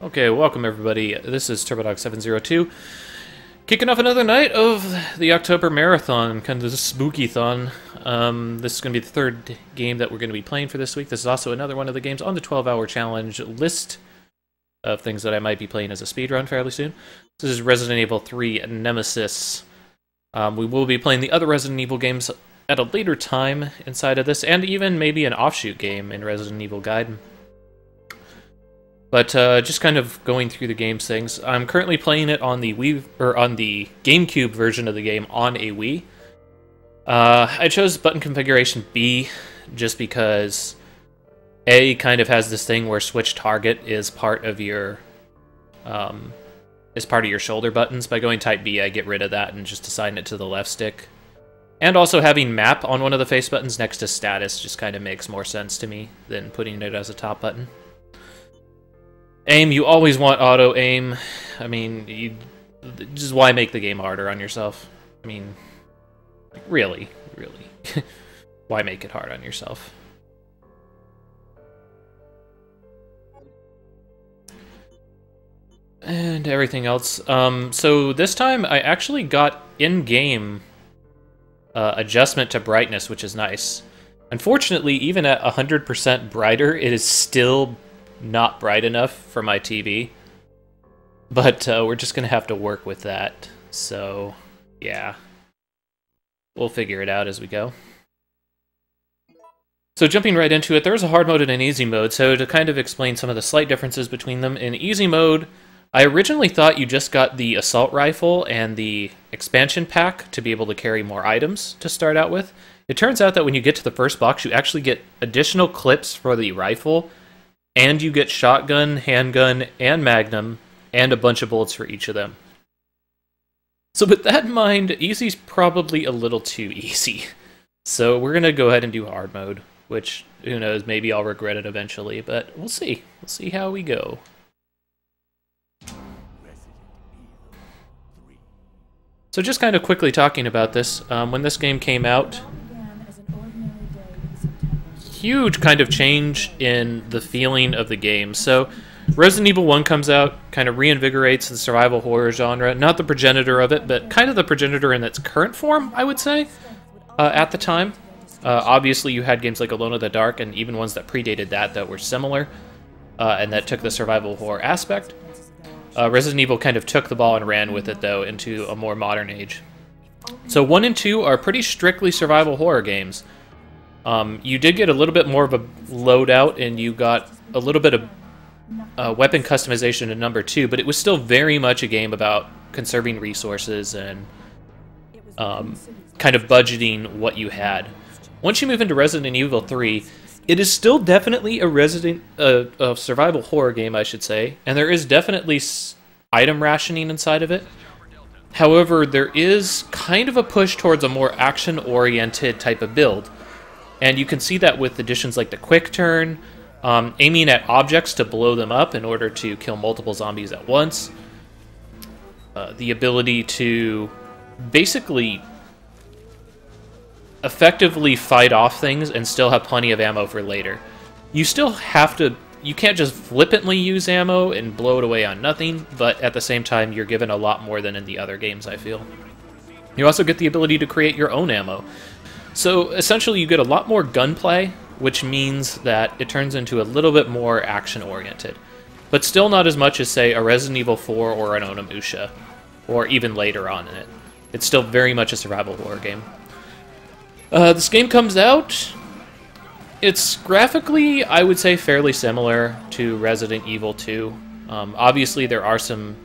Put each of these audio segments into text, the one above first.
Okay, welcome everybody. This is TurboDog702, kicking off another night of the October Marathon, kind of the spooky-thon. This is going to be the third game that we're going to be playing for this week. This is also another one of the games on the 12-hour challenge list of things that I might be playing as a speedrun fairly soon. This is Resident Evil 3 Nemesis. We will be playing the other Resident Evil games at a later time inside of this, and even maybe an offshoot game in Resident Evil Guide. But just kind of going through the game's things. I'm currently playing it on the Wii, or on the GameCube version of the game on a Wii. I chose button configuration B just because A kind of has this thing where switch target is part of your shoulder buttons. By going type B, I get rid of that and just assign it to the left stick. And also having map on one of the face buttons next to status just kind of makes more sense to me than putting it as a top button. Aim, you always want auto aim. I mean, just why make the game harder on yourself? I mean, really. Why make it hard on yourself? And everything else. So this time I actually got in-game adjustment to brightness, which is nice. Unfortunately, even at 100% brighter, it is still not bright enough for my TV, but we're just gonna have to work with that. So yeah, we'll figure it out as we go. So jumping right into it, there's a hard mode and an easy mode. So to kind of explain some of the slight differences between them, in easy mode, I originally thought you just got the assault rifle and the expansion pack to be able to carry more items to start out with. It turns out that when you get to the first box, you actually get additional clips for the rifle, and you get shotgun, handgun, and magnum, and a bunch of bullets for each of them. So with that in mind, easy's probably a little too easy. So we're going to go ahead and do hard mode, which, who knows, maybe I'll regret it eventually, but we'll see. We'll see how we go. So just kind of quickly talking about this, when this game came out, huge kind of change in the feeling of the game. So Resident Evil 1 comes out, kind of reinvigorates the survival horror genre. Not the progenitor of it, but kind of the progenitor in its current form, I would say, at the time. Obviously, you had games like Alone in the Dark, and even ones that predated that were similar, and that took the survival horror aspect. Resident Evil kind of took the ball and ran with it, though, into a more modern age. So 1 and 2 are pretty strictly survival horror games. You did get a little bit more of a loadout, and you got a little bit of weapon customization in number 2, but it was still very much a game about conserving resources and kind of budgeting what you had. Once you move into Resident Evil 3, it is still definitely a survival horror game, I should say, and there is definitely item rationing inside of it. However, there is kind of a push towards a more action-oriented type of build. And you can see that with additions like the quick turn, aiming at objects to blow them up in order to kill multiple zombies at once, the ability to basically effectively fight off things and still have plenty of ammo for later. You still have to, you can't just flippantly use ammo and blow it away on nothing, but at the same time you're given a lot more than in the other games, I feel. You also get the ability to create your own ammo. So essentially you get a lot more gunplay, which means that it turns into a little bit more action-oriented. But still not as much as, say, a Resident Evil 4 or an Onimusha, or even later on in it. It's still very much a survival horror game. This game comes out, it's graphically, I would say, fairly similar to Resident Evil 2. Obviously there are some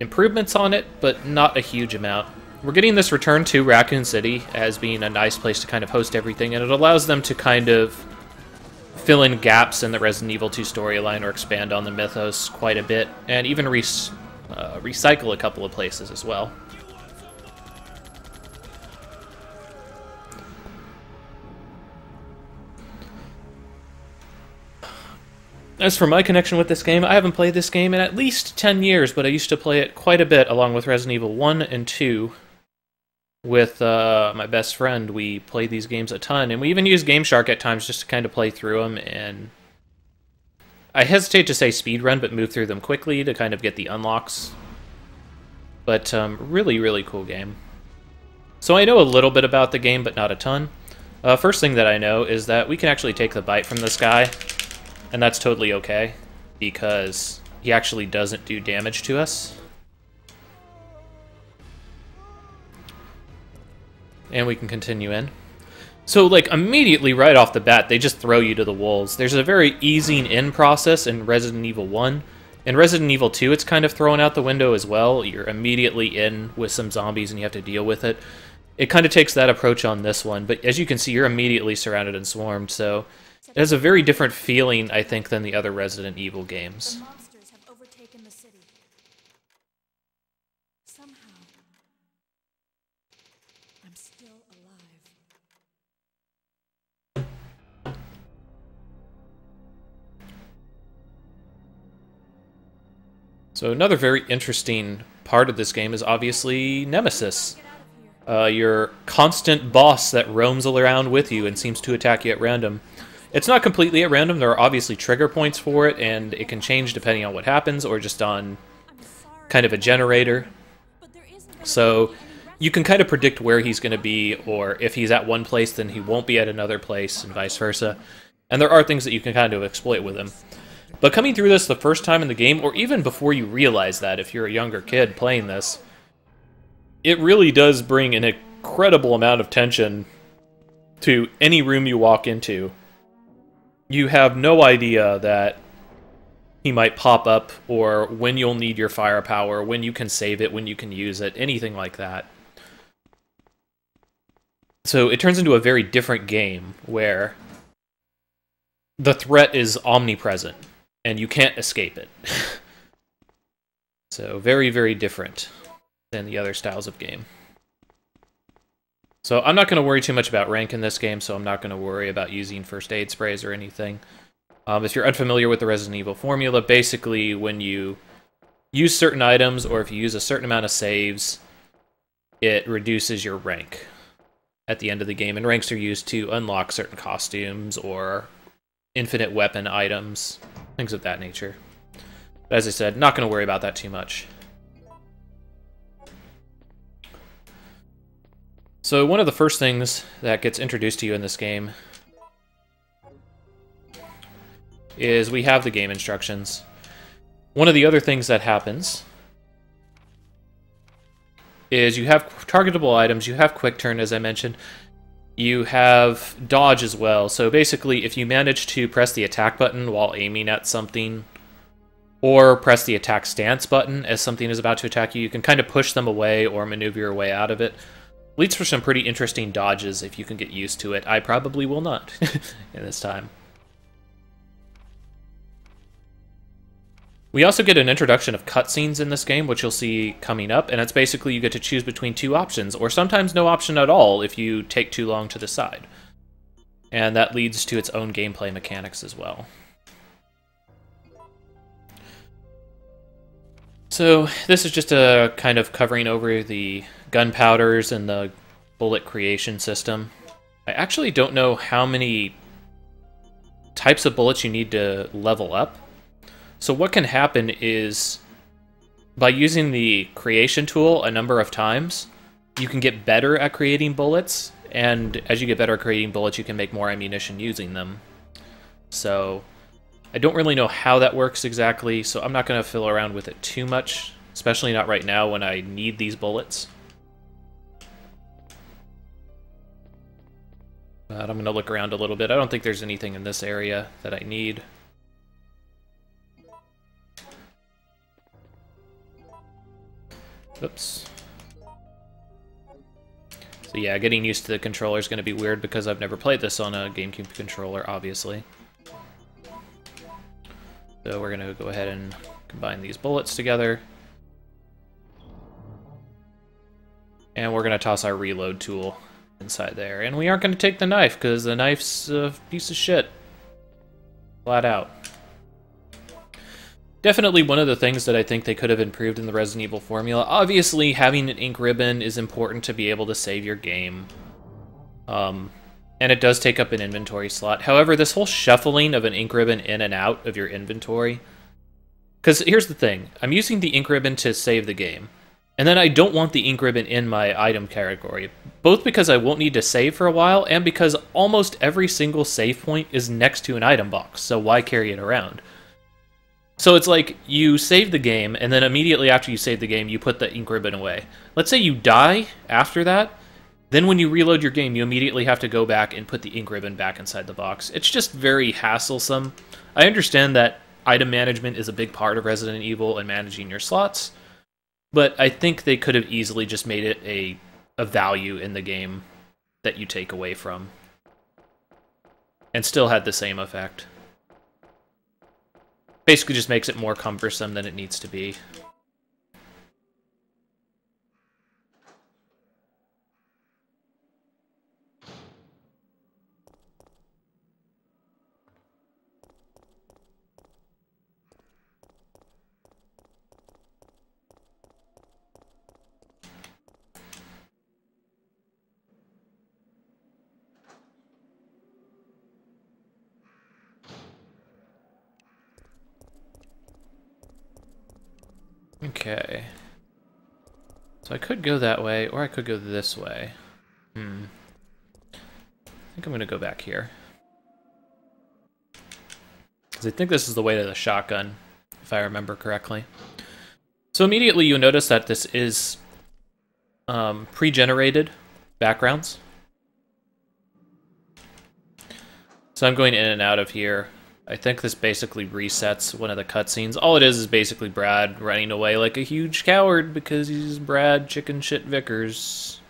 improvements on it, but not a huge amount. We're getting this return to Raccoon City as being a nice place to kind of host everything, and it allows them to kind of fill in gaps in the Resident Evil 2 storyline or expand on the mythos quite a bit, and even recycle a couple of places as well. As for my connection with this game, I haven't played this game in at least 10 years, but I used to play it quite a bit along with Resident Evil 1 and 2. With my best friend, we played these games a ton, and we even used Game Shark at times just to kind of play through them and I hesitate to say speedrun, but move through them quickly to kind of get the unlocks. But really, really cool game. So I know a little bit about the game, but not a ton. First thing that I know is that we can actually take the bite from this guy, and that's totally okay, because he actually doesn't do damage to us. And we can continue in. So, like, immediately right off the bat, they just throw you to the wolves. There's a very easing in process in Resident Evil 1. In Resident Evil 2, it's kind of thrown out the window as well. You're immediately in with some zombies and you have to deal with it. It kind of takes that approach on this one, but as you can see, you're immediately surrounded and swarmed, so it has a very different feeling, I think, than the other Resident Evil games. The monsters have overtaken the city. Somehow, I'm still alive. So another very interesting part of this game is obviously Nemesis. Your constant boss that roams around with you and seems to attack you at random. It's not completely at random, there are obviously trigger points for it, and it can change depending on what happens, or just on kind of a generator. So you can kind of predict where he's going to be, or if he's at one place, then he won't be at another place, and vice versa. And there are things that you can kind of exploit with him. But coming through this the first time in the game, or even before you realize that, if you're a younger kid playing this, it really does bring an incredible amount of tension to any room you walk into. You have no idea that he might pop up, or when you'll need your firepower, when you can save it, when you can use it, anything like that. So it turns into a very different game, where the threat is omnipresent, and you can't escape it. So very, very different than the other styles of game. So I'm not going to worry too much about rank in this game, so I'm not going to worry about using first aid sprays or anything. If you're unfamiliar with the Resident Evil formula, basically when you use certain items, or if you use a certain amount of saves, it reduces your rank at the end of the game, and ranks are used to unlock certain costumes or infinite weapon items, things of that nature. But as I said, not going to worry about that too much. So one of the first things that gets introduced to you in this game is we have the game instructions. One of the other things that happens is you have targetable items, you have quick turn, as I mentioned, you have dodge as well. So basically, if you manage to press the attack button while aiming at something, or press the attack stance button as something is about to attack you, you can kind of push them away or maneuver your way out of it. Leads for some pretty interesting dodges if you can get used to it. I probably will not in this time. We also get an introduction of cutscenes in this game, which you'll see coming up, and it's basically you get to choose between two options, or sometimes no option at all if you take too long to decide. And that leads to its own gameplay mechanics as well. So this is just a kind of covering over the gunpowders and the bullet creation system. I actually don't know how many types of bullets you need to level up. So what can happen is, by using the creation tool a number of times, you can get better at creating bullets, and as you get better at creating bullets, you can make more ammunition using them. So I don't really know how that works exactly, so I'm not going to fiddle around with it too much, especially not right now when I need these bullets. But I'm going to look around a little bit. I don't think there's anything in this area that I need. Oops. So yeah, getting used to the controller is going to be weird because I've never played this on a GameCube controller, obviously. So we're going to go ahead and combine these bullets together. And we're going to toss our reload tool inside there. And we aren't going to take the knife, because the knife's a piece of shit. Flat out. Definitely one of the things that I think they could have improved in the Resident Evil formula. Obviously, having an ink ribbon is important to be able to save your game. And and it does take up an inventory slot. However, this whole shuffling of an ink ribbon in and out of your inventory... Because here's the thing. I'm using the ink ribbon to save the game. And then I don't want the ink ribbon in my item category. Both because I won't need to save for a while, and because almost every single save point is next to an item box, so why carry it around? So it's like, you save the game, and then immediately after you save the game, you put the ink ribbon away. Let's say you die after that, then when you reload your game, you immediately have to go back and put the ink ribbon back inside the box. It's just very hasslesome. I understand that item management is a big part of Resident Evil and managing your slots, but I think they could have easily just made it a value in the game that you take away from, and still had the same effect. Basically just makes it more cumbersome than it needs to be. Okay. So I could go that way, or I could go this way. I think I'm gonna go back here. Because I think this is the way to the shotgun, if I remember correctly. So immediately you'll notice that this is pre-generated backgrounds. So I'm going in and out of here. I think this basically resets one of the cutscenes. All it is basically Brad running away like a huge coward because he's Brad Chicken Shit Vickers.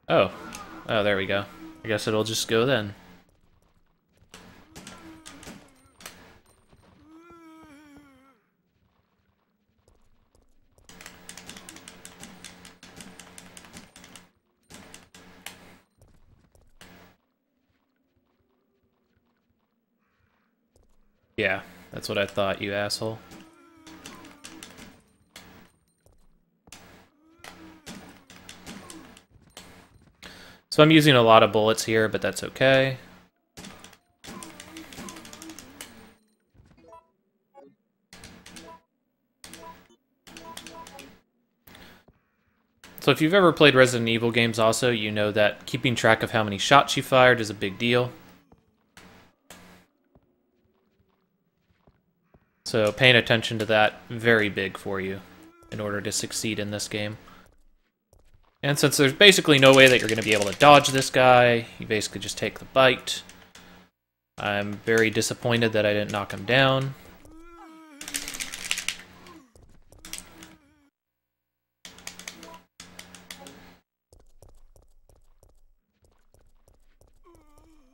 Oh, there we go. I guess it'll just go then. Yeah, that's what I thought, you asshole. So I'm using a lot of bullets here, but that's okay. So if you've ever played Resident Evil games also, you know that keeping track of how many shots you fired is a big deal. So paying attention to that, very big for you in order to succeed in this game. And since there's basically no way that you're going to be able to dodge this guy, you basically just take the bite. I'm very disappointed that I didn't knock him down.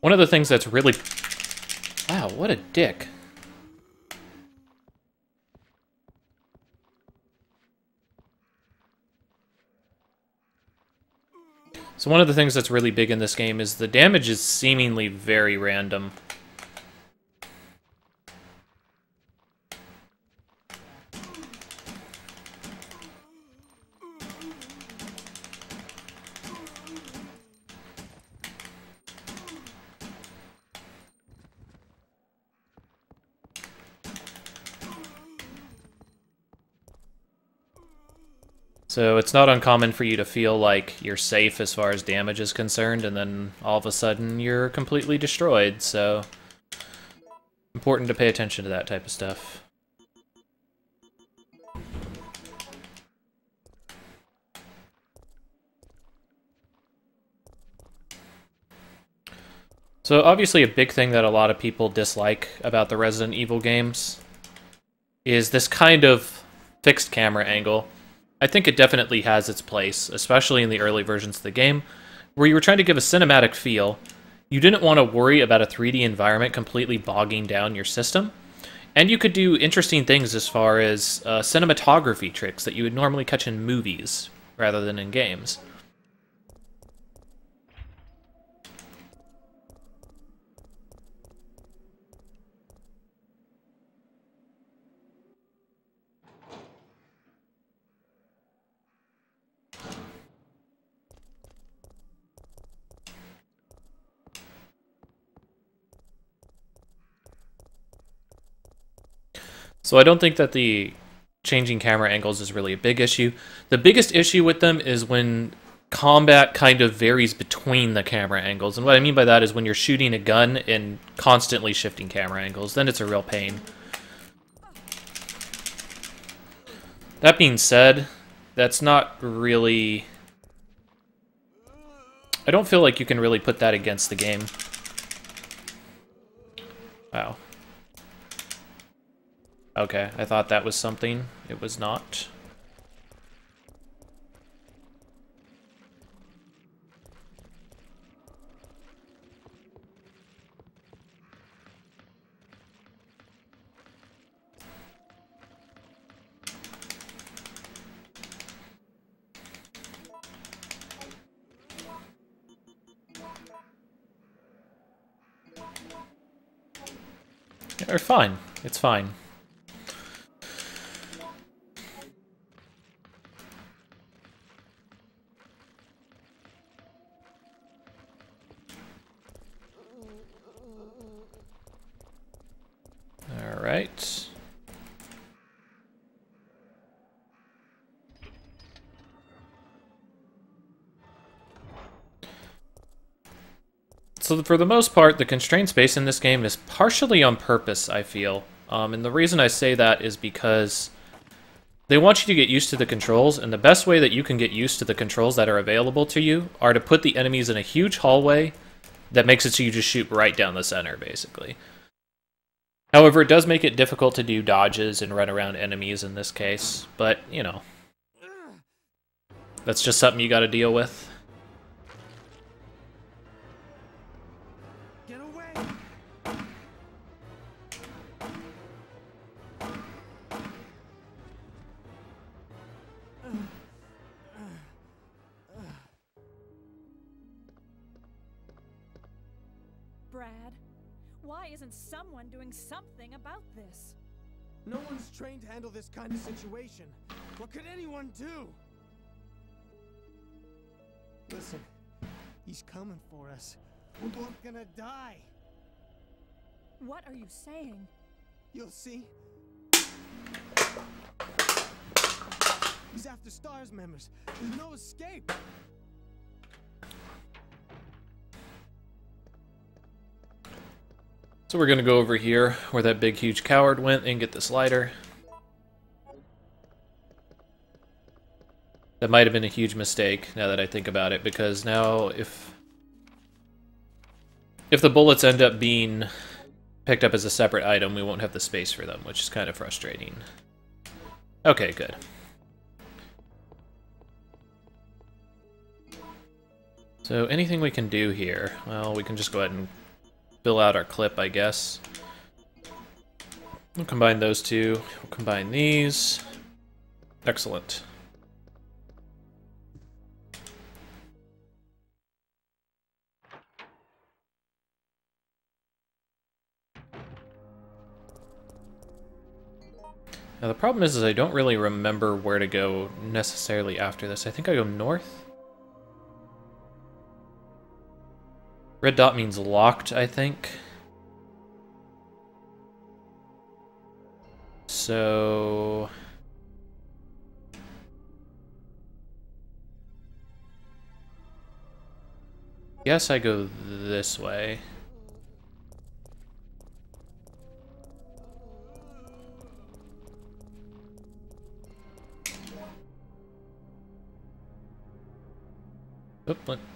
One of the things that's really... Wow, what a dick. So one of the things that's really big in this game is the damage is seemingly very random. So it's not uncommon for you to feel like you're safe as far as damage is concerned, and then all of a sudden you're completely destroyed, so important to pay attention to that type of stuff. So obviously a big thing that a lot of people dislike about the Resident Evil games is this kind of fixed camera angle. I think it definitely has its place, especially in the early versions of the game, where you were trying to give a cinematic feel. You didn't want to worry about a 3D environment completely bogging down your system, and you could do interesting things as far as cinematography tricks that you would normally catch in movies rather than in games. So I don't think that the changing camera angles is really a big issue. The biggest issue with them is when combat kind of varies between the camera angles. And what I mean by that is when you're shooting a gun and constantly shifting camera angles, then it's a real pain. That being said, that's not really... I don't feel like you can really put that against the game. Wow. Okay, I thought that was something. It was not. They're fine. It's fine. All right. So for the most part, the constrained space in this game is partially on purpose, I feel. And the reason I say that is because they want you to get used to the controls, and the best way that you can get used to the controls that are available to you are to put the enemies in a huge hallway that makes it so you just shoot right down the center, basically. However, it does make it difficult to do dodges and run around enemies in this case, but, you know, that's just something you gotta deal with. Get away! Brad, why isn't someone doing something about this? No one's trained to handle this kind of situation. What could anyone do? Listen, he's coming for us. We're both gonna die. What are you saying? You'll see. He's after STARS members. There's no escape. So we're gonna go over here where that big huge coward went and get this lighter. That might have been a huge mistake now that I think about it, because now if the bullets end up being picked up as a separate item, we won't have the space for them, which is kind of frustrating. Okay, good. So anything we can do here? Well, we can just go ahead and fill out our clip, I guess. We'll combine those two. We'll combine these. Excellent. Now the problem is I don't really remember where to go necessarily after this. I think I go north? Red dot means locked, I think. So... guess I go this way.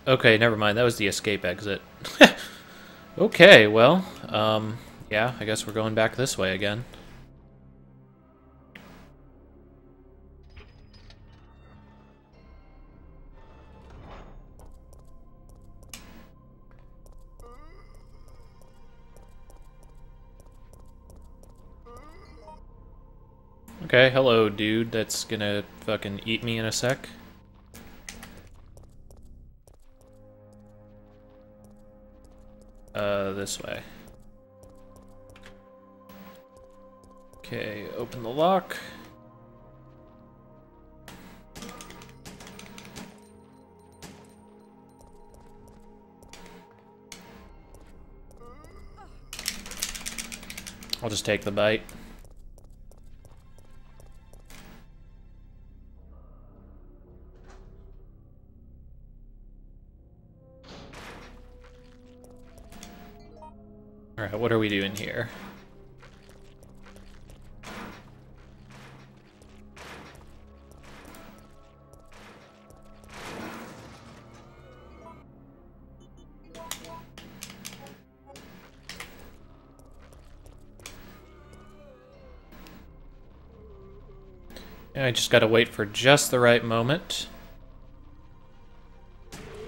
Okay, never mind. That was the escape exit. Okay, well, yeah, I guess we're going back this way again. Okay, hello, dude. That's gonna fucking eat me in a sec. This way. Okay, open the lock. I'll just take the bite. Alright, what are we doing here? I just gotta wait for just the right moment.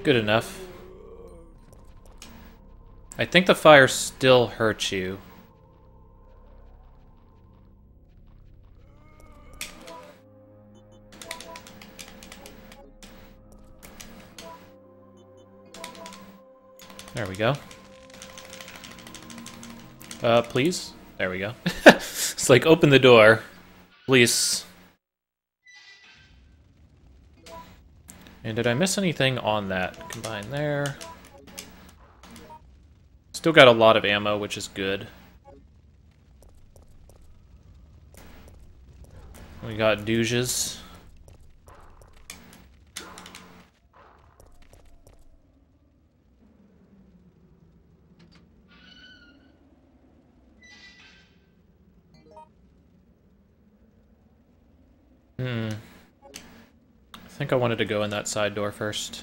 Good enough. I think the fire still hurts you. There we go. Please? There we go. It's like, open the door. Please. And did I miss anything on that? Combine there. Still got a lot of ammo, which is good. We got douches. I think I wanted to go in that side door first.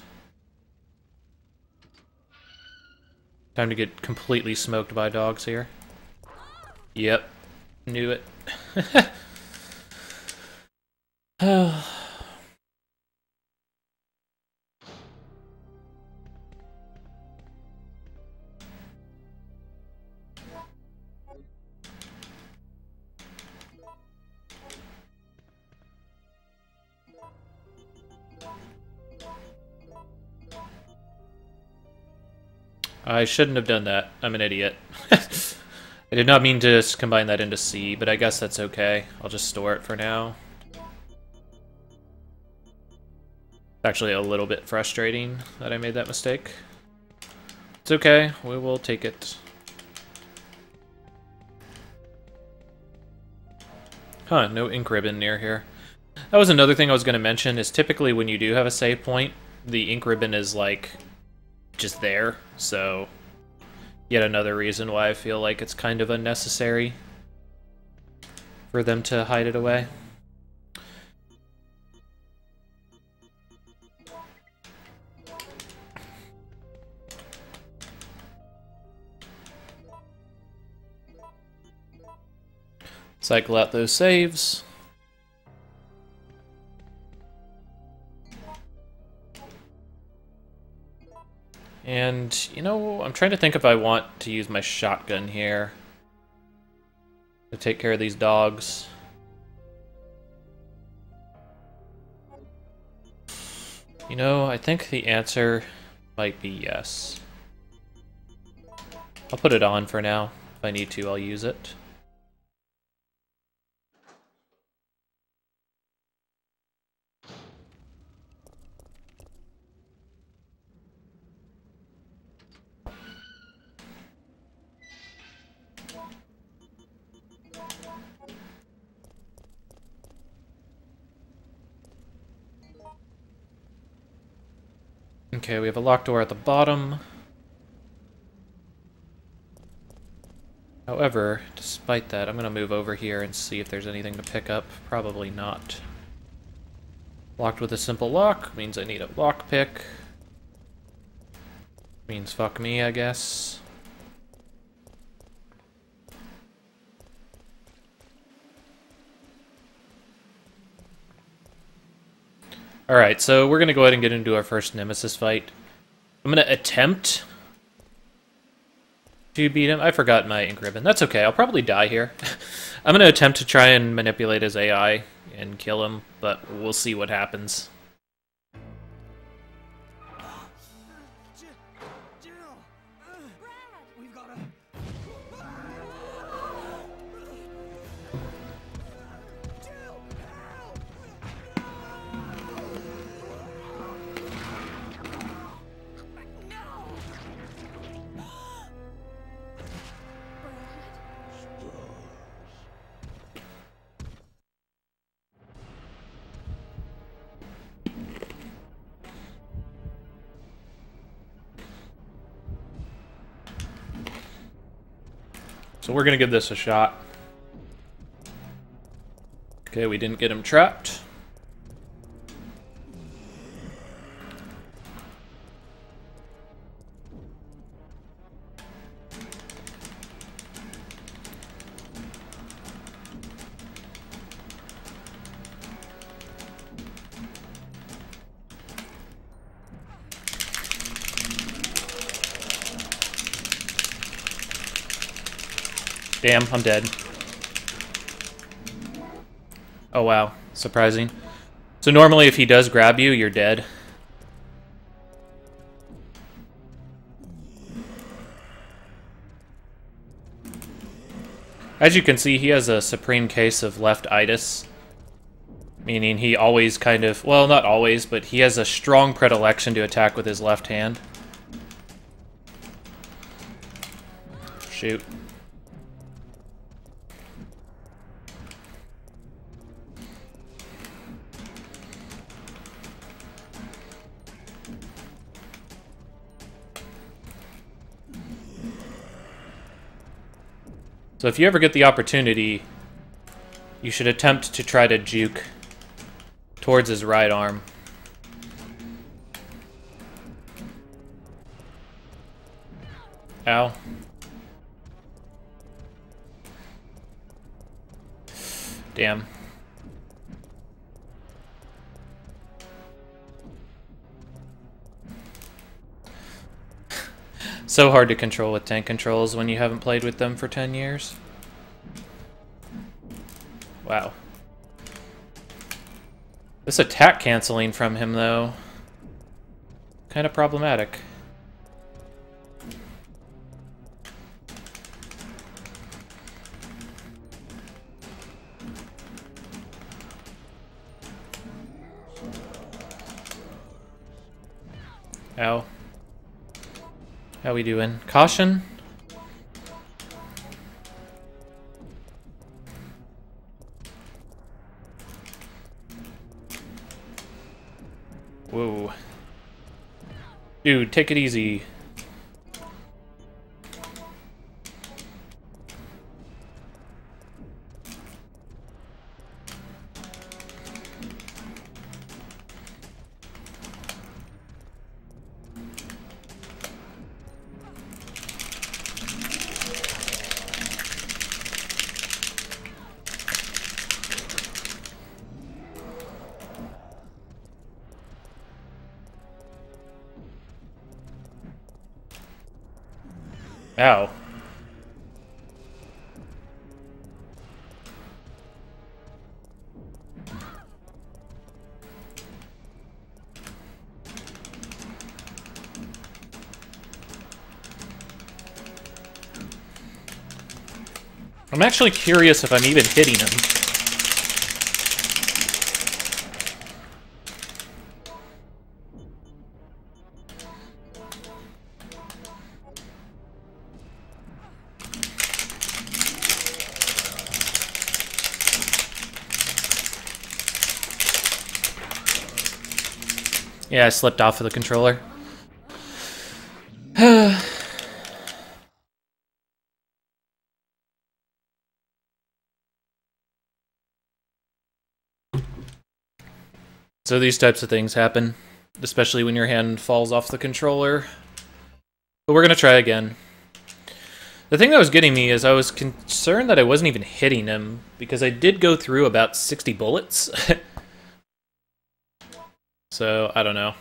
Time to get completely smoked by dogs here. Yep. Knew it. I shouldn't have done that. I'm an idiot. I did not mean to combine that into C, but I guess that's okay. I'll just store it for now. Actually a little bit frustrating that I made that mistake. It's okay, we will take it. Huh, no ink ribbon near here. That was another thing I was going to mention, is typically when you do have a save point, the ink ribbon is like just there, so yet another reason why I feel like it's kind of unnecessary for them to hide it away. Cycle out those saves. And, you know, I'm trying to think if I want to use my shotgun here to take care of these dogs. You know, I think the answer might be yes. I'll put it on for now. If I need to, I'll use it. Okay, we have a locked door at the bottom. However, despite that, I'm going to move over here and see if there's anything to pick up. Probably not. Locked with a simple lock means I need a lockpick. Means fuck me, I guess. Alright, so we're going to go ahead and get into our first Nemesis fight. I'm going to attempt to beat him. I forgot my ink ribbon. That's okay, I'll probably die here. I'm going to attempt to try and manipulate his AI and kill him, but we'll see what happens. So we're gonna give this a shot. Okay, we didn't get him trapped. Damn, I'm dead. Oh wow, surprising. So normally if he does grab you, you're dead. As you can see, he has a supreme case of left-itis. Meaning he always kind of, well, not always, but he has a strong predilection to attack with his left hand. Shoot. So if you ever get the opportunity, you should attempt to try to juke towards his right arm. Ow. Damn. So hard to control with tank controls when you haven't played with them for 10 years. Wow. This attack canceling from him, though, kind of problematic. Ow. How we doing? Caution? Whoa. Dude, take it easy. Ow. I'm actually curious if I'm even hitting him. Yeah, I slipped off of the controller. So these types of things happen, especially when your hand falls off the controller. But we're gonna try again. The thing that was getting me is I was concerned that I wasn't even hitting him, because I did go through about 60 bullets. So, I don't know.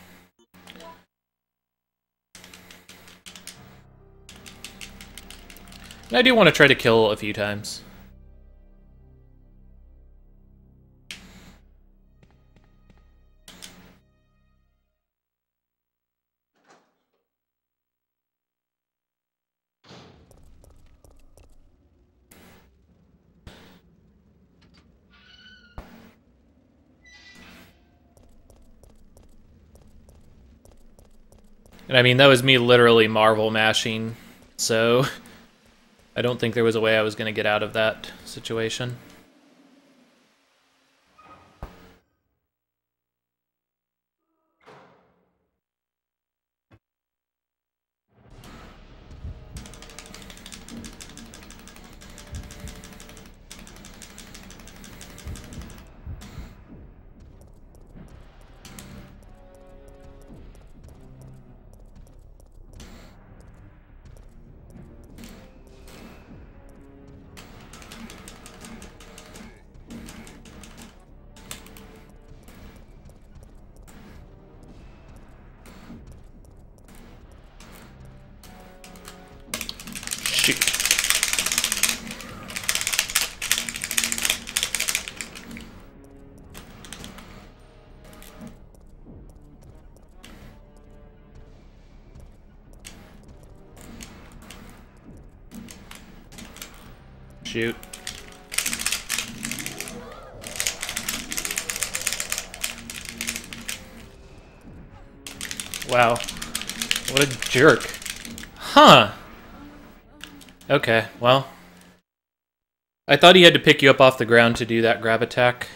And I do want to try to kill a few times. And I mean, that was me literally Marvel mashing, so I don't think there was a way I was going to get out of that situation. Shoot. Shoot. Wow. What a jerk. Huh. Okay, well. I thought he had to pick you up off the ground to do that grab attack,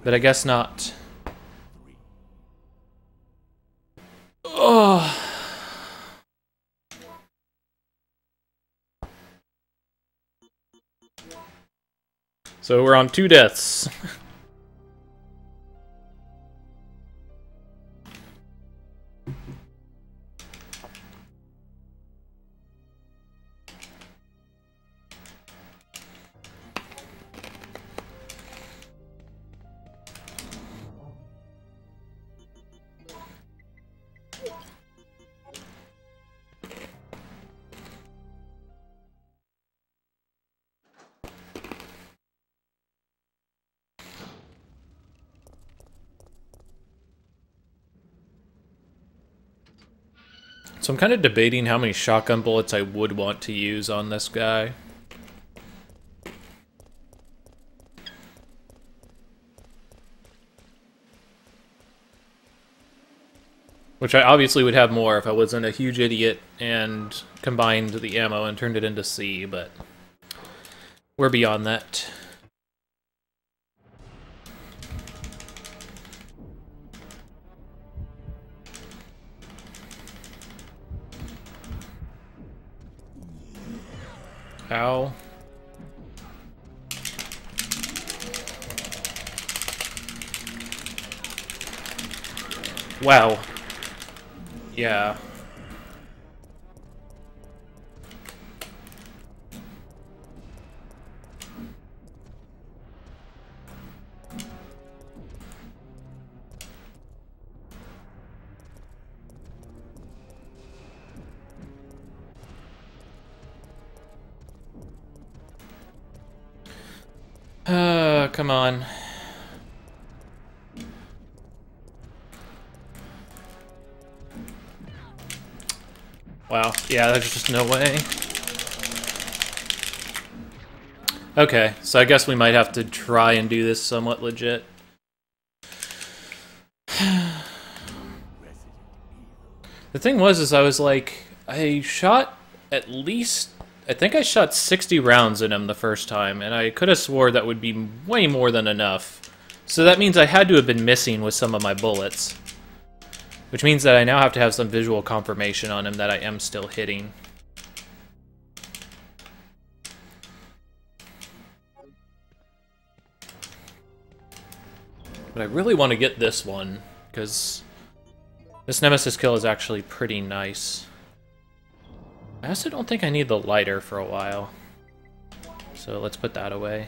but I guess not. Oh. So we're on 2 deaths. So I'm kind of debating how many shotgun bullets I would want to use on this guy. Which I obviously would have more if I wasn't a huge idiot and combined the ammo and turned it into C, but we're beyond that. Ow. Wow. Yeah. Come on. Wow, yeah, there's just no way. Okay, so I guess we might have to try and do this somewhat legit. The thing was, I was like, I shot at least, I think I shot 60 rounds in him the first time, and I could have swore that would be way more than enough. So that means I had to have been missing with some of my bullets. Which means that I now have to have some visual confirmation on him that I am still hitting. But I really want to get this one, because this Nemesis kill is actually pretty nice. I also don't think I need the lighter for a while. So let's put that away.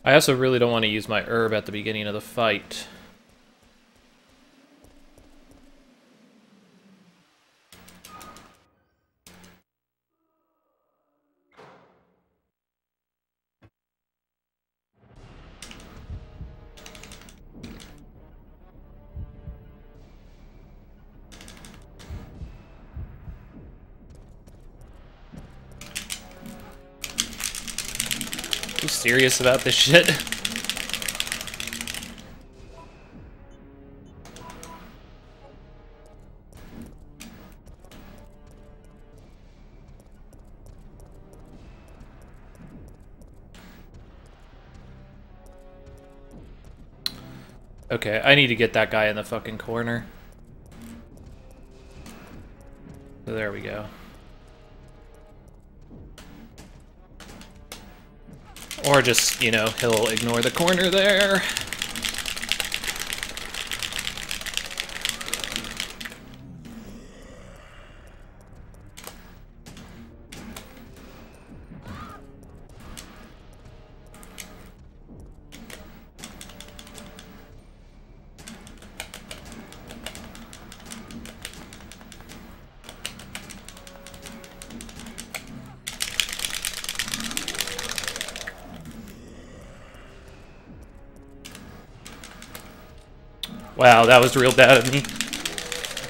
I also really don't want to use my herb at the beginning of the fight. You serious about this shit? Okay, I need to get that guy in the fucking corner. There we go. Or just, you know, he'll ignore the corner there. Wow, that was real bad of me.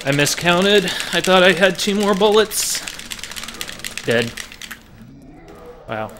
I miscounted. I thought I had 2 more bullets. Dead. Wow.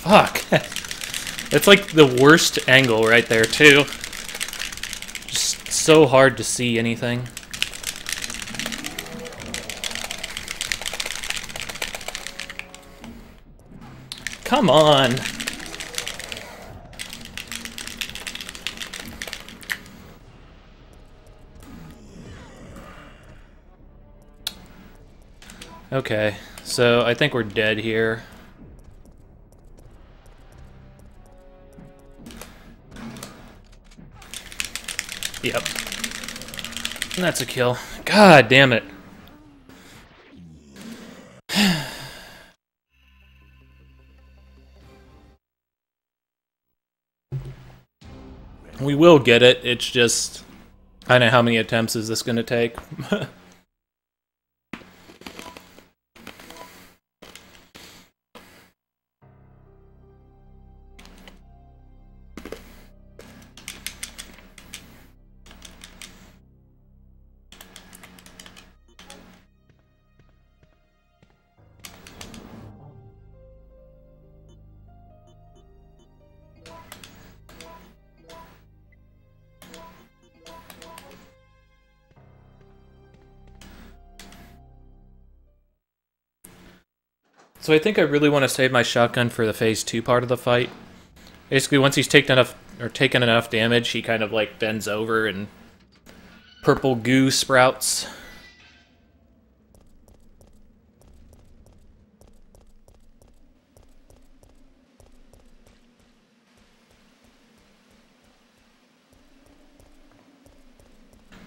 Fuck. It's like the worst angle right there, too. Just so hard to see anything. Come on. Okay, so I think we're dead here. Yep. And that's a kill. God damn it. We will get it, it's just... I know how many attempts is this gonna take. So I think I really want to save my shotgun for the phase 2 part of the fight. Basically, once he's taken enough damage, he kind of like bends over and purple goo sprouts.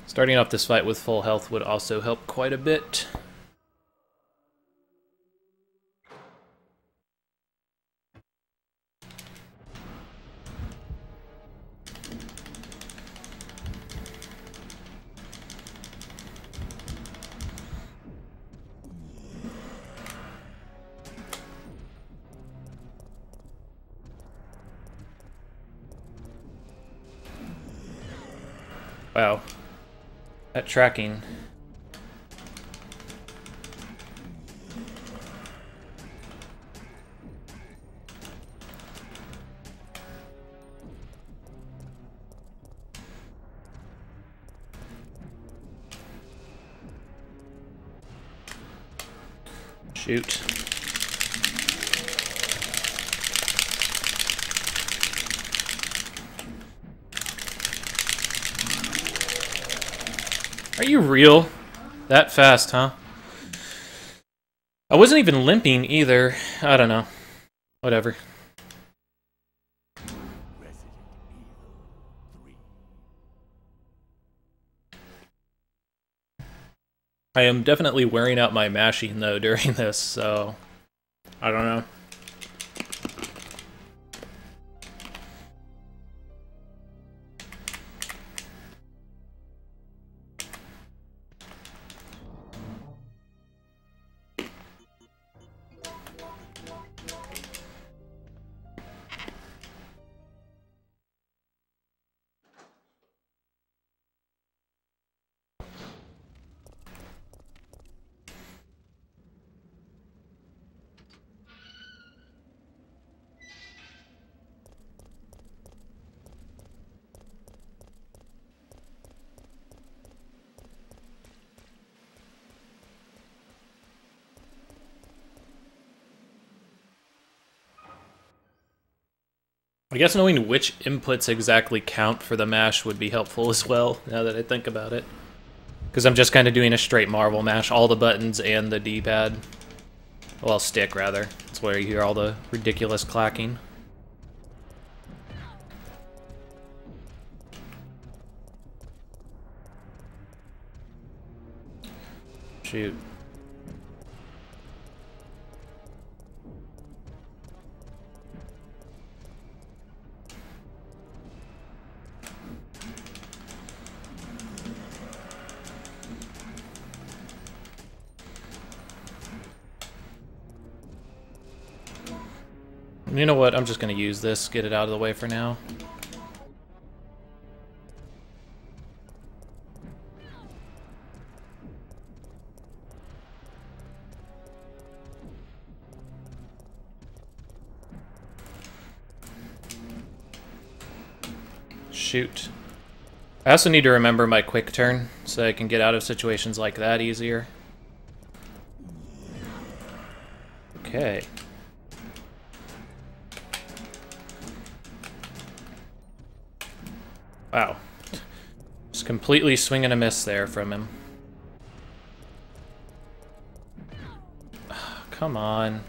Starting off this fight with full health would also help quite a bit. Wow. That tracking. Shoot. Are you real? That fast, huh? I wasn't even limping either. I don't know. Whatever. I am definitely wearing out my mashing though during this, so I don't know. I guess knowing which inputs exactly count for the mash would be helpful as well, now that I think about it. Because I'm just kind of doing a straight Marvel mash, all the buttons and the D-pad. Well, stick, rather. That's where you hear all the ridiculous clacking. Shoot. You know what? I'm just going to use this, get it out of the way for now. Shoot. I also need to remember my quick turn, so I can get out of situations like that easier. Okay. Wow. Just completely swing and a miss there from him. Come on.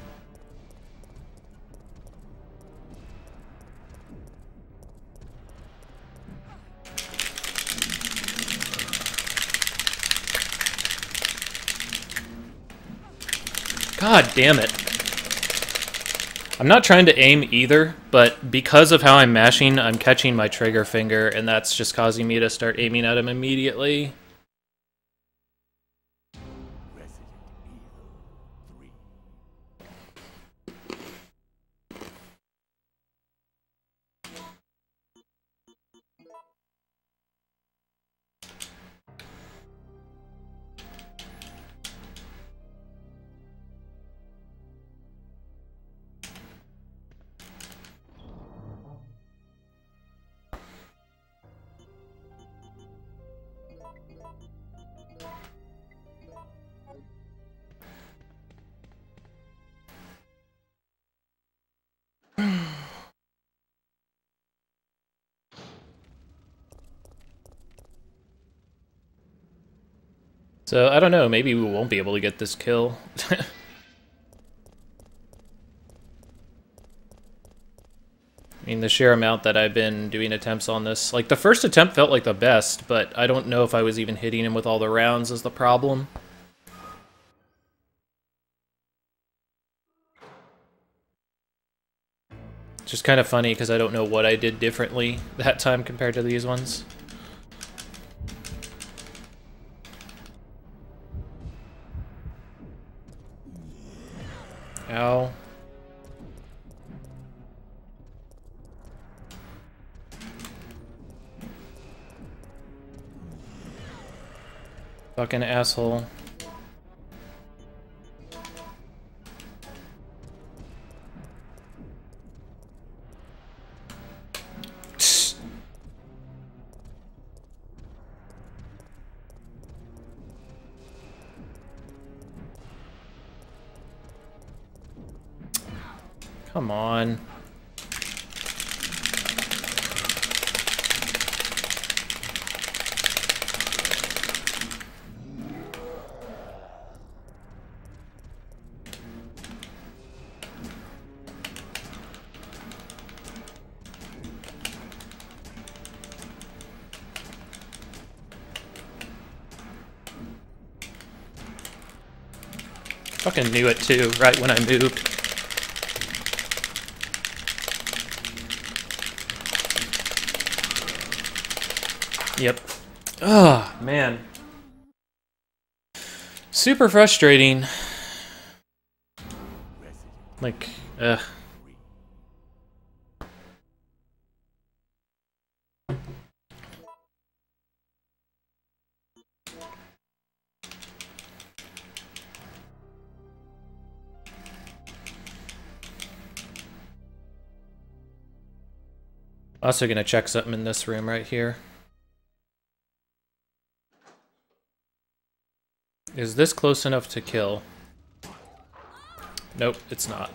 God damn it. I'm not trying to aim either, but because of how I'm mashing, I'm catching my trigger finger, and that's just causing me to start aiming at him immediately. So, I don't know, maybe we won't be able to get this kill. I mean, the sheer amount that I've been doing attempts on this. Like, the first attempt felt like the best, but I don't know if I was even hitting him with all the rounds is the problem. It's just kind of funny because I don't know what I did differently that time compared to these ones. Ow. Fucking asshole. Come on. Fucking knew it too, right when I moved. Yep. Oh, man. Super frustrating. Like, Also gonna check something in this room right here. Is this close enough to kill? Nope, it's not.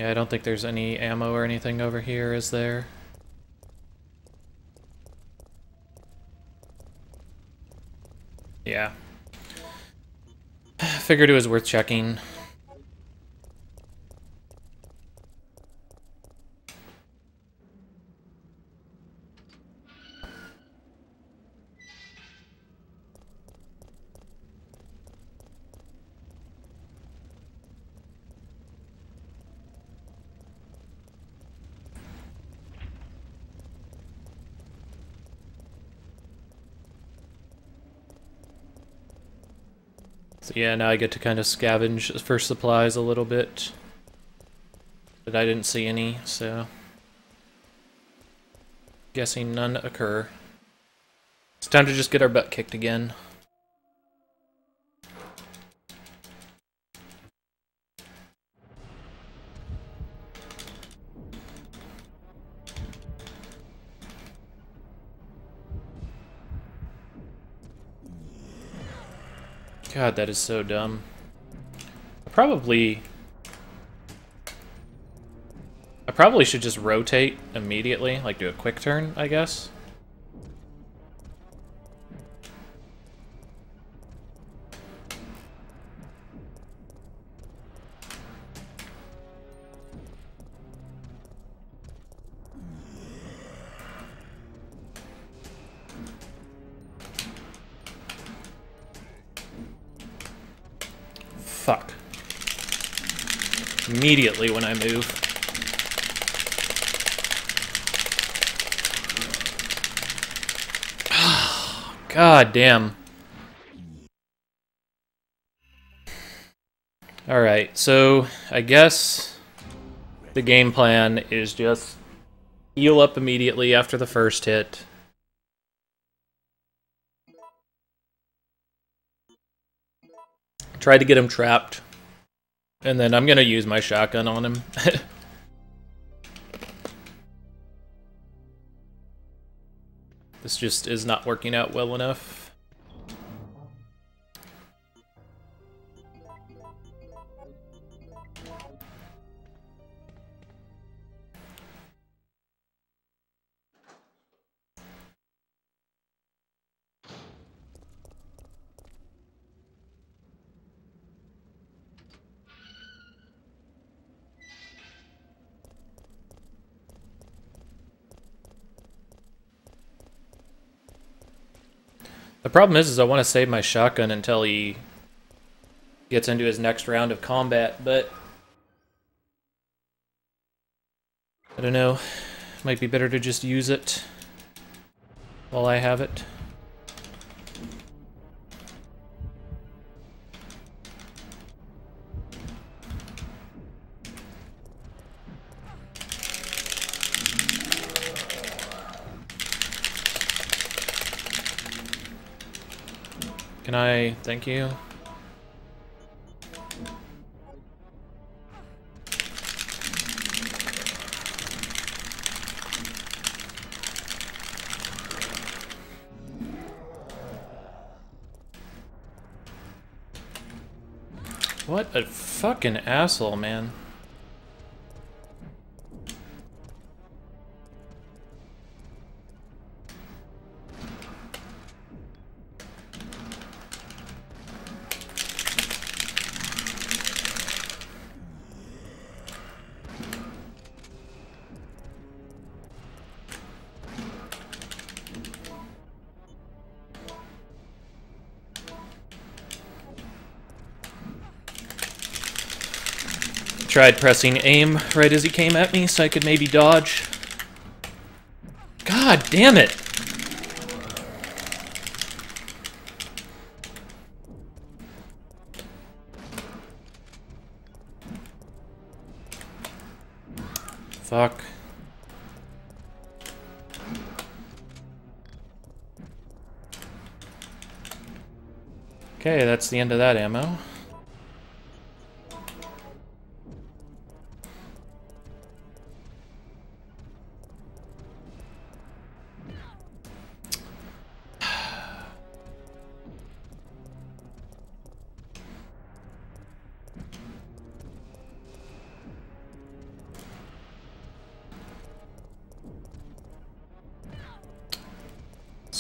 Yeah, I don't think there's any ammo or anything over here, is there? Yeah. Figured it was worth checking. So yeah, now I get to kind of scavenge for supplies a little bit. But I didn't see any, so... guessing none occur. It's time to just get our butt kicked again. God, that is so dumb. I probably should just rotate immediately, like do a quick turn, I guess. Fuck. Immediately when I move. God damn. Alright, so I guess the game plan is just heal up immediately after the first hit. Try to get him trapped. And then I'm gonna use my shotgun on him. This just is not working out well enough. The problem is I want to save my shotgun until he gets into his next round of combat, but I don't know. Might be better to just use it while I have it. Can I? Thank you. What a fucking asshole, man. Tried pressing aim right as he came at me so I could maybe dodge. God damn it! Fuck. Okay, that's the end of that ammo.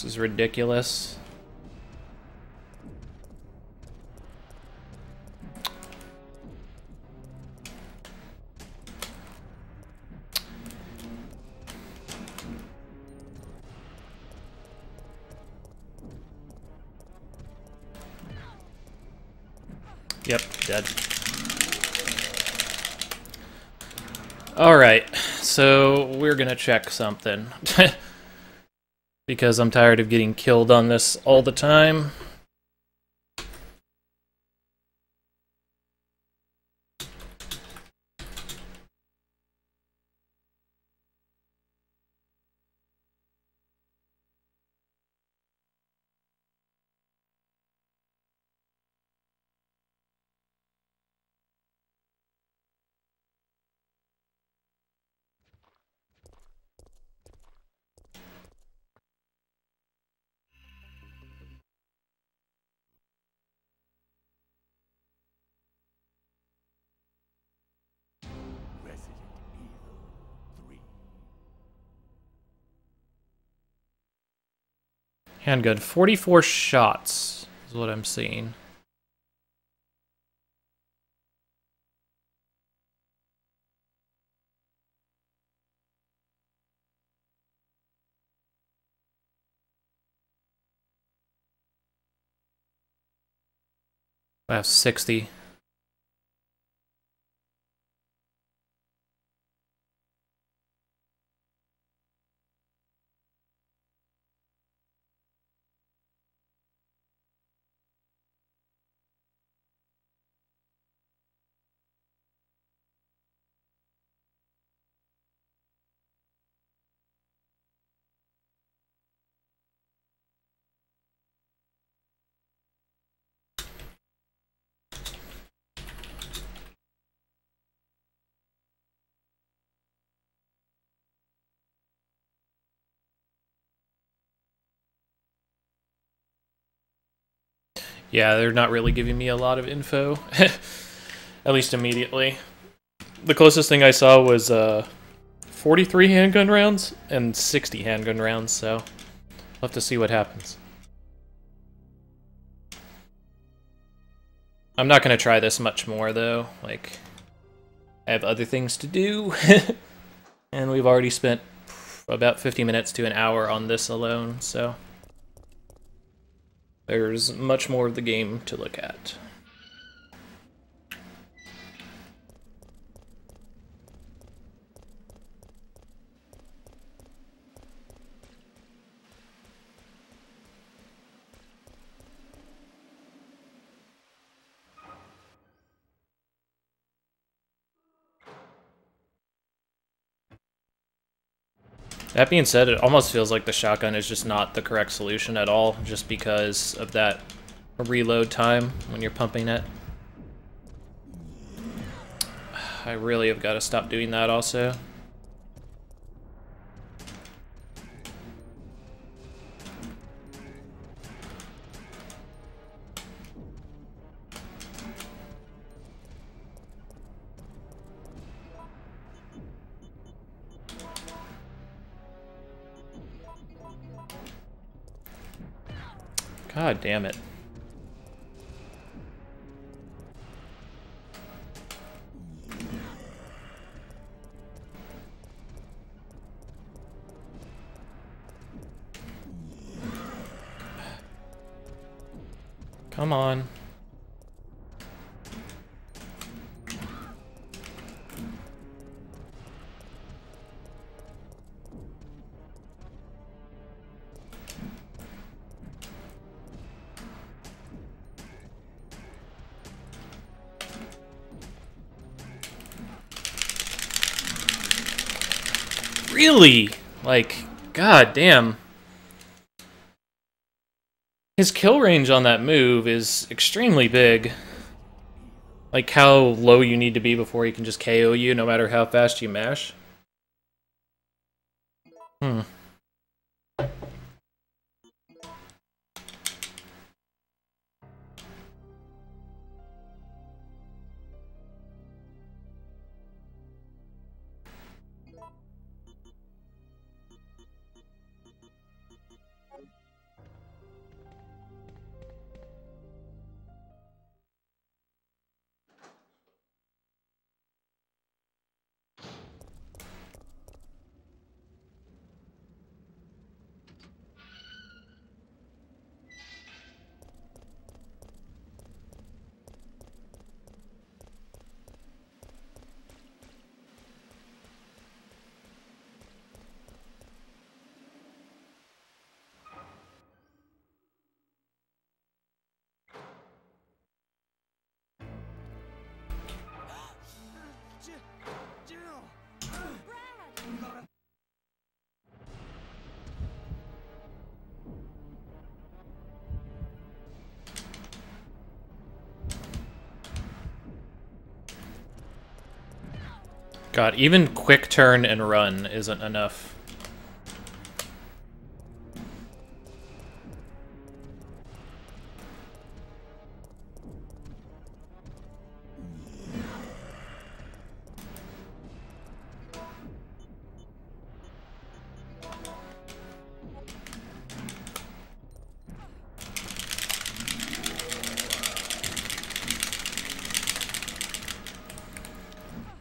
This is ridiculous. Yep, dead. Alright, so we're gonna check something. Because I'm tired of getting killed on this all the time. Handgun, 44 shots is what I'm seeing. I have 60. Yeah, they're not really giving me a lot of info, at least immediately. The closest thing I saw was 43 handgun rounds and 60 handgun rounds, so we'll have to see what happens. I'm not going to try this much more, though. Like, I have other things to do, and we've already spent about 50 minutes to an hour on this alone, so there's much more of the game to look at. That being said, it almost feels like the shotgun is just not the correct solution at all, just because of that reload time when you're pumping it. I really have got to stop doing that also. God damn it. Come on. Really? Like, god damn. His kill range on that move is extremely big. Like how low you need to be before he can just KO you no matter how fast you mash. Hmm. God, even quick turn and run isn't enough.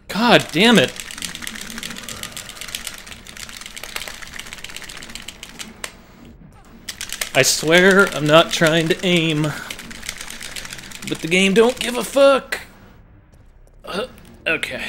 God damn it! I swear I'm not trying to aim, but the game don't give a fuck. Okay.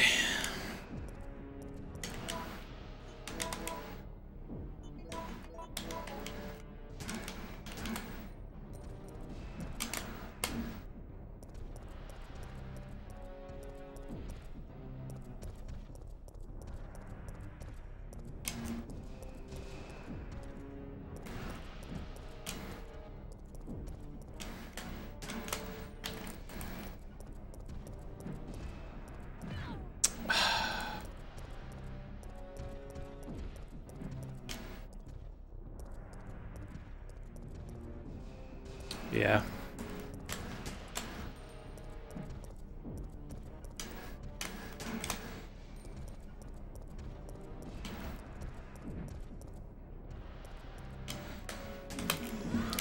Yeah.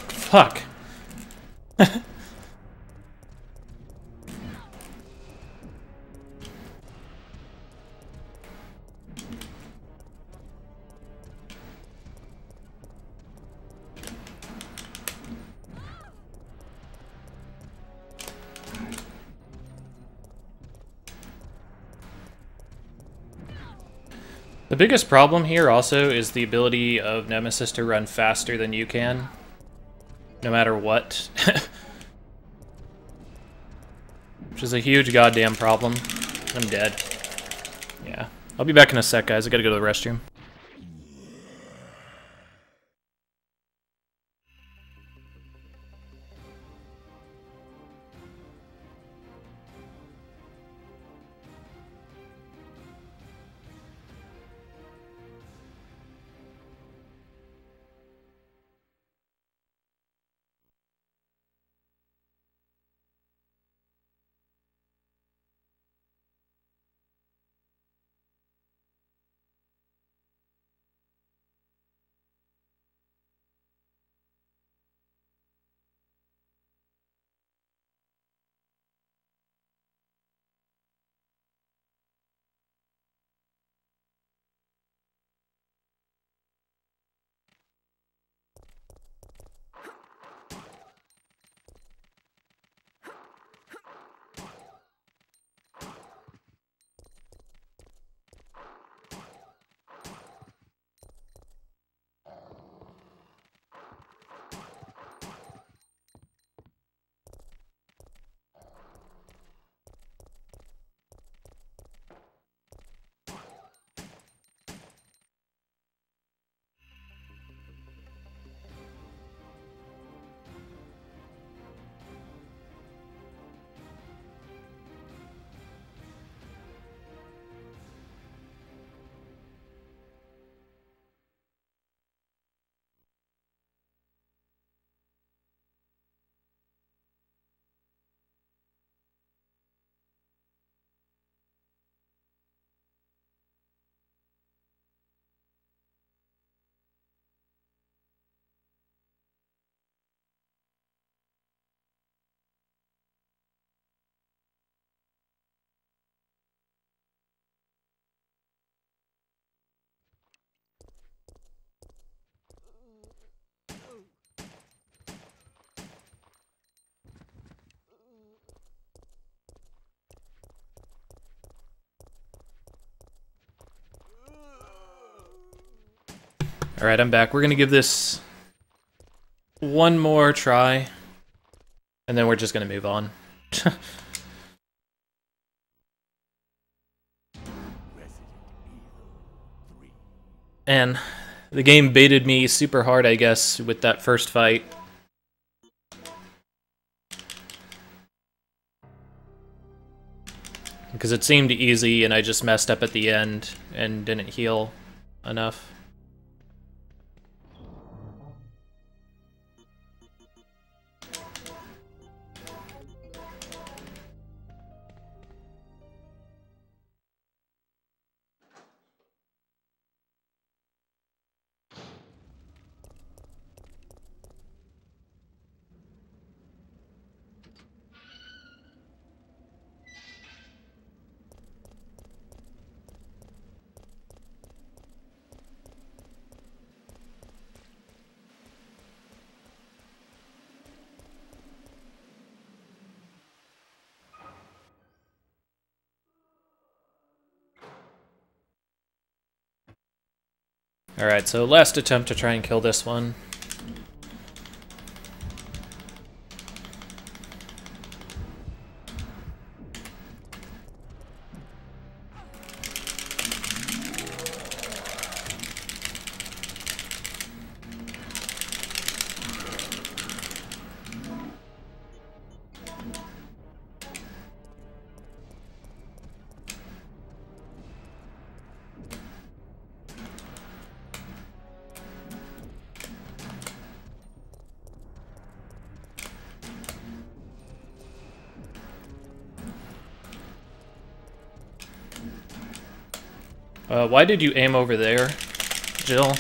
Fuck. The biggest problem here also is the ability of Nemesis to run faster than you can, no matter what. Which is a huge goddamn problem. I'm dead. Yeah. I'll be back in a sec, guys. I gotta go to the restroom. Alright, I'm back. We're gonna give this one more try, and then we're just gonna move on. And the game baited me super hard, I guess, with that first fight. Because it seemed easy and I just messed up at the end and didn't heal enough. Alright, so last attempt to try and kill this one. Why did you aim over there, Jill?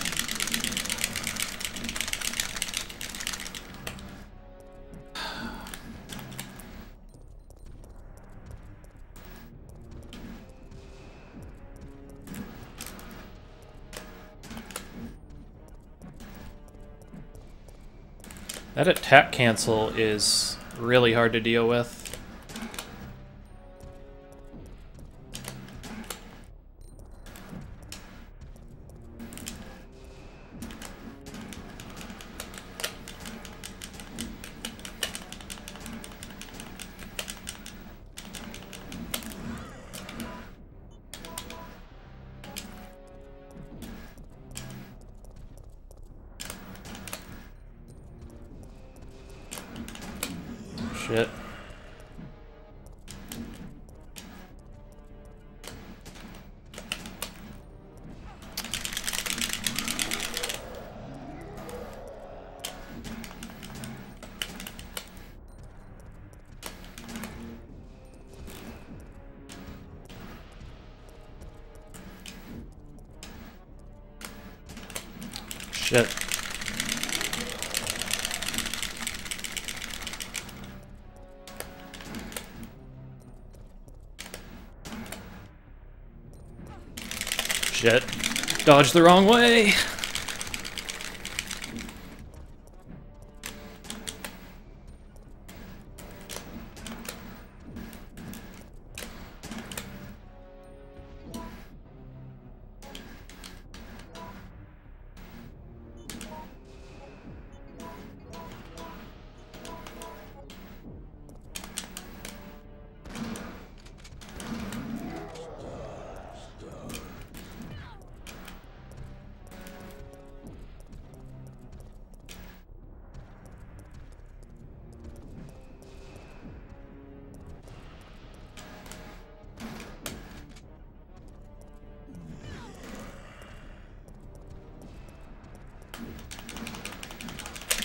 That attack cancel is really hard to deal with. Shit. Shit. Shit. Dodged the wrong way.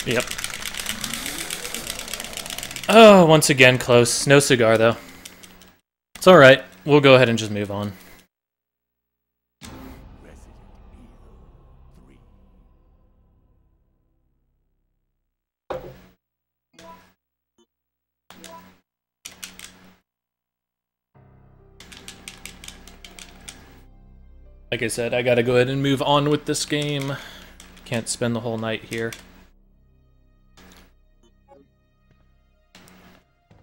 Yep. Oh, once again close. No cigar, though. It's alright. We'll go ahead and just move on. Like I said, I gotta go ahead and move on with this game. Can't spend the whole night here.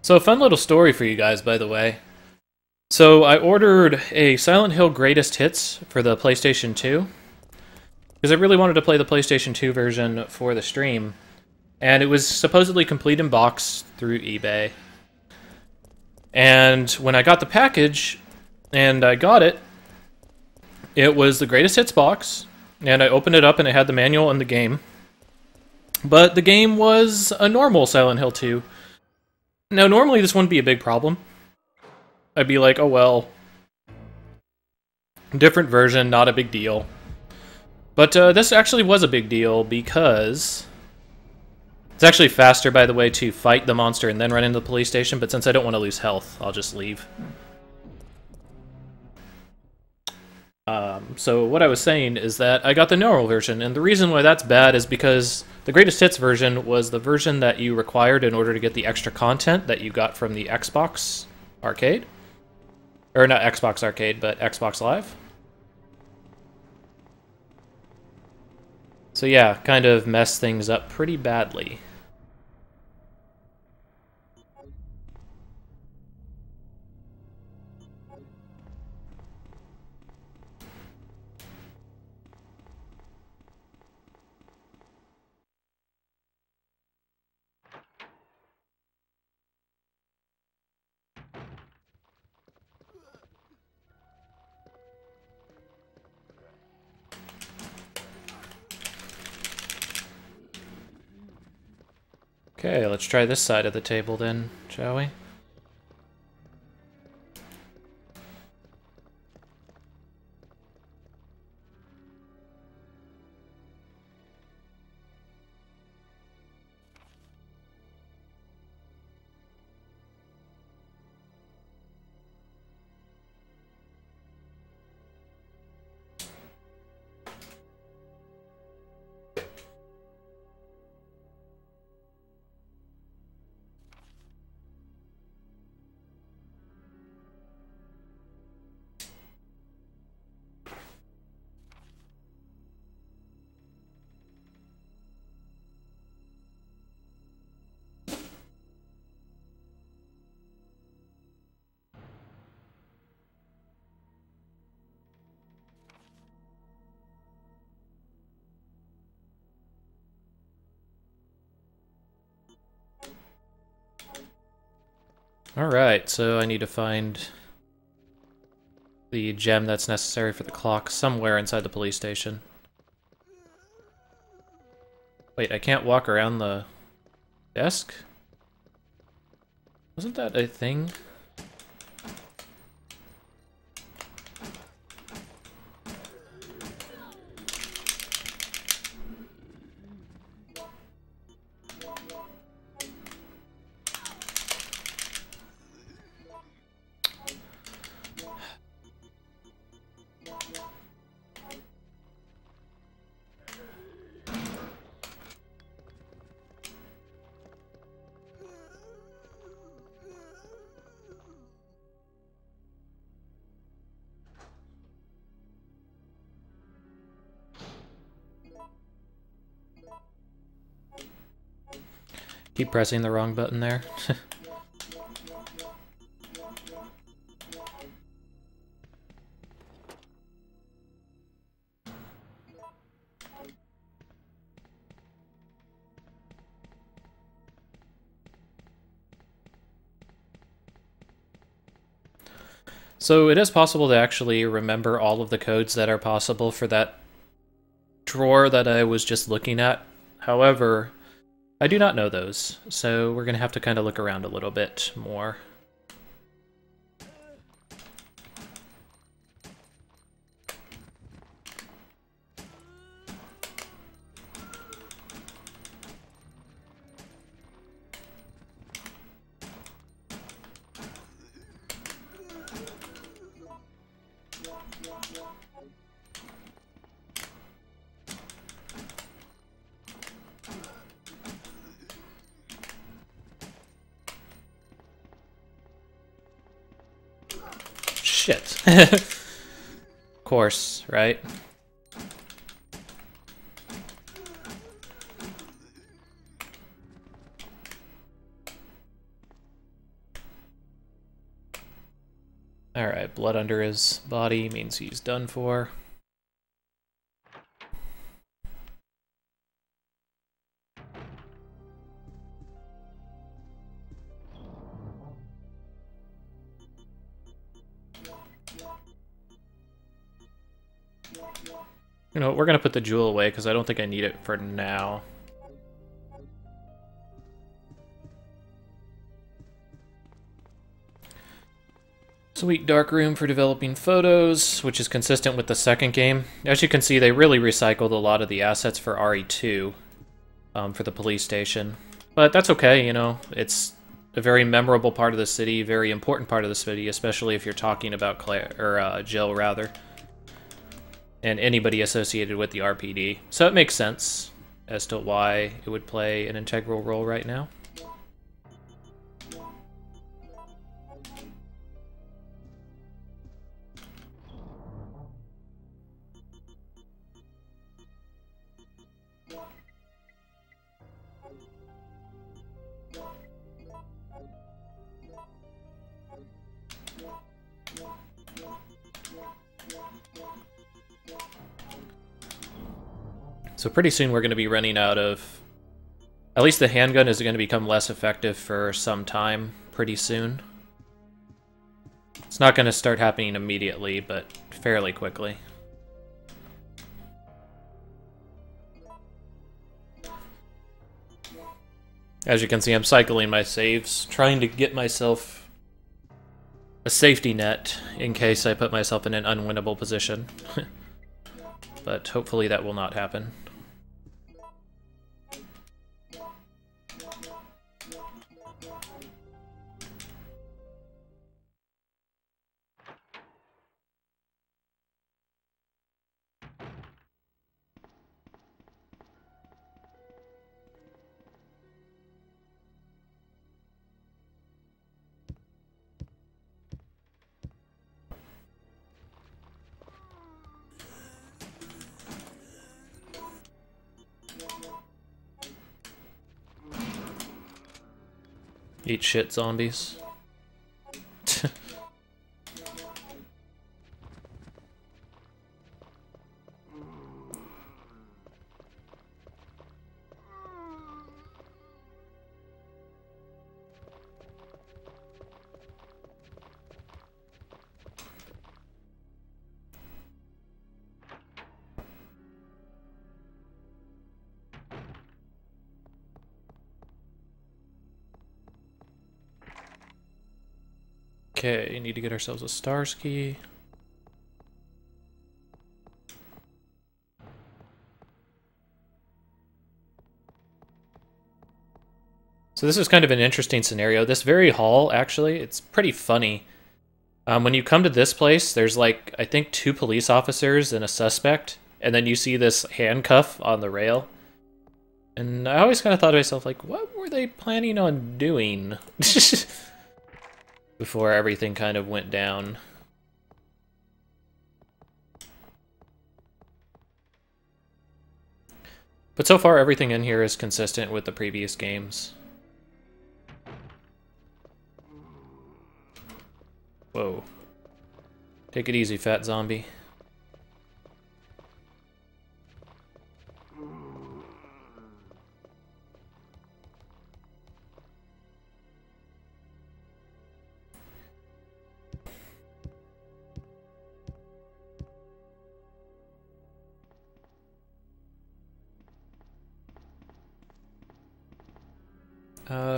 So, a fun little story for you guys, by the way. So, I ordered a Silent Hill Greatest Hits for the PlayStation 2. Because I really wanted to play the PlayStation 2 version for the stream. And it was supposedly complete in box through eBay. And when I got the package, and I got it, it was the Greatest Hits box. And I opened it up and it had the manual and the game. But the game was a normal Silent Hill 2. Now, normally this wouldn't be a big problem, I'd be like, oh well. Different version, not a big deal. But this actually was a big deal because... It's actually faster, by the way, to fight the monster and then run into the police station, but since I don't want to lose health, I'll just leave. So what I was saying is that I got the normal version, and the reason why that's bad is because the Greatest Hits version was the version that you required in order to get the extra content that you got from the Xbox Arcade. Or not Xbox Arcade, but Xbox Live. So yeah, kind of messed things up pretty badly. Okay, let's try this side of the table then, shall we? Alright, so I need to find the gem that's necessary for the clock somewhere inside the police station. Wait, I can't walk around the desk? Wasn't that a thing? Keep pressing the wrong button there. So it is possible to actually remember all of the codes that are possible for that drawer that I was just looking at. However, I do not know those, so we're going to have to kind of look around a little bit more. Shit. Of course, right? Alright, blood under his body means he's done for. You know, we're gonna put the jewel away because I don't think I need it for now. Sweet dark room for developing photos, which is consistent with the second game. As you can see, they really recycled a lot of the assets for RE2 for the police station. But that's okay, you know, it's a very memorable part of the city, very important part of the city, especially if you're talking about Claire, or Jill, rather. And anybody associated with the RPD. So it makes sense as to why it would play an integral role right now. So pretty soon we're going to be running out of... At least the handgun is going to become less effective for some time pretty soon. It's not going to start happening immediately, but fairly quickly. As you can see, I'm cycling my saves, trying to get myself a safety net in case I put myself in an unwinnable position. But hopefully that will not happen. Eat shit, zombies. Okay, need to get ourselves a stars key. So this is kind of an interesting scenario. This very hall, actually, it's pretty funny. When you come to this place, there's like, I think 2 police officers and a suspect, and then you see this handcuff on the rail. And I always kind of thought to myself, like, what were they planning on doing? Before everything kind of went down. But so far, everything in here is consistent with the previous games. Whoa. Take it easy, fat zombie.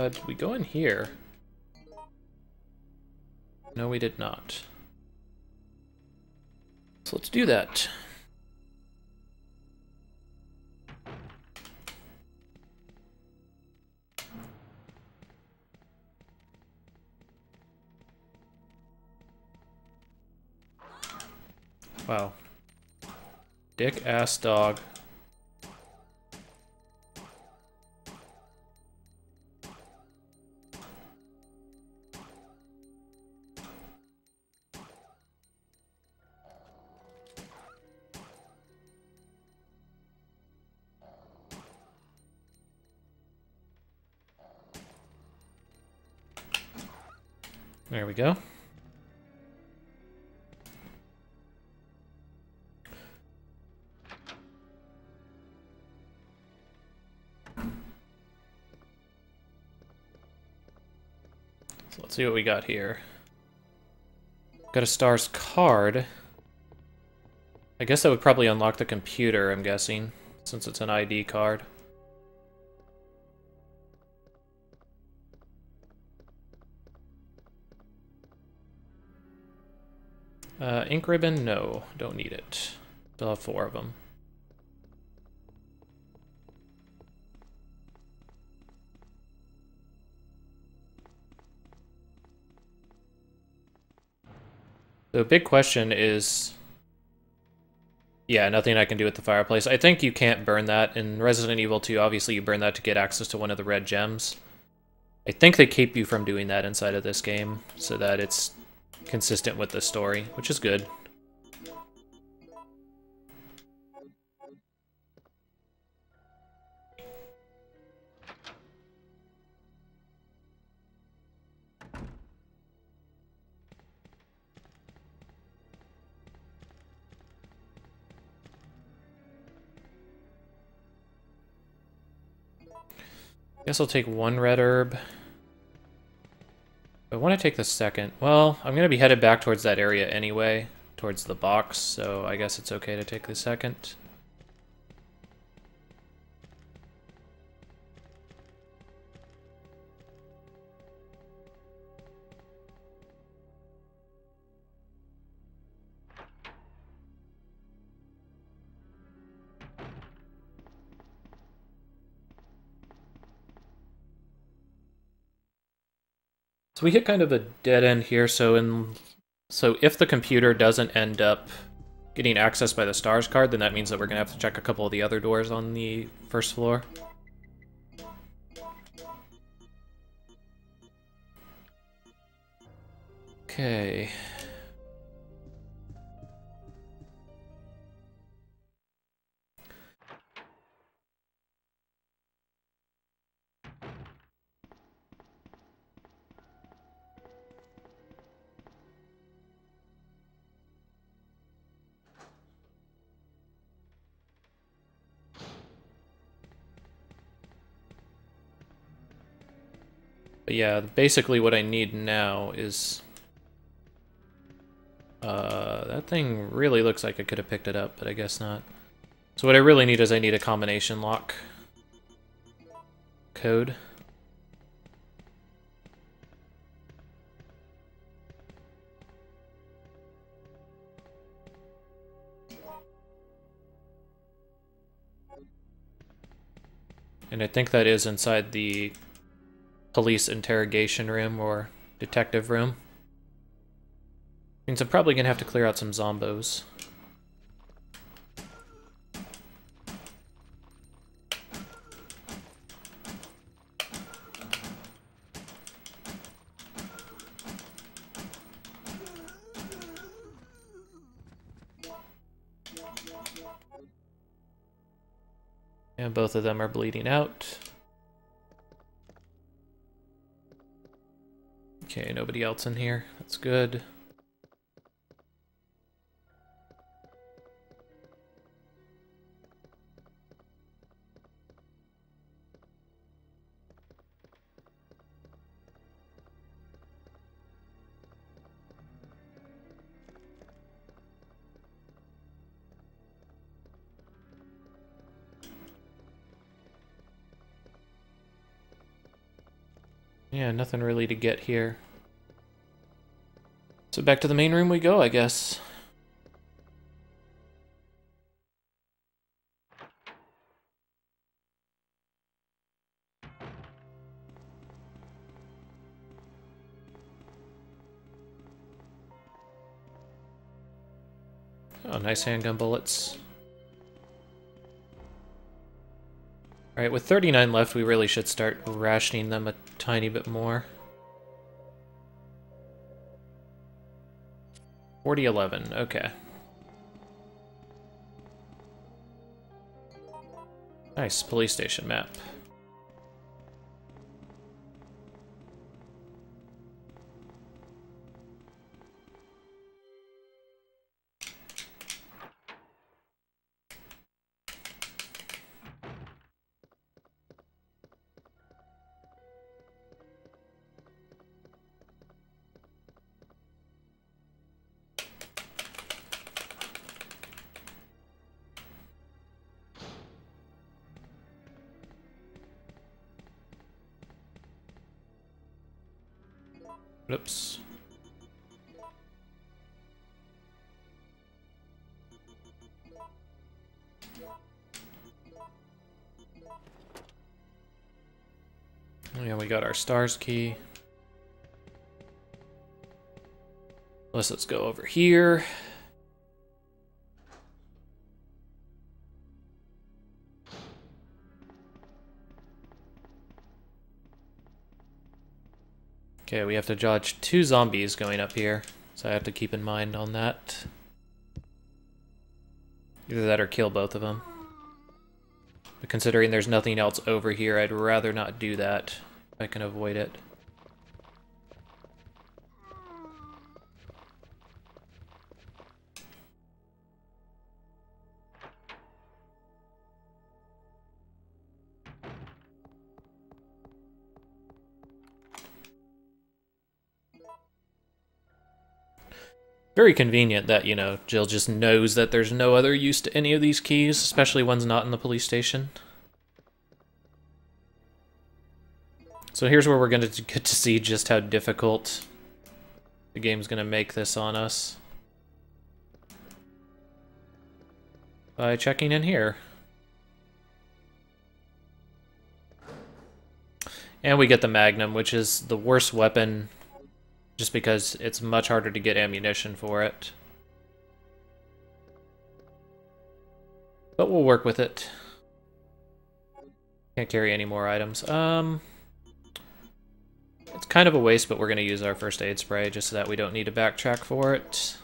Did we go in here? No, we did not. So let's do that. Wow. Dick ass dog. There we go. So let's see what we got here. Got a STARS card. I guess that would probably unlock the computer, I'm guessing, since it's an ID card. Ink ribbon? No, don't need it. Still have 4 of them. The big question is... Yeah, nothing I can do with the fireplace. I think you can't burn that. In Resident Evil 2, obviously you burn that to get access to one of the red gems. I think they keep you from doing that inside of this game, so that it's consistent with the story, which is good. Guess I'll take 1 red herb. I want to take the second. Well, I'm going to be headed back towards that area anyway, towards the box, so I guess it's okay to take the second. So we hit kind of a dead end here, so if the computer doesn't end up getting accessed by the STARS card, then that means that we're going to have to check a couple of the other doors on the first floor. Okay. But yeah, basically what I need now is... that thing really looks like I could have picked it up, but I guess not. So what I really need is I need a combination lock code. And I think that is inside the police interrogation room or detective room. Means I'm probably gonna have to clear out some zombos. And both of them are bleeding out. Okay, nobody else in here. That's good. Yeah, nothing really to get here. So back to the main room we go, I guess. Oh, nice handgun bullets. Alright, with 39 left, we really should start rationing them a tiny bit more. 4011, okay. Nice, police station map. Oops. And we got our stars key. Let's go over here. Okay, we have to dodge 2 zombies going up here, so I have to keep in mind on that. Either that or kill both of them. But considering there's nothing else over here, I'd rather not do that if I can avoid it. Very convenient that, you know, Jill just knows that there's no other use to any of these keys, especially ones not in the police station. So here's where we're going to get to see just how difficult the game's going to make this on us. By checking in here. And we get the Magnum, which is the worst weapon just because it's much harder to get ammunition for it. But we'll work with it. Can't carry any more items. It's kind of a waste, but we're going to use our first aid spray just so that we don't need to backtrack for it.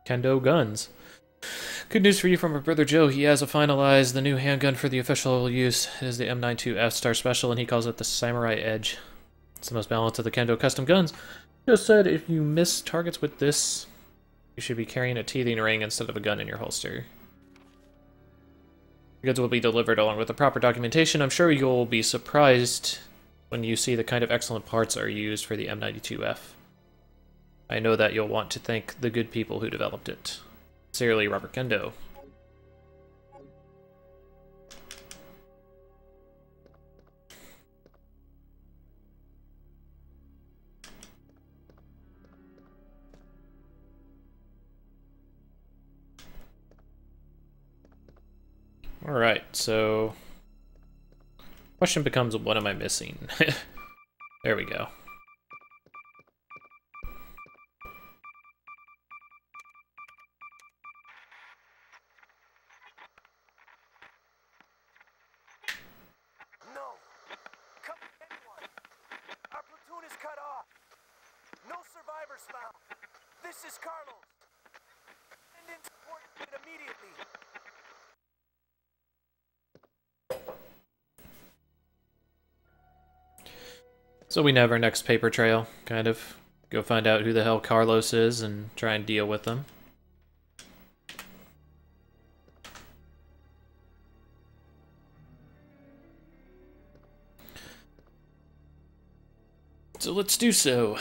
Kendo guns. Good news for you from my brother Joe. He has finalized the new handgun for the official use. It is the M92 F-Star Special, and he calls it the Samurai Edge. It's the most balanced of the Kendo custom guns. Joe said if you miss targets with this, you should be carrying a teething ring instead of a gun in your holster. The goods will be delivered along with the proper documentation. I'm sure you'll be surprised when you see the kind of excellent parts are used for the M92F. I know that you'll want to thank the good people who developed it. Sincerely, Robert Kendo. Alright, so... question becomes, what am I missing? There we go. No! Come anyone! Our platoon is cut off! No survivors found! This is Carlos! Send in support immediately! So we have our next paper trail, kind of. Go find out who the hell Carlos is and try and deal with them. So let's do so.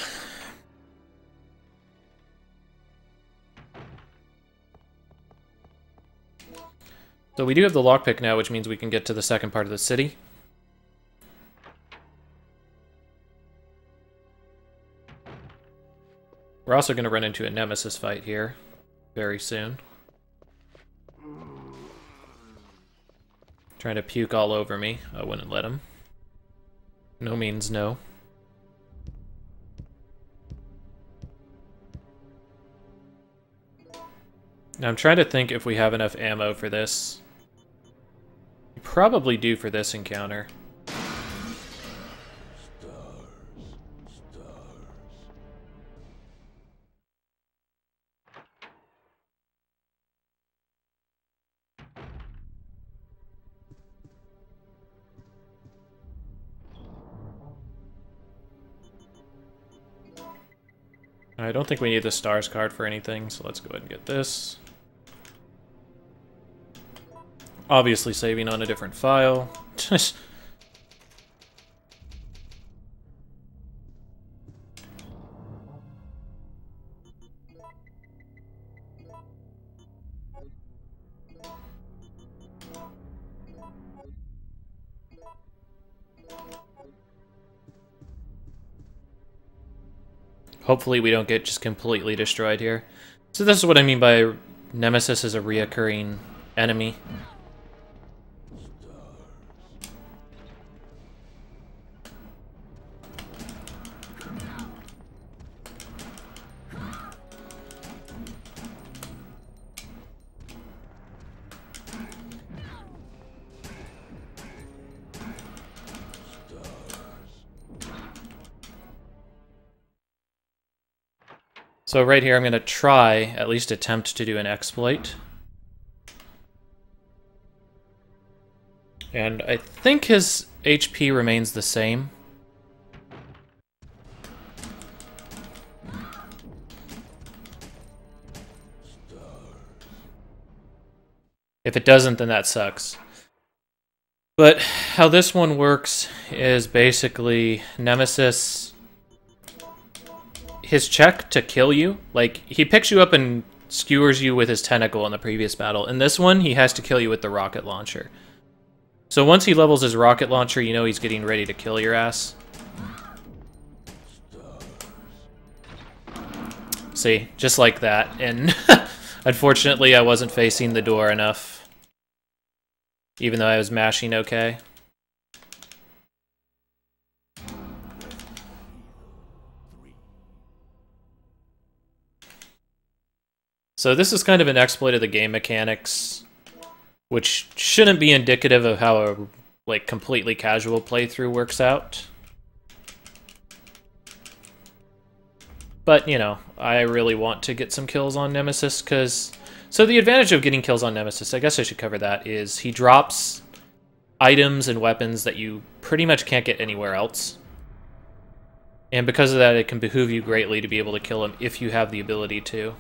So we do have the lockpick now, which means we can get to the second part of the city. We're also going to run into a nemesis fight here very soon. Trying to puke all over me. I wouldn't let him. No means no. Now I'm trying to think if we have enough ammo for this. We probably do for this encounter. I don't think we need the stars card for anything, so let's go ahead and get this. Obviously saving on a different file. Hopefully we don't get just completely destroyed here. So this is what I mean by Nemesis is a reoccurring enemy. So right here I'm going to try, at least attempt to do an exploit. And I think his HP remains the same. If it doesn't, then that sucks. But how this one works is basically Nemesis... his check to kill you, like, he picks you up and skewers you with his tentacle in the previous battle. In this one, he has to kill you with the rocket launcher. So once he levels his rocket launcher, you know he's getting ready to kill your ass. See, just like that. And unfortunately, I wasn't facing the door enough. Even though I was mashing okay. So this is kind of an exploit of the game mechanics, which shouldn't be indicative of how a like completely casual playthrough works out. But, you know, I really want to get some kills on Nemesis, because... So the advantage of getting kills on Nemesis, I guess I should cover that, is he drops items and weapons that you pretty much can't get anywhere else. And because of that, it can behoove you greatly to be able to kill him if you have the ability to.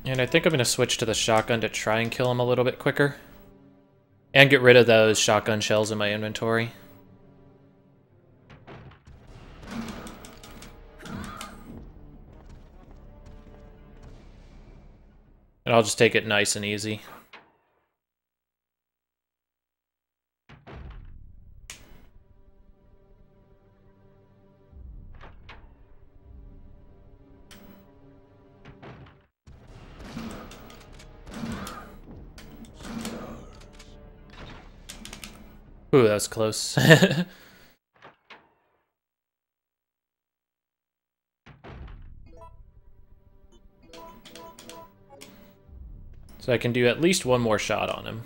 And I think I'm going to switch to the shotgun to try and kill him a little bit quicker. And get rid of those shotgun shells in my inventory. And I'll just take it nice and easy. Ooh, that was close. So I can do at least one more shot on him.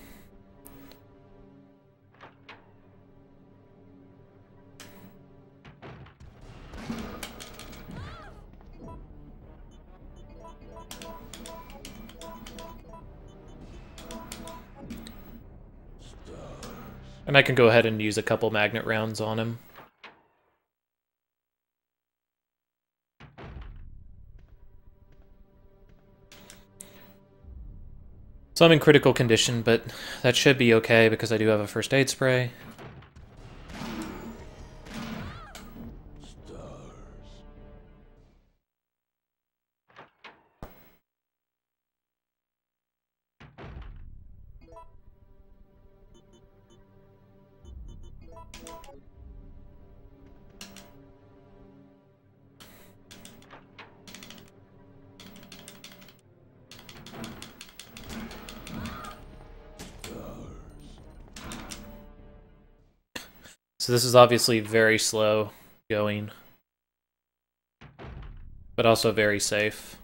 And I can go ahead and use a couple magnet rounds on him. So I'm in critical condition, but that should be okay because I do have a first aid spray. So this is obviously very slow going, but also very safe,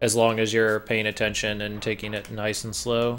as long as you're paying attention and taking it nice and slow.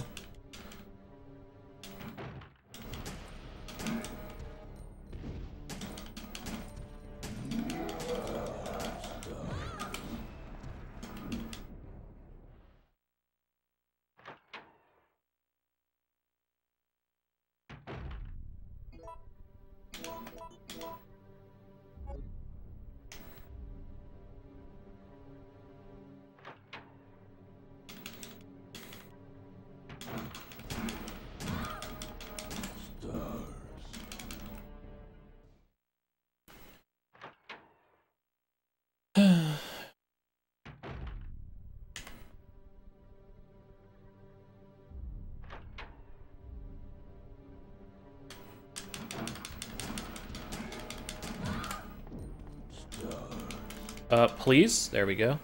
Please? There we go.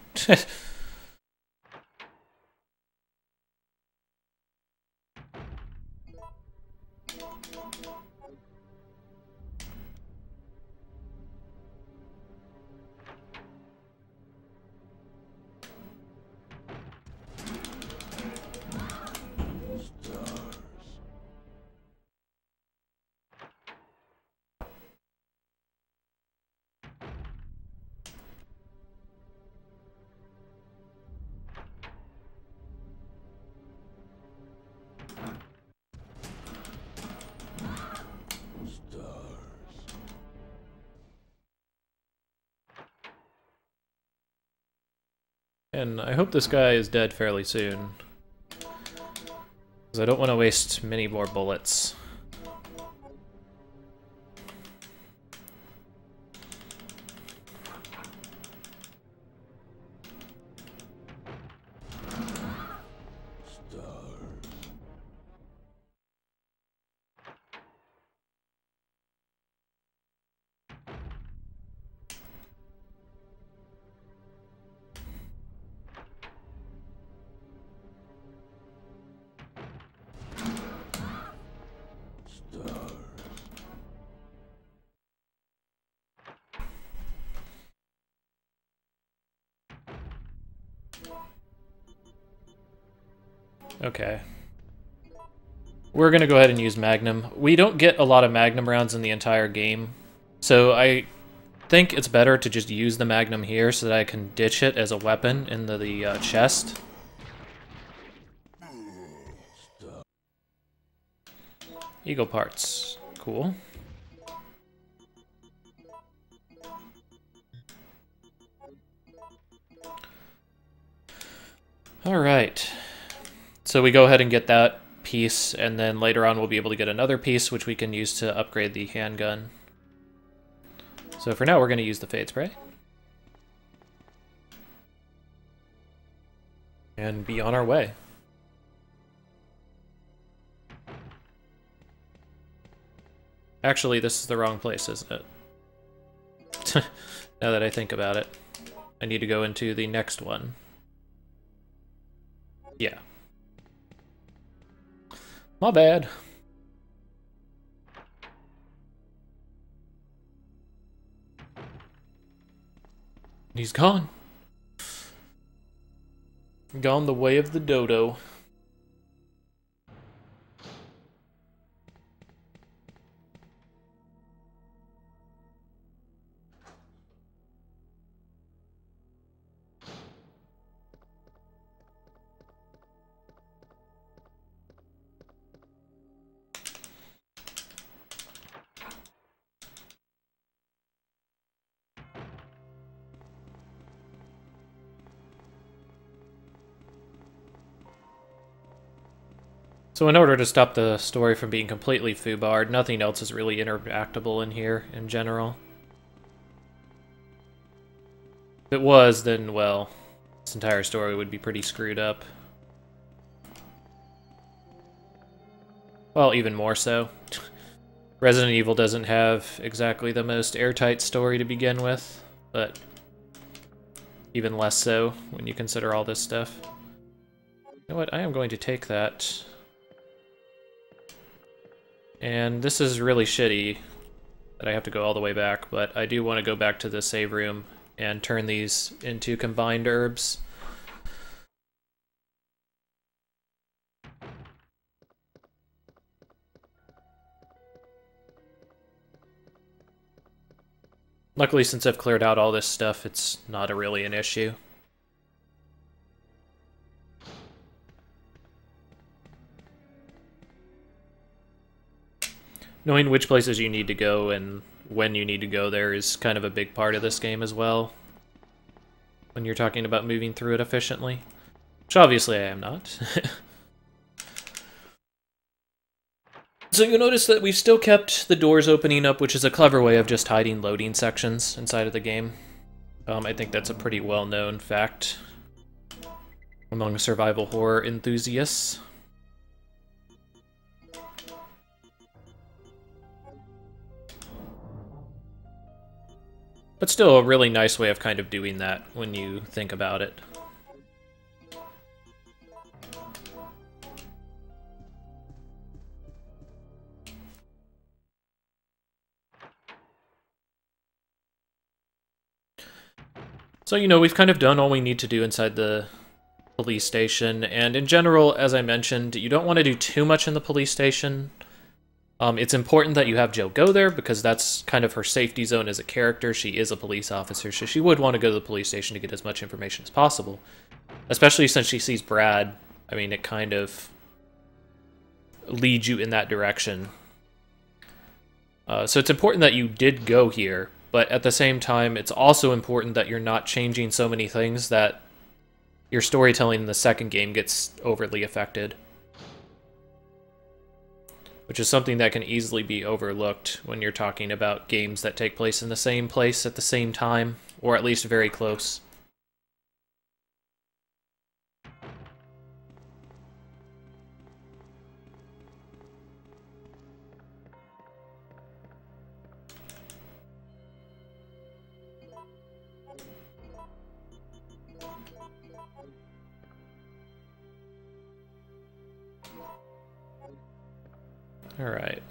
And I hope this guy is dead fairly soon, because I don't want to waste many more bullets. Okay. We're gonna go ahead and use Magnum. We don't get a lot of Magnum rounds in the entire game, so I think it's better to just use the Magnum here so that I can ditch it as a weapon in the chest. Eagle parts. Cool. Alright. So we go ahead and get that piece, and then later on we'll be able to get another piece which we can use to upgrade the handgun. So for now we're going to use the Fade Spray. And be on our way. Actually, this is the wrong place, isn't it? Now that I think about it. I need to go into the next one. Yeah. My bad. He's gone. Gone the way of the dodo. So in order to stop the story from being completely foobarred, nothing else is really interactable in here, in general. If it was, then, well, this entire story would be pretty screwed up. Well, even more so. Resident Evil doesn't have exactly the most airtight story to begin with, but even less so when you consider all this stuff. You know what, I am going to take that. And this is really shitty that I have to go all the way back, but I do want to go back to the save room and turn these into combined herbs. Luckily, since I've cleared out all this stuff, it's not really an issue. Knowing which places you need to go and when you need to go there is kind of a big part of this game as well, when you're talking about moving through it efficiently. Which obviously I am not. So you'll notice that we've still kept the doors opening up, which is a clever way of just hiding loading sections inside of the game. I think that's a pretty well-known fact among survival horror enthusiasts. But still a really nice way of kind of doing that when you think about it. So, you know, we've kind of done all we need to do inside the police station, and in general, as I mentioned, you don't want to do too much in the police station. It's important that you have Jill go there, because that's kind of her safety zone as a character. She is a police officer, so she would want to go to the police station to get as much information as possible. Especially since she sees Brad. I mean, it kind of leads you in that direction. So it's important that you did go here, but at the same time, it's also important that you're not changing so many things that your storytelling in the second game gets overly affected. Which is something that can easily be overlooked when you're talking about games that take place in the same place at the same time, or at least very close. All right.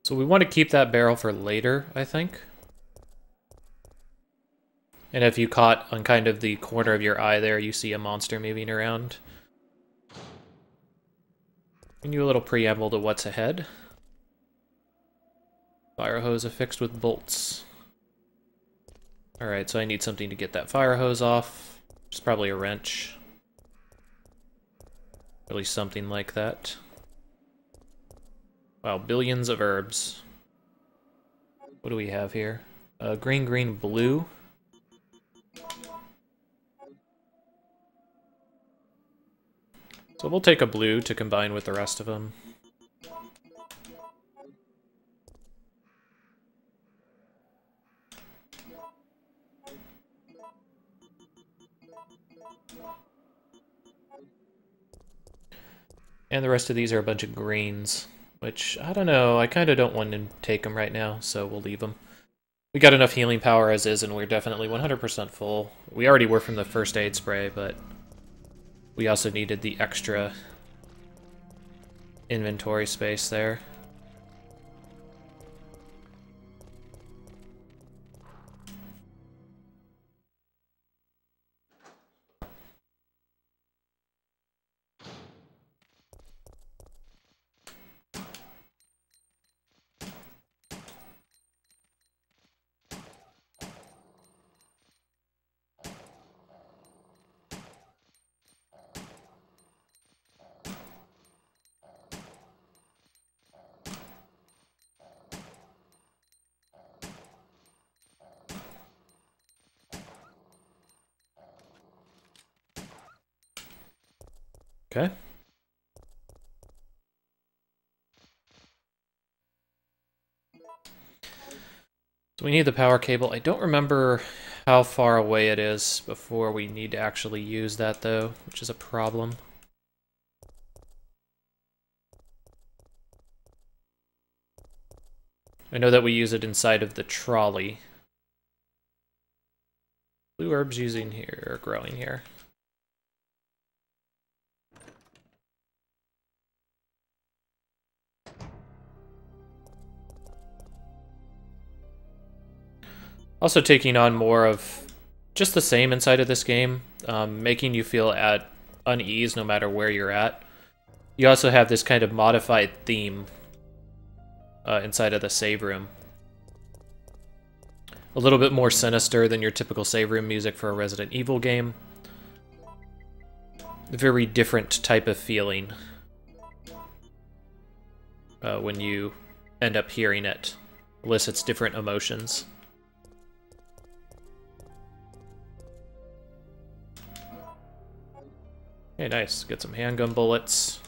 So we want to keep that barrel for later, I think. And if you caught on kind of the corner of your eye there, you see a monster moving around. Give you a little preamble to what's ahead. Fire hose affixed with bolts. Alright, so I need something to get that fire hose off. It's probably a wrench. Or at least something like that. Wow, billions of herbs. What do we have here? Green, green, blue. So we'll take a blue to combine with the rest of them. And the rest of these are a bunch of greens. Which, I don't know, I kind of don't want to take them right now, so we'll leave them. We got enough healing power as is, and we're definitely 100% full. We already were from the first aid spray, but we also needed the extra inventory space there. Okay. So we need the power cable. I don't remember how far away it is before we need to actually use that, though, which is a problem. I know that we use it inside of the trolley. Blue herbs using here, or growing here. Also taking on more of just the same inside of this game, making you feel at unease no matter where you're at. You also have this kind of modified theme inside of the save room. A little bit more sinister than your typical save room music for a Resident Evil game. A very different type of feeling when you end up hearing it. Elicits different emotions. Okay, nice. Get some handgun bullets.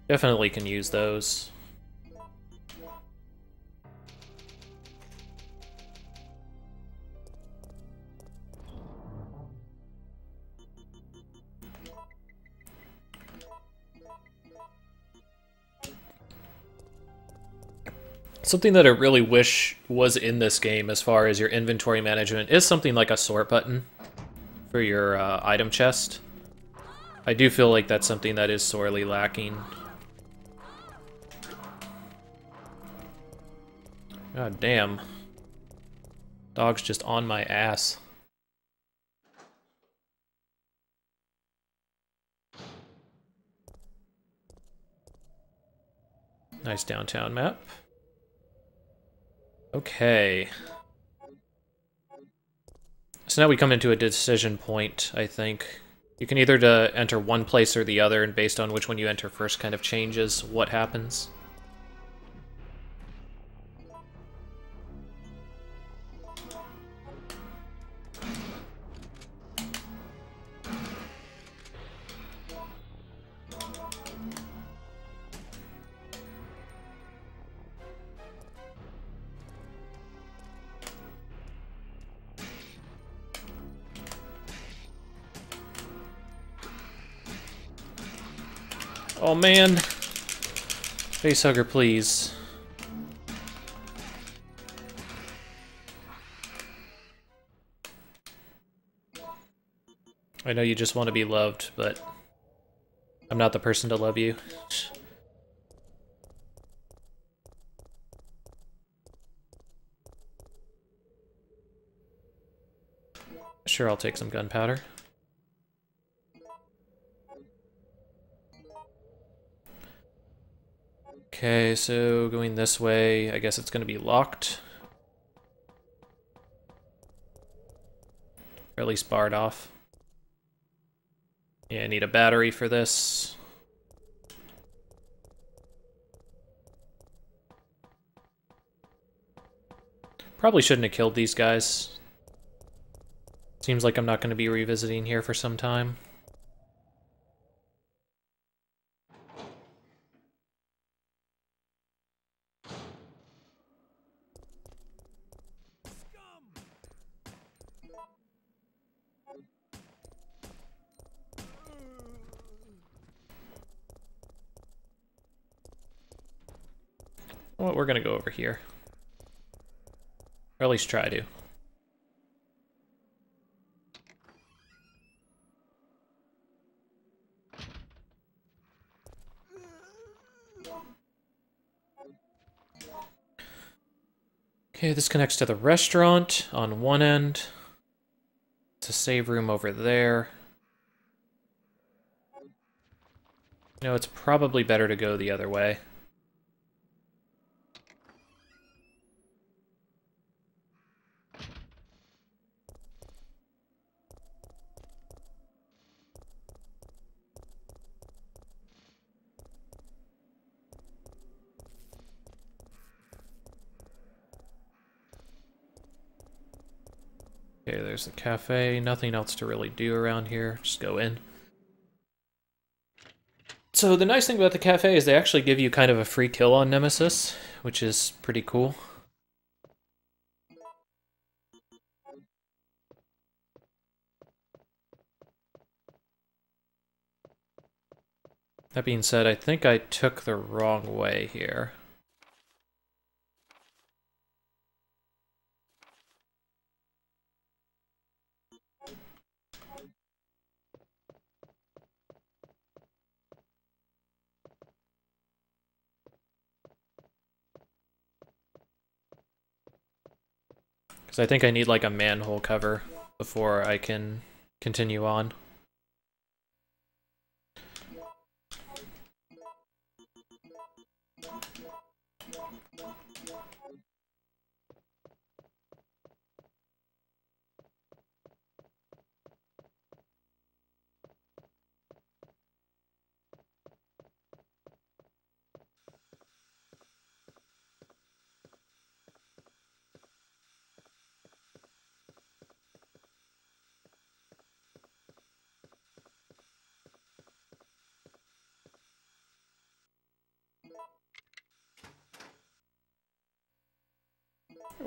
Definitely can use those. Something that I really wish was in this game as far as your inventory management is something like a sort button for your item chest. I do feel like that's something that is sorely lacking. God damn. Dog's just on my ass. Nice downtown map. Okay. So now we come into a decision point, I think. You can either enter one place or the other, and based on which one you enter first kind of changes what happens. Oh man. Facehugger, please. I know you just want to be loved, but I'm not the person to love you. Sure, I'll take some gunpowder. Okay, so going this way, I guess it's going to be locked. Or at least barred off. Yeah, I need a battery for this. Probably shouldn't have killed these guys. Seems like I'm not going to be revisiting here for some time. Well, we're gonna go over here. Or at least try to. Okay, this connects to the restaurant on one end. It's a save room over there. You know, it's probably better to go the other way. Okay, there's the cafe. Nothing else to really do around here. Just go in. So the nice thing about the cafe is they actually give you kind of a free kill on Nemesis, which is pretty cool. That being said, I think I took the wrong way here. Because I think I need like a manhole cover before I can continue on.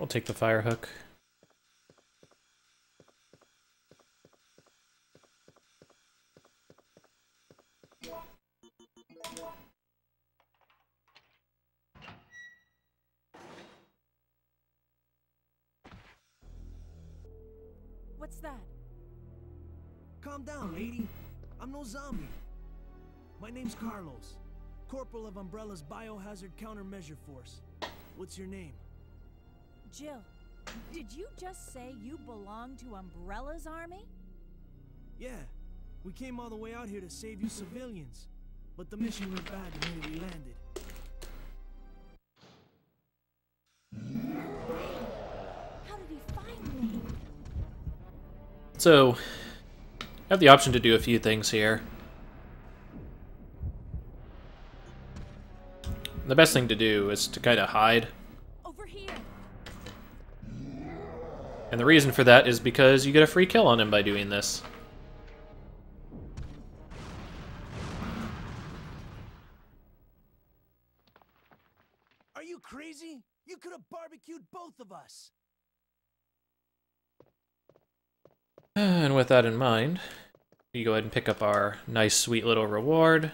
I'll take the fire hook. What's that? Calm down, lady. I'm no zombie. My name's Carlos, Corporal of Umbrella's Biohazard Countermeasure Force. What's your name? Jill, did you just say you belong to Umbrella's army? Yeah, we came all the way out here to save you civilians, but the mission went bad the minute we landed. How did he find me? So, I have the option to do a few things here. The best thing to do is to kind of hide. Over here. And the reason for that is because you get a free kill on him by doing this. Are you crazy? You could have barbecued both of us. And with that in mind, we go ahead and pick up our nice, sweet little reward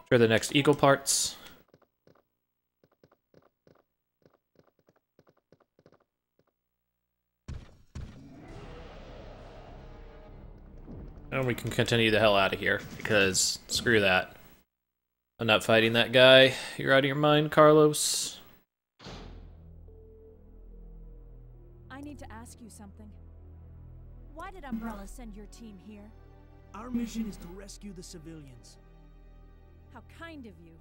for the next eagle parts. And we can continue the hell out of here, because screw that. I'm not fighting that guy. You're out of your mind, Carlos. I need to ask you something. Why did Umbrella send your team here? Our mission is to rescue the civilians. How kind of you.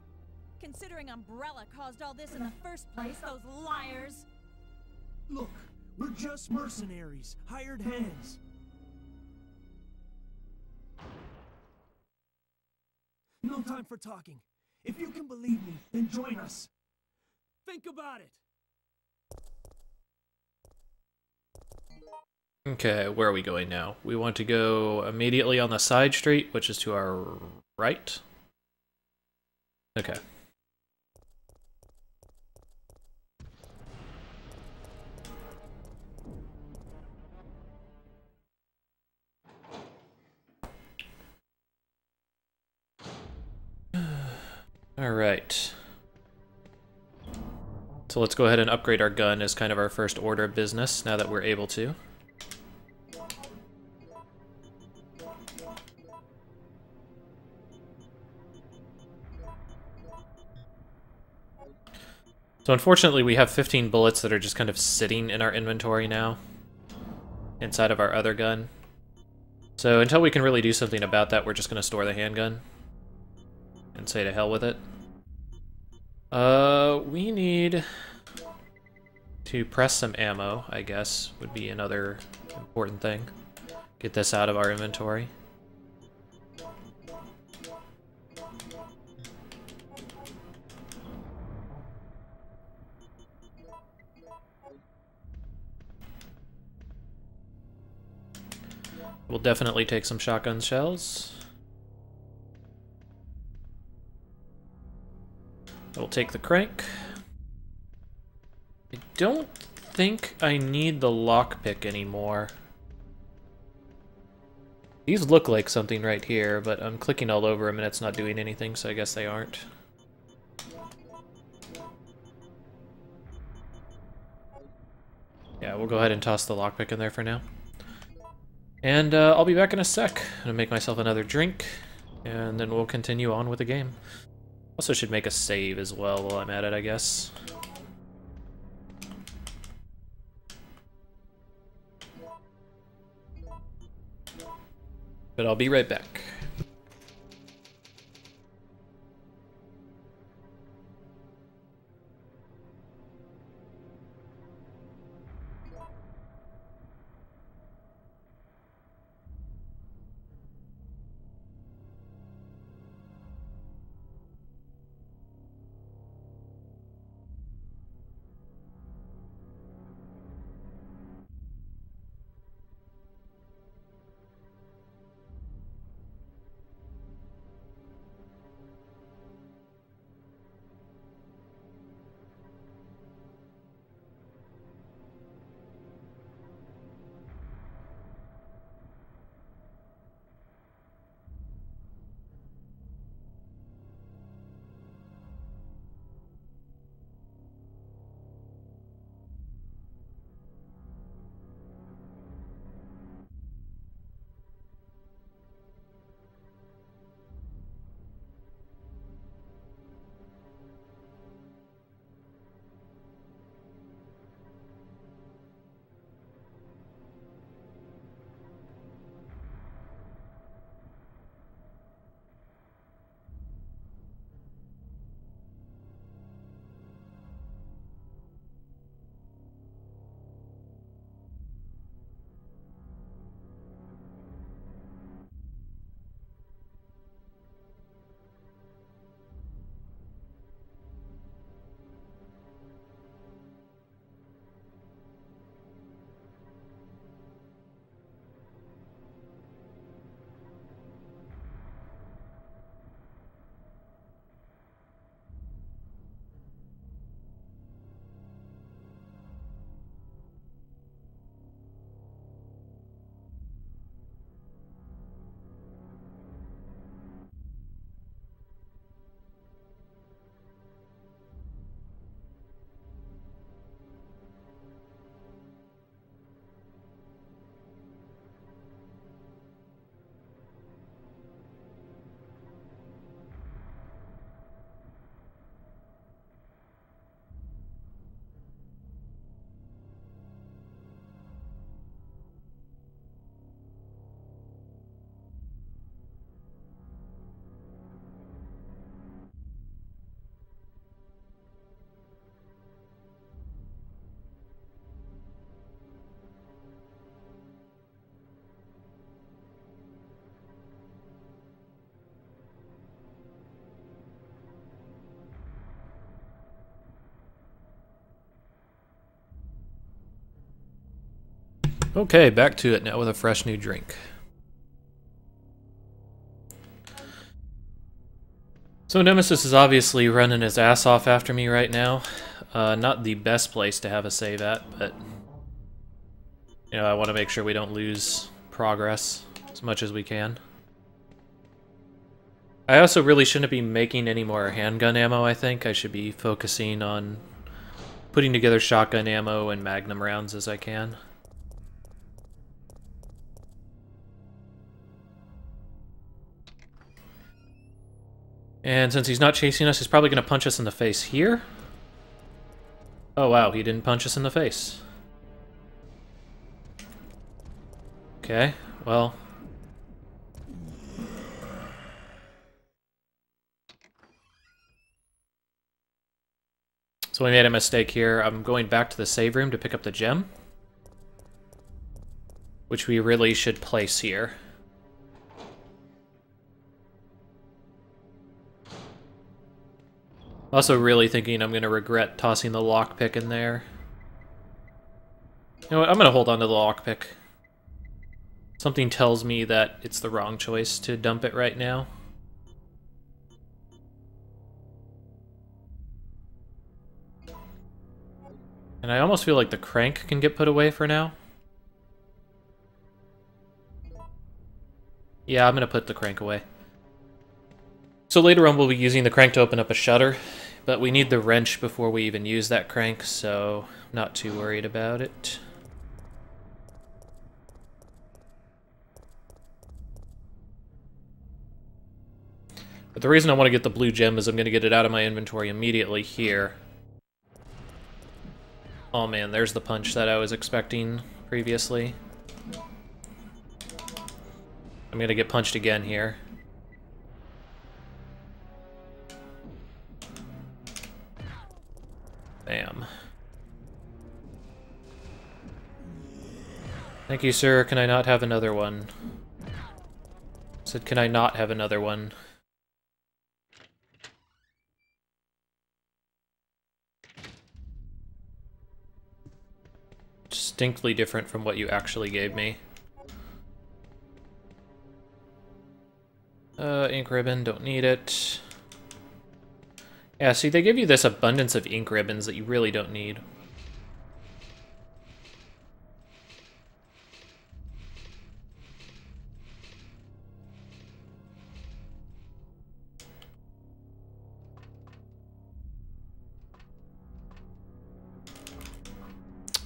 Considering Umbrella caused all this in the first place, those liars! Look, we're just mercenaries, hired hands. No time for talking. If you can believe me, then join us. Think about it. Okay, where are we going now? We want to go immediately on the side street, which is to our right. Okay. Alright. So let's go ahead and upgrade our gun as kind of our first order of business, now that we're able to. So unfortunately we have 15 bullets that are just kind of sitting in our inventory now, inside of our other gun. So until we can really do something about that, we're just going to store the handgun and say to hell with it. We need to press some ammo, I guess, would be another important thing. Get this out of our inventory. We'll definitely take some shotgun shells. We'll take the crank. I don't think I need the lockpick anymore. These look like something right here, but I'm clicking all over them and it's not doing anything, so I guess they aren't. Yeah, we'll go ahead and toss the lockpick in there for now. And I'll be back in a sec. I'm gonna make myself another drink, and then we'll continue on with the game. Also should make a save as well while I'm at it, I guess. But I'll be right back. Okay, back to it now with a fresh new drink. So Nemesis is obviously running his ass off after me right now. Not the best place to have a save at, but you know, I want to make sure we don't lose progress as much as we can. I also really shouldn't be making any more handgun ammo, I think. I should be focusing on putting together shotgun ammo and magnum rounds as I can. And since he's not chasing us, he's probably going to punch us in the face here. Oh wow, he didn't punch us in the face. Okay, well... So we made a mistake here. I'm going back to the save room to pick up the gem, which we really should place here. Also really thinking I'm going to regret tossing the lockpick in there. You know what, I'm going to hold on to the lockpick. Something tells me that it's the wrong choice to dump it right now. And I almost feel like the crank can get put away for now. Yeah, I'm going to put the crank away. So later on we'll be using the crank to open up a shutter, but we need the wrench before we even use that crank, so I'm not too worried about it. But the reason I want to get the blue gem is I'm going to get it out of my inventory immediately here. Oh man, there's the punch that I was expecting previously. I'm going to get punched again here. Bam. Thank you, sir. Can I not have another one? I said, can I not have another one? Distinctly different from what you actually gave me. Ink ribbon, don't need it. Yeah, see, they give you this abundance of ink ribbons that you really don't need.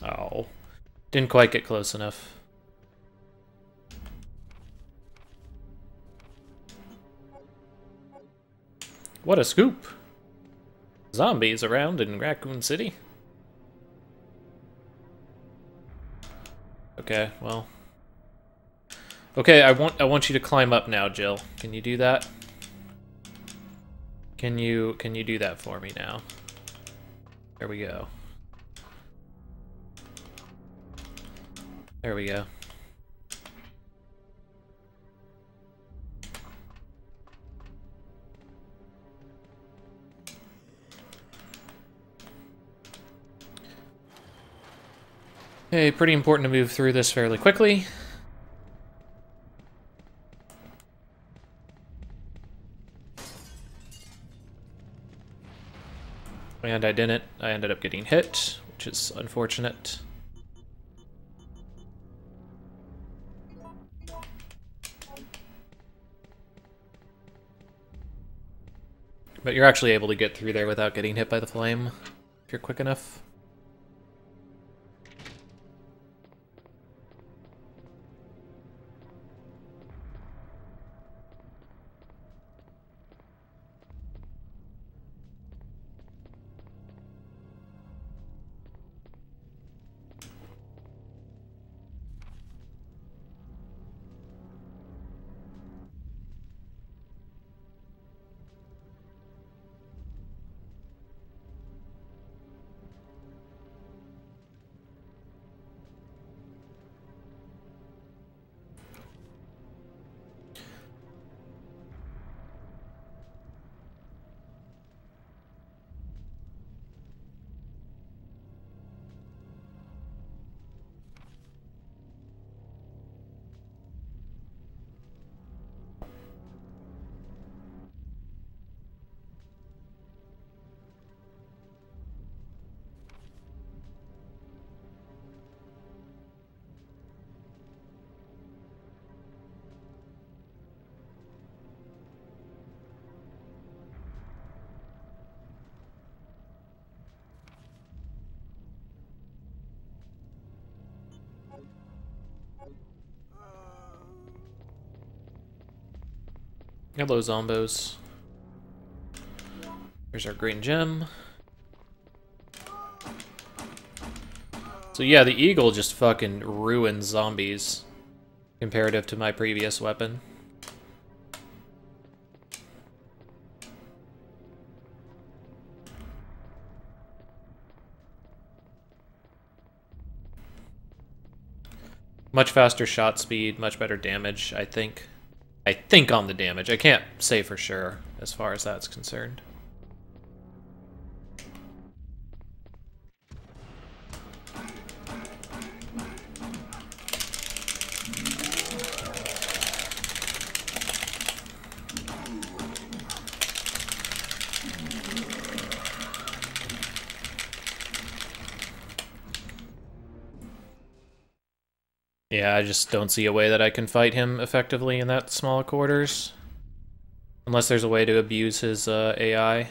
Oh, didn't quite get close enough. What a scoop! Zombies around in Raccoon City? Okay, well. Okay, I want you to climb up now, Jill. Can you do that? Can you do that for me now? There we go. There we go. Okay, pretty important to move through this fairly quickly. And I didn't. I ended up getting hit, which is unfortunate. But you're actually able to get through there without getting hit by the flame, if you're quick enough. Hello, zombos. Here's our green gem. So yeah, the eagle just fucking ruins zombies, comparative to my previous weapon. Much faster shot speed, much better damage, I think. I think on the damage. I can't say for sure as far as that's concerned. Yeah, I just don't see a way that I can fight him effectively in that small quarters. Unless there's a way to abuse his AI.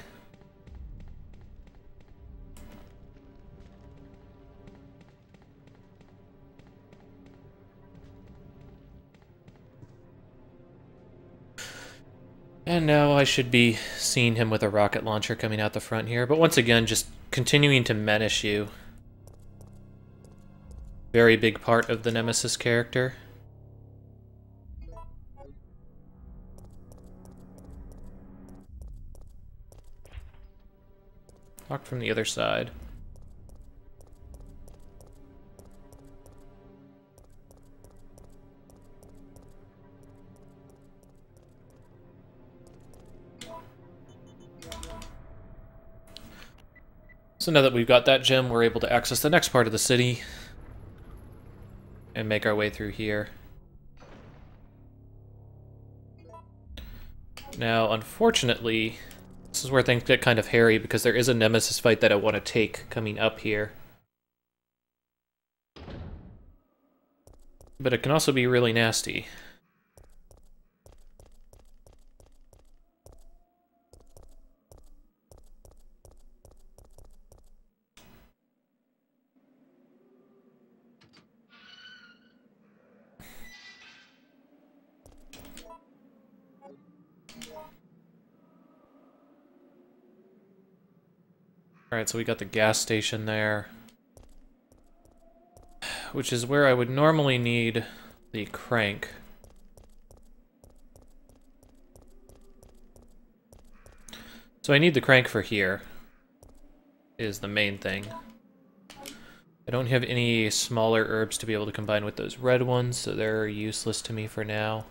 And now I should be seeing him with a rocket launcher coming out the front here. But once again, just continuing to menace you. Very big part of the Nemesis character. Lock from the other side. So now that we've got that gem, we're able to access the next part of the city and make our way through here. Now, unfortunately, this is where things get kind of hairy because there is a Nemesis fight that I want to take coming up here. But it can also be really nasty. Alright, so we got the gas station there, which is where I would normally need the crank. So I need the crank for here, is the main thing. I don't have any smaller herbs to be able to combine with those red ones, so they're useless to me for now.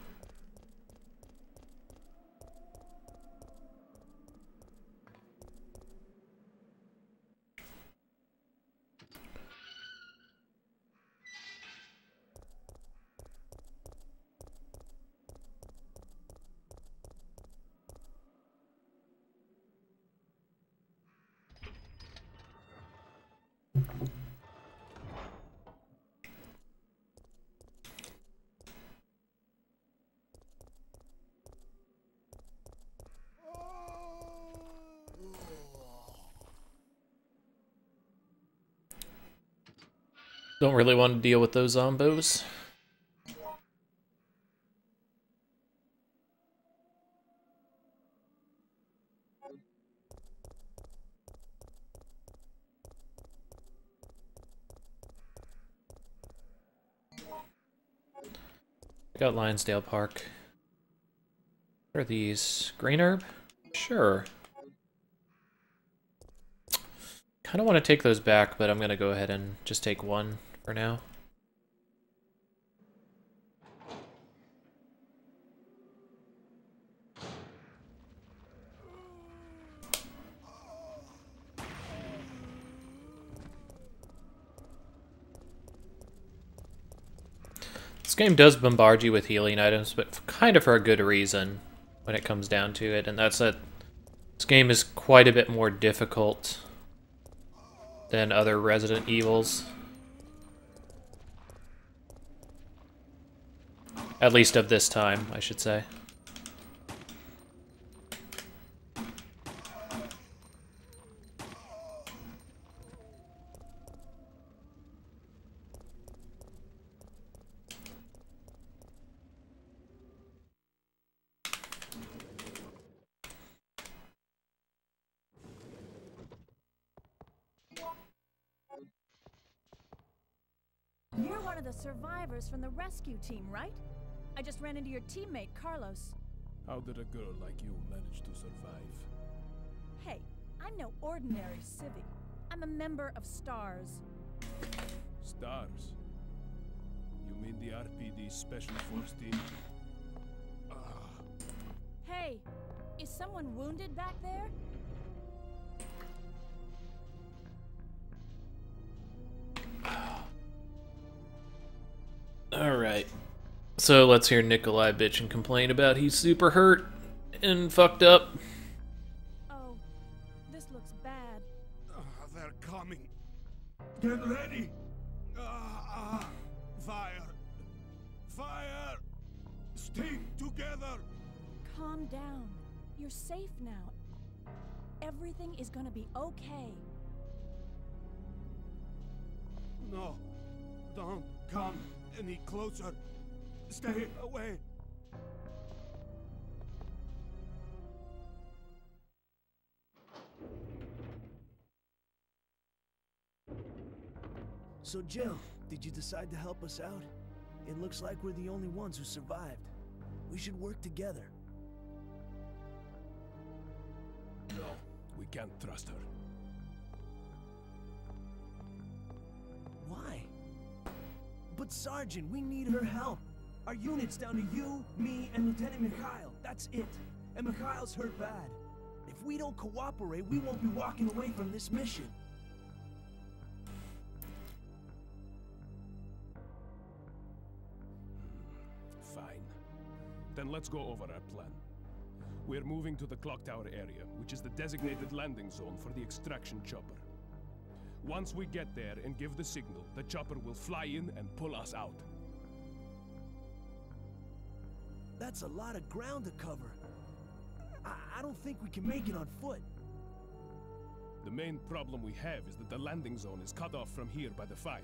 Don't really want to deal with those zombos. Got Lionsdale Park. What are these? Green herb? Sure. Kind of want to take those back, but I'm going to go ahead and just take one for now. This game does bombard you with healing items, but kind of for a good reason when it comes down to it, and that's that this game is quite a bit more difficult than other Resident Evils. At least of this time, I should say. of the survivors from the rescue team, right? I just ran into your teammate, Carlos. How did a girl like you manage to survive? Hey, I'm no ordinary civvy. I'm a member of STARS. Stars? You mean the RPD Special Force Team? Hey, is someone wounded back there? Alright. So let's hear Nikolai bitch and complain about he's super hurt and fucked up. Oh, this looks bad. They're coming. Get ready. Fire. Fire. Stick together. Calm down. You're safe now. Everything is gonna be okay. No. Don't come any closer. Stay away. So, Jill, did you decide to help us out? It looks like we're the only ones who survived. We should work together. No, we can't trust her. Why? But Sergeant, we need her help. Our unit's down to you, me, and Lieutenant Mikhail. That's it. And Mikhail's hurt bad. If we don't cooperate, we won't be walking away from this mission. Fine. Then let's go over our plan. We're moving to the clock tower area, which is the designated landing zone for the extraction chopper. Once we get there and give the signal, the chopper will fly in and pull us out. That's a lot of ground to cover. I don't think we can make it on foot. The main problem we have is that the landing zone is cut off from here by the fire.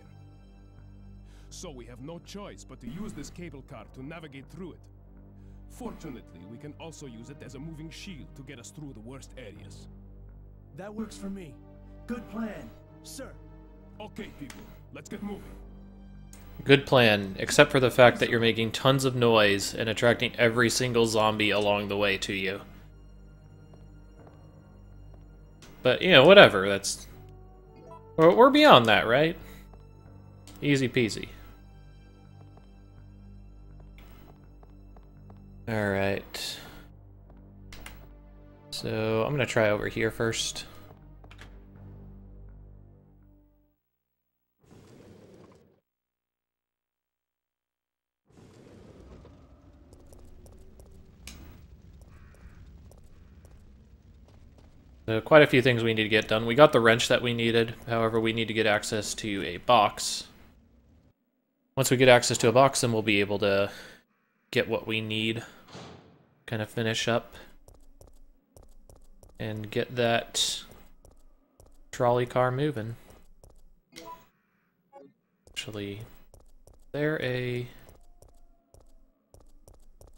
So we have no choice but to use this cable car to navigate through it. Fortunately, we can also use it as a moving shield to get us through the worst areas. That works for me. Good plan, sir. Okay, people, let's get moving. Good plan, except for the fact that you're making tons of noise and attracting every single zombie along the way to you. But, you know, whatever, that's... We're beyond that, right? Easy peasy. Alright. So, I'm gonna try over here first. So quite a few things we need to get done. We got the wrench that we needed, however we need to get access to a box. Once we get access to a box, then we'll be able to get what we need, kind of finish up, and get that trolley car moving. Actually, this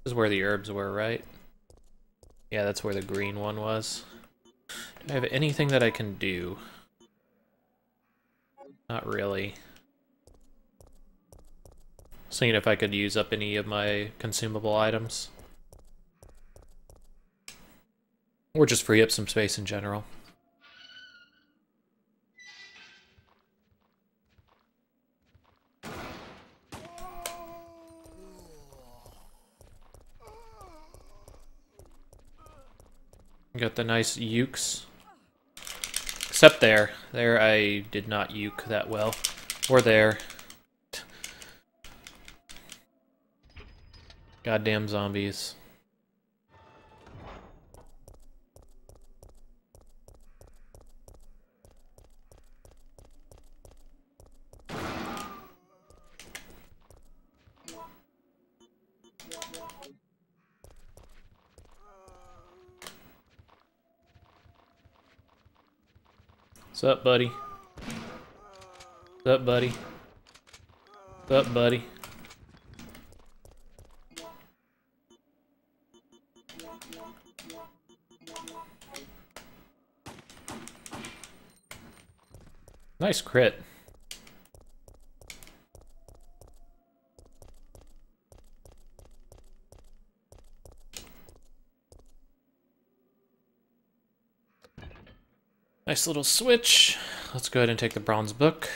is where the herbs were, right? Yeah, that's where the green one was. Do I have anything that I can do? Not really. Seeing if I could use up any of my consumable items. Or just free up some space in general. Got the nice ukes. Except there. There I did not uke that well. Or there. Goddamn zombies. What's up, buddy? What's up, buddy? What's up, buddy? Nice crit. Nice little switch. Let's go ahead and take the bronze book.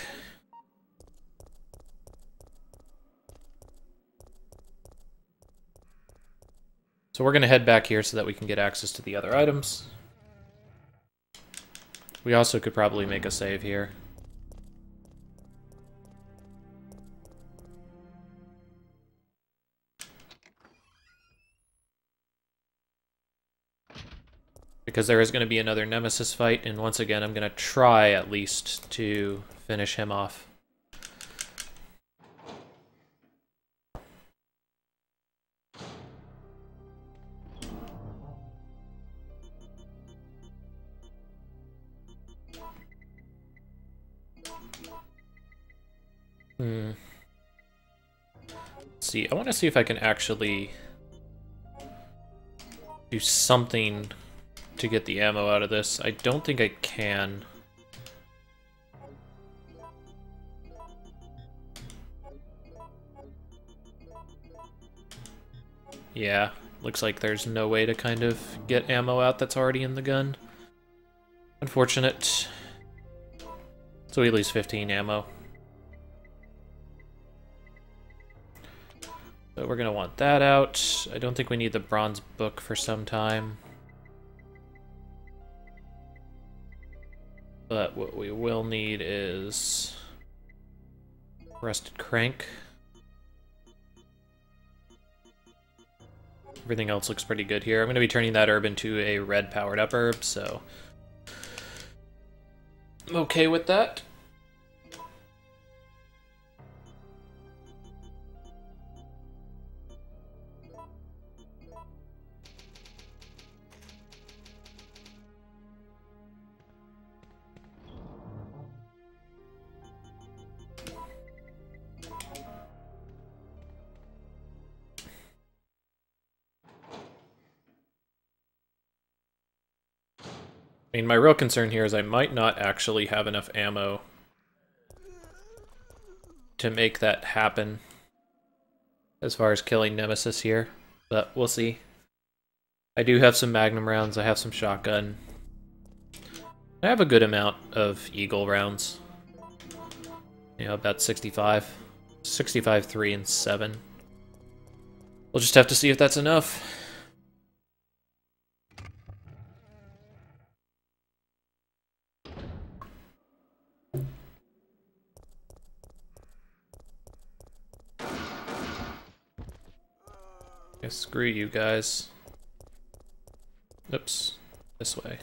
So we're going to head back here so that we can get access to the other items. We also could probably make a save here. Because there is going to be another Nemesis fight, and once again, I'm going to try at least to finish him off. Let's see, I want to see if I can actually do something to get the ammo out of this. I don't think I can. Yeah, looks like there's no way to kind of get ammo out that's already in the gun. Unfortunate. So we lose 15 ammo. So we're gonna want that out. I don't think we need the bronze book for some time. But what we will need is Rusted Crank. Everything else looks pretty good here. I'm going to be turning that herb into a red powered up herb, so I'm okay with that. I mean, my real concern here is I might not actually have enough ammo to make that happen as far as killing Nemesis here, but we'll see. I do have some Magnum rounds, I have some shotgun. I have a good amount of Eagle rounds. You know, about 65. 65, 3, and 7. We'll just have to see if that's enough. Yeah, screw you guys. Oops. This way.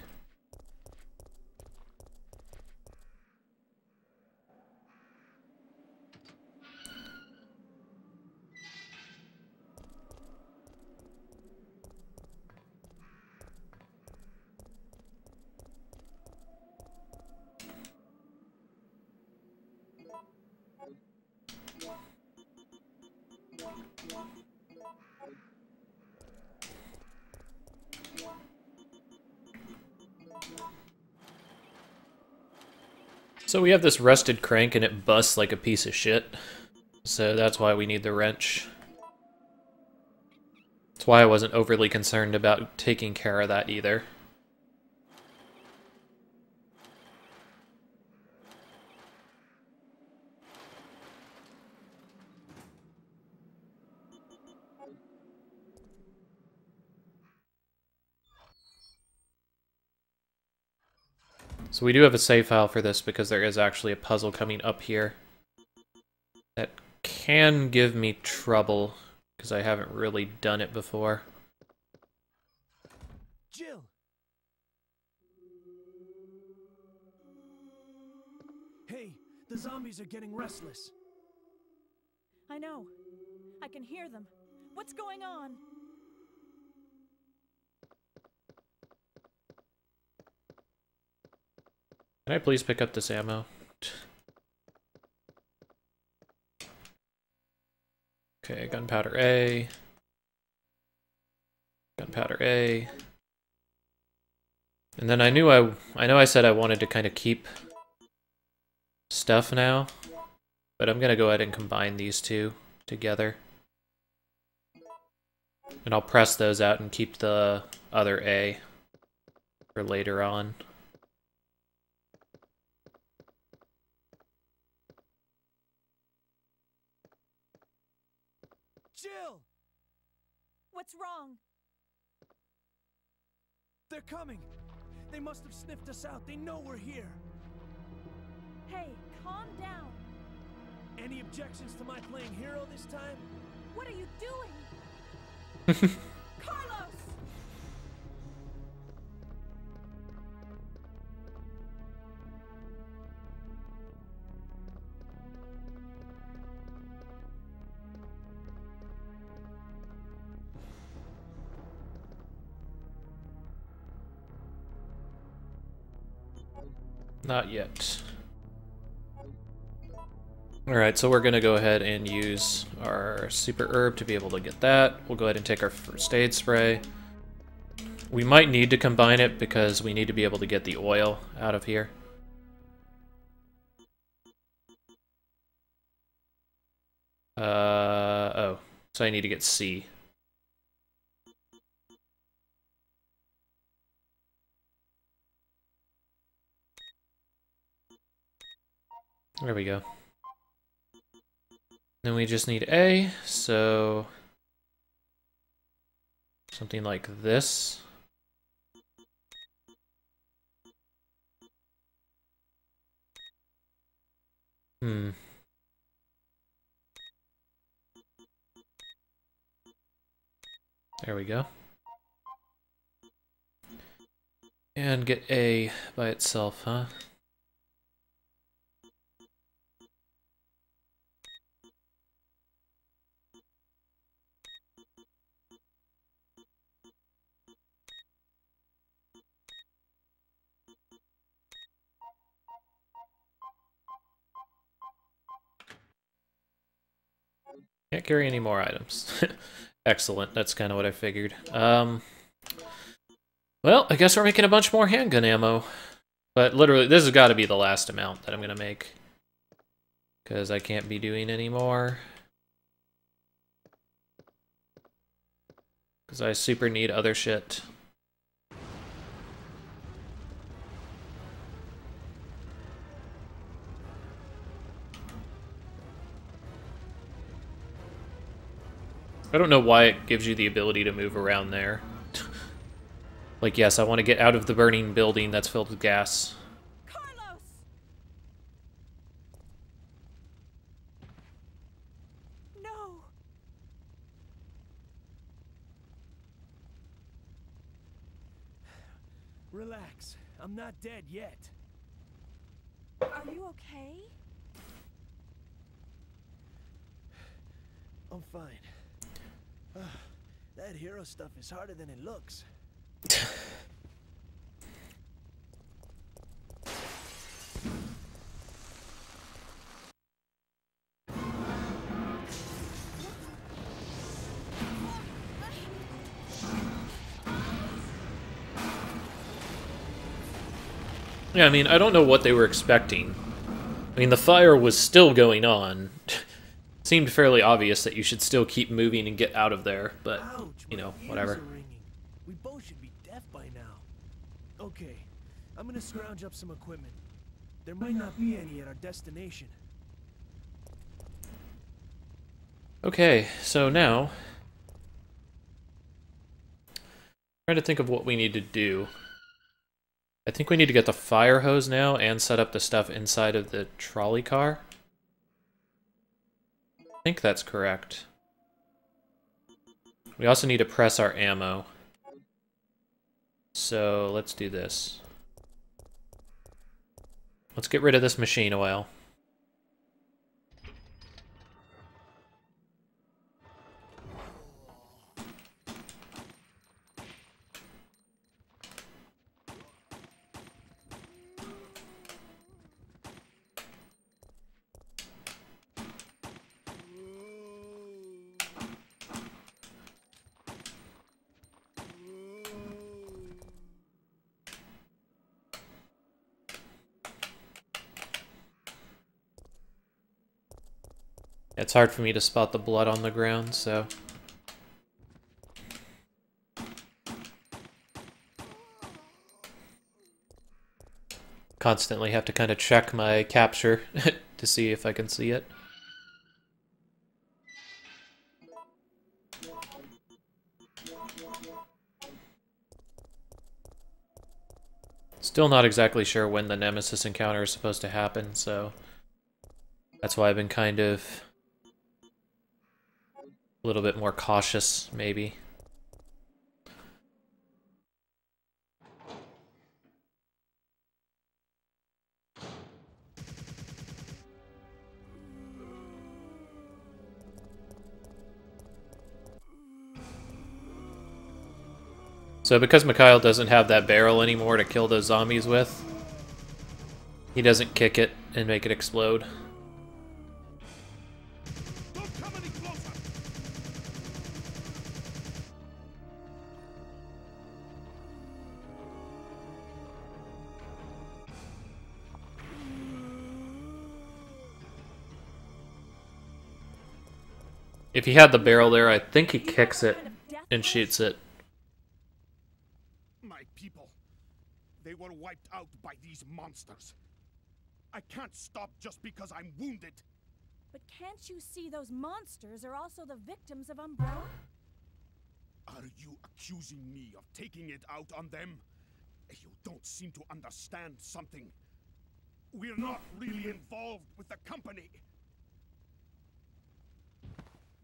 So we have this rusted crank and it busts like a piece of shit. So that's why we need the wrench. That's why I wasn't overly concerned about taking care of that either. So we do have a save file for this because there is actually a puzzle coming up here that can give me trouble because I haven't really done it before. Jill! Hey, the zombies are getting restless. I know. I can hear them. What's going on? Can I please pick up this ammo? Okay, gunpowder A. Gunpowder A. And then I know I said I wanted to kind of keep stuff now, but I'm gonna go ahead and combine these two together. And I'll press those out and keep the other A for later on. What's wrong? They're coming! They must have sniffed us out. They know we're here. Hey, calm down. Any objections to my playing hero this time? What are you doing? Carlos! Not yet. Alright, so we're gonna go ahead and use our super herb to be able to get that. We'll go ahead and take our first aid spray. We might need to combine it because we need to be able to get the oil out of here. Oh, so I need to get C. There we go. Then we just need A, so something like this. There we go. And get A by itself, huh? Can't carry any more items. Excellent, that's kind of what I figured. Well, I guess we're making a bunch more handgun ammo. But literally, this has got to be the last amount that I'm going to make. Because I can't be doing any more. Because I super need other shit. I don't know why it gives you the ability to move around there. Like, yes, I want to get out of the burning building that's filled with gas. Carlos! No! Relax. I'm not dead yet. Are you okay? I'm fine. That hero stuff is harder than it looks. Yeah, I mean, I don't know what they were expecting. I mean, the fire was still going on. Seemed fairly obvious that you should still keep moving and get out of there, but, Ouch, you know, my ears whatever. are ringing. We both should be deaf by now. Okay, I'm gonna scrounge up some equipment. There might not be any at our destination. Okay, so now... trying to think of what we need to do. I think we need to get the fire hose now and set up the stuff inside of the trolley car. I think that's correct. We also need to press our ammo. So let's do this. Let's get rid of this machine oil. It's hard for me to spot the blood on the ground, so... constantly have to kind of check my capture to see if I can see it. Still not exactly sure when the Nemesis encounter is supposed to happen, so that's why I've been kind of a little bit more cautious, maybe. So because Mikhail doesn't have that barrel anymore to kill those zombies with, he doesn't kick it and make it explode. Don't come any closer! If he had the barrel there, I think he kicks it and shoots it. My people, they were wiped out by these monsters. I can't stop just because I'm wounded. But can't you see those monsters are also the victims of Umbrella? Are you accusing me of taking it out on them? You don't seem to understand something. We're not really involved with the company.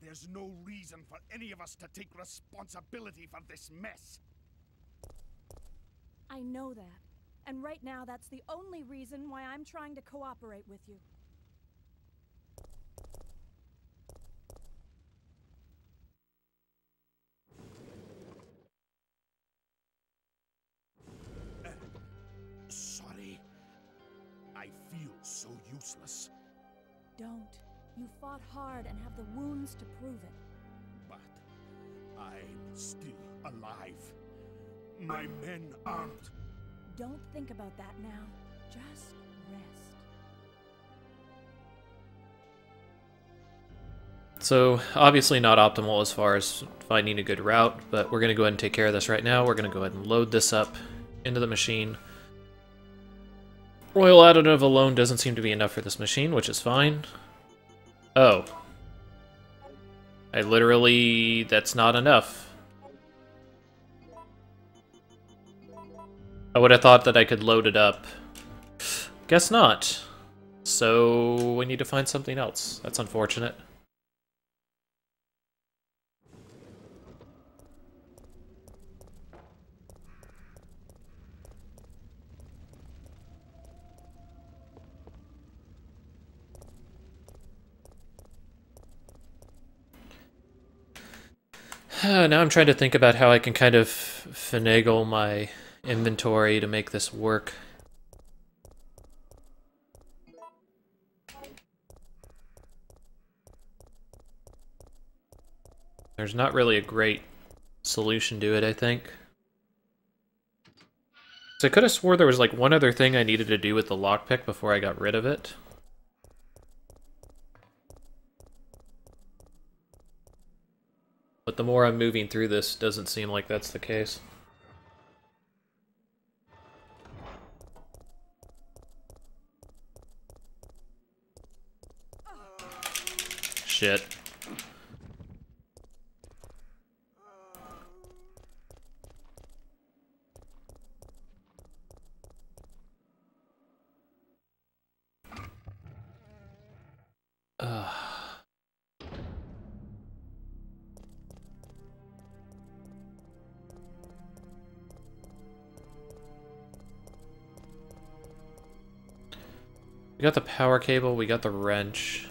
There's no reason for any of us to take responsibility for this mess. I know that. And right now, that's the only reason why I'm trying to cooperate with you. Sorry. I feel so useless. Don't. You fought hard and have the wounds to prove it. But I'm still alive. My men aren't. Don't think about that now. Just rest. So, obviously not optimal as far as finding a good route, but we're going to go ahead and take care of this right now. We're going to go ahead and load this up into the machine. Royal additive alone doesn't seem to be enough for this machine, which is fine. Oh. That's not enough. I would have thought that I could load it up. Guess not. So we need to find something else. That's unfortunate. Now I'm trying to think about how I can kind of finagle my inventory to make this work. There's not really a great solution to it, I think. So I could have swore there was like one other thing I needed to do with the lockpick before I got rid of it. But the more I'm moving through this, doesn't seem like that's the case. Shit. We got the power cable, we got the wrench.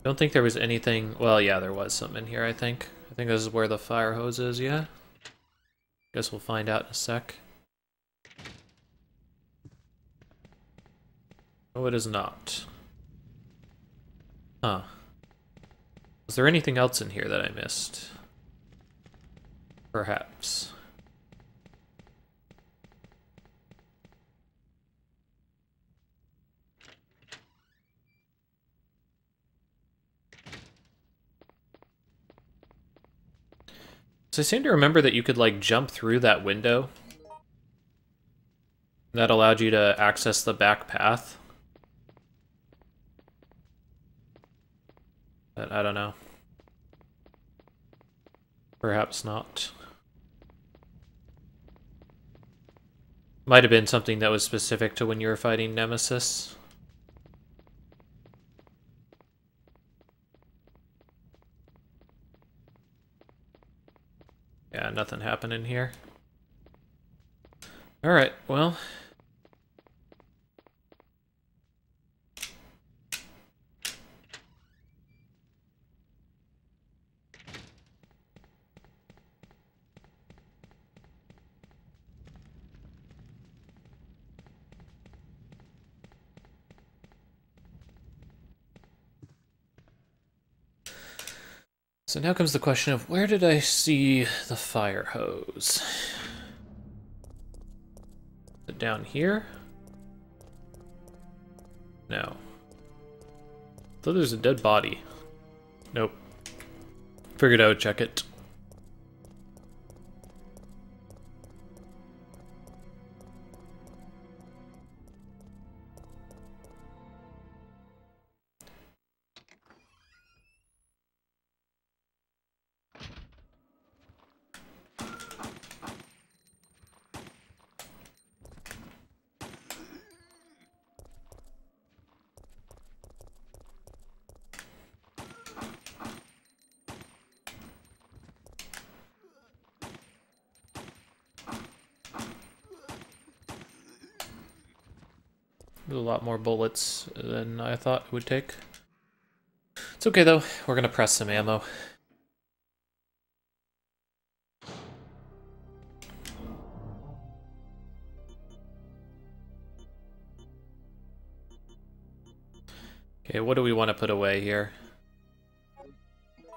Don't think there was anything... Well, yeah, there was something in here, I think. I think this is where the fire hose is, yeah? Guess we'll find out in a sec. No, it is not. Huh. Was there anything else in here that I missed? Perhaps. So I seem to remember that you could, like, jump through that window. That allowed you to access the back path. But I don't know. Perhaps not. Might have been something that was specific to when you were fighting Nemesis. Yeah, nothing happening here. Alright, well... So now comes the question of where did I see the fire hose? Is it down here? No. Thought there's a dead body. Nope. Figured I would check it. A lot more bullets than I thought it would take. It's okay though, we're gonna press some ammo. Okay, what do we want to put away here?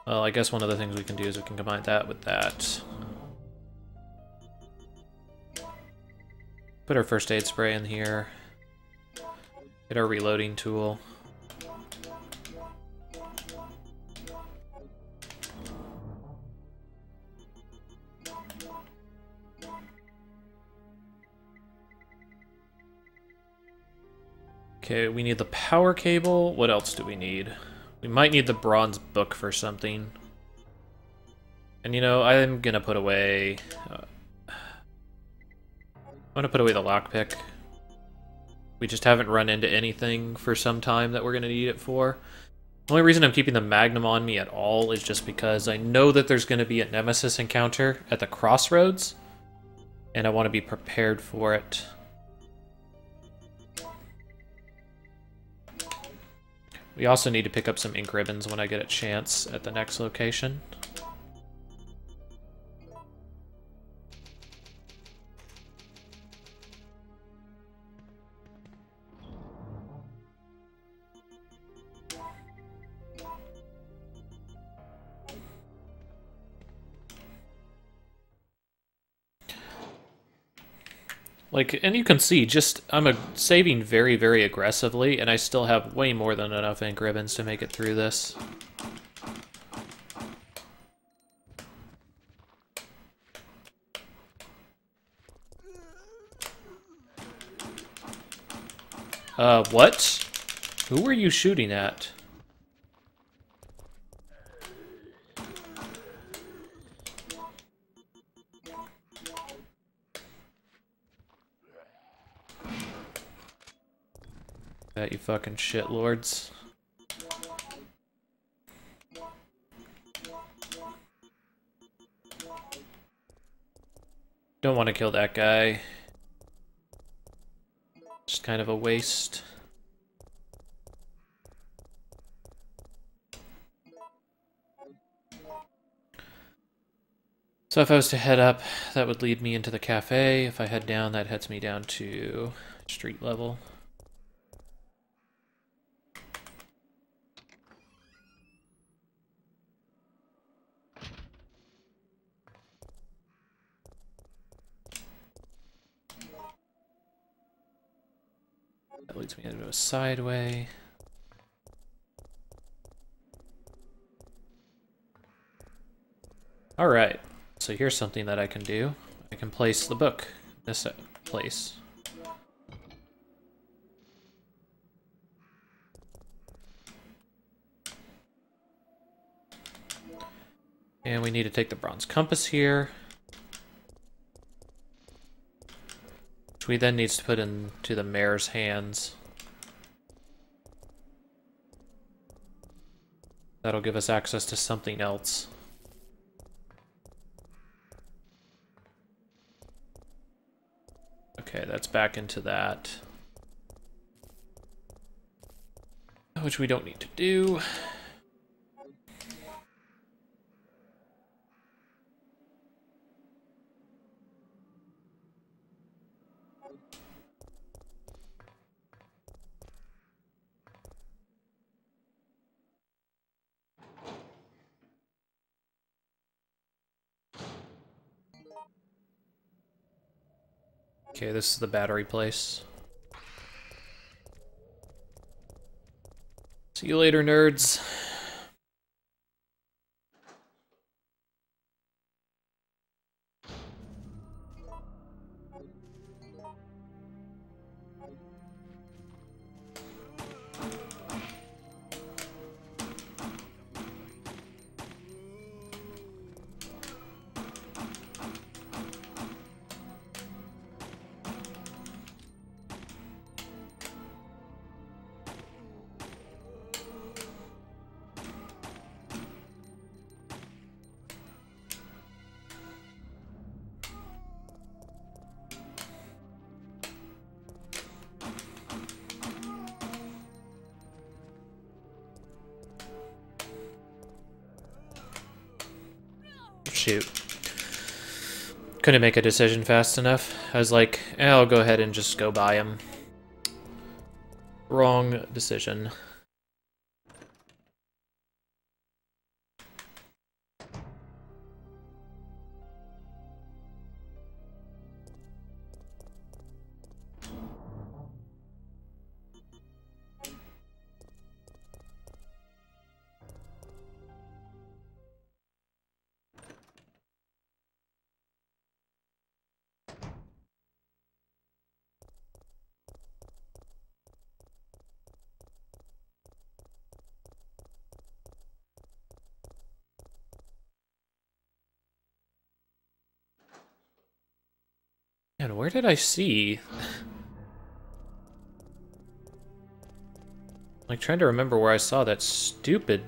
Well, I guess one of the things we can do is we can combine that with that. Put our first aid spray in here. Get our reloading tool. Okay, we need the power cable. What else do we need? We might need the bronze book for something. And you know, I'm gonna put away... I'm gonna put away the lockpick. We just haven't run into anything for some time that we're going to need it for. The only reason I'm keeping the Magnum on me at all is just because I know that there's going to be a Nemesis encounter at the crossroads, and I want to be prepared for it. We also need to pick up some ink ribbons when I get a chance at the next location. Like, and you can see, just, I'm saving very, very aggressively, and I still have way more than enough ink ribbons to make it through this. What? Who were you shooting at? That you fucking shitlords. Don't want to kill that guy. Just kind of a waste. So if I was to head up, that would lead me into the cafe. If I head down, that heads me down to street level. That leads me into a sideway. Alright, so here's something that I can do. I can place the book in this place. And we need to take the bronze compass here. Which we then needs to put into the mayor's hands. That'll give us access to something else. Okay, that's back into that. Which we don't need to do. Okay, this is the battery place. See you later, nerds. Shoot. Couldn't make a decision fast enough. I was like, I'll go ahead and just go buy him. Wrong decision. Man, where did I see? Like, trying to remember where I saw that stupid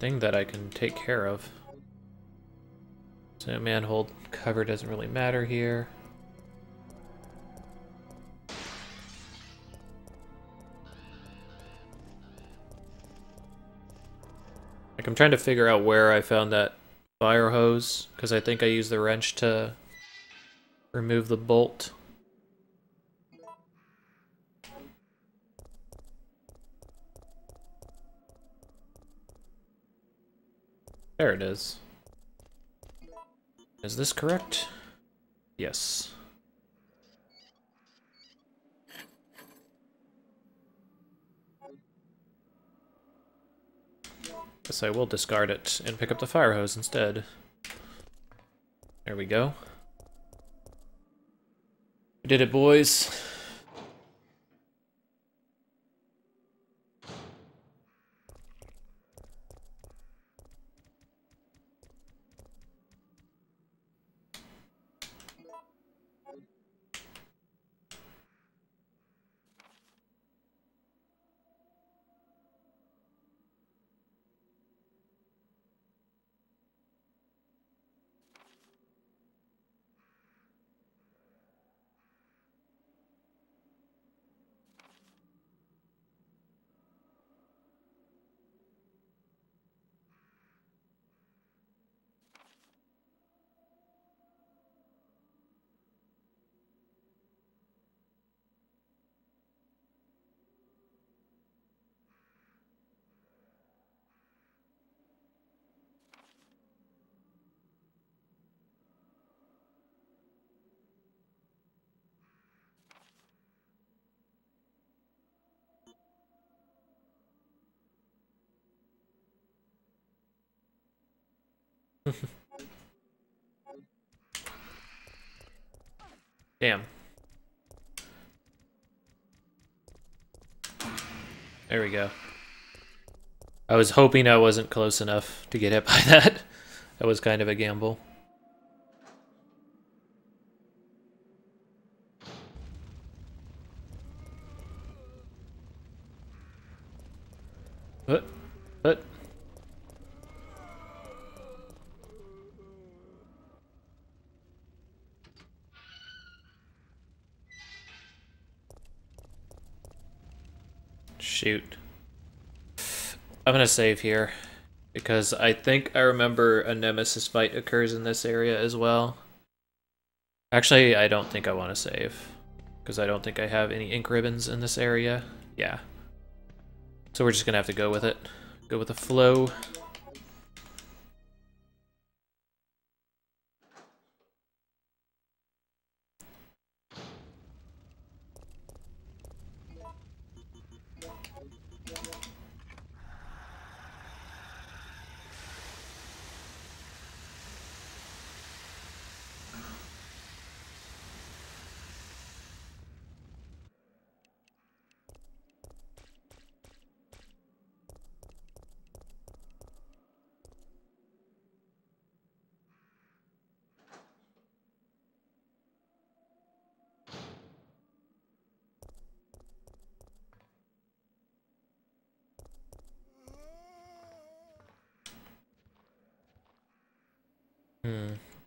thing that I can take care of. So manhole cover doesn't really matter here. Like, I'm trying to figure out where I found that fire hose, because I think I used the wrench to remove the bolt. There it is. Is this correct? Yes. Guess I will discard it and pick up the fire hose instead. There we go. We did it, boys. Damn. There we go. I was hoping I wasn't close enough to get hit by that. That was kind of a gamble. What? Shoot. I'm gonna save here, because I think I remember a Nemesis fight occurs in this area as well. Actually, I don't think I want to save, because I don't think I have any ink ribbons in this area. Yeah. So we're just gonna have to go with it. Go with the flow.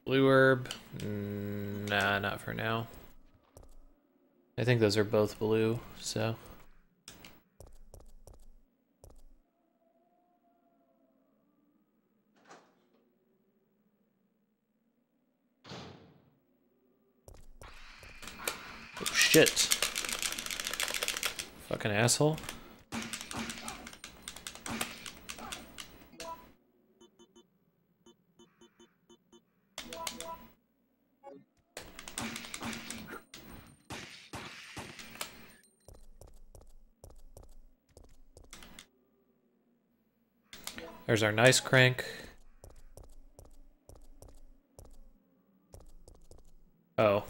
Blue herb? Nah, not for now. I think those are both blue, so... Oh, shit. Fucking asshole. There's our nice crank. Oh.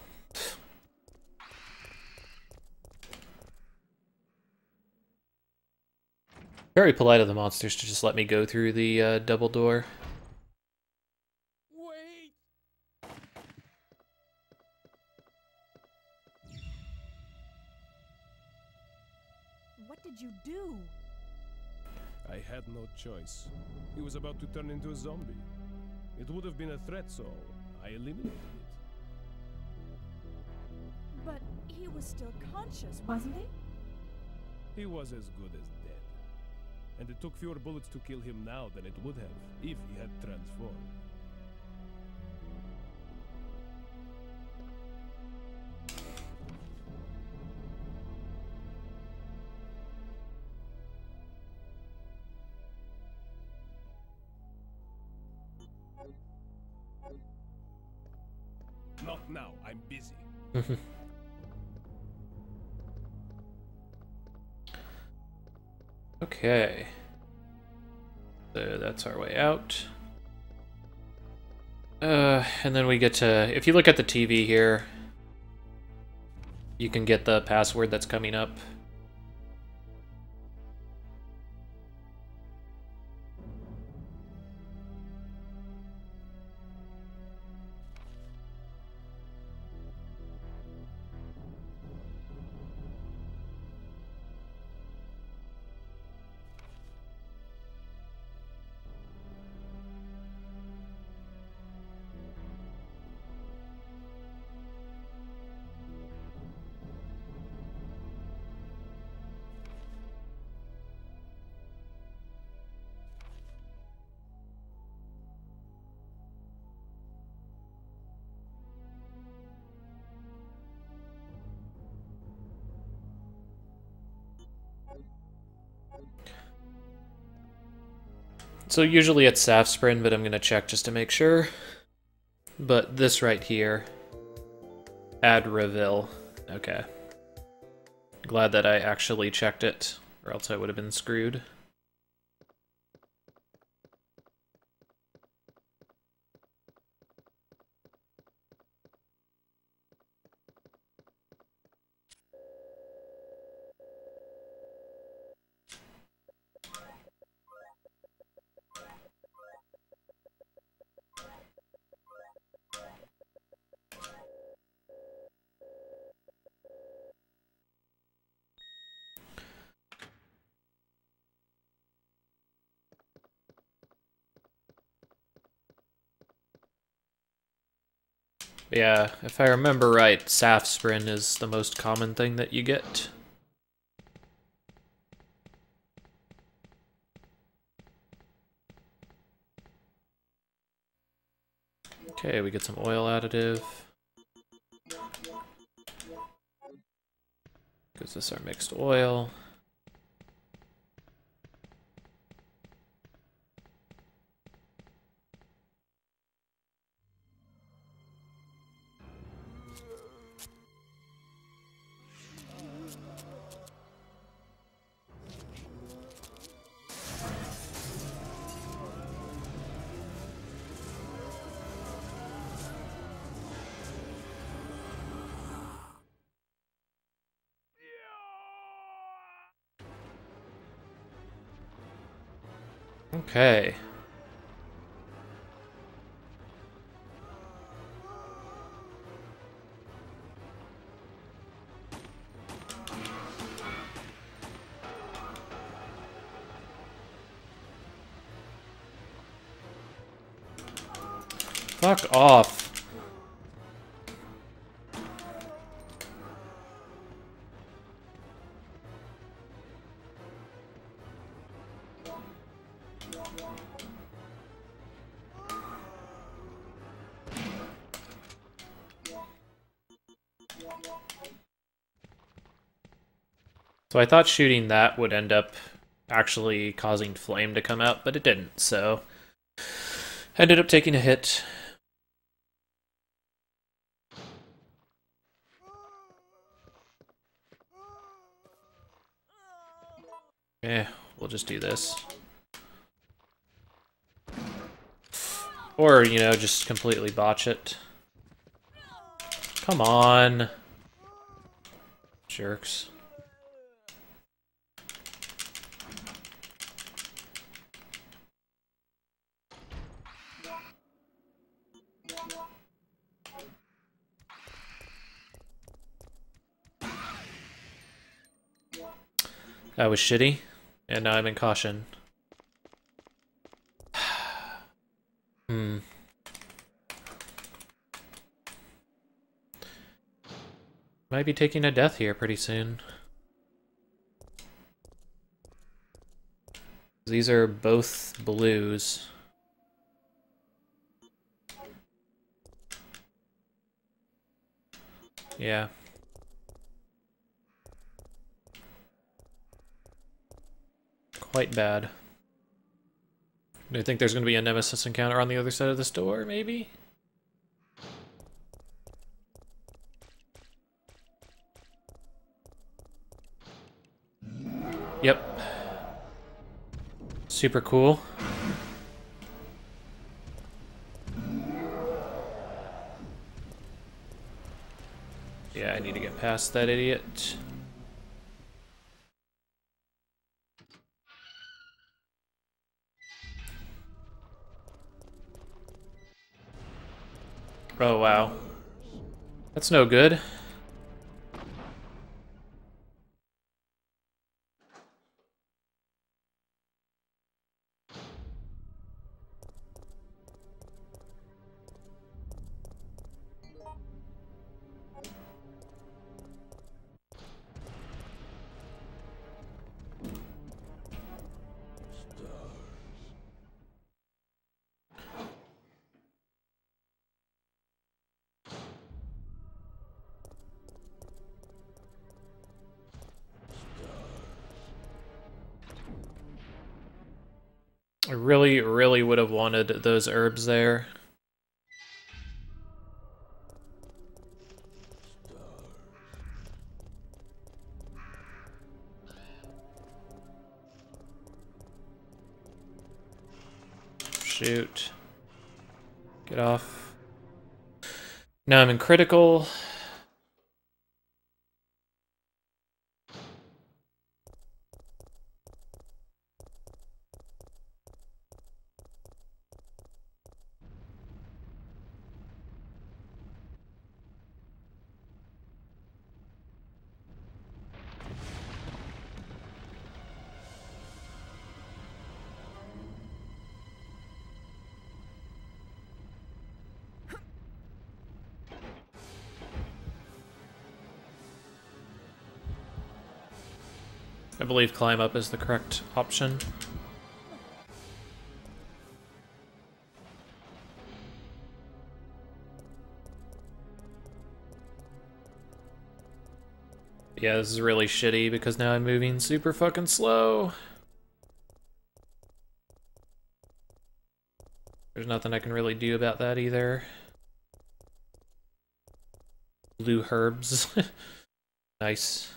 Very polite of the monsters to just let me go through the double door. Wait! What did you do? I had no choice. He was about to turn into a zombie. It would have been a threat, so I eliminated it. But he was still conscious, wasn't he? He was as good as dead. And it took fewer bullets to kill him now than it would have if he had transformed. Not now, I'm busy. Okay. So that's our way out. And then we get to... If you look at the TV here, you can get the password that's coming up. So usually it's Safsprin, but I'm going to check just to make sure. But this right here, add reveal. Okay. Glad that I actually checked it, or else I would have been screwed. Yeah, if I remember right, Safsprin is the most common thing that you get. Okay, we get some oil additive. Gives us our mixed oil. Okay. Fuck off. So I thought shooting that would end up actually causing flame to come out, but it didn't, so ended up taking a hit. We'll just do this. Or, you know, just completely botch it. Come on. Jerks. That was shitty, and now I'm in caution. Might be taking a death here pretty soon. These are both blues. Yeah. Quite bad. Do you think there's going to be a Nemesis encounter on the other side of this door, maybe? Yep. Super cool. Yeah, I need to get past that idiot. Oh, wow. That's no good. I really, really would have wanted those herbs there. Shoot. Get off. Now I'm in critical. I believe climb up is the correct option. Yeah, this is really shitty because now I'm moving super fucking slow. There's nothing I can really do about that either. Blue herbs. Nice.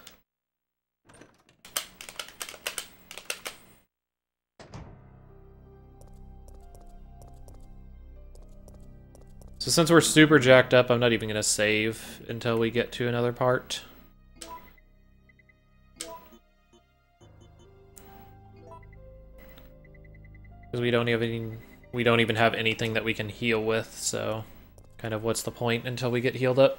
So since we're super jacked up, I'm not even gonna save until we get to another part. Because we don't even have anything that we can heal with, so kind of what's the point until we get healed up?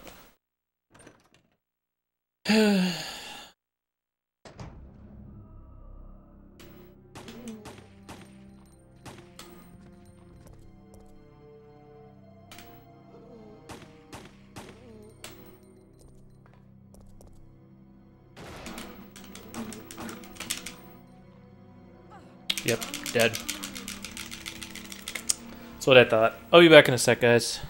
Yep, dead. That's what I thought. I'll be back in a sec, guys.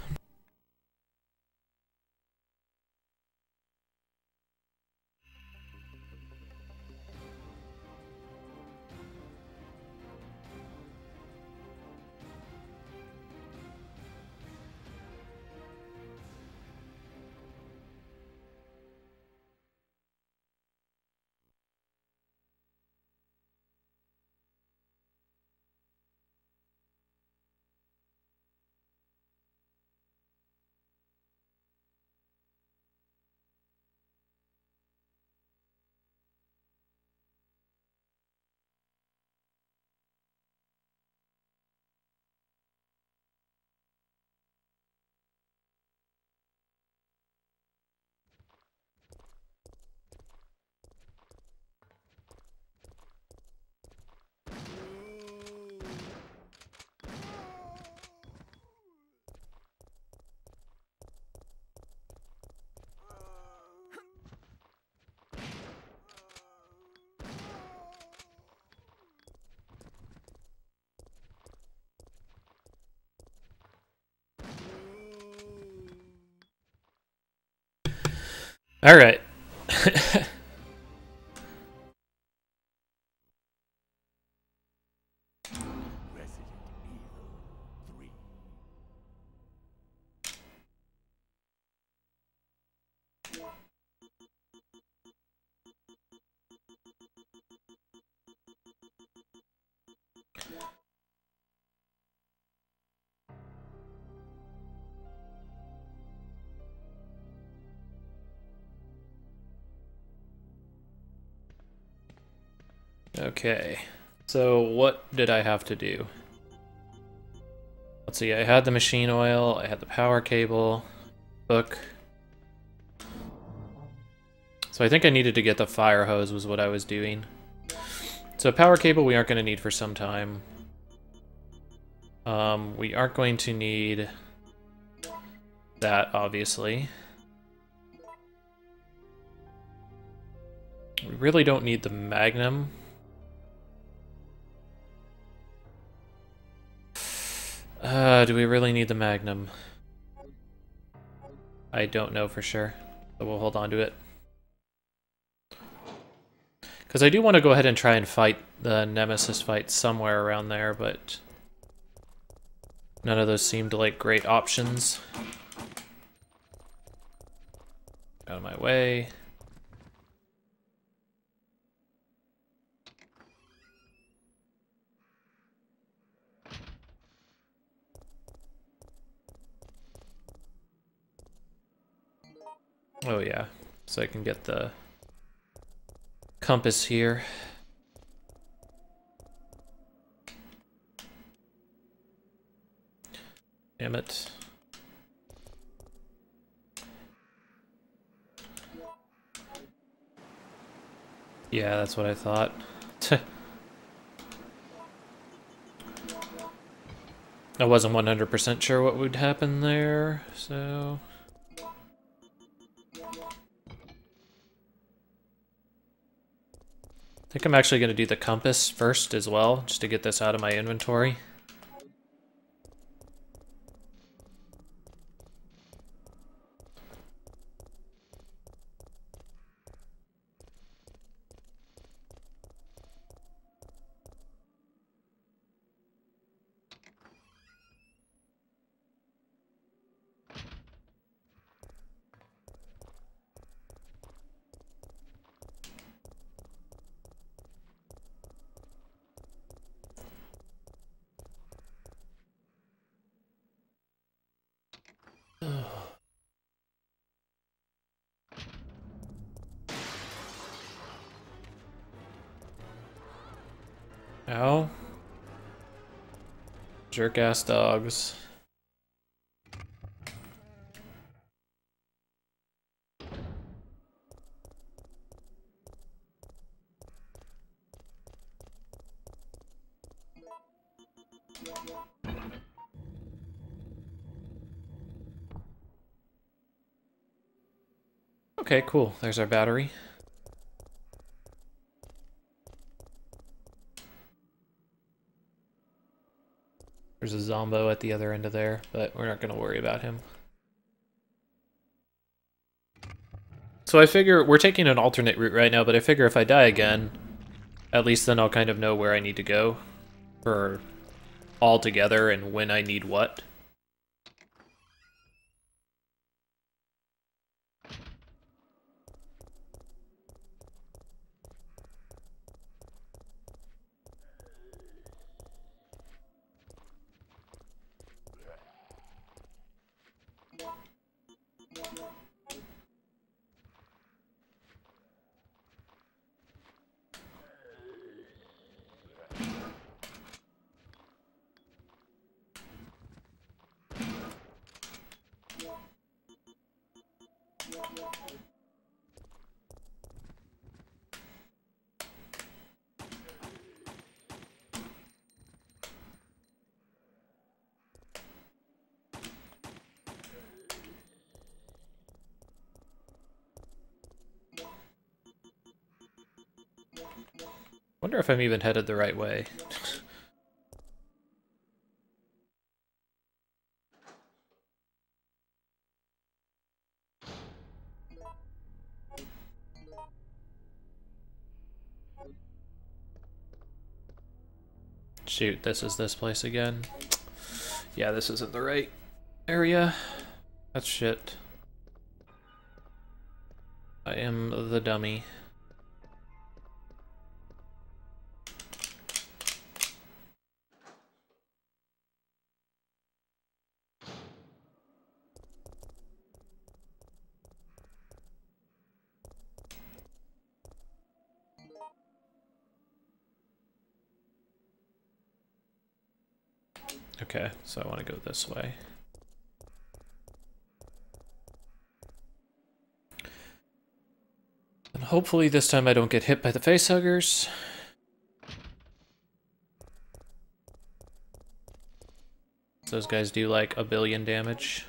All right. Okay, so what did I have to do? Let's see, I had the machine oil, I had the power cable, book. So I think I needed to get the fire hose was what I was doing. So power cable we aren't going to need for some time. We aren't going to need that, obviously. We really don't need the magnum. Do we really need the magnum? I don't know for sure, but we'll hold on to it. Because I do want to go ahead and try and fight the Nemesis fight somewhere around there, but none of those seemed like great options. Out of my way. Oh yeah, so I can get the compass here. Damn it. Yeah, that's what I thought. I wasn't 100% sure what would happen there, so... I think I'm actually going to do the compass first as well, just to get this out of my inventory. Ow. Jerk-ass dogs. Okay, cool. There's our battery. There's a Zombo at the other end of there, but we're not going to worry about him. So I figure we're taking an alternate route right now, but I figure if I die again, at least then I'll kind of know where I need to go for all together and when I need what. Wonder if I'm even headed the right way. Shoot, this is this place again. Yeah, this isn't the right area. That's shit. I am the dummy. Okay, so I want to go this way. And hopefully this time I don't get hit by the facehuggers. Those guys do like 1 billion damage.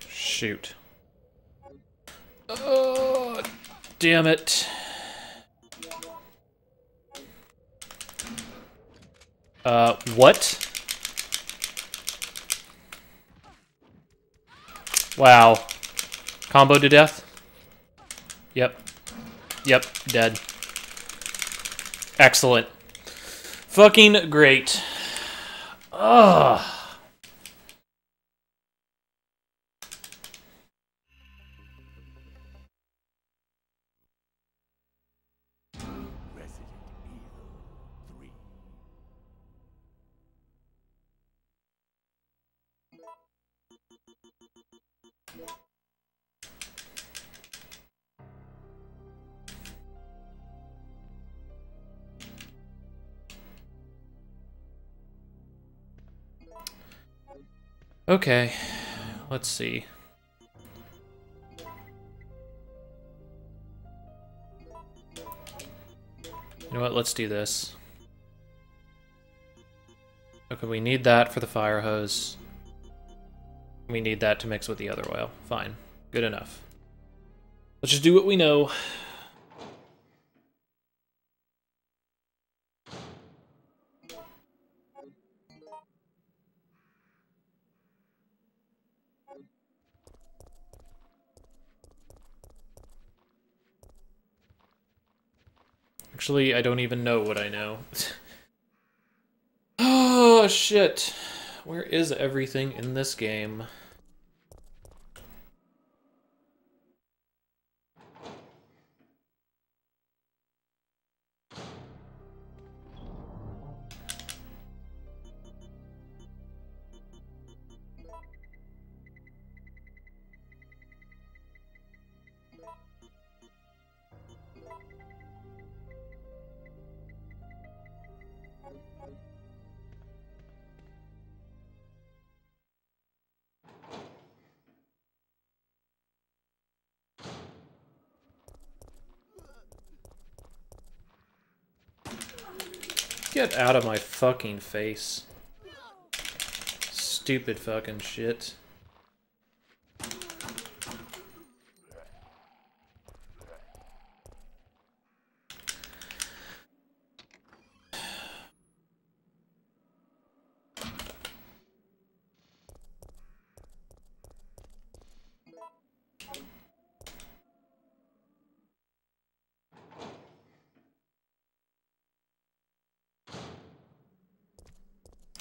Shoot. Oh, damn it. What? Wow. Combo to death? Yep. Yep, dead. Excellent. Fucking great. Ugh. Resident Evil 3. Okay, let's see. You know what, let's do this. Okay, we need that for the fire hose. We need that to mix with the other oil. Fine. Good enough. Let's just do what we know. Actually, I don't even know what I know. Oh, shit. Where is everything in this game? Get out of my fucking face. Stupid fucking shit.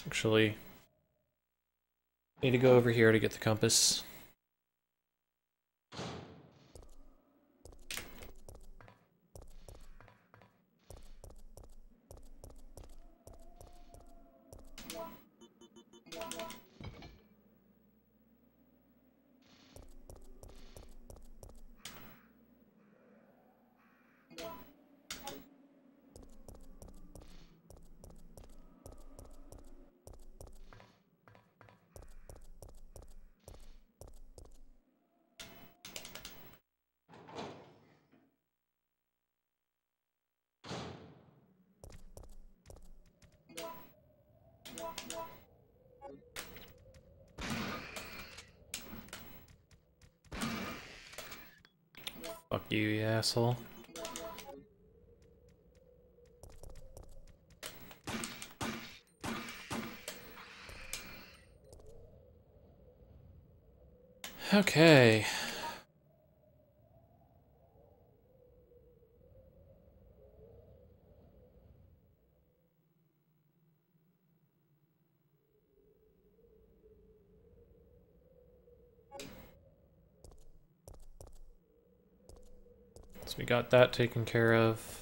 Actually, need to go over here to get the compass. Fuck you asshole. Okay. So we got that taken care of.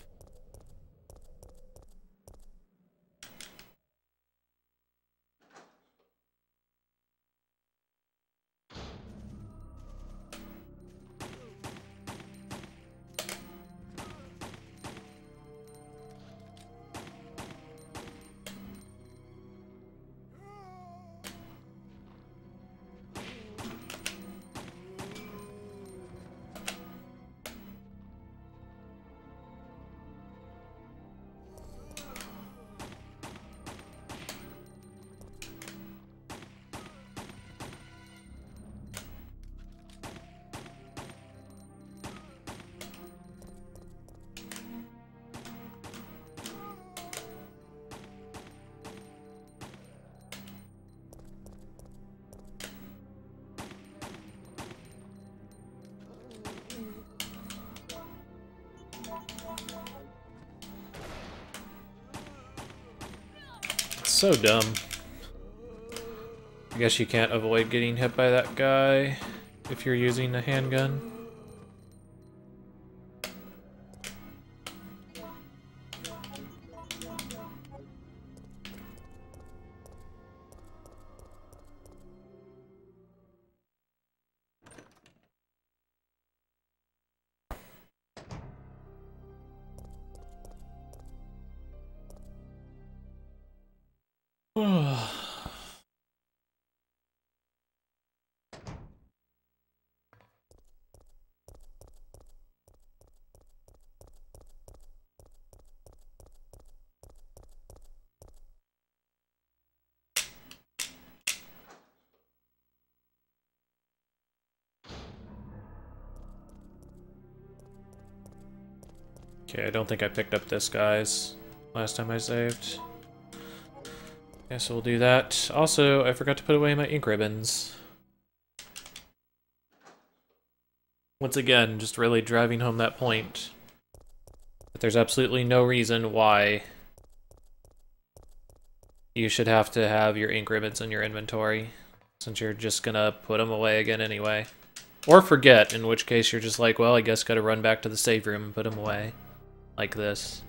So dumb. I guess you can't avoid getting hit by that guy if you're using a handgun. Okay, I don't think I picked up this, guys. Last time I saved. Guess we'll do that. Also, I forgot to put away my ink ribbons. Once again, just really driving home that point. But there's absolutely no reason why you should have to have your ink ribbons in your inventory, since you're just gonna put them away again anyway. Or forget, in which case you're just like, well, I guess gotta run back to the save room and put them away. Like this.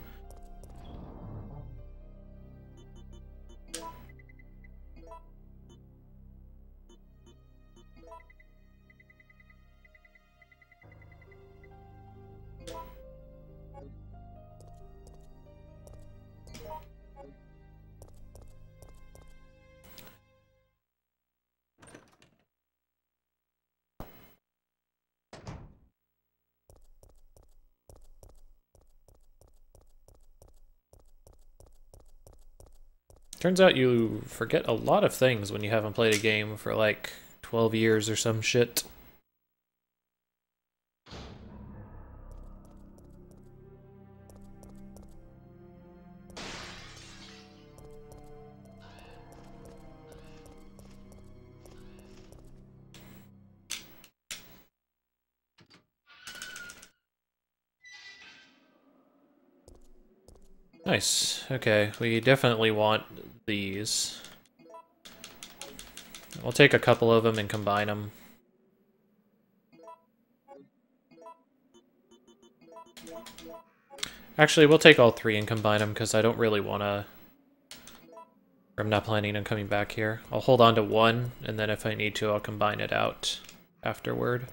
Turns out you forget a lot of things when you haven't played a game for like 12 years or some shit. Nice. Okay, we definitely want these. We'll take a couple of them and combine them. Actually, we'll take all three and combine them because I don't really want to... I'm not planning on coming back here. I'll hold on to one, and then if I need to, I'll combine it out afterward.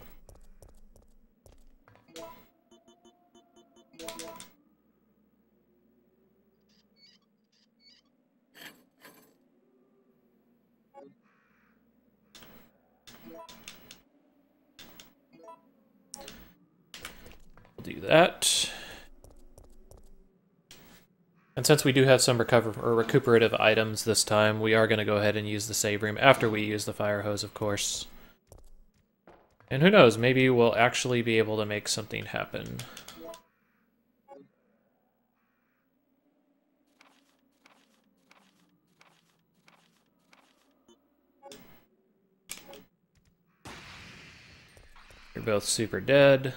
We'll do that. And since we do have some recuperative items this time, we are going to go ahead and use the save room after we use the fire hose, of course. And who knows, maybe we'll actually be able to make something happen. You're both super dead.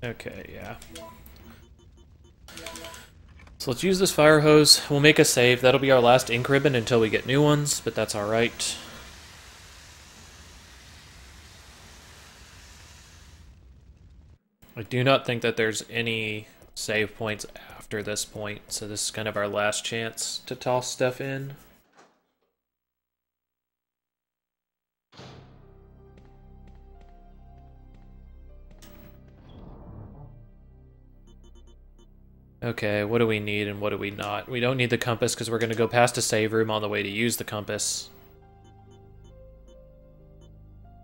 Okay, yeah. So let's use this fire hose. We'll make a save. That'll be our last ink ribbon until we get new ones, but that's alright. I do not think that there's any save points after this point, so this is kind of our last chance to toss stuff in. Okay, what do we need and what do we not? We don't need the compass because we're going to go past a save room on the way to use the compass.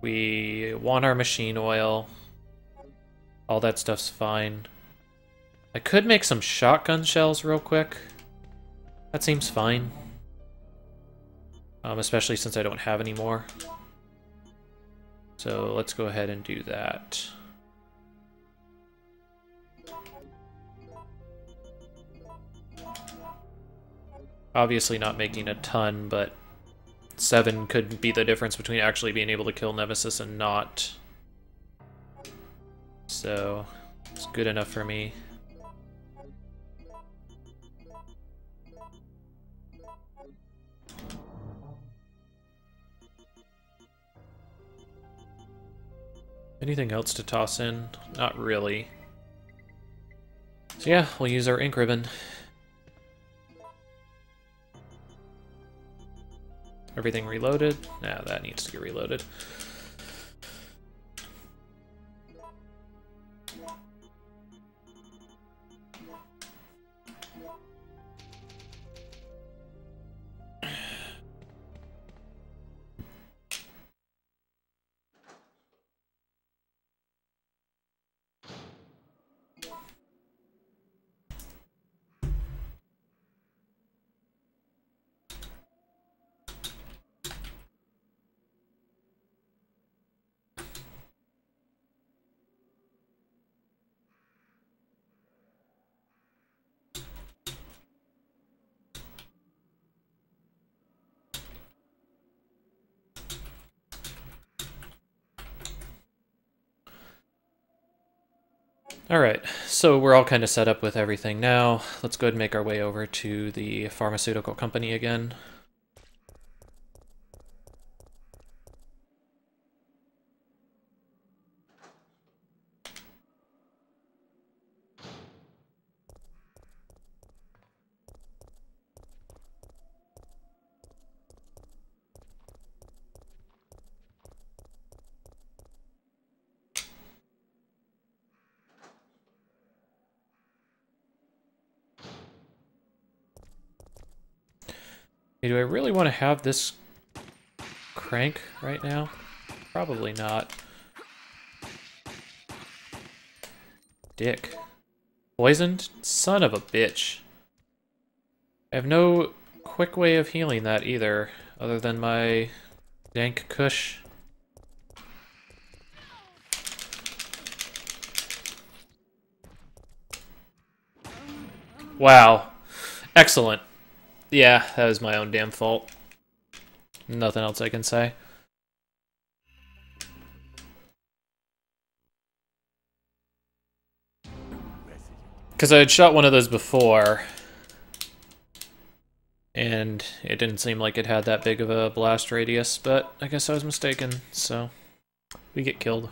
We want our machine oil. All that stuff's fine. I could make some shotgun shells real quick. That seems fine. Especially since I don't have any more. So let's go ahead and do that. Obviously not making a ton, but 7 could be the difference between actually being able to kill Nemesis and not. So, it's good enough for me. Anything else to toss in? Not really. So yeah, we'll use our ink ribbon. Everything reloaded? Nah, that needs to get reloaded. Alright, so we're all kind of set up with everything now. Let's go ahead and make our way over to the pharmaceutical company again. Hey, do I really want to have this crank right now? Probably not. Dick. Poisoned? Son of a bitch. I have no quick way of healing that either, other than my dank kush. Wow. Excellent. Yeah, that was my own damn fault. Nothing else I can say. Because I had shot one of those before, and it didn't seem like it had that big of a blast radius, but I guess I was mistaken, so we get killed.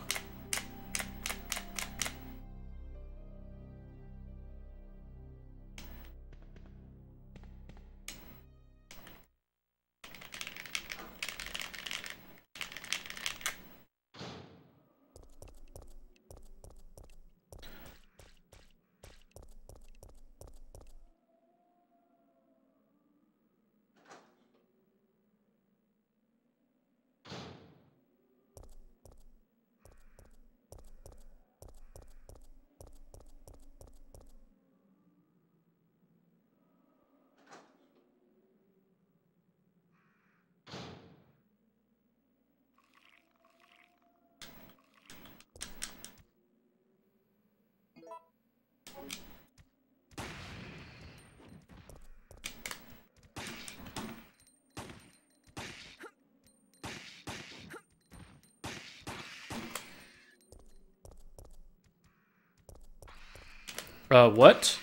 What?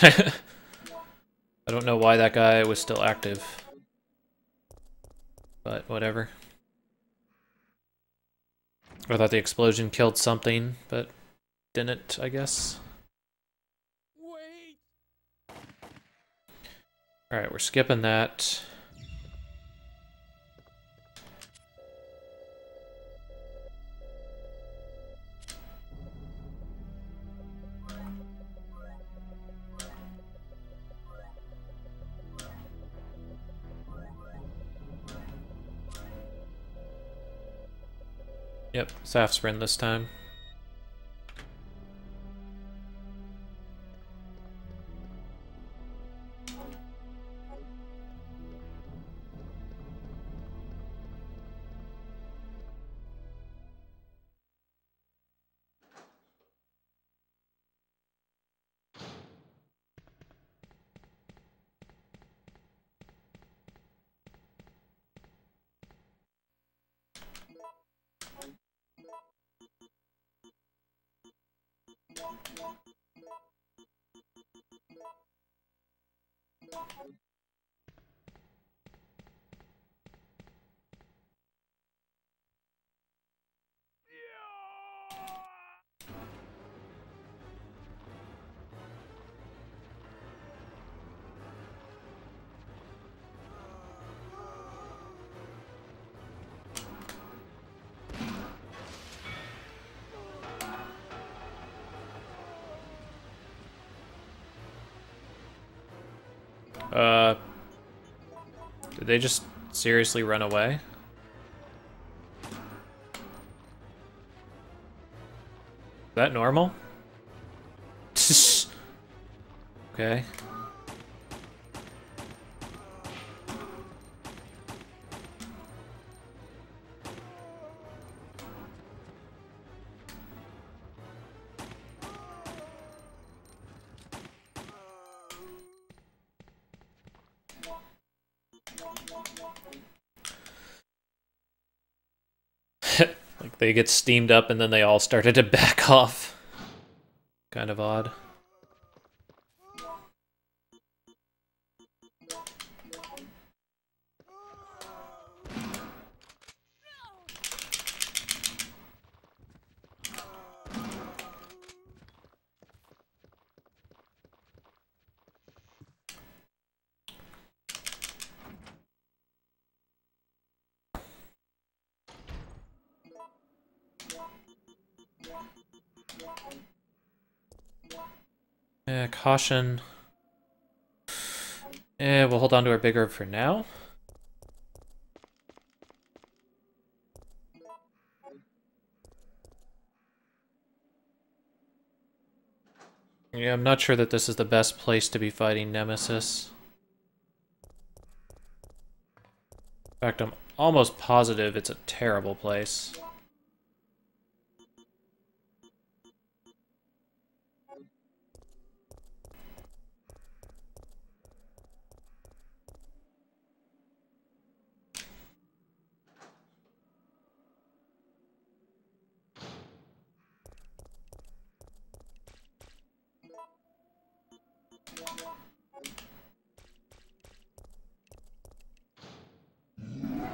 I don't know why that guy was still active. But whatever. I thought the explosion killed something, but didn't, I guess. Wait! Alright, we're skipping that. Yep, Saf sprint this time. Did they just seriously run away? Is that normal? Okay. They get steamed up and then they all started to back off. Kind of odd. Caution. We'll hold on to our big herb for now. Yeah, I'm not sure that this is the best place to be fighting Nemesis. In fact, I'm almost positive it's a terrible place.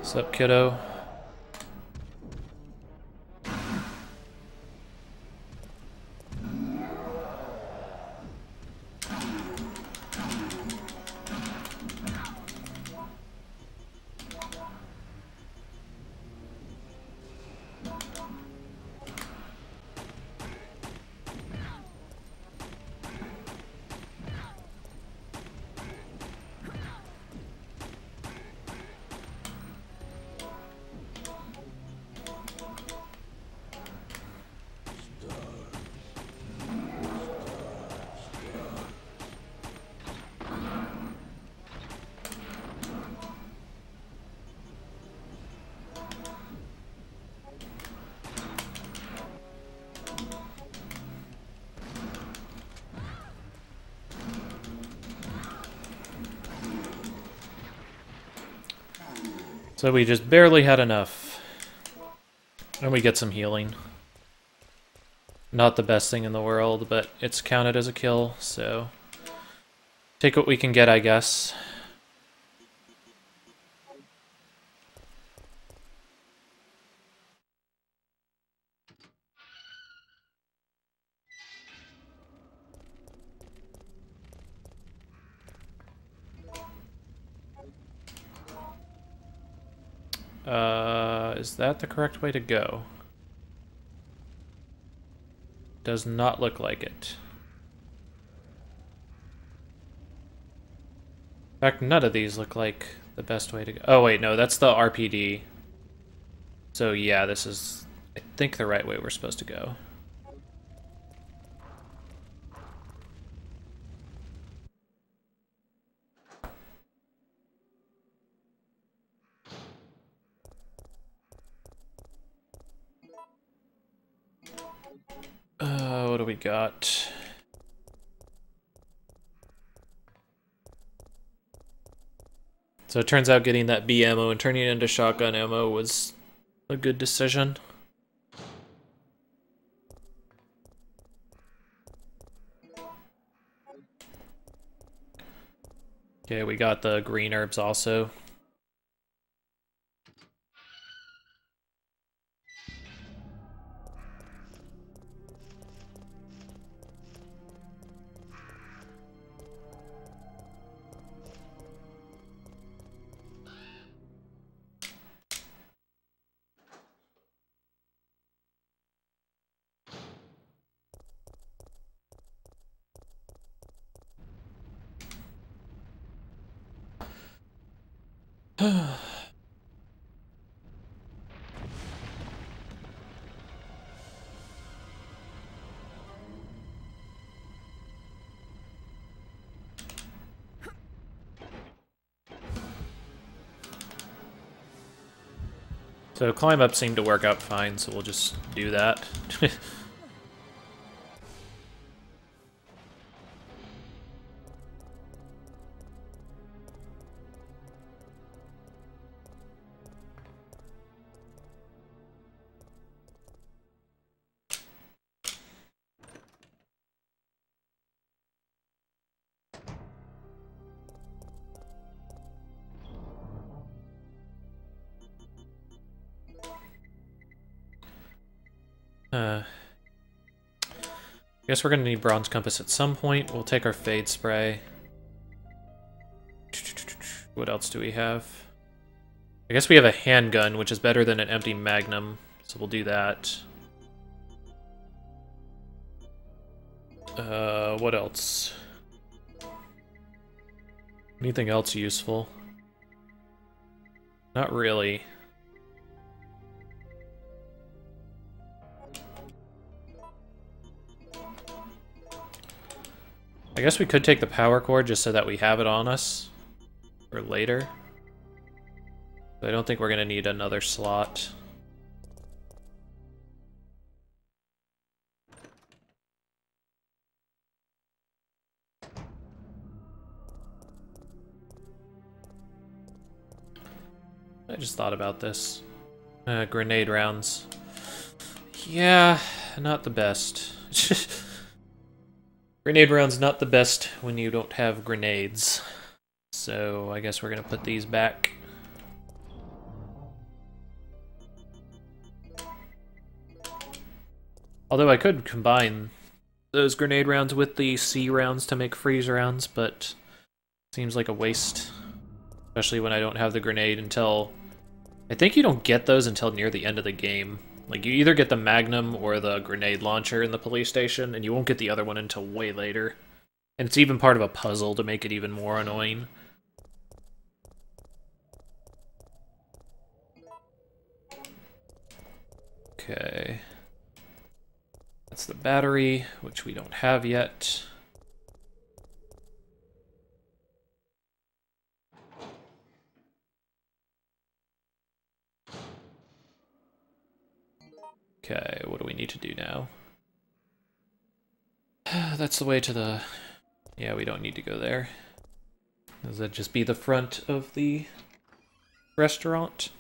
What's up, kiddo? So we just barely had enough. And we get some healing. Not the best thing in the world, but it's counted as a kill, so... take what we can get, I guess. Is that the correct way to go? Does not look like it. In fact, none of these look like the best way to go. Oh wait, no, that's the RPD. So yeah, this is, I think, the right way we're supposed to go. What do we got? So it turns out getting that B ammo and turning it into shotgun ammo was a good decision. Okay, we got the green herbs also. So climb up seemed to work out fine, so we'll just do that. I guess we're gonna need bronze compass at some point. We'll take our fade spray. What else do we have? I guess we have a handgun, which is better than an empty magnum, so we'll do that. What else? Anything else useful? Not really. I guess we could take the power cord just so that we have it on us for later. But I don't think we're gonna need another slot. I just thought about this. Grenade rounds. Yeah, not the best. Grenade rounds not the best when you don't have grenades. So I guess we're gonna put these back. Although I could combine those grenade rounds with the C rounds to make freeze rounds, but seems like a waste. Especially when I don't have the grenade until... I think you don't get those until near the end of the game. Like, you either get the Magnum or the grenade launcher in the police station, and you won't get the other one until way later. And it's even part of a puzzle to make it even more annoying. Okay. That's the battery, which we don't have yet. Okay, what do we need to do now? That's the way to the... Yeah, we don't need to go there. Does that just be the front of the restaurant?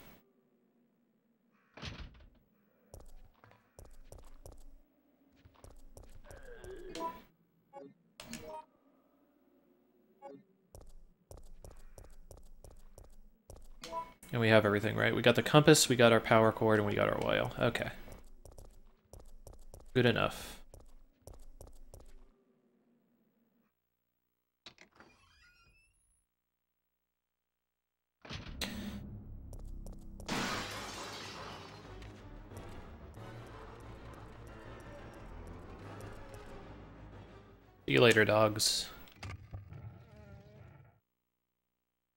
And we have everything, right? We got the compass, we got our power cord, and we got our oil. Okay. Good enough. See you later, dogs.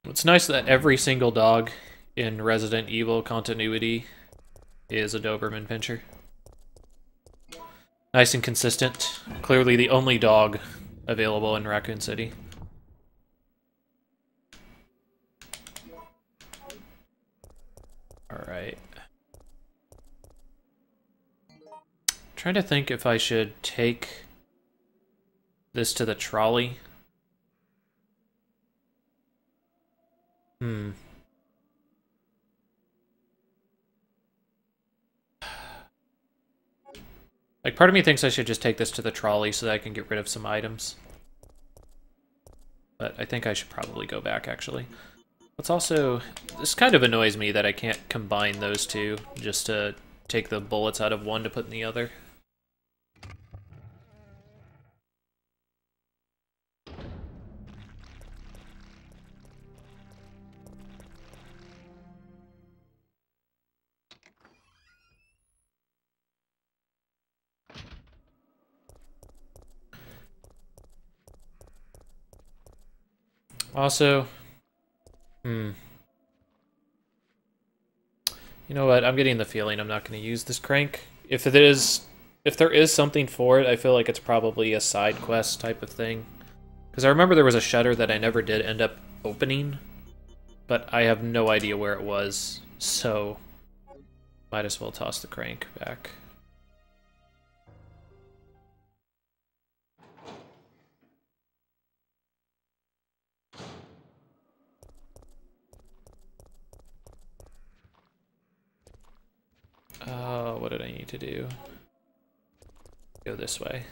It's nice that every single dog in Resident Evil continuity is a Doberman Pinscher. Nice and consistent. Clearly the only dog available in Raccoon City. Alright. Trying to think if I should take this to the trolley. Like, part of me thinks I should just take this to the trolley so that I can get rid of some items. But I think I should probably go back, actually. What's also... This kind of annoys me that I can't combine those two just to take the bullets out of one to put in the other. Also, you know what? I'm getting the feeling I'm not going to use this crank. If there is something for it, I feel like it's probably a side quest type of thing. Because I remember there was a shutter that I never did end up opening, but I have no idea where it was, so might as well toss the crank back. What did I need to do? Go this way.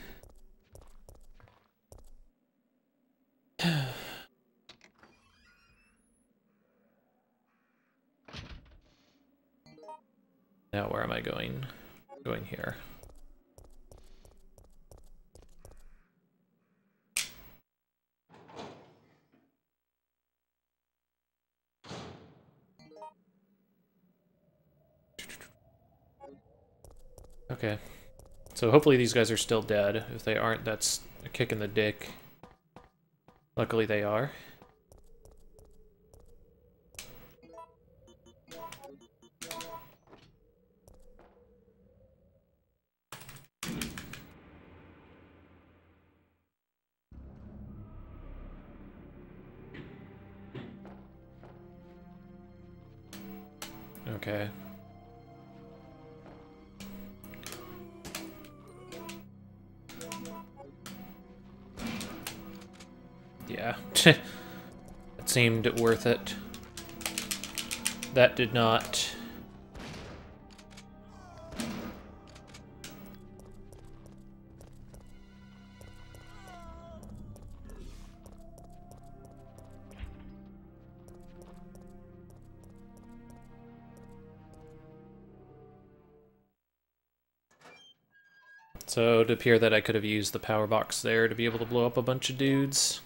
Now where am I going? Going here. Okay. So hopefully these guys are still dead. If they aren't, that's a kick in the dick. Luckily they are. Okay. Yeah. It seemed worth it. That did not. So it appeared that I could have used the power box there to be able to blow up a bunch of dudes.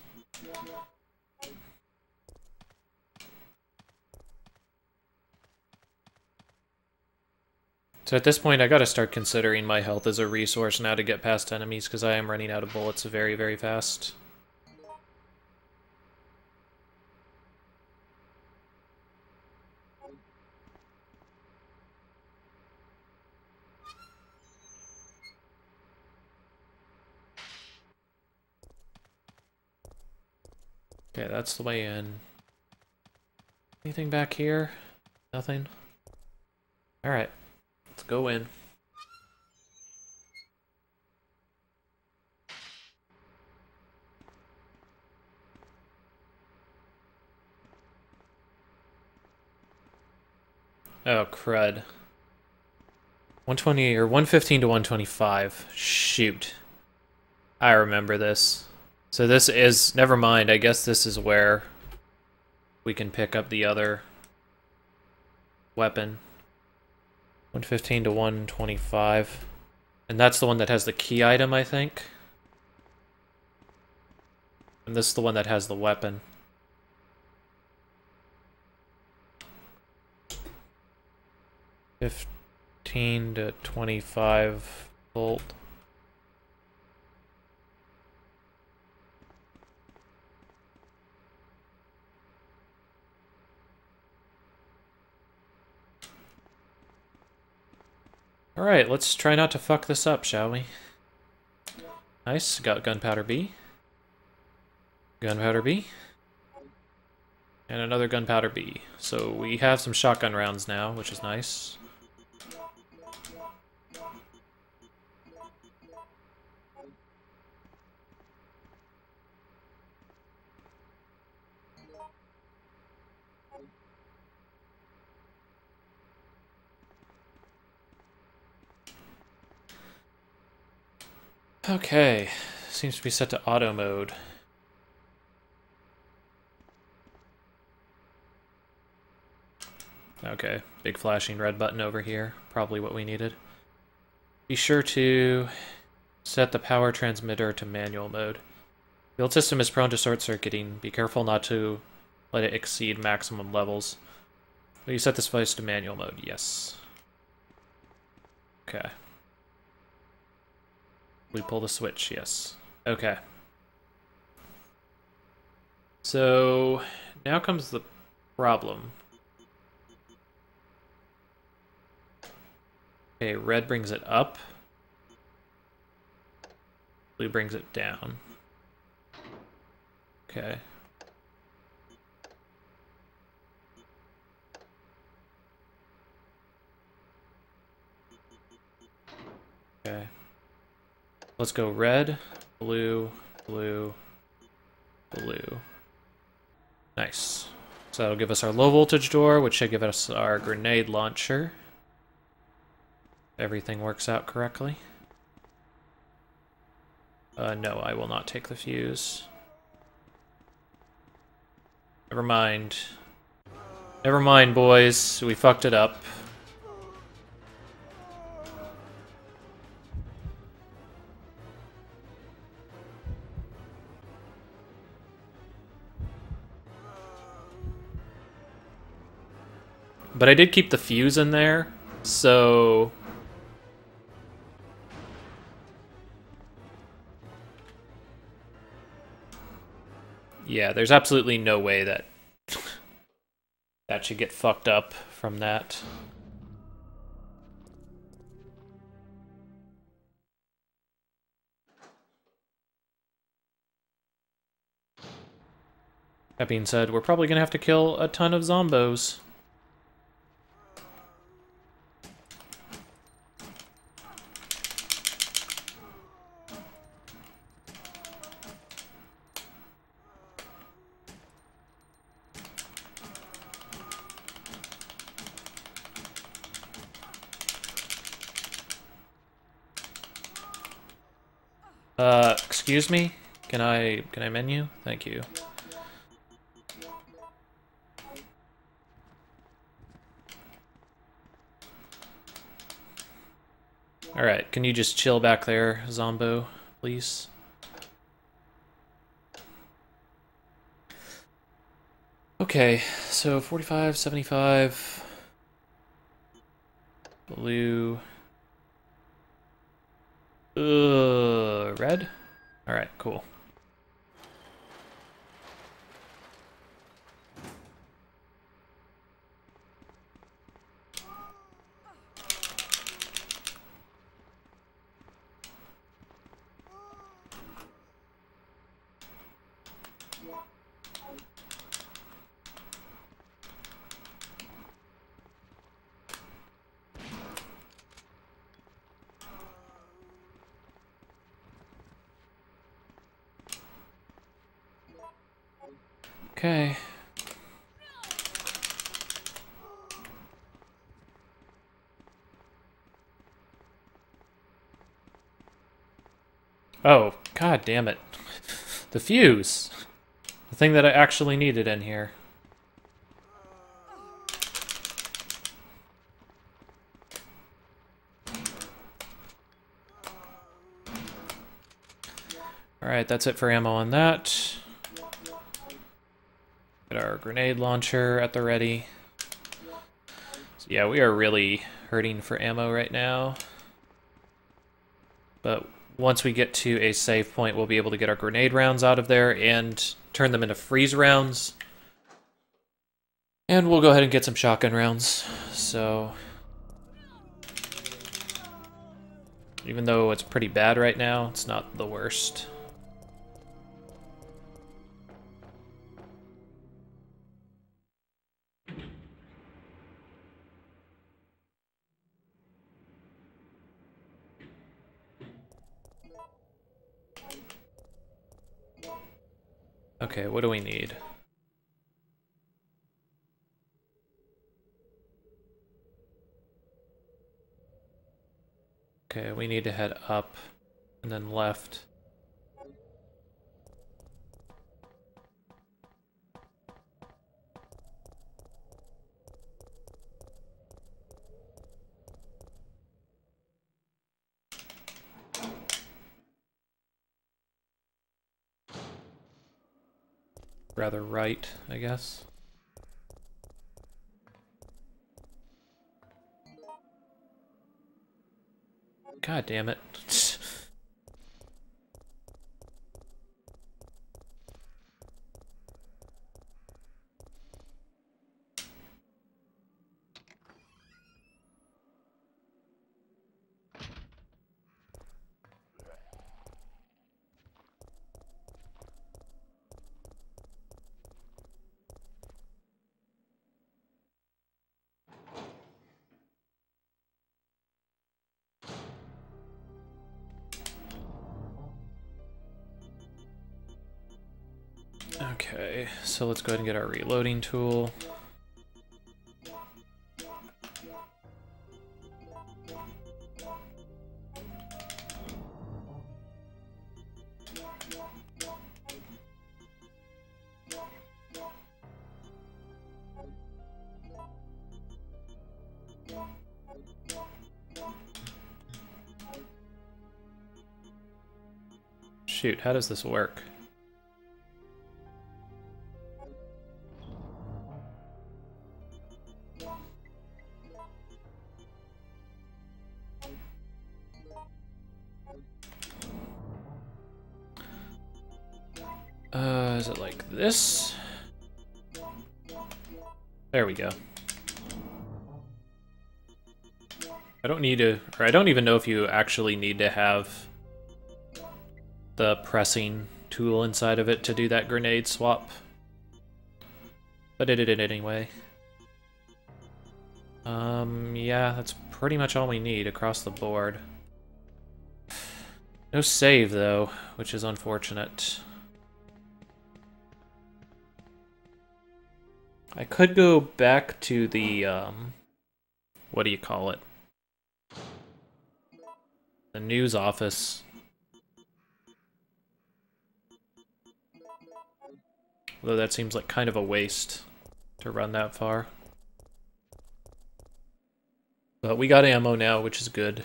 So at this point, I gotta start considering my health as a resource now to get past enemies, because I am running out of bullets very, very fast. Okay, that's the way in. Anything back here? Nothing? Alright, let's go in. Oh, crud. 120 or 115 to 125. Shoot. I remember this. So this is... Never mind, I guess this is where we can pick up the other weapon. 115 to 125. And that's the one that has the key item, I think. And this is the one that has the weapon. $15 to $25 volt. Alright, let's try not to fuck this up, shall we? Nice, got gunpowder B. Gunpowder B. And another gunpowder B. So we have some shotgun rounds now, which is nice. Okay, seems to be set to auto mode. Okay, big flashing red button over here. Probably what we needed. Be sure to set the power transmitter to manual mode. The old system is prone to short-circuiting. Be careful not to let it exceed maximum levels. Will you set this device to manual mode? Yes. Okay. We pull the switch, yes. Okay. So, now comes the problem. Okay, red brings it up. Blue brings it down. Okay. Okay. Let's go red, blue, blue, blue. Nice. So that'll give us our low voltage door, which should give us our grenade launcher. Everything works out correctly. No, I will not take the fuse. Never mind. Never mind, boys. We fucked it up. But I did keep the fuse in there, so Yeah, there's absolutely no way that that should get fucked up from that. That being said, we're probably gonna have to kill a ton of zombos. Excuse me? Can I menu? Thank you. Alright, can you just chill back there, Zombo, please? Okay, so 45, 75... Blue... red? Alright, cool. Okay. Oh, god damn it. The fuse! The thing that I actually needed in here. Alright, that's it for ammo on that. Get our grenade launcher at the ready. So yeah, we are really hurting for ammo right now. But once we get to a save point, we'll be able to get our grenade rounds out of there and turn them into freeze rounds. And we'll go ahead and get some shotgun rounds. So even though it's pretty bad right now, it's not the worst. Okay, what do we need? Okay, we need to head up and then left. Rather right, I guess. God damn it. Okay, so let's go ahead and get our reloading tool. Shoot, how does this work? Is it like this? There we go. I don't need to, or I don't even know if you actually need to have the pressing tool inside of it to do that grenade swap. But I did it anyway. Yeah, that's pretty much all we need across the board. No save, though, which is unfortunate. I could go back to the, what do you call it? The news office. Although that seems like kind of a waste to run that far. But we got ammo now, which is good.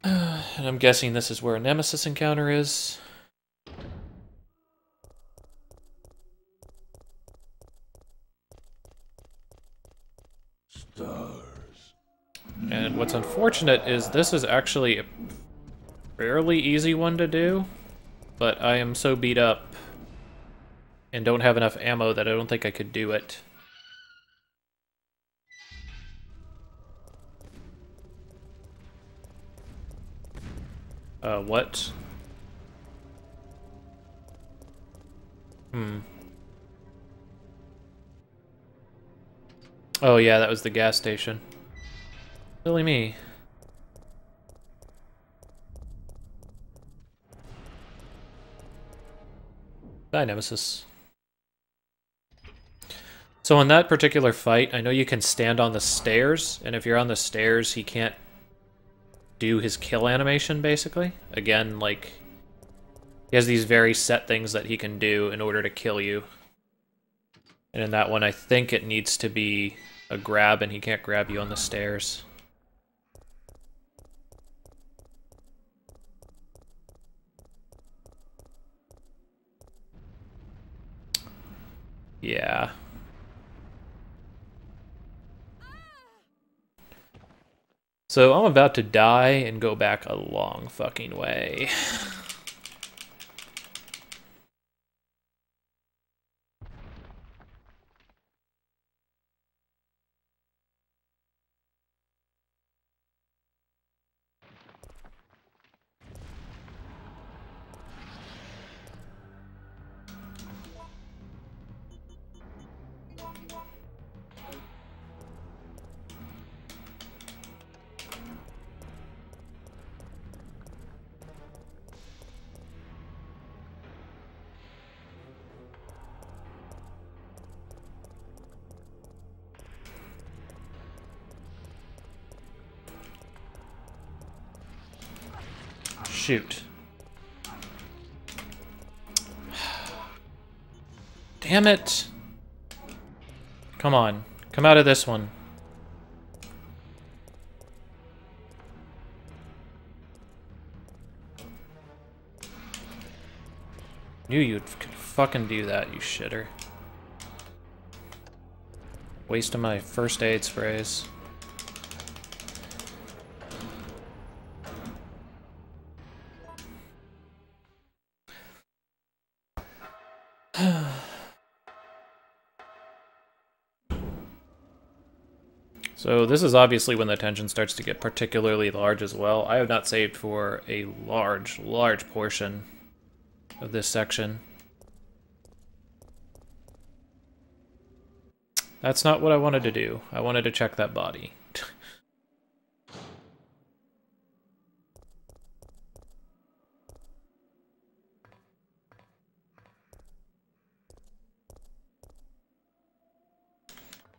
And I'm guessing this is where a Nemesis encounter is. And what's unfortunate is this is actually a fairly easy one to do, but I am so beat up and don't have enough ammo that I don't think I could do it. What? Oh yeah, that was the gas station. Silly me. Bye, Nemesis. So in that particular fight, I know you can stand on the stairs, and if you're on the stairs, he can't do his kill animation, basically. Again, like, he has these very set things that he can do in order to kill you. And in that one, I think it needs to be a grab, and he can't grab you on the stairs. Yeah. So I'm about to die and go back a long fucking way. Shoot. Damn it. Come on. Come out of this one. Knew you'd fucking do that, you shitter. Waste of my first aid sprays. So this is obviously when the tension starts to get particularly large as well. I have not saved for a large portion of this section. That's not what I wanted to do. I wanted to check that body.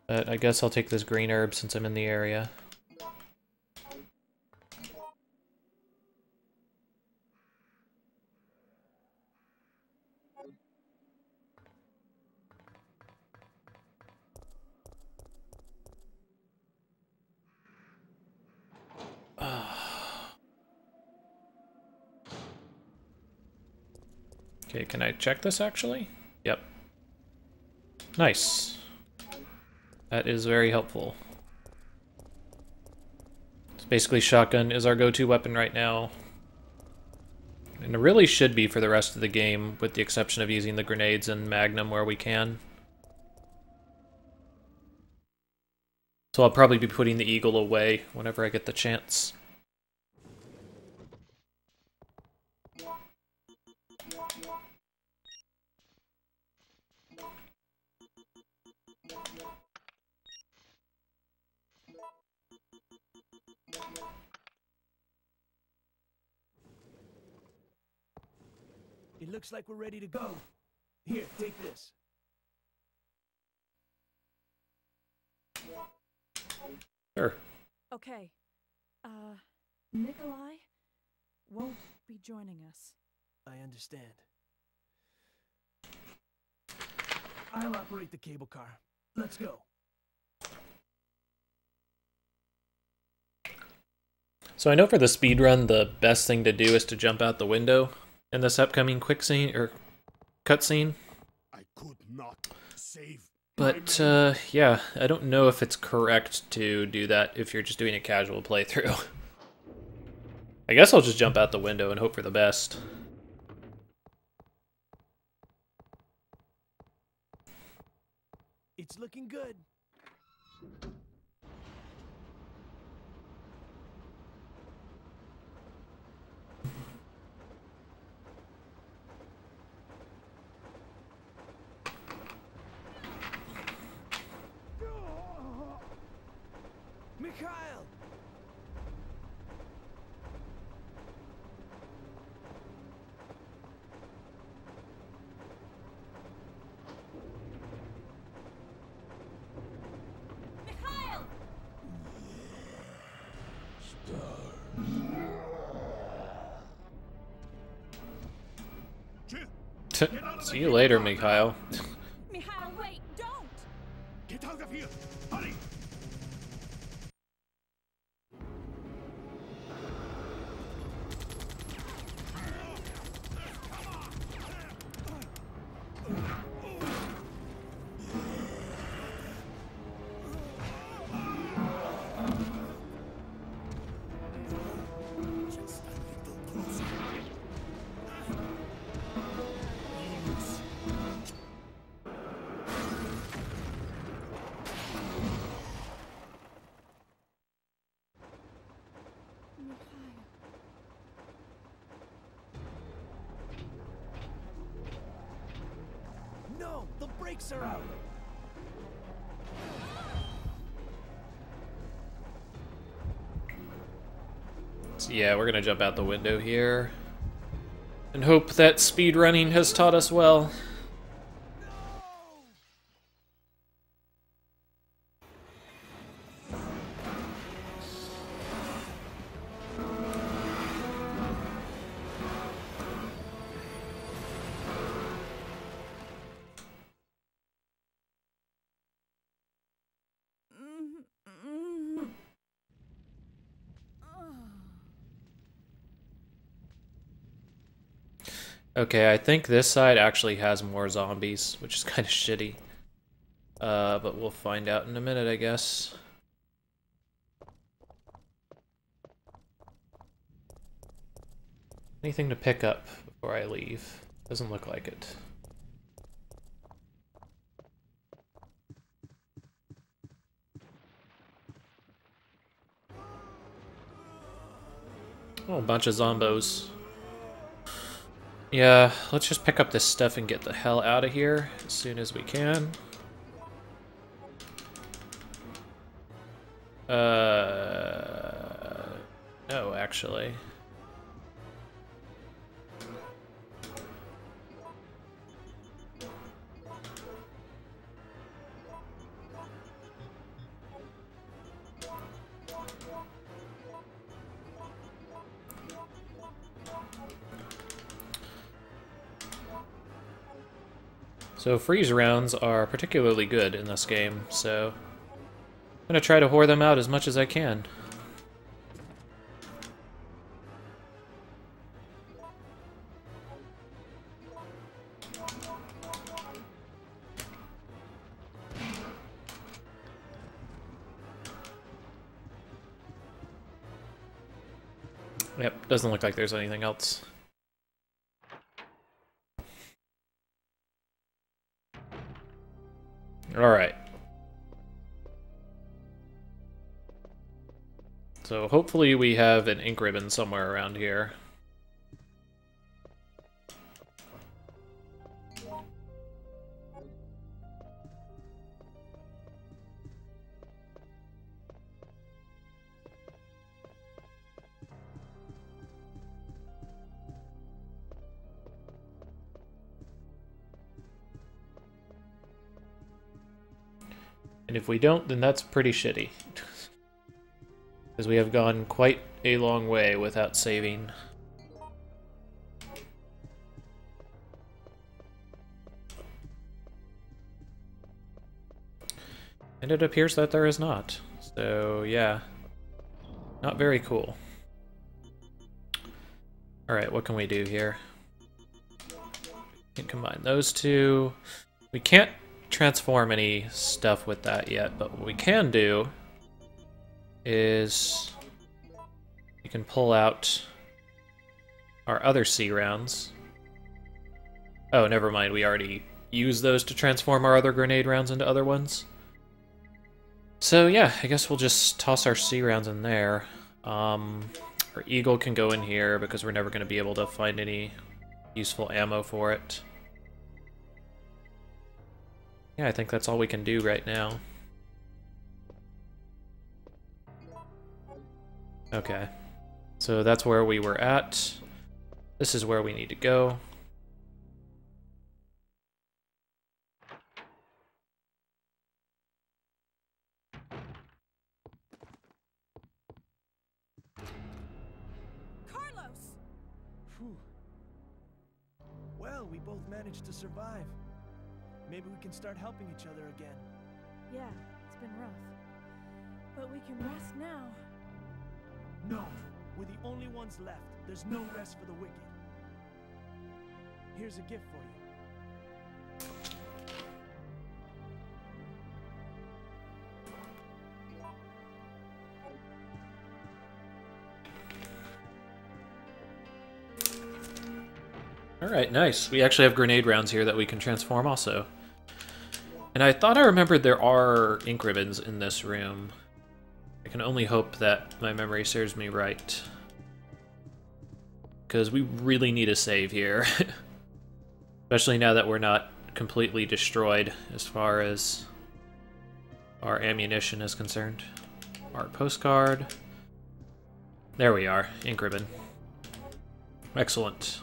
But I guess I'll take this green herb since I'm in the area. Okay, can I check this actually? Yep. Nice. That is very helpful. So basically, shotgun is our go-to weapon right now. And it really should be for the rest of the game, with the exception of using the grenades and Magnum where we can. So I'll probably be putting the Eagle away whenever I get the chance. It looks like we're ready to go. Here, take this. Sure. Okay. Nikolai won't be joining us. I understand. I'll operate the cable car. Let's go. So I know for the speedrun, the best thing to do is to jump out the window in this upcoming quick scene, or cutscene. I could not save. But, yeah, I don't know if it's correct to do that if you're just doing a casual playthrough. I guess I'll just jump out the window and hope for the best. It's looking good. Mikhail! Mikhail! See you later, Mikhail. Mikhail, wait! Don't! Get out of here! Hurry! No, the brakes are out. So yeah, we're gonna jump out the window here. And hope that speedrunning has taught us well. Okay, I think this side actually has more zombies, which is kind of shitty. But we'll find out in a minute, I guess. Anything to pick up before I leave? Doesn't look like it. Oh, a bunch of zombos. Yeah, let's just pick up this stuff and get the hell out of here as soon as we can. No, actually. So freeze rounds are particularly good in this game, so I'm gonna try to whore them out as much as I can. Yep, doesn't look like there's anything else. Alright. So hopefully we have an ink ribbon somewhere around here. And if we don't, then that's pretty shitty. Because we have gone quite a long way without saving. And it appears that there is not. So, yeah. Not very cool. Alright, what can we do here? We can combine those two. We can't transform any stuff with that yet, but what we can do is you can pull out our other C rounds. Oh, never mind, we already used those to transform our other grenade rounds into other ones. So yeah, I guess we'll just toss our C rounds in there. Our Eagle can go in here because we're never going to be able to find any useful ammo for it. Yeah, I think that's all we can do right now. Okay. So that's where we were at. This is where we need to go. Carlos! Phew. Well, we both managed to survive. Maybe we can start helping each other again. Yeah, it's been rough. But we can rest now. No, we're the only ones left. There's no rest for the wicked. Here's a gift for you. Alright, nice. We actually have grenade rounds here that we can transform also. And I thought I remembered there are ink ribbons in this room. I can only hope that my memory serves me right. Because we really need a save here. Especially now that we're not completely destroyed as far as our ammunition is concerned. Art postcard. There we are, ink ribbon. Excellent.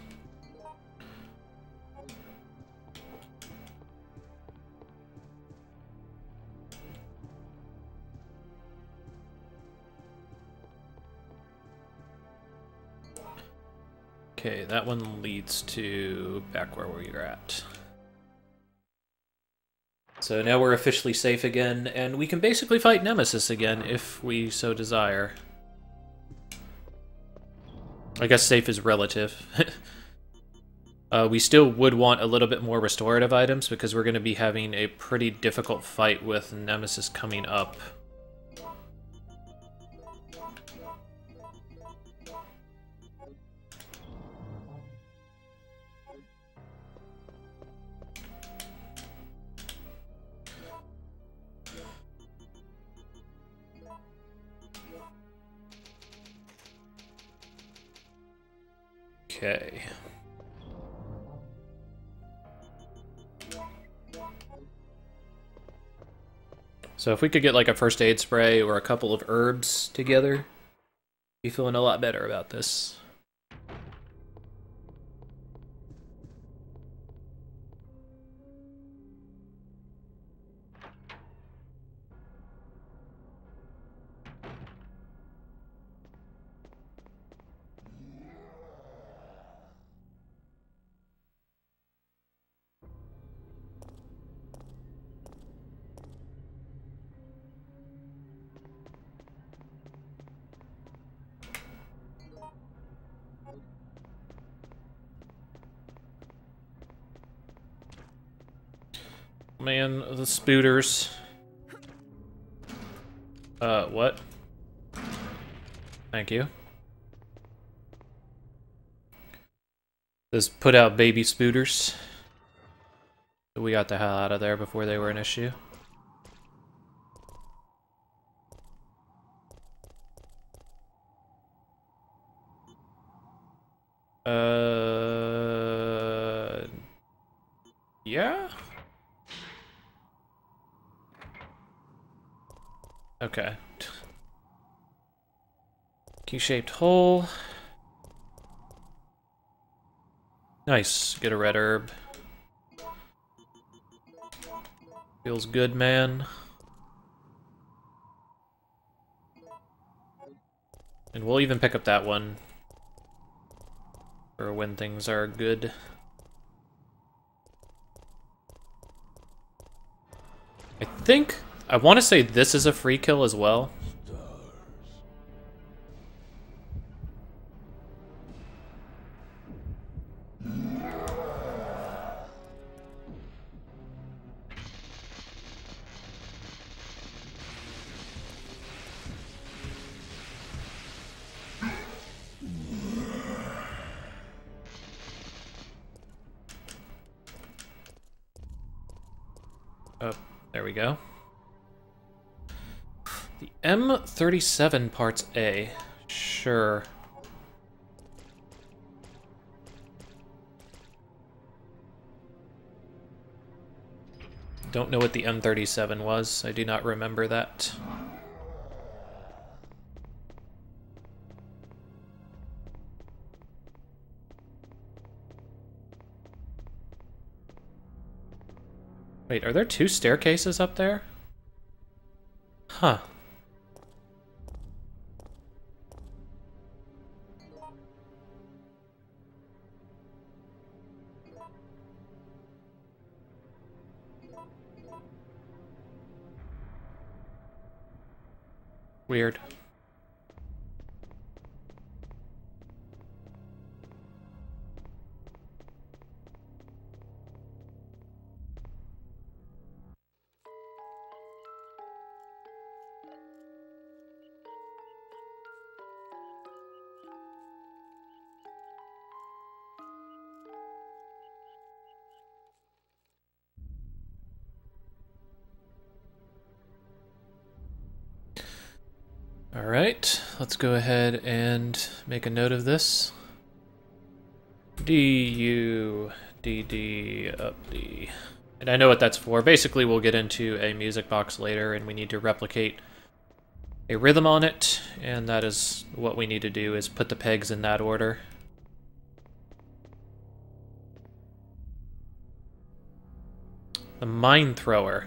Okay, that one leads to back where we were at. So now we're officially safe again, and we can basically fight Nemesis again if we so desire. I guess safe is relative. We still would want a little bit more restorative items because we're going to be having a pretty difficult fight with Nemesis coming up. Okay. So if we could get like a first aid spray or a couple of herbs together, be feeling a lot better about this. Man, the spooters. What? Thank you. This put out baby spooters. We got the hell out of there before they were an issue. Yeah? Okay. Q-shaped hole. Nice. Get a red herb. Feels good, man. And we'll even pick up that one for when things are good. I want to say this is a free kill as well. Oh, there we go. The M37 parts A. Sure. Don't know what the M37 was. I do not remember that. Wait, are there two staircases up there? Huh. Weird. Alright, let's go ahead and make a note of this. D-U, D-D, up D. And I know what that's for. Basically, we'll get into a music box later, and we need to replicate a rhythm on it, and that is what we need to do, is put the pegs in that order. The Mine Thrower.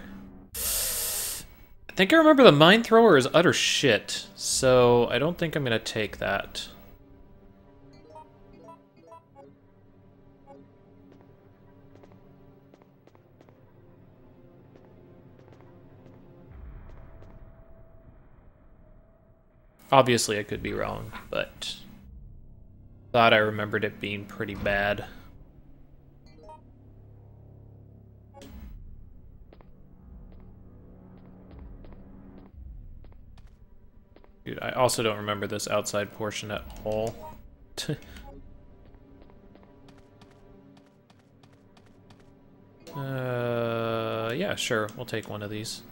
I think I remember the Mine Thrower is utter shit, so I don't think I'm gonna take that. Obviously I could be wrong, but thought I remembered it being pretty bad. Dude, I also don't remember this outside portion at all. Yeah, sure, we'll take one of these.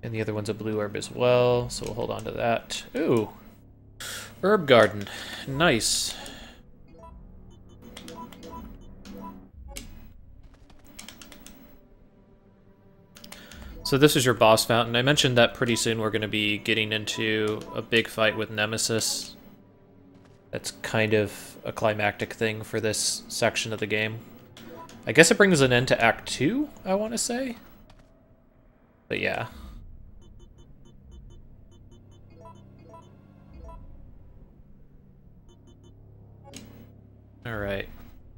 And the other one's a blue herb as well, so we'll hold on to that. Ooh! Herb garden. Nice. So this is your boss fountain. I mentioned that pretty soon we're going to be getting into a big fight with Nemesis. That's kind of a climactic thing for this section of the game. I guess it brings an end to Act 2, I want to say. But yeah. Alright.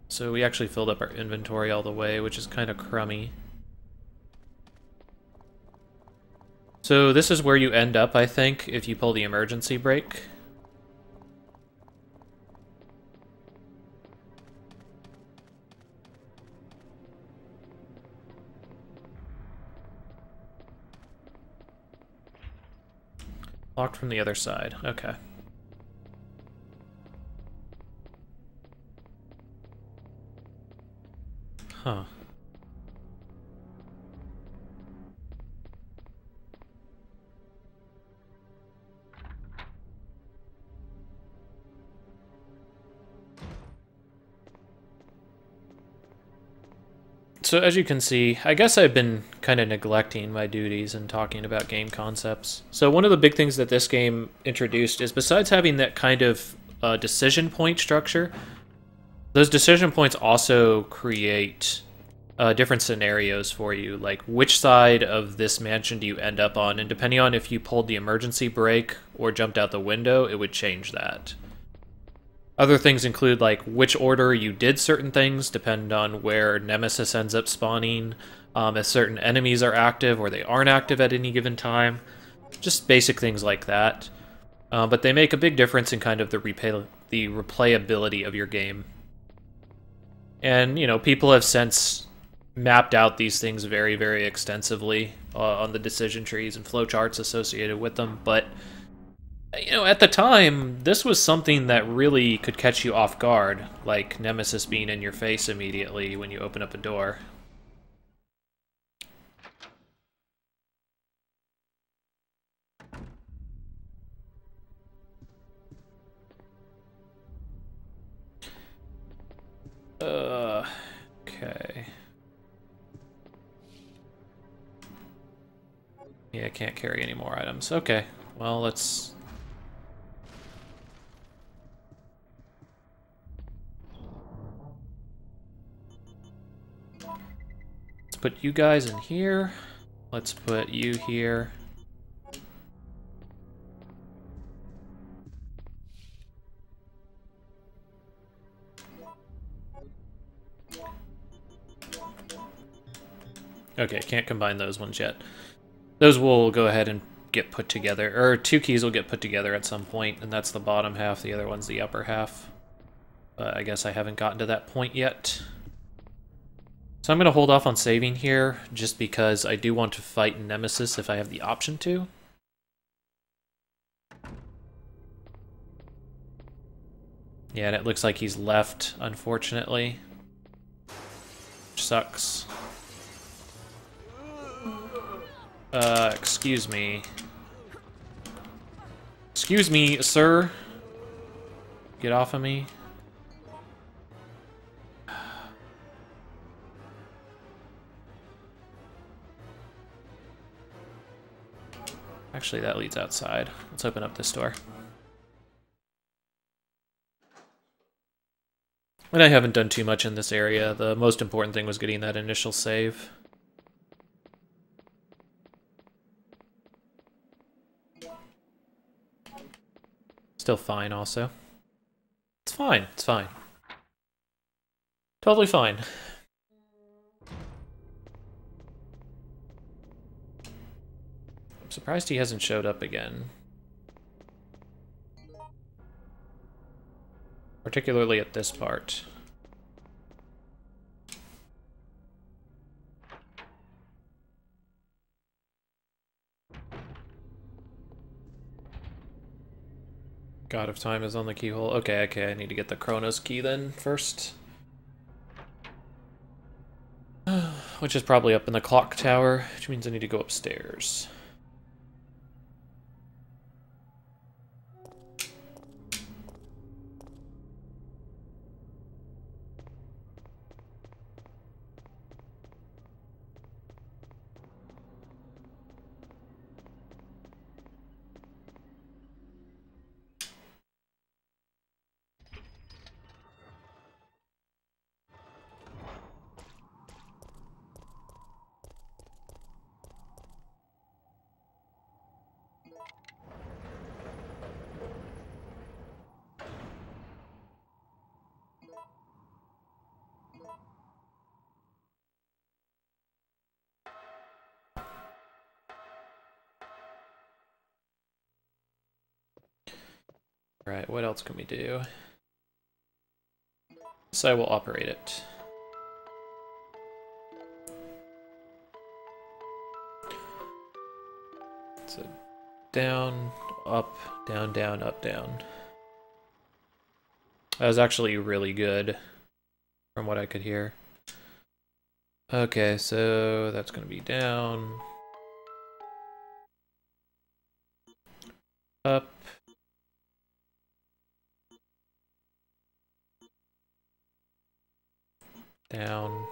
So we actually filled up our inventory all the way, which is kind of crummy. So this is where you end up, I think, if you pull the emergency brake. Locked from the other side. Okay. Huh. So as you can see, I guess I've been kind of neglecting my duties and talking about game concepts. So one of the big things that this game introduced is, besides having that kind of decision point structure, those decision points also create different scenarios for you, like which side of this mansion do you end up on, and depending on if you pulled the emergency brake or jumped out the window, it would change that. Other things include like which order you did certain things, depend on where Nemesis ends up spawning, if certain enemies are active or they aren't active at any given time. Just basic things like that. But they make a big difference in kind of the replayability of your game. And, you know, people have since mapped out these things very, very extensively on the decision trees and flowcharts associated with them, but you know, at the time, this was something that really could catch you off guard, like Nemesis being in your face immediately when you open up a door. Okay. Yeah, I can't carry any more items. Okay, well, let's... put you guys in here. Let's put you here. Okay, can't combine those ones yet. Those will go ahead and get put together, or two keys will get put together at some point, and that's the bottom half, the other one's the upper half. But I guess I haven't gotten to that point yet. So I'm going to hold off on saving here, just because I do want to fight Nemesis if I have the option to. Yeah, and it looks like he's left, unfortunately. Which sucks. Excuse me. Excuse me, sir. Get off of me. Actually, that leads outside. Let's open up this door. And I haven't done too much in this area. The most important thing was getting that initial save. Still fine, also. It's fine, it's fine. Totally fine. I'm surprised he hasn't showed up again. Particularly at this part. God of Time is on the keyhole. Okay, I need to get the Chronos key then first. Which is probably up in the clock tower, which means I need to go upstairs. Right, what else can we do? So I will operate it. So down, up, down, down, up, down. That was actually really good from what I could hear. Okay, so that's gonna be down, up, down,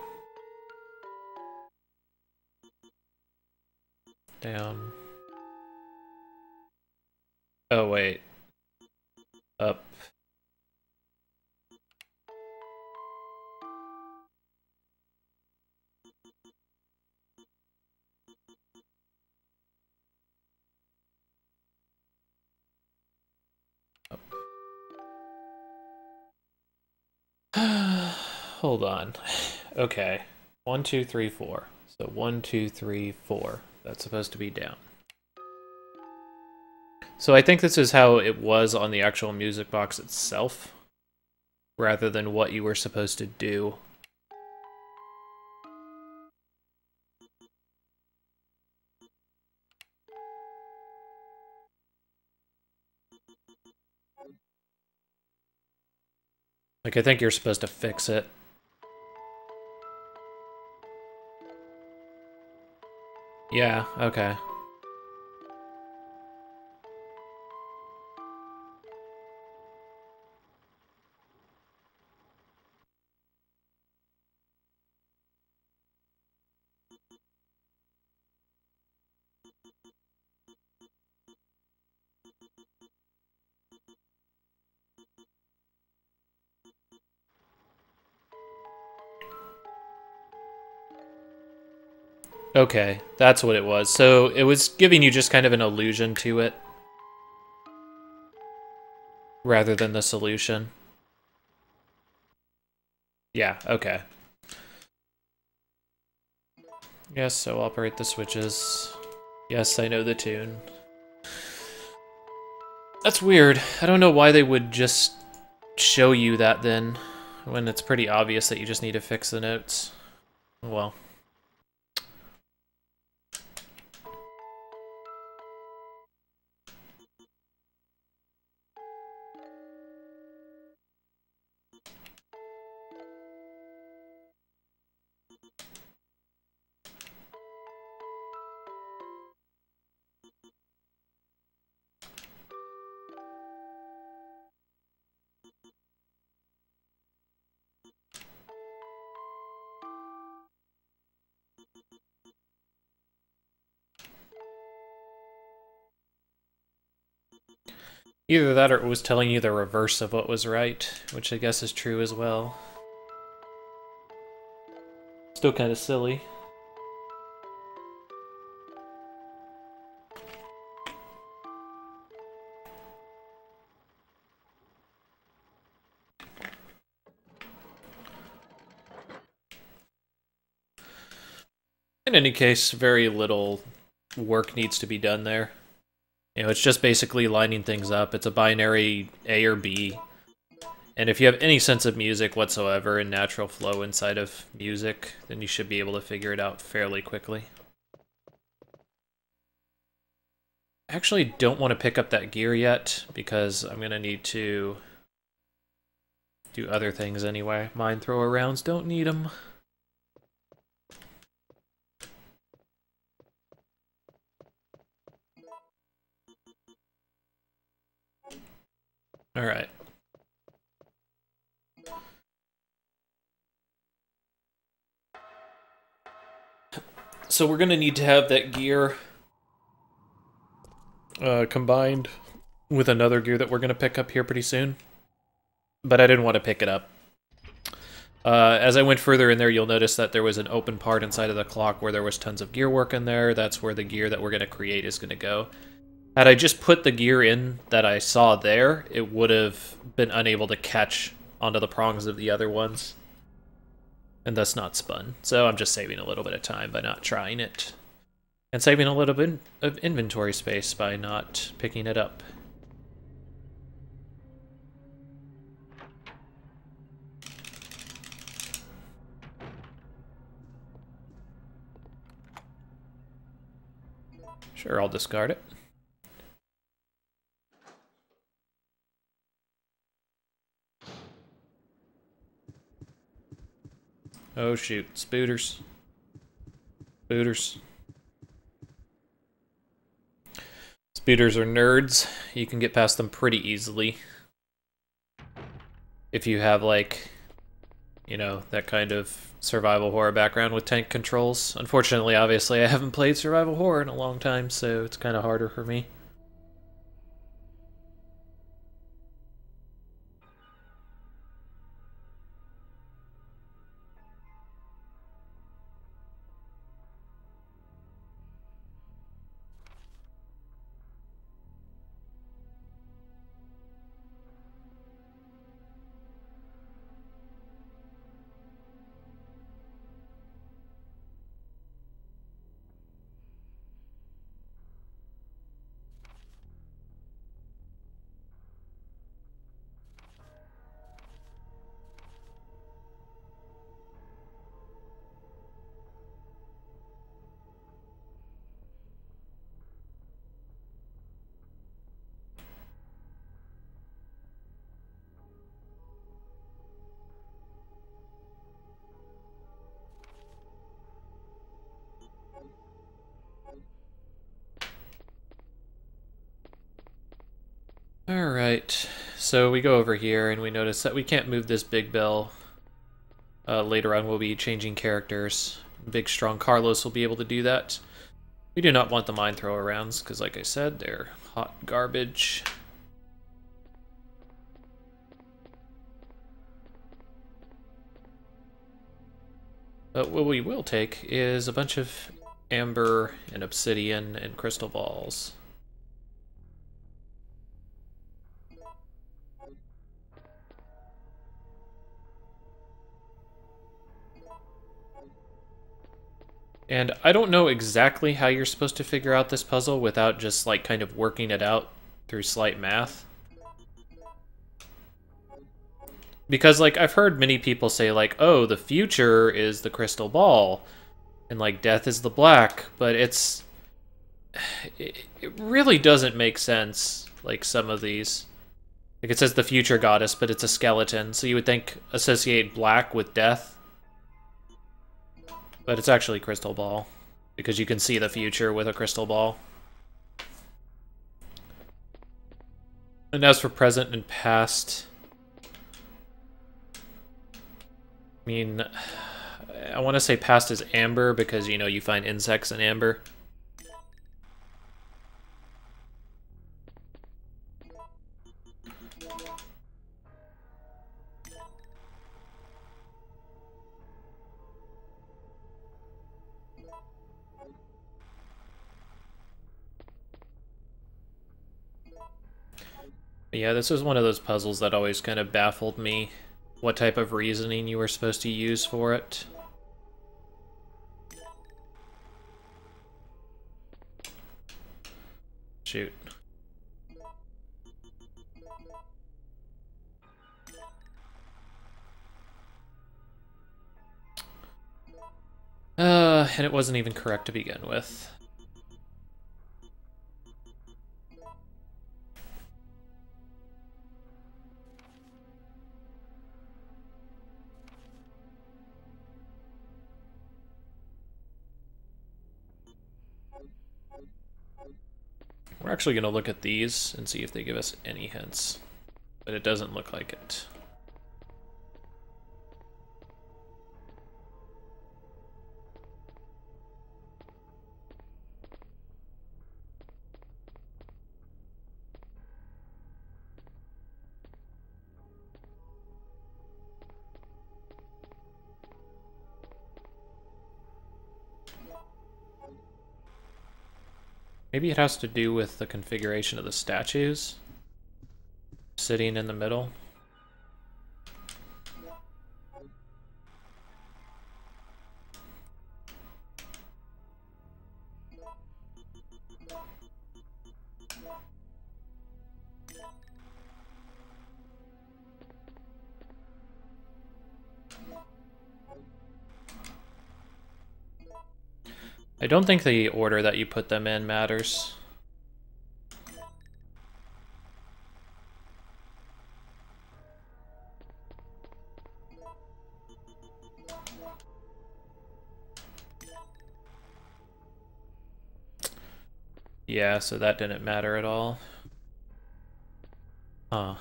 down. Oh wait, up. Hold on. Okay. 1, 2, 3, 4. So 1, 2, 3, 4. That's supposed to be down. So I think this is how it was on the actual music box itself, rather than what you were supposed to do. Like, I think you're supposed to fix it. Yeah, okay. Okay, that's what it was. So it was giving you just kind of an illusion to it, rather than the solution. Yeah, okay. Yes, so operate the switches. Yes, I know the tune. That's weird. I don't know why they would just show you that then, when it's pretty obvious that you just need to fix the notes. Well. Either that or it was telling you the reverse of what was right, which I guess is true as well. Still kind of silly. In any case, very little work needs to be done there. You know, it's just basically lining things up. It's a binary A or B. And if you have any sense of music whatsoever and natural flow inside of music, then you should be able to figure it out fairly quickly. I actually don't want to pick up that gear yet, because I'm going to need to do other things anyway. Mine thrower rounds, don't need them. Alright. So we're going to need to have that gear combined with another gear that we're going to pick up here pretty soon. But I didn't want to pick it up. As I went further in there, you'll notice that there was an open part inside of the clock where there was tons of gear work in there. That's where the gear that we're going to create is going to go. Had I just put the gear in that I saw there, it would have been unable to catch onto the prongs of the other ones, and thus not spun. So I'm just saving a little bit of time by not trying it, and saving a little bit of inventory space by not picking it up. Sure, I'll discard it. Oh shoot, spooters. Spooters. Spooters are nerds. You can get past them pretty easily. If you have, like, you know, that kind of survival horror background with tank controls. Unfortunately, obviously, I haven't played survival horror in a long time, so it's kind of harder for me. Alright, so we go over here and we notice that we can't move this big bell. Later on we'll be changing characters. Big strong Carlos will be able to do that. We do not want the mine thrower rounds, because like I said, they're hot garbage. But what we will take is a bunch of amber and obsidian and crystal balls. And I don't know exactly how you're supposed to figure out this puzzle without just, like, kind of working it out through slight math. Because, like, I've heard many people say, like, oh, the future is the crystal ball, and, like, death is the black, but it's... It really doesn't make sense, like, some of these. Like, it says the future goddess, but it's a skeleton, so you would think associate black with death. But it's actually crystal ball, because you can see the future with a crystal ball. And as for present and past, I mean, I want to say past is amber, because, you know, you find insects in amber. Yeah, this was one of those puzzles that always kind of baffled me, what type of reasoning you were supposed to use for it. Shoot. And it wasn't even correct to begin with. We're actually going to look at these and see if they give us any hints, but it doesn't look like it. Maybe it has to do with the configuration of the statues sitting in the middle. I don't think the order that you put them in matters. Yeah, so that didn't matter at all. Huh.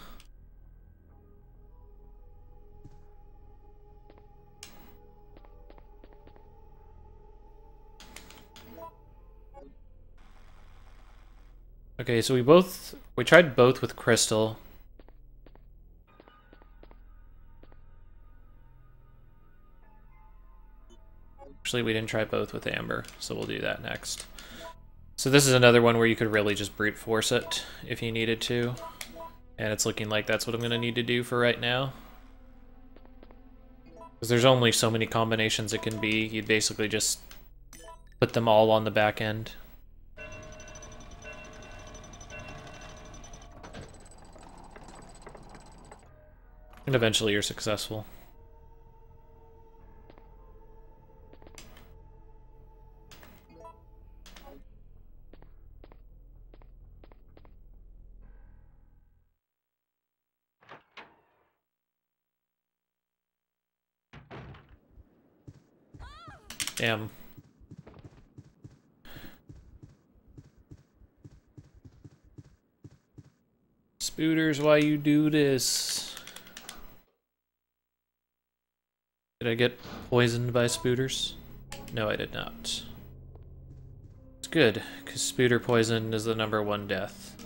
Okay, so we tried both with Crystal. Actually, we didn't try both with Amber, so we'll do that next. So this is another one where you could really just brute force it if you needed to. And it's looking like that's what I'm going to need to do for right now. Because there's only so many combinations it can be. You'd basically just put them all on the back end. And eventually you're successful. Damn. Spooters, why you do this? Did I get poisoned by Spooters? No, I did not. It's good, because Spooter poison is the #1 death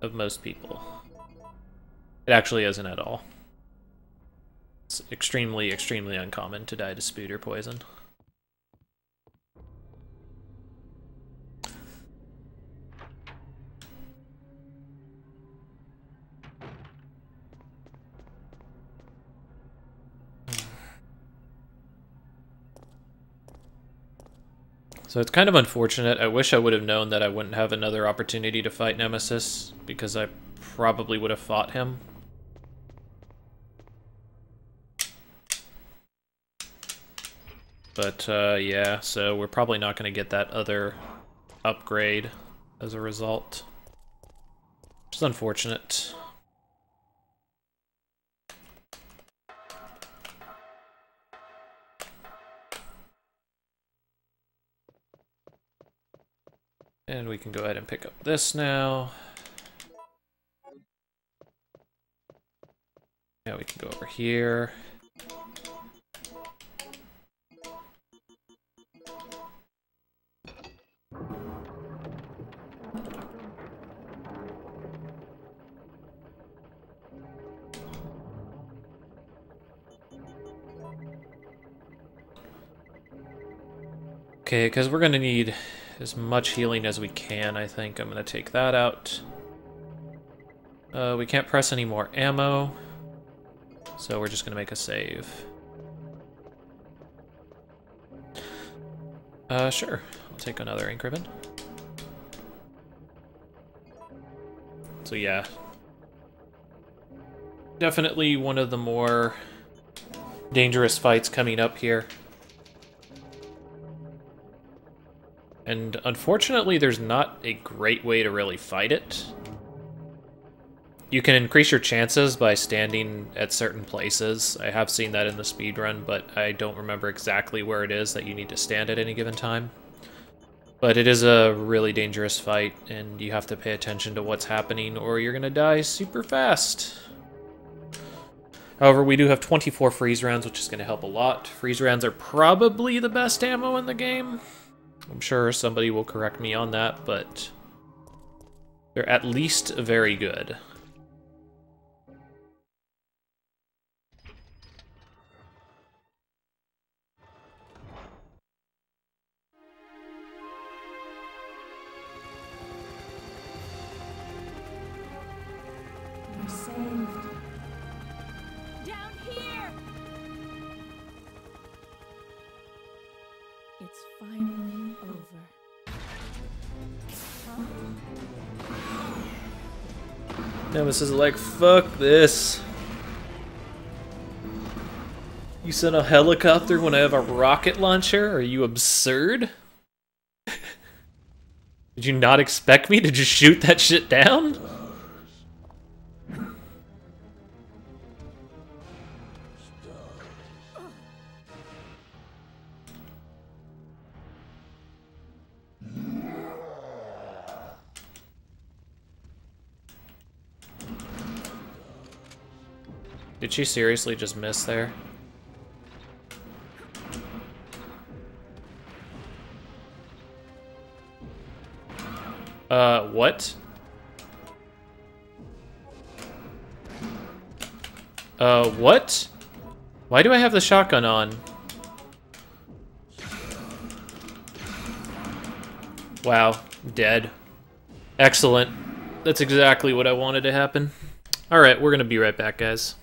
of most people. It actually isn't at all. It's extremely, extremely uncommon to die to Spooter poison. So it's kind of unfortunate. I wish I would have known that I wouldn't have another opportunity to fight Nemesis, because I probably would have fought him. But, yeah, so we're probably not going to get that other upgrade as a result. Which is unfortunate. And we can go ahead and pick up this now. Now we can go over here. Okay, because we're going to need as much healing as we can, I think. I'm going to take that out. We can't press any more ammo, so we're just going to make a save. Sure. I'll take another ink ribbon. So yeah. Definitely one of the more dangerous fights coming up here. And unfortunately, there's not a great way to really fight it. You can increase your chances by standing at certain places. I have seen that in the speedrun, but I don't remember exactly where it is that you need to stand at any given time. But it is a really dangerous fight, and you have to pay attention to what's happening, or you're gonna die super fast. However, we do have 24 freeze rounds, which is gonna help a lot. Freeze rounds are probably the best ammo in the game. I'm sure somebody will correct me on that, but they're at least very good. You're saved. Down here! It's finally over. Nemesis is like, fuck this. You sent a helicopter when I have a rocket launcher? Are you absurd? Did you not expect me to just shoot that shit down? Did she seriously just miss there? What? What? Why do I have the shotgun on? Wow, dead. Excellent. That's exactly what I wanted to happen. Alright, we're gonna be right back, guys.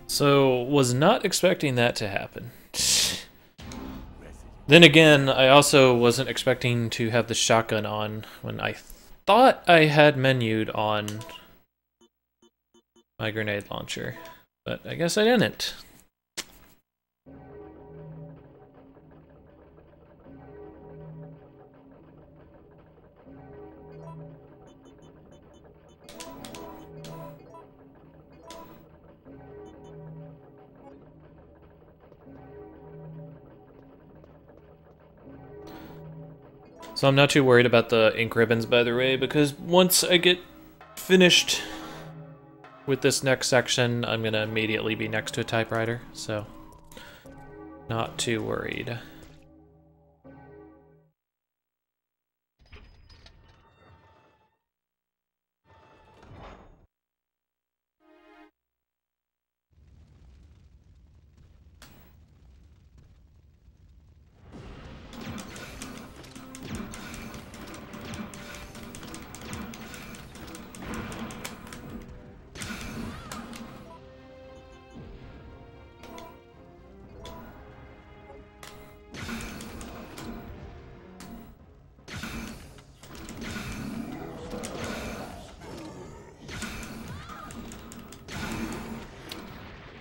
So, was not expecting that to happen. Then again, I also wasn't expecting to have the shotgun on when I thought I had menued on my grenade launcher. But I guess I didn't. So I'm not too worried about the ink ribbons, by the way, because once I get finished with this next section, I'm gonna immediately be next to a typewriter, so not too worried.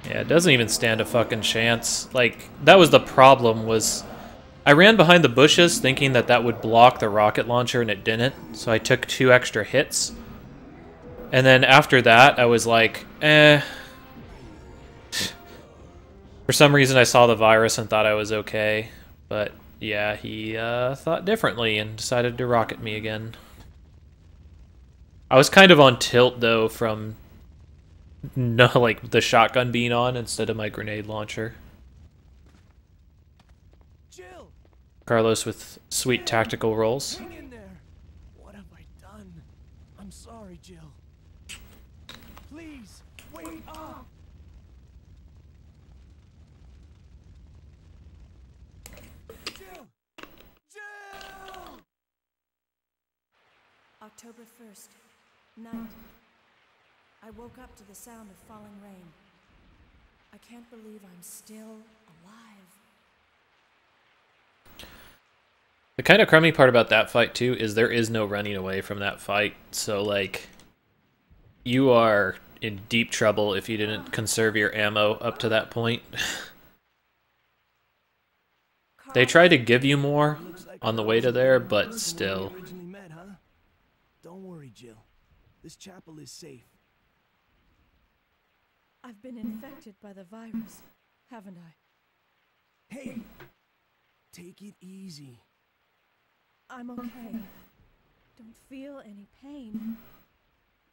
Yeah, it doesn't even stand a fucking chance. Like, that was the problem, was I ran behind the bushes thinking that that would block the rocket launcher, and it didn't, so I took 2 extra hits. And then after that, I was like, eh. For some reason, I saw the virus and thought I was okay. But, yeah, he thought differently and decided to rocket me again. I was kind of on tilt, though, from no, like the shotgun being on instead of my grenade launcher. Jill! Carlos with sweet tactical rolls. Hang in there! What have I done? I'm sorry, Jill. Please, wake up! Jill! Jill! October 1st, night. I woke up to the sound of falling rain. I can't believe I'm still alive. The kind of crummy part about that fight, too, is there is no running away from that fight. So, like, you are in deep trouble if you didn't conserve your ammo up to that point. They try to give you more on the way to there, but still. Originally met, huh? Don't worry, Jill. This chapel is safe. I've been infected by the virus, haven't I? Hey! Take it easy. I'm okay. Don't feel any pain.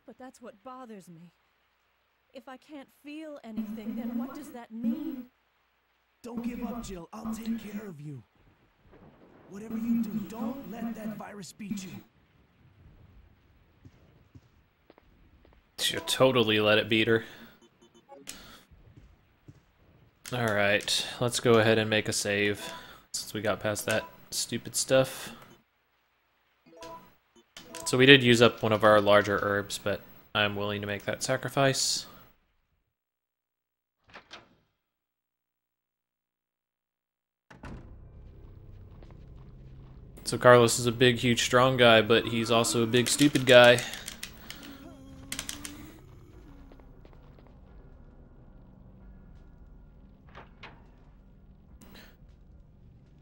But that's what bothers me. If I can't feel anything, then what does that mean? Don't give up, Jill. I'll take care of you. Whatever you do, don't let that virus beat you. You totally let it beat her. Alright, let's go ahead and make a save, since we got past that stupid stuff. So we did use up one of our larger herbs, but I'm willing to make that sacrifice. So Carlos is a big, huge, strong guy, but he's also a big, stupid guy.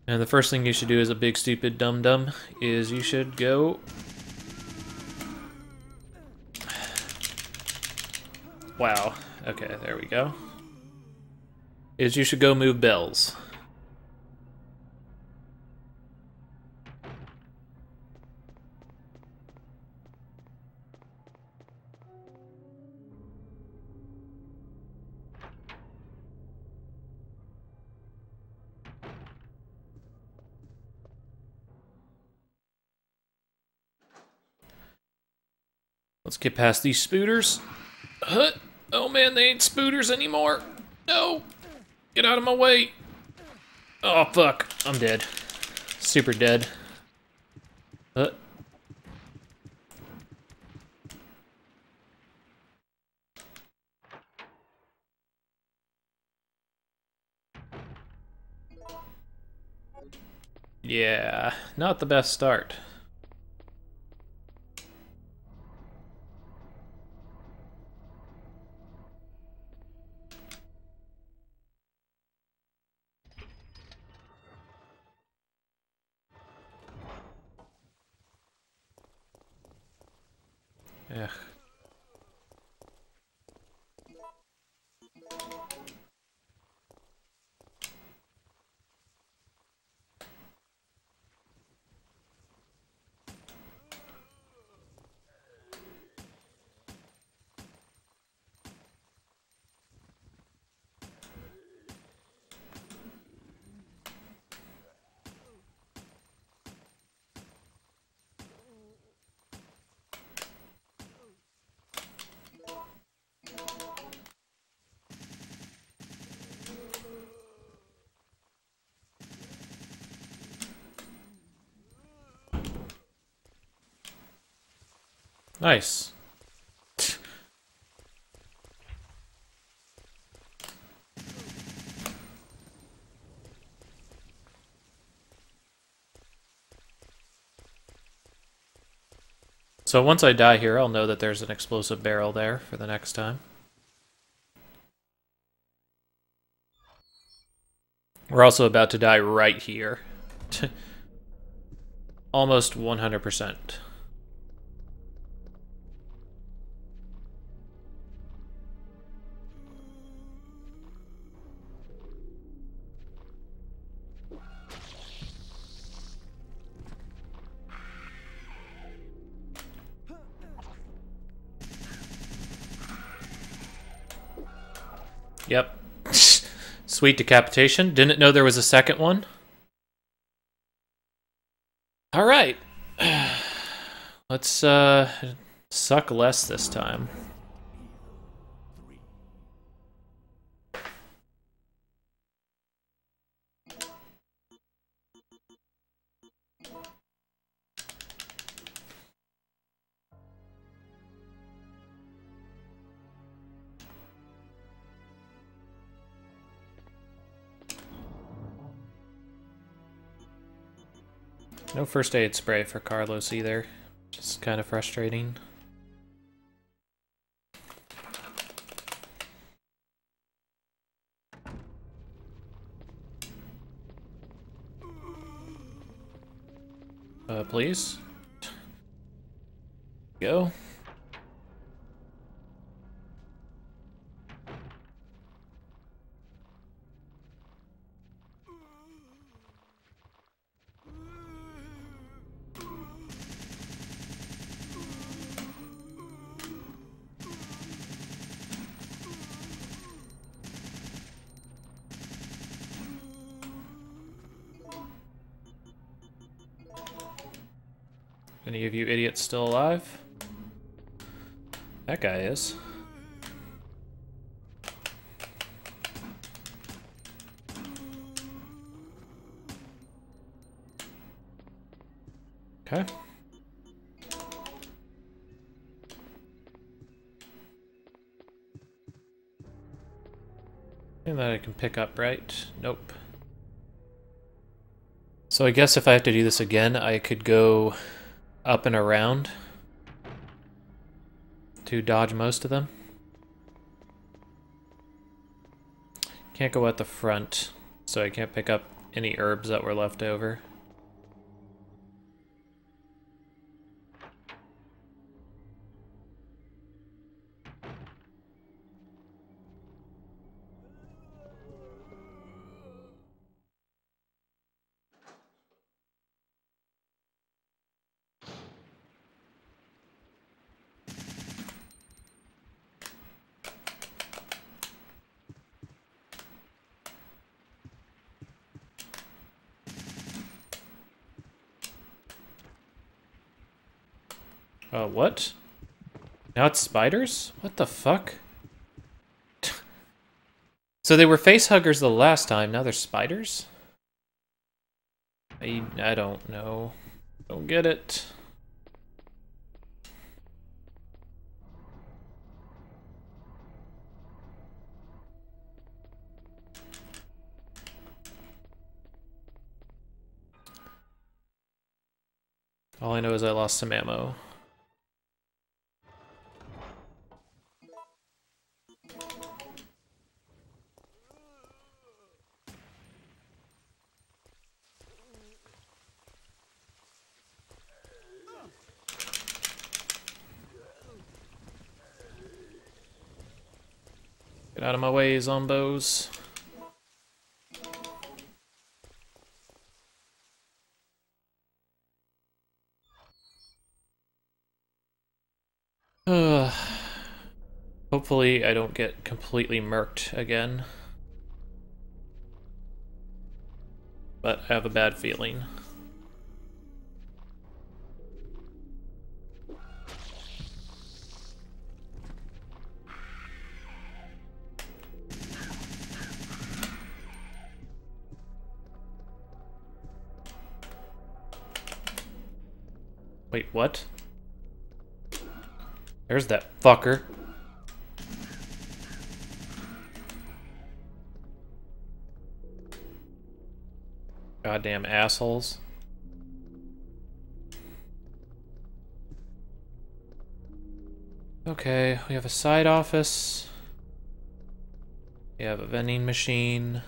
And the first thing you should do as a big, stupid, dum-dum is you should go... Wow. Okay, there we go. Is you should go move bells. Let's get past these spooters. Oh man, they ain't spooters anymore. No! Get out of my way. Oh fuck, I'm dead. Super dead. Yeah, not the best start. Ugh. Nice. So once I die here, I'll know that there's an explosive barrel there for the next time. We're also about to die right here. Almost 100%. Yep. Sweet decapitation. Didn't know there was a second one. Alright. Let's suck less this time. No first aid spray for Carlos either. Just kind of frustrating. Please? Go. Any of you idiots still alive? That guy is. Okay. And that I can pick up, right? Nope. So I guess if I have to do this again, I could go up and around to dodge most of them. Can't go at the front, so I can't pick up any herbs that were left over. What? Now it's spiders? What the fuck? So they were face huggers the last time, now they're spiders? I don't know. Don't get it. All I know is I lost some ammo. Get out of my way, zombos. Hopefully I don't get completely murked again. But I have a bad feeling. Wait, what? There's that fucker. Goddamn assholes. Okay, we have a side office. We have a vending machine.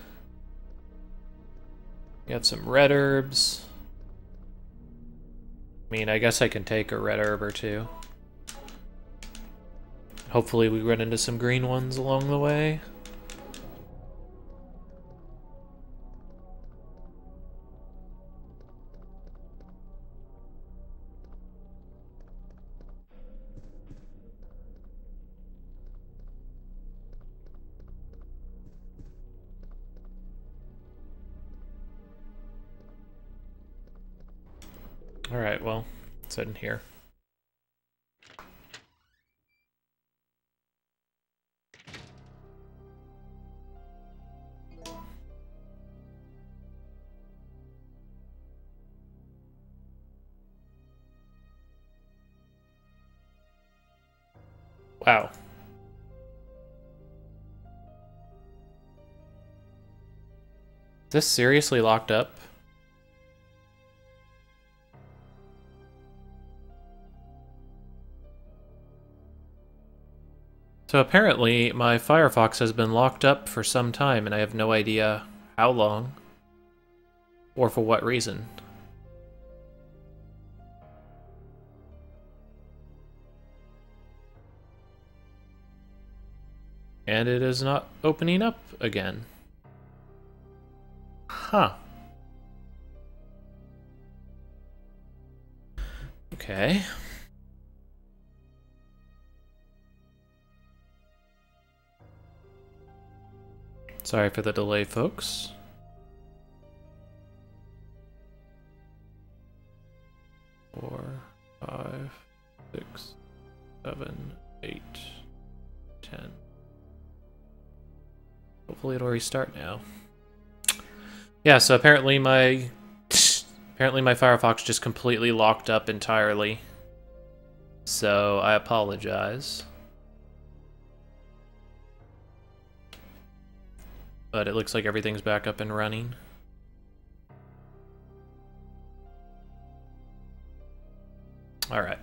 We have some red herbs. I mean, I guess I can take a red herb or two. Hopefully we run into some green ones along the way. Alright, well, it's in here. Wow. Is this seriously locked up? So apparently, my Firefox has been locked up for some time, and I have no idea how long, or for what reason. And it is not opening up again. Huh. Okay. Sorry for the delay, folks. Four, 5, 6, 7, 8. 10. Hopefully it'll restart now. Yeah, so apparently my Firefox just completely locked up entirely. So I apologize. But it looks like everything's back up and running. Alright.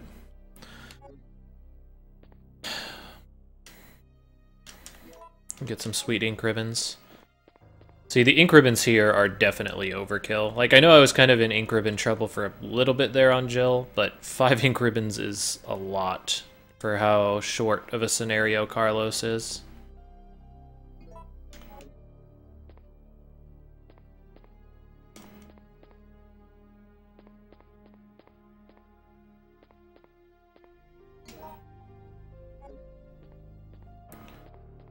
Get some sweet ink ribbons. See, the ink ribbons here are definitely overkill. Like, I know I was kind of in ink ribbon trouble for a little bit there on Jill, but 5 ink ribbons is a lot for how short of a scenario Carlos is.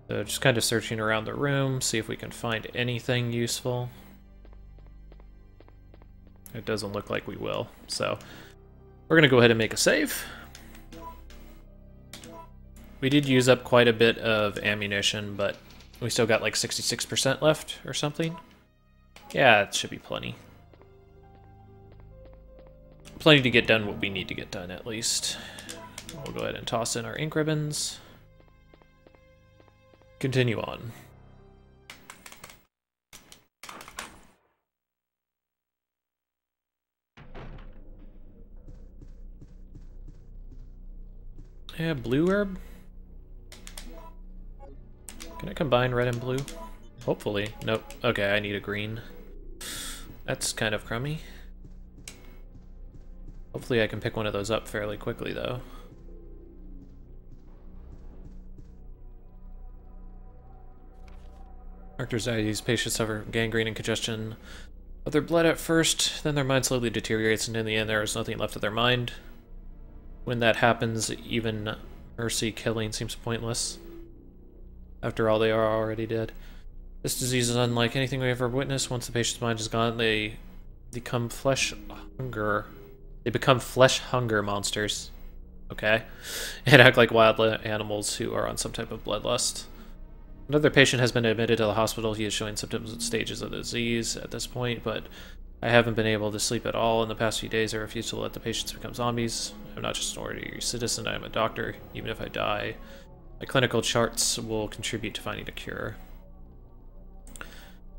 So just kind of searching around the room, see if we can find anything useful. It doesn't look like we will, so we're gonna go ahead and make a save. We did use up quite a bit of ammunition, but we still got like 66% left or something. Yeah, it should be plenty. Plenty to get done what we need to get done, at least. We'll go ahead and toss in our ink ribbons. Continue on. Yeah, blue herb? Can I combine red and blue? Hopefully. Nope. Okay, I need a green. That's kind of crummy. Hopefully I can pick one of those up fairly quickly, though. Doctors say these patients suffer from gangrene and congestion of their blood at first, then their mind slowly deteriorates, and in the end there is nothing left of their mind. When that happens, even mercy killing seems pointless. After all, they are already dead. This disease is unlike anything we ever witnessed. Once the patient's mind is gone, they become flesh hunger. They become flesh hunger monsters. Okay? And act like wild animals who are on some type of bloodlust. Another patient has been admitted to the hospital. He is showing symptoms and stages of the disease at this point, but I haven't been able to sleep at all in the past few days. I refuse to let the patients become zombies. I'm not just an ordinary citizen, I am a doctor. Even if I die, my clinical charts will contribute to finding a cure.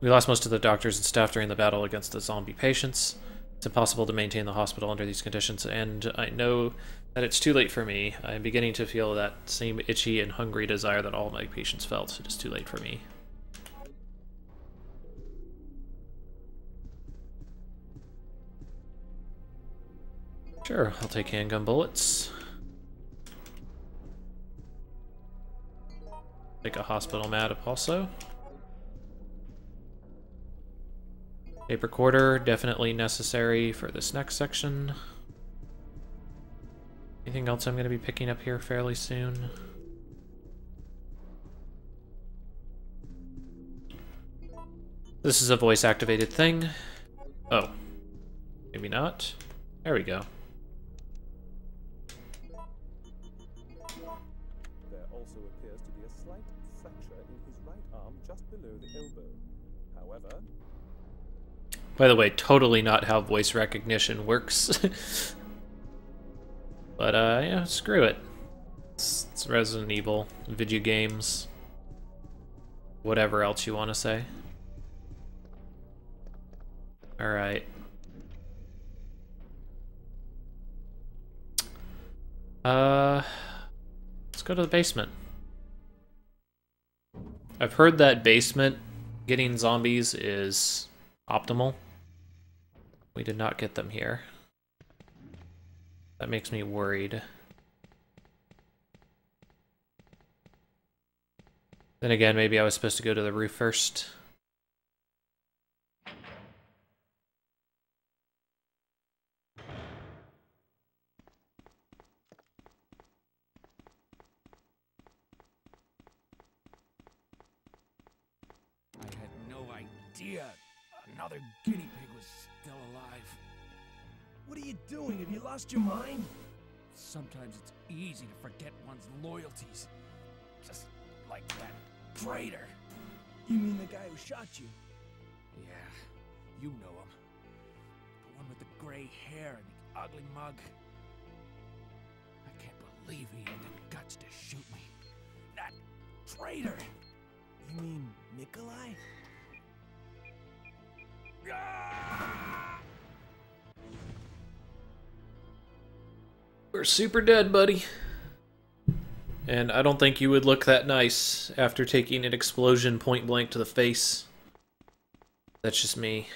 We lost most of the doctors and staff during the battle against the zombie patients. It's impossible to maintain the hospital under these conditions, and I know that it's too late for me. I am beginning to feel that same itchy and hungry desire that all my patients felt. It is too late for me. Sure, I'll take handgun bullets. Take a hospital mat up also. Tape recorder, definitely necessary for this next section. Anything else I'm going to be picking up here fairly soon? This is a voice-activated thing. Oh. Maybe not. There we go. There also appears to be a slight fracture in his right arm just below the elbow. However... By the way, totally not how voice recognition works. But, yeah, screw it. It's Resident Evil, video games, whatever else you want to say. Alright. Let's go to the basement. I've heard that basement getting zombies is optimal. We did not get them here. That makes me worried. Then again, maybe I was supposed to go to the roof first. I had no idea another guinea pig was still alive. What are you doing? Have you lost your mind? Sometimes it's easy to forget one's loyalties. Just Traitor! You mean the guy who shot you? Yeah, you know him. The one with the gray hair and the ugly mug. I can't believe he had the guts to shoot me. That traitor! You mean Nikolai? We're super dead, buddy. And I don't think you would look that nice after taking an explosion point blank to the face. That's just me.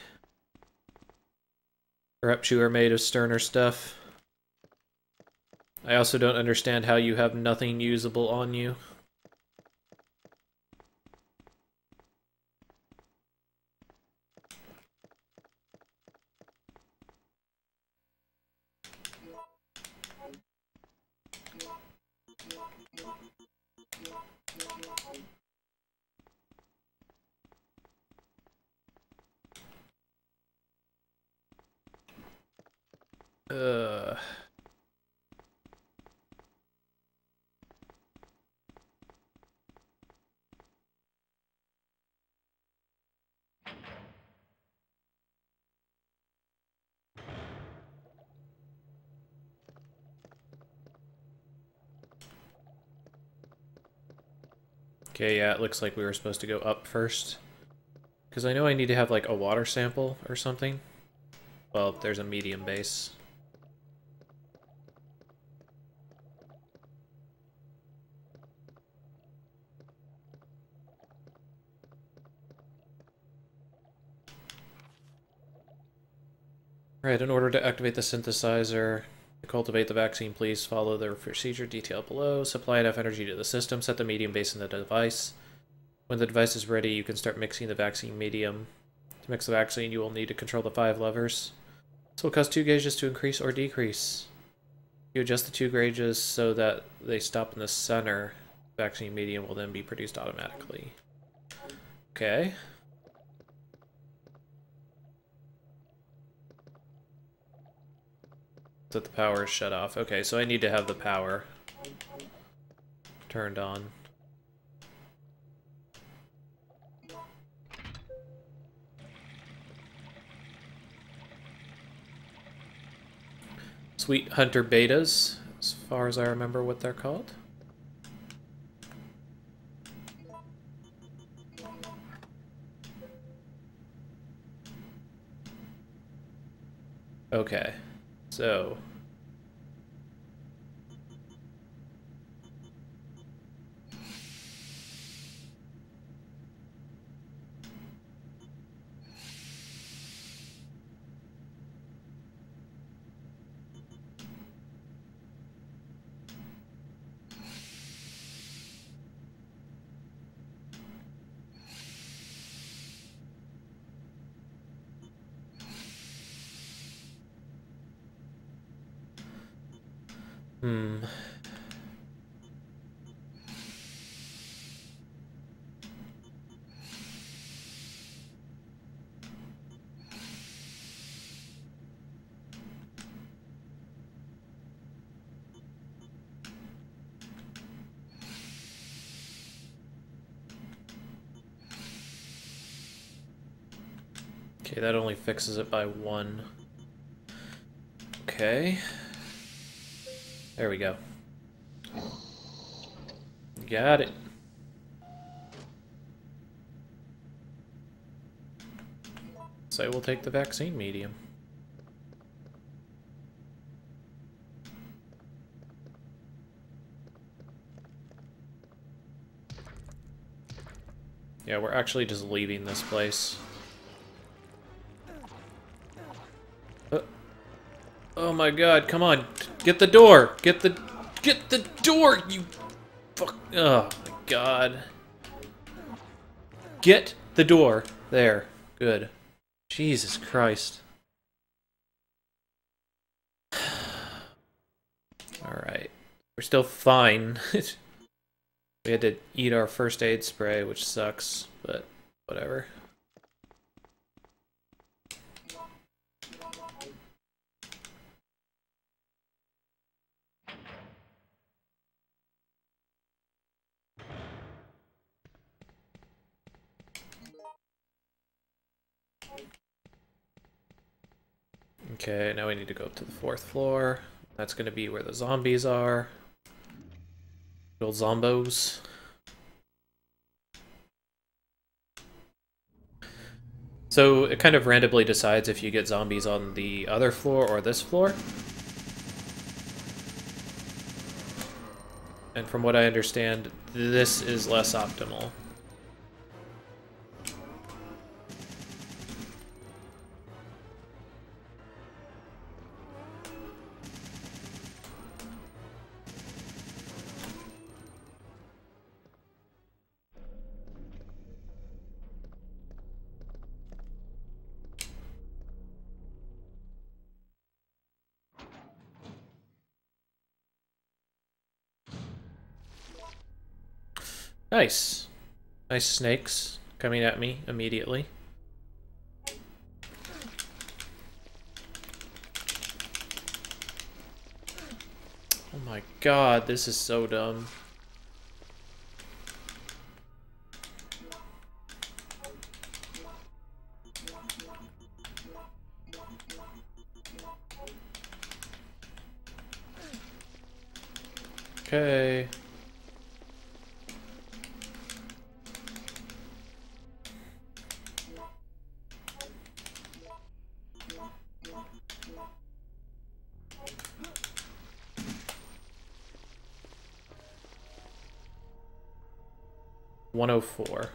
Perhaps you are made of sterner stuff. I also don't understand how you have nothing usable on you. Uh... Okay, yeah, it looks like we were supposed to go up first. Because I know I need to have, like, a water sample or something. Well, there's a medium base. Right, in order to activate the synthesizer, to cultivate the vaccine, please follow the procedure detailed below. Supply enough energy to the system, set the medium base in the device. When the device is ready, you can start mixing the vaccine medium. To mix the vaccine, you will need to control the 5 levers. This will cause 2 gauges to increase or decrease. You adjust the 2 gauges so that they stop in the center. The vaccine medium will then be produced automatically. Okay. That the power is shut off. Okay, so I need to have the power turned on. Sweet Hunter Betas, as far as I remember what they're called. Okay, so... Okay, that only fixes it by 1. Okay. There we go. Got it. So we'll take the vaccine medium. Yeah, we're actually just leaving this place. Oh my god, come on. Get the door. Get the door, you fuck. Oh my god. Get the door. There. Good. Jesus Christ. Alright. We're still fine. We had to eat our first aid spray, which sucks, but whatever. Okay, now we need to go up to the 4th floor. That's going to be where the zombies are. Little zombos. So it kind of randomly decides if you get zombies on the other floor or this floor. And from what I understand, this is less optimal. Nice. Nice snakes coming at me immediately. Oh my god, this is so dumb. Okay. $104.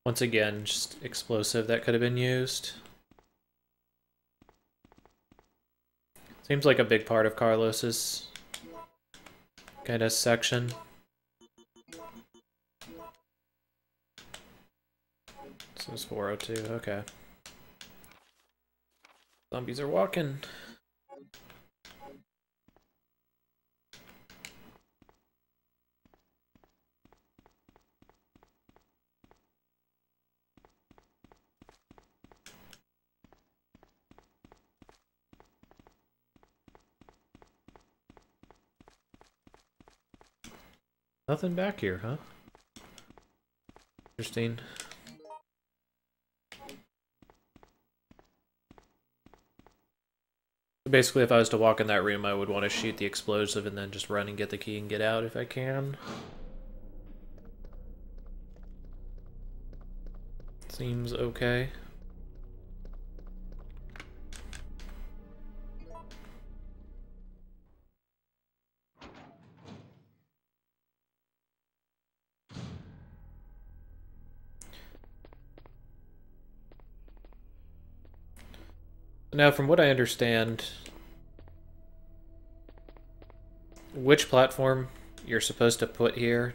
Once again, just explosive that could have been used. Seems like a big part of Carlos's kind of section. So it's 402, okay. Zombies are walking. Nothing back here, huh? Interesting. Basically, if I was to walk in that room, I would want to shoot the explosive and then just run and get the key and get out if I can. Seems okay. Now, from what I understand, which platform you're supposed to put here,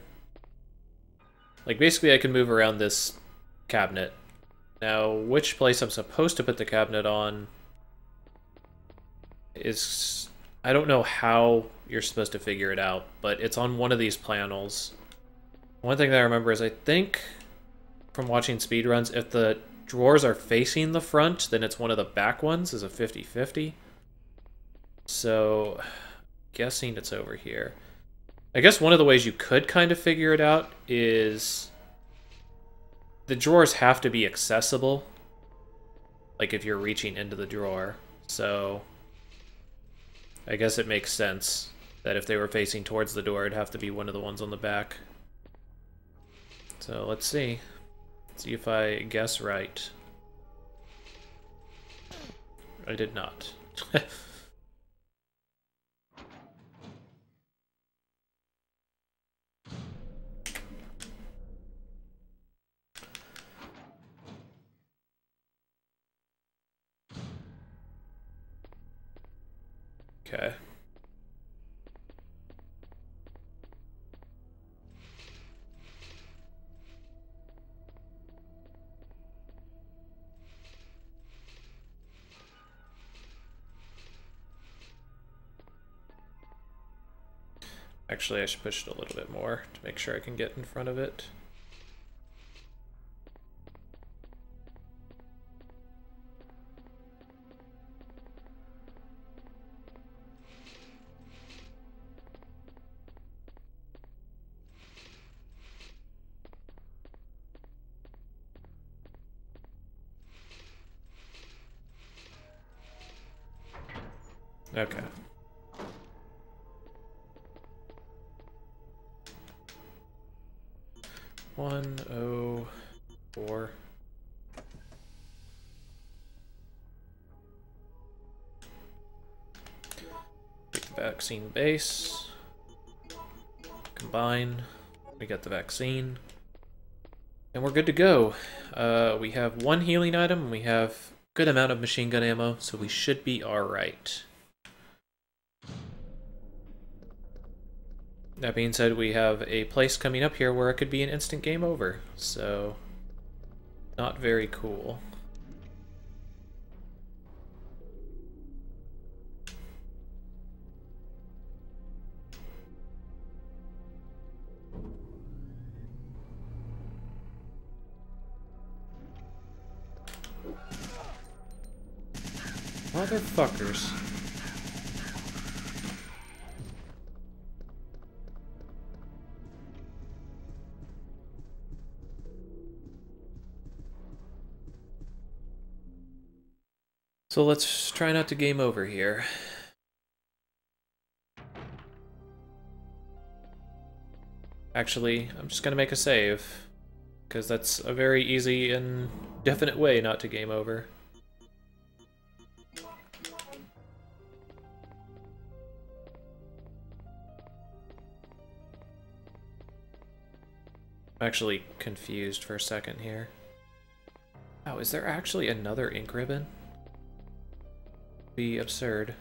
like basically I can move around this cabinet. Now, which place I'm supposed to put the cabinet on is, I don't know how you're supposed to figure it out, but it's on one of these panels. One thing that I remember is I think from watching speedruns, if the drawers are facing the front, then it's one of the back ones is a 50-50. So, guessing it's over here. I guess one of the ways you could kind of figure it out is the drawers have to be accessible, like if you're reaching into the drawer. So, I guess it makes sense that if they were facing towards the door, it'd have to be one of the ones on the back. So, let's see. See if I guess right. I did not. Okay. Actually, I should push it a little bit more to make sure I can get in front of it. Okay. One, oh, 4. Take the vaccine base. Combine. We got the vaccine. And we're good to go. We have 1 healing item, and we have a good amount of machine gun ammo, so we should be alright. That being said, we have a place coming up here where it could be an instant game over, so not very cool. Motherfuckers. So let's try not to game over here. Actually, I'm just gonna make a save, because that's a very easy and definite way not to game over. I'm actually confused for a second here. Oh, is there actually another ink ribbon? Be absurd.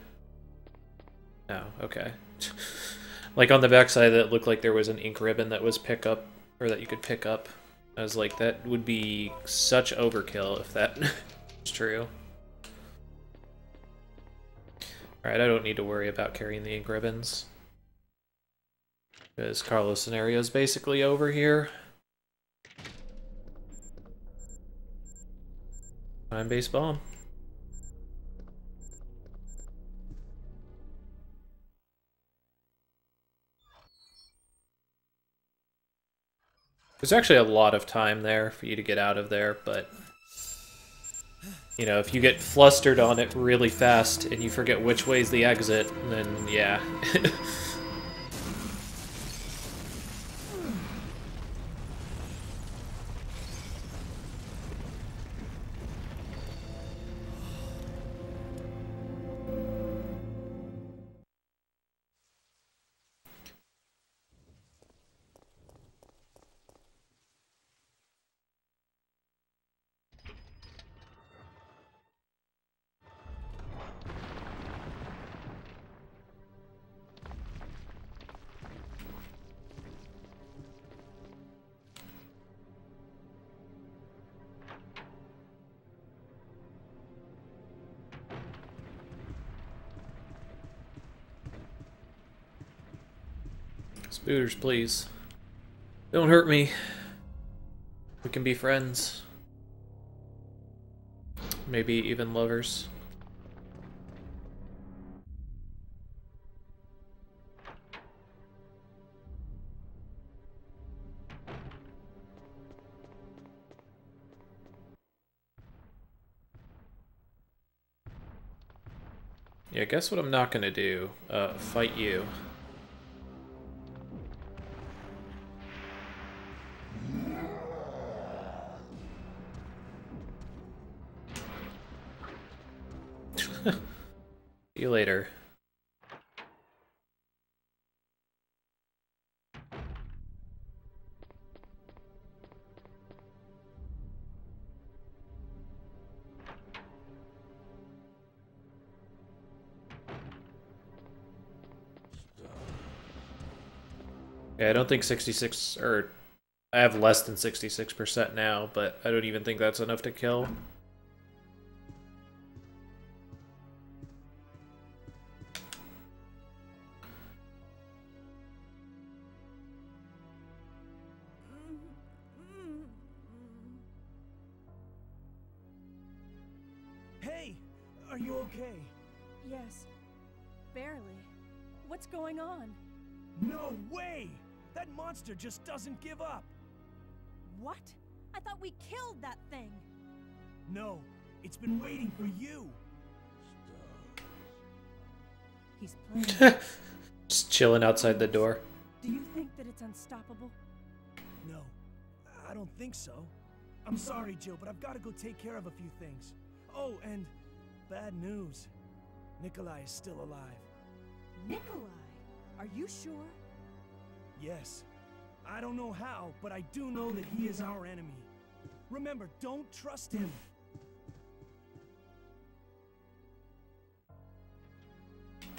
No, okay. Like on the backside, that looked like there was an ink ribbon that was pick up, or that you could pick up. I was like, that would be such overkill if that was true. Alright, I don't need to worry about carrying the ink ribbons, because Carlos' scenario is basically over here. Time-based bomb. There's actually a lot of time there for you to get out of there, but you know, if you get flustered on it really fast and you forget which way's the exit, then yeah. Spooters, please. Don't hurt me. We can be friends. Maybe even lovers. Yeah, guess what I'm not gonna do? Fight you. See you later. Yeah, I don't think 66, or I have less than 66% now, but I don't even think that's enough to kill. Hey, are you okay? Yes. Barely. What's going on? No way! That monster just doesn't give up! What? I thought we killed that thing. No, it's been waiting for you! He's playing. Just chilling outside the door. Do you think that it's unstoppable? No, I don't think so. I'm sorry, Jill, but I've got to go take care of a few things. Oh, and bad news. Nikolai is still alive. Nikolai? Are you sure? Yes. I don't know how, but I do know that he is our enemy. Remember, don't trust him.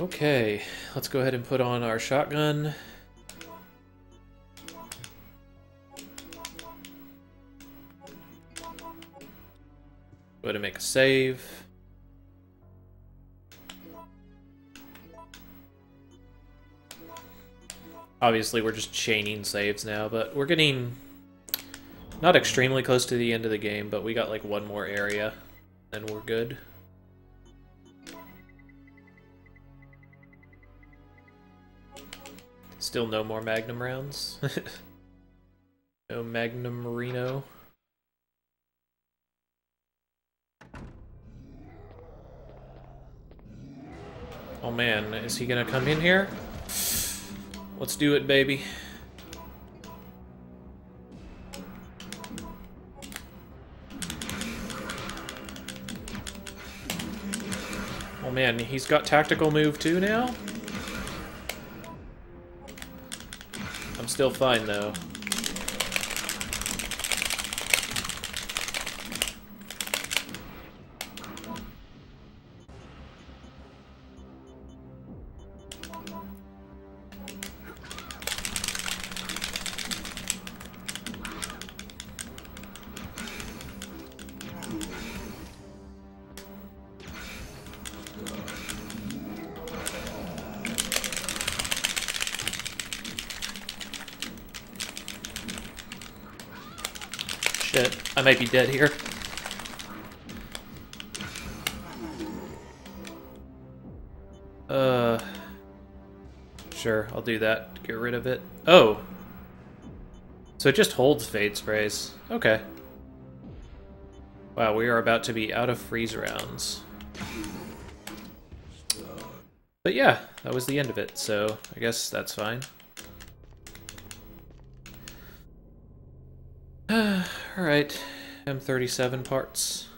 Okay, let's go ahead and put on our shotgun. Go ahead and make a save. Obviously, we're just chaining saves now, but we're getting not extremely close to the end of the game, but we got like one more area, and we're good. Still no more Magnum rounds. No Magnum Marino. Oh man, is he gonna come in here? Let's do it, baby. Oh man, he's got tactical move too now? I'm still fine though. Shit, I might be dead here. Sure, I'll do that to get rid of it. Oh! So it just holds Fade Sprays. Okay. Wow, we are about to be out of freeze rounds. But yeah, that was the end of it, so I guess that's fine. Alright, M37 parts.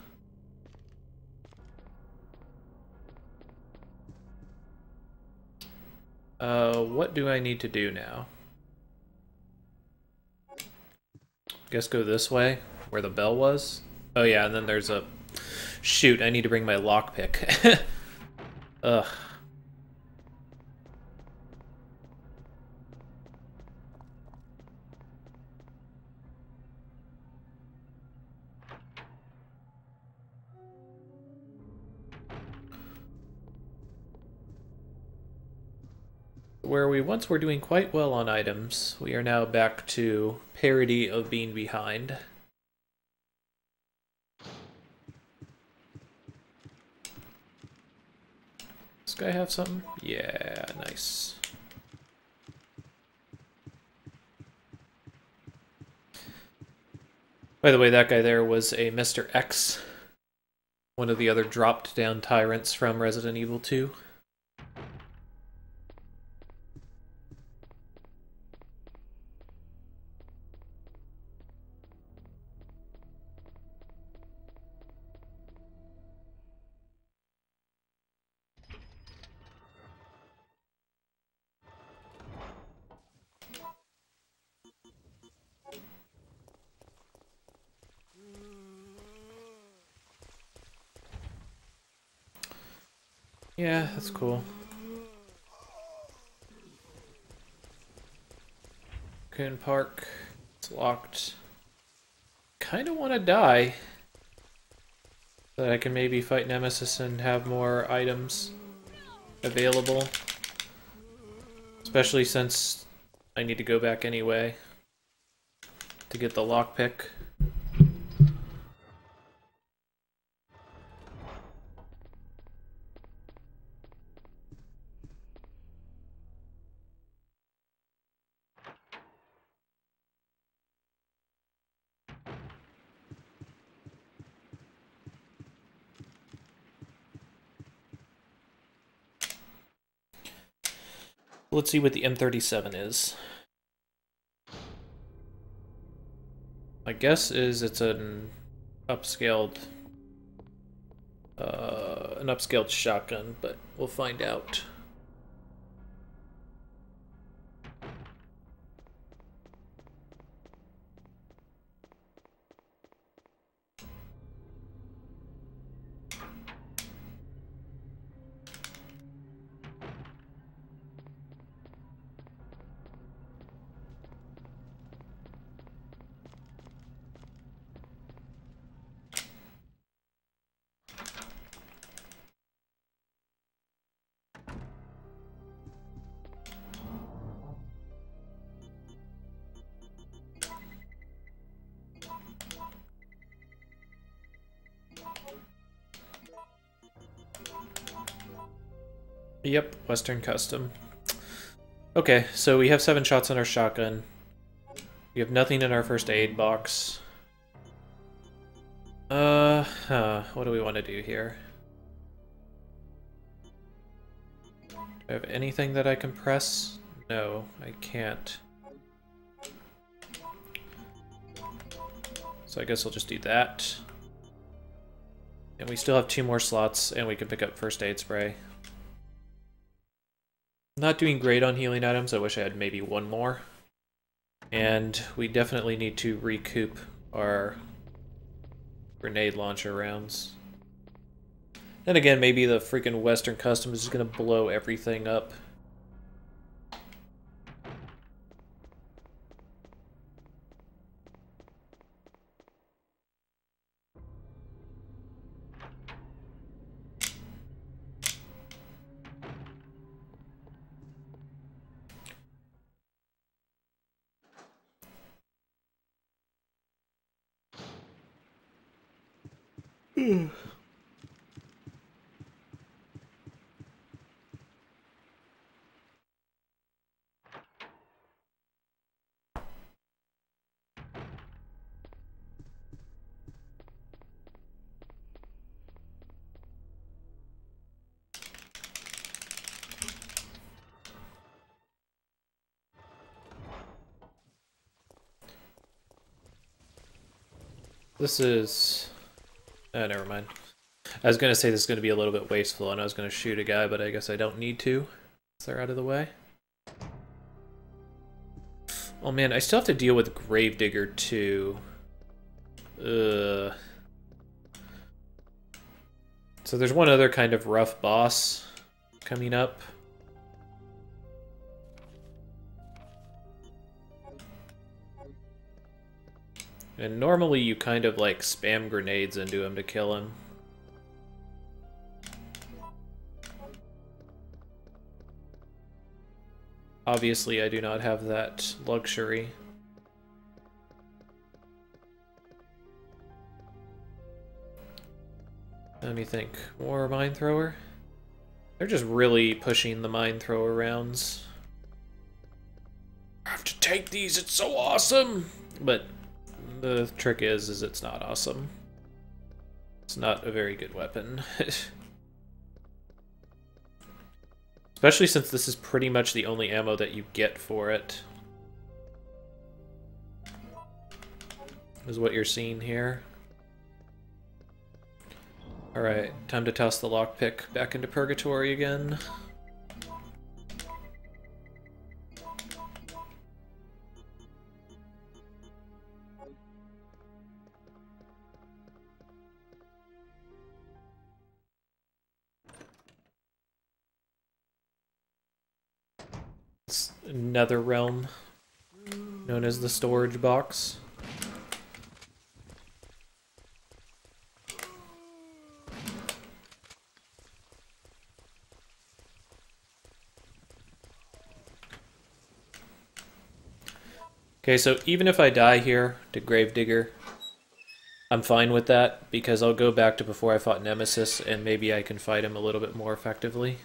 What do I need to do now? Guess go this way, where the bell was. Oh yeah, and then there's a... Shoot, I need to bring my lockpick. Ugh. Where we once were doing quite well on items, we are now back to parity of being behind. This guy have something? Yeah, nice. By the way, that guy there was a Mr. X, one of the other dropped down tyrants from Resident Evil 2. Yeah, that's cool. Coon Park. It's locked. Kinda wanna die. So that I can maybe fight Nemesis and have more items available. Especially since I need to go back anyway to get the lockpick. Let's see what the M37 is. My guess is it's an upscaled shotgun, but we'll find out. Yep, Western Custom. Okay, so we have 7 shots on our shotgun. We have nothing in our first aid box. What do we want to do here? Do I have anything that I can press? No, I can't. So I guess I'll just do that. And we still have 2 more slots, and we can pick up first aid spray. Not doing great on healing items. I wish I had maybe 1 more. And we definitely need to recoup our grenade launcher rounds. Then again, maybe the freaking Western Custom is just gonna blow everything up. This is... never mind. I was gonna say this is gonna be a little bit wasteful and I was gonna shoot a guy, but I guess I don't need to. So they're out of the way. Oh man, I still have to deal with Gravedigger too. Ugh. So there's one other kind of rough boss coming up. And normally you kind of like spam grenades into him to kill him. Obviously I do not have that luxury. Let me think. More mine thrower? They're just really pushing the mine thrower rounds. I have to take these, it's so awesome! But the trick is it's not awesome. It's not a very good weapon. Especially since this is pretty much the only ammo that you get for it. Is what you're seeing here. Alright, time to toss the lockpick back into purgatory again. nether realm known as the storage box. Okay, so even if I die here to Gravedigger, I'm fine with that, because I'll go back to before I fought Nemesis, and maybe I can fight him a little bit more effectively.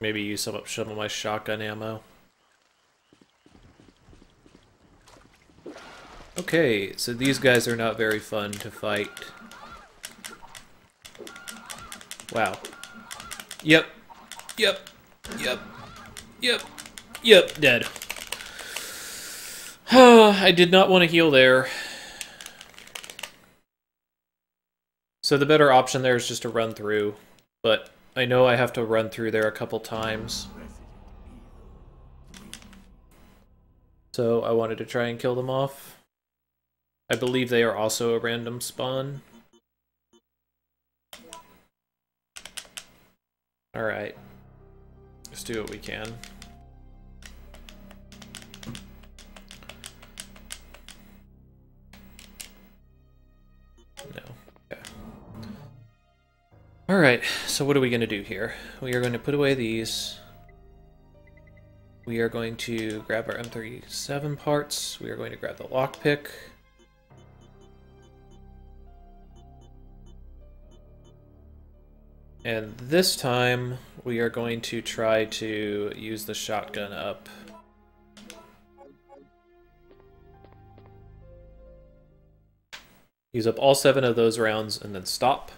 Maybe use some of my shotgun ammo. Okay, so these guys are not very fun to fight. Wow. Yep. Yep. Yep. Yep. Yep. Dead. I did not want to heal there. So the better option there is just to run through. But I know I have to run through there a couple times. So I wanted to try and kill them off. I believe they are also a random spawn. Alright. Let's do what we can. No. Okay. Alright, so what are we going to do here? We are going to put away these. We are going to grab our M37 parts. We are going to grab the lockpick. And this time, we are going to try to use the shotgun up. Use up all 7 of those rounds and then stop.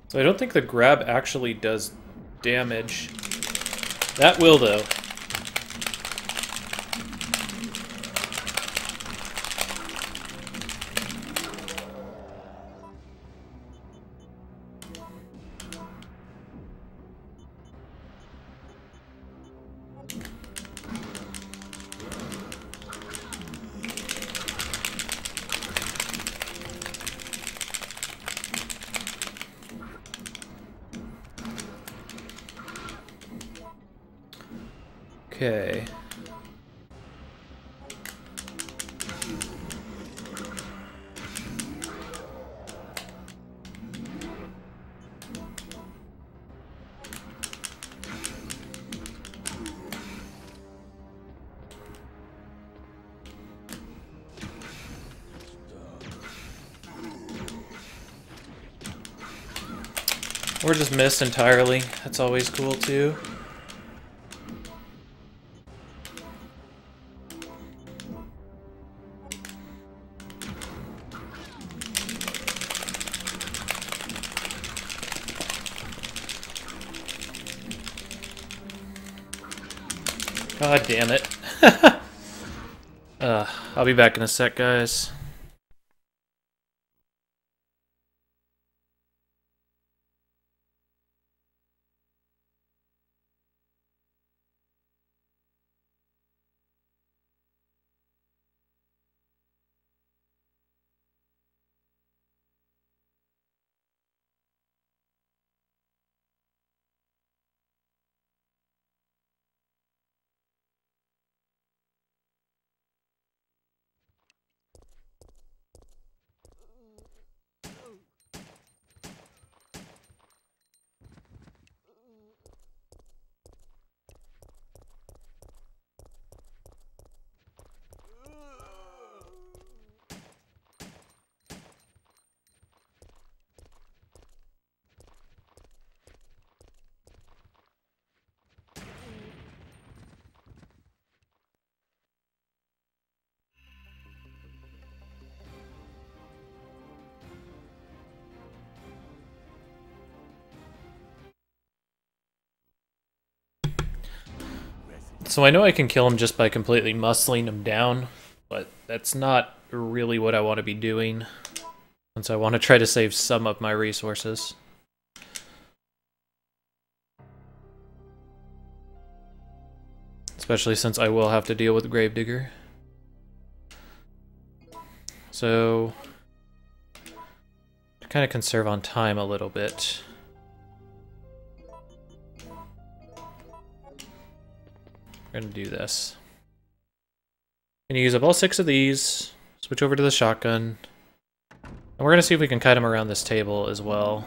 So I don't think the grab actually does damage. That will, though. Okay. Or just miss entirely. That's always cool too. God damn it. I'll be back in a sec, guys. So I know I can kill him just by completely muscling him down, but that's not really what I want to be doing, since I want to try to save some of my resources. Especially since I will have to deal with the Gravedigger. So, to kind of conserve on time a little bit. We're gonna do this. Gonna use up all 6 of these, switch over to the shotgun, and we're gonna see if we can kite him around this table as well.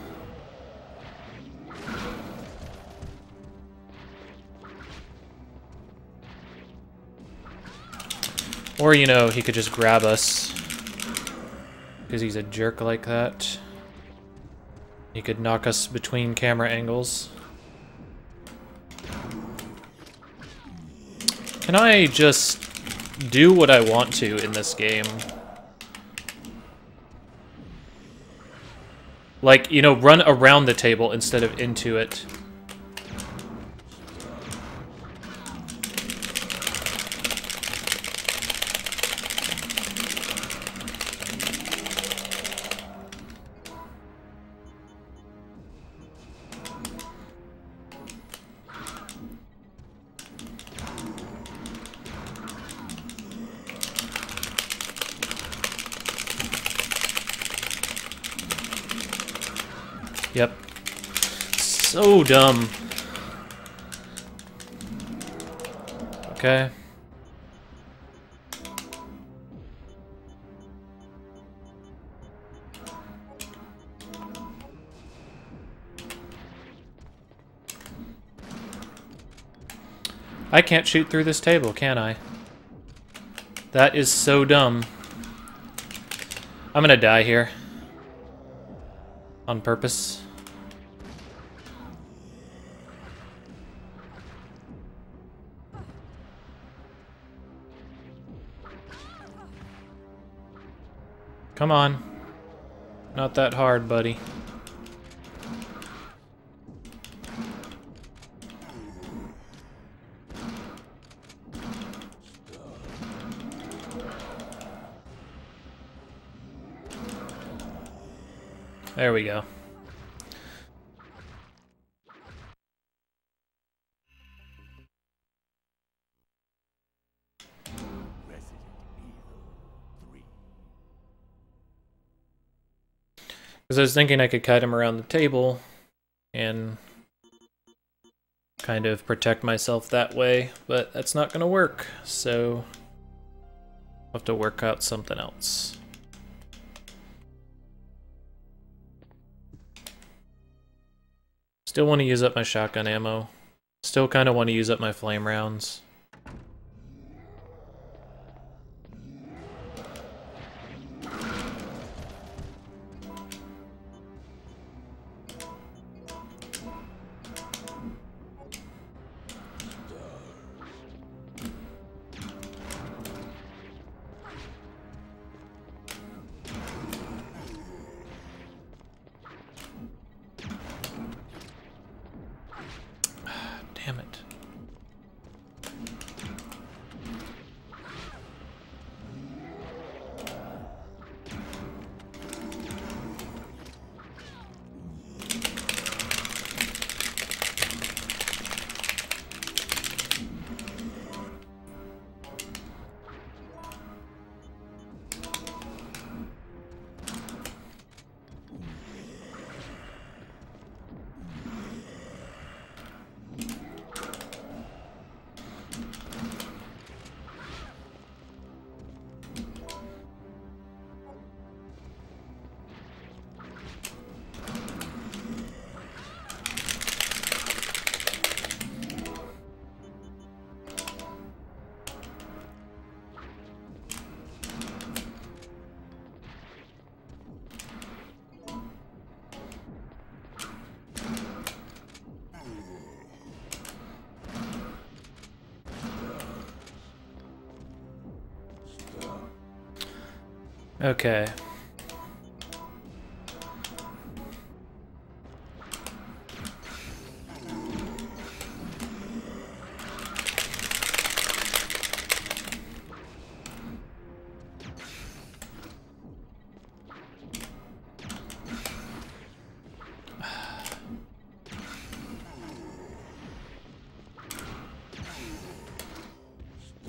Or, you know, he could just grab us, because he's a jerk like that. He could knock us between camera angles. Can I just do what I want to in this game? Like, you know, run around the table instead of into it. Yep. So dumb. Okay. I can't shoot through this table, can I? That is so dumb. I'm gonna die here. On purpose. Come on. Not that hard, buddy. There we go. Because I was thinking I could kite him around the table and kind of protect myself that way, but that's not going to work, so I'll have to work out something else. Still want to use up my shotgun ammo. Still kind of want to use up my flame rounds. Damn it. Okay.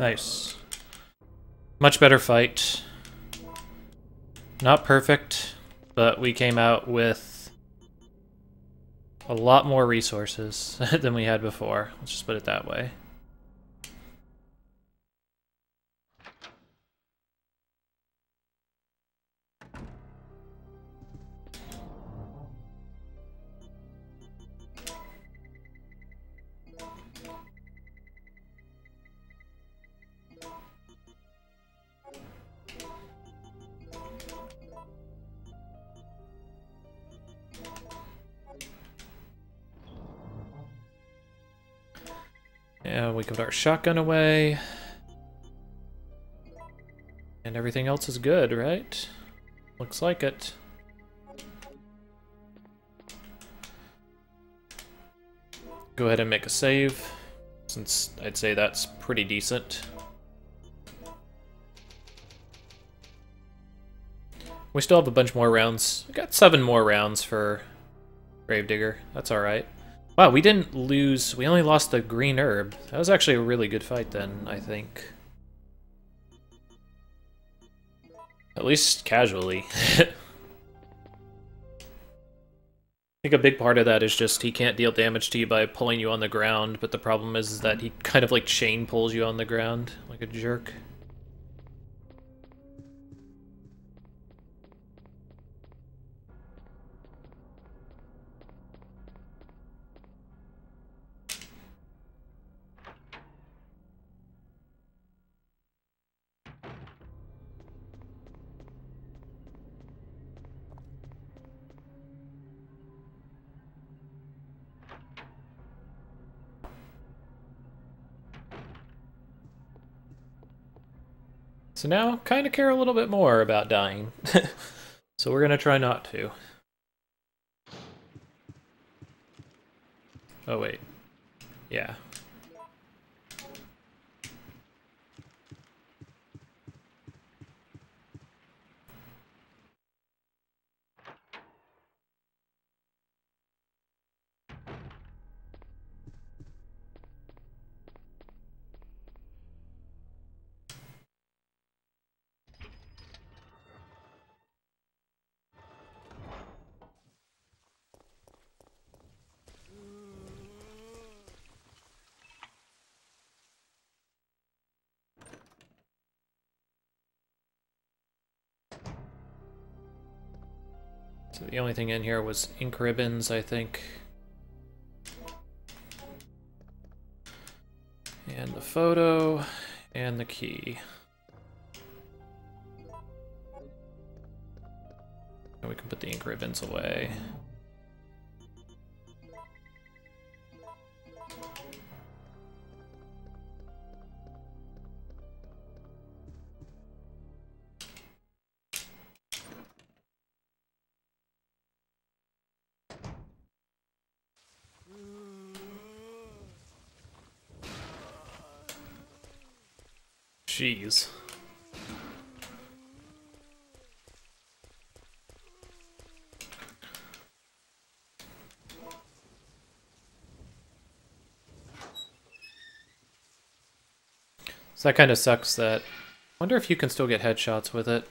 Nice. Much better fight. Not perfect, but we came out with a lot more resources than we had before. Let's just put it that way. Yeah, we put our shotgun away. And everything else is good, right? Looks like it. Go ahead and make a save, since I'd say that's pretty decent. We still have a bunch more rounds. We got 7 more rounds for Gravedigger. That's alright. Wow, we didn't lose... We only lost the green herb. That was actually a really good fight then, I think. At least casually. I think a big part of that is just he can't deal damage to you by pulling you on the ground, but the problem is that he kind of like chain pulls you on the ground, like a jerk. So now, kind of care a little bit more about dying. So we're gonna try not to. Oh wait. Yeah. So the only thing in here was ink ribbons, I think. And the photo, and the key. And we can put the ink ribbons away. Jeez. So that kind of sucks that... I wonder if you can still get headshots with it.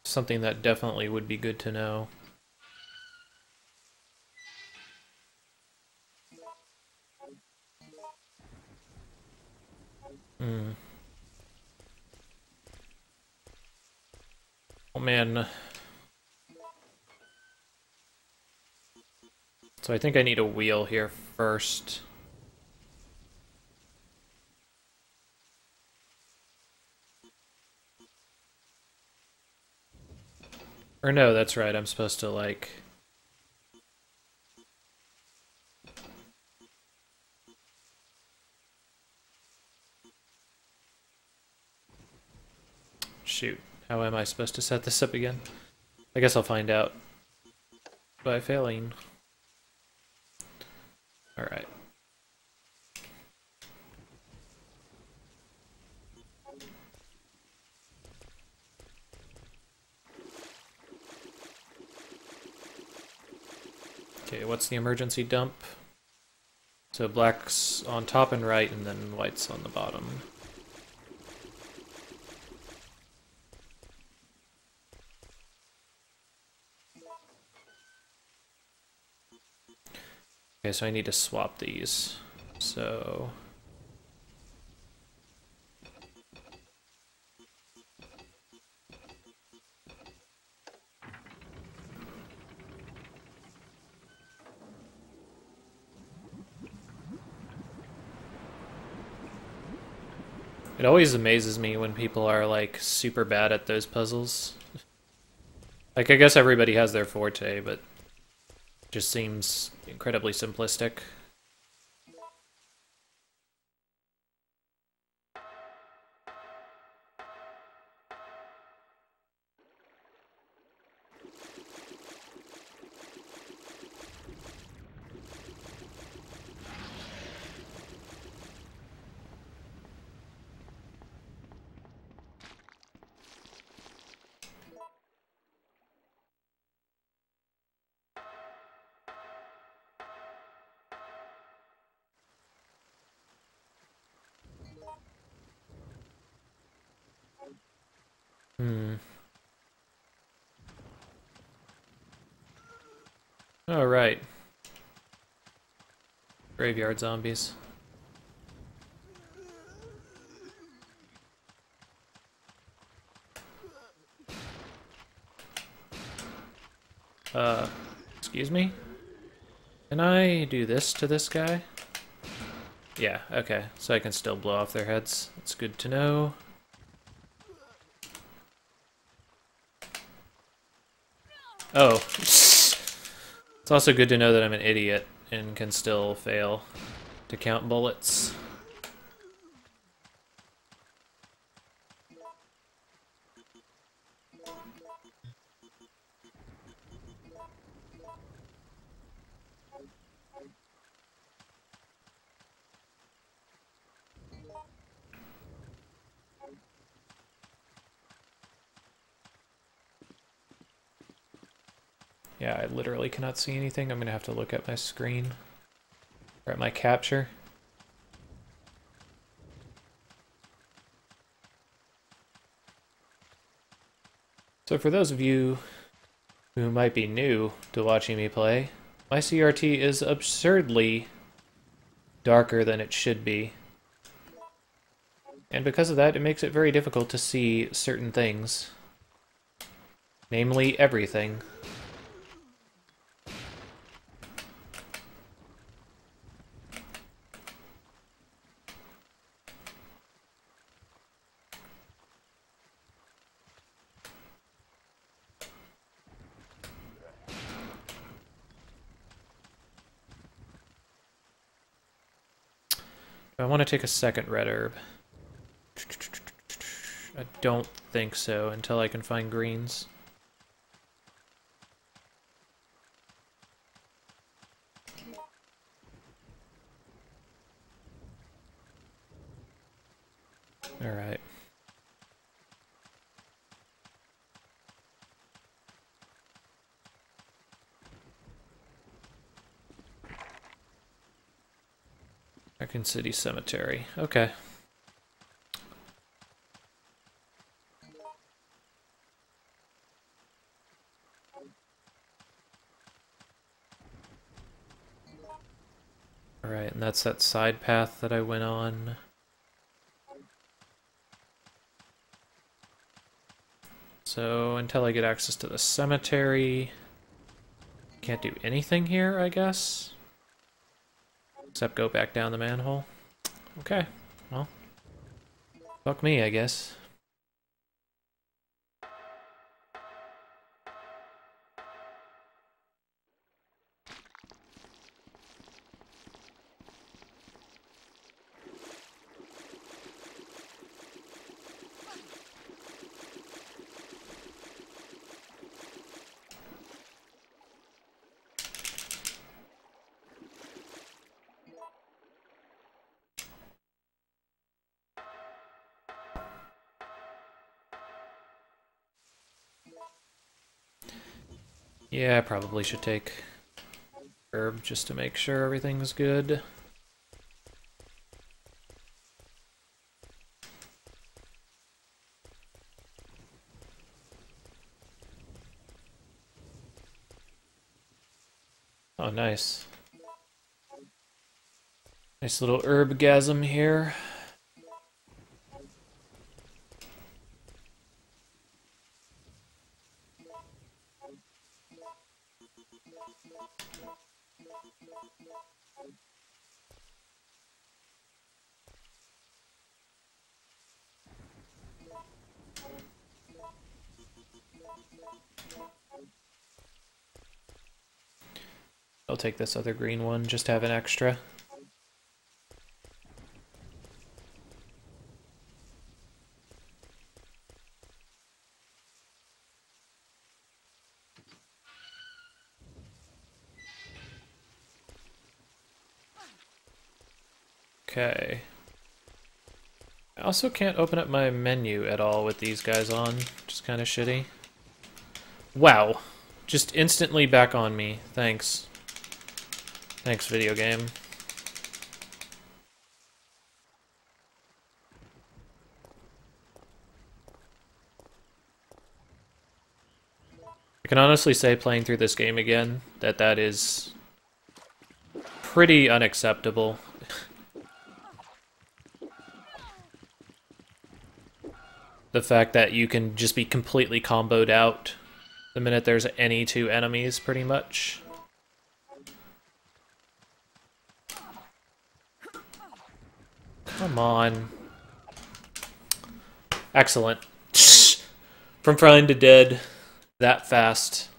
Something that definitely would be good to know. Oh man. So I think I need a wheel here first. Or no, that's right, I'm supposed to like... Shoot, how am I supposed to set this up again? I guess I'll find out by failing. Alright. Okay, what's the emergency dump? So black's on top and right, and then white's on the bottom. Okay, so I need to swap these. So... It always amazes me when people are, like, super bad at those puzzles. Like, I guess everybody has their forte, but it just seems incredibly simplistic. Oh, right. Graveyard zombies. Excuse me? Can I do this to this guy? Yeah, okay. So I can still blow off their heads. That's good to know. Oh. It's also good to know that I'm an idiot and can still fail to count bullets. Yeah, I literally cannot see anything. I'm gonna have to look at my screen. Or at my capture. So for those of you who might be new to watching me play, my CRT is absurdly darker than it should be. And because of that, it makes it very difficult to see certain things. Namely, everything. I want to take a second red herb. I don't think so until I can find greens. Alright. Raccoon City Cemetery. Okay. Alright, and that's that side path that I went on. So, until I get access to the cemetery, can't do anything here, I guess? Except go back down the manhole. Okay, well, fuck me, I guess. Yeah, I probably should take herb just to make sure everything's good. Oh, nice. Nice little herbgasm here. I'll take this other green one, just to have an extra. Okay. I also can't open up my menu at all with these guys on, which is kind of shitty. Wow. Just instantly back on me. Thanks. Thanks, video game. I can honestly say, playing through this game again, that is pretty unacceptable. The fact that you can just be completely comboed out the minute there's any two enemies, pretty much. Come on. Excellent. From frying to dead that fast.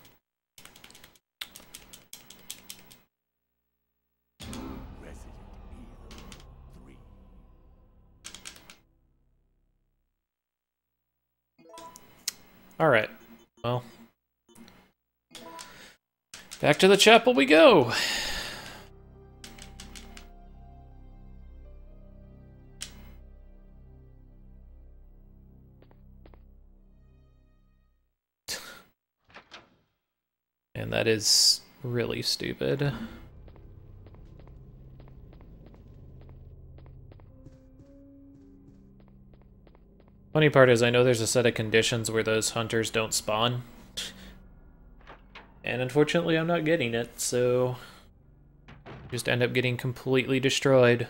Alright, well. Back to the chapel we go! And that is really stupid. Funny part is, I know there's a set of conditions where those hunters don't spawn. And unfortunately, I'm not getting it, so just end up getting completely destroyed.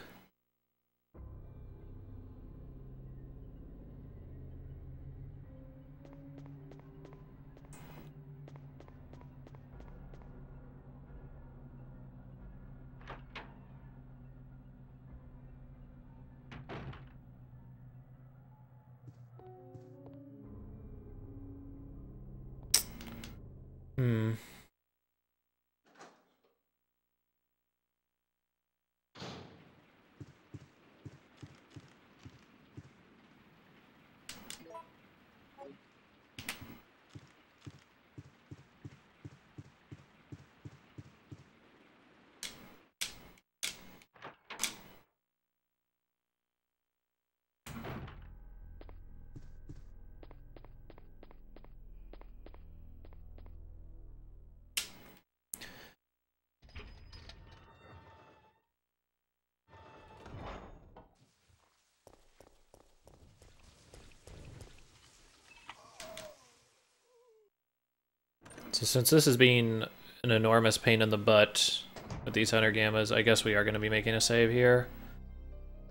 So since this has been an enormous pain in the butt with these Hunter Gammas, I guess we are going to be making a save here.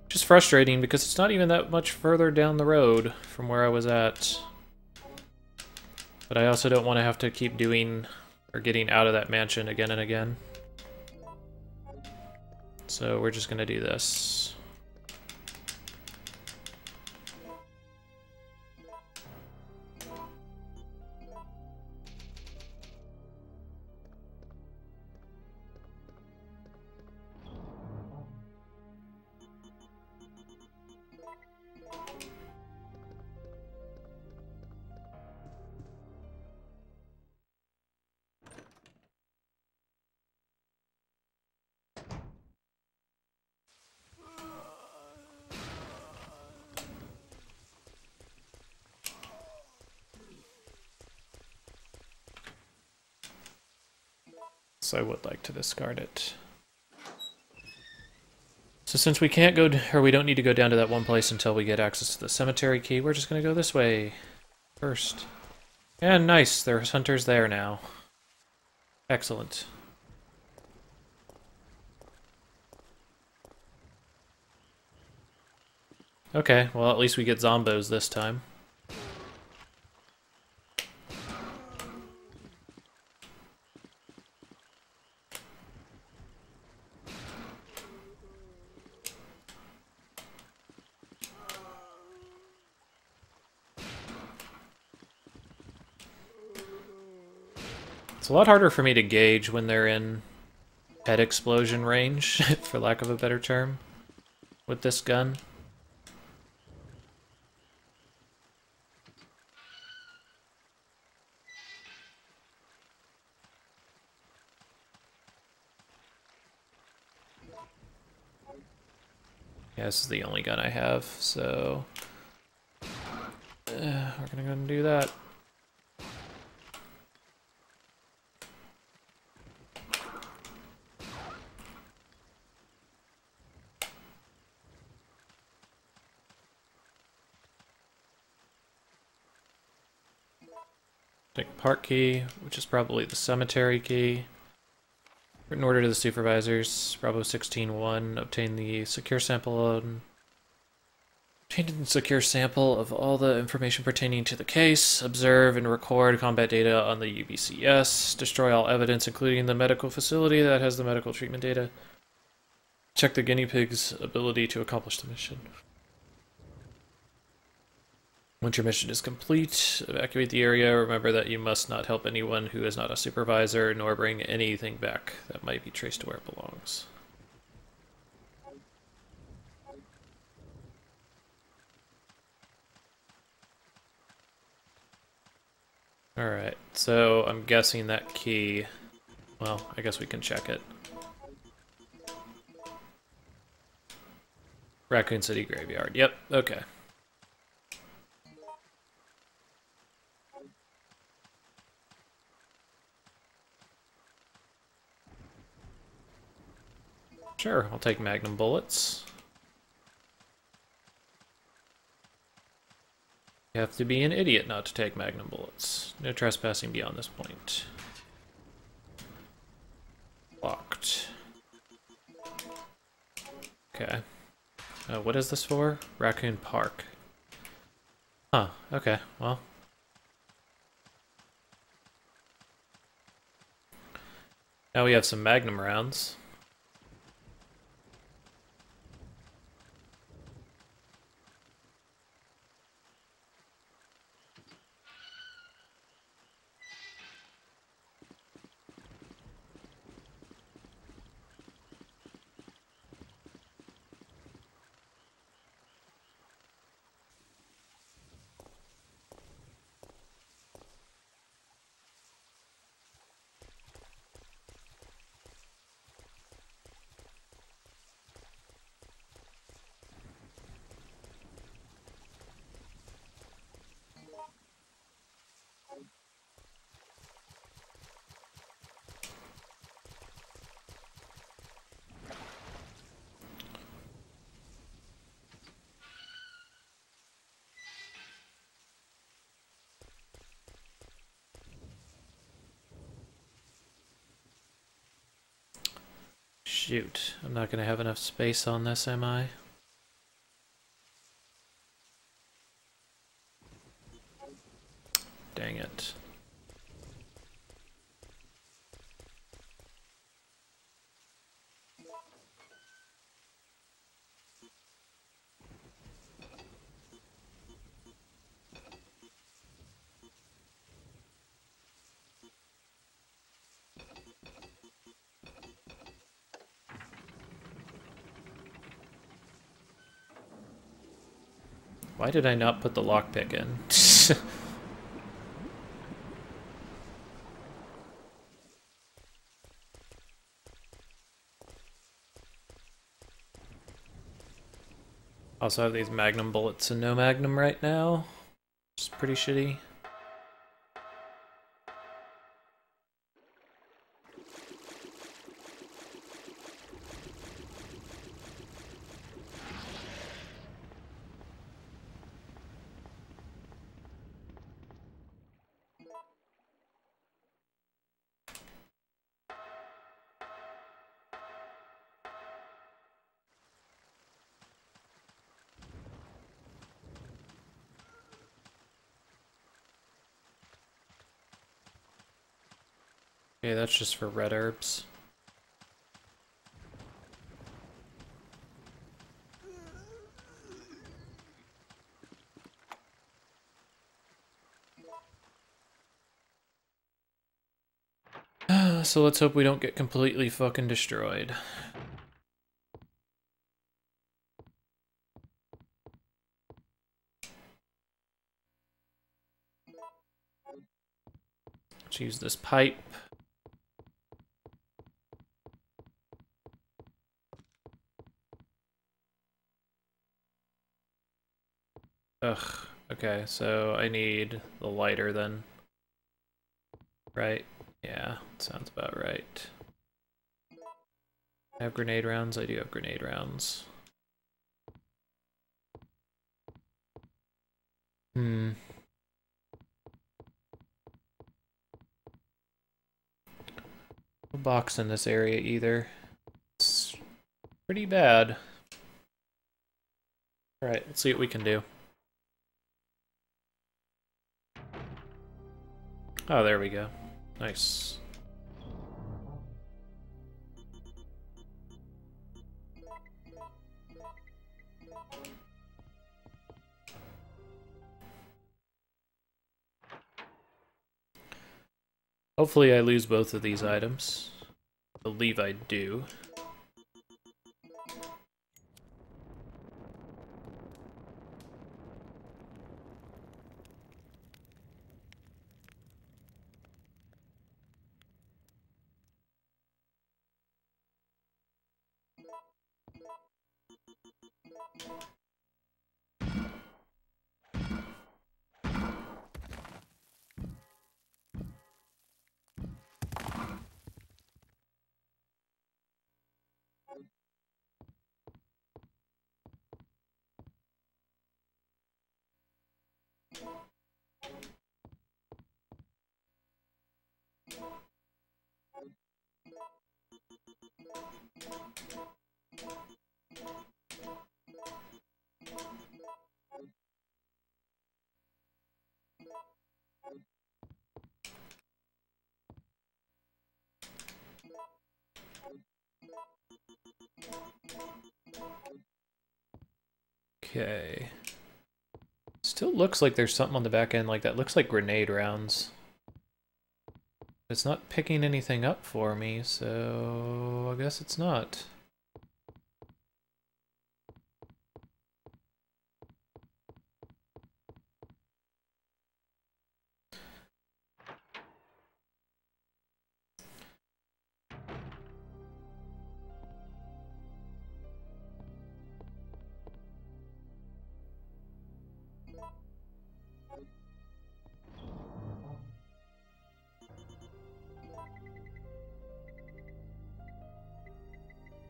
Which is frustrating because it's not even that much further down the road from where I was at. But I also don't want to have to keep doing or getting out of that mansion again and again. So we're just going to do this. I would like to discard it. So since we can't go, or we don't need to go down to that one place until we get access to the cemetery key, we're just gonna go this way first. And nice, there's hunters there now. Excellent. Okay, well at least we get zombos this time. It's a lot harder for me to gauge when they're in head explosion range, for lack of a better term, with this gun. Yeah, this is the only gun I have, so we're gonna go and do that. Take the park key, which is probably the cemetery key. Written order to the supervisors. Bravo 16-1. Obtain the secure sample of all the information pertaining to the case. Observe and record combat data on the UBCS. Destroy all evidence, including the medical facility that has the medical treatment data. Check the guinea pig's ability to accomplish the mission. Once your mission is complete, evacuate the area. Remember that you must not help anyone who is not a supervisor, nor bring anything back that might be traced to where it belongs. Alright, so I'm guessing that key... Well, I guess we can check it. Raccoon City Graveyard. Yep, okay. Sure, I'll take magnum bullets. You have to be an idiot not to take magnum bullets. No trespassing beyond this point. Locked. Okay. What is this for? Raccoon Park. Huh, okay, well. Now we have some magnum rounds. Shoot, I'm not gonna have enough space on this, am I? Dang it. Why did I not put the lockpick in? Also have these magnum bullets and no magnum right now, which is pretty shitty. Okay, that's just for red herbs. So let's hope we don't get completely fucking destroyed. Let's use this pipe. Ugh. Okay, so I need the lighter then. Right? Yeah, sounds about right. I have grenade rounds? I do have grenade rounds. No box in this area either. It's pretty bad. Alright, let's see what we can do. Oh, there we go. Nice. Hopefully I lose both of these items. I believe I do. Okay. Still looks like there's something on the back end like that. Looks like grenade rounds. It's not picking anything up for me, so I guess it's not.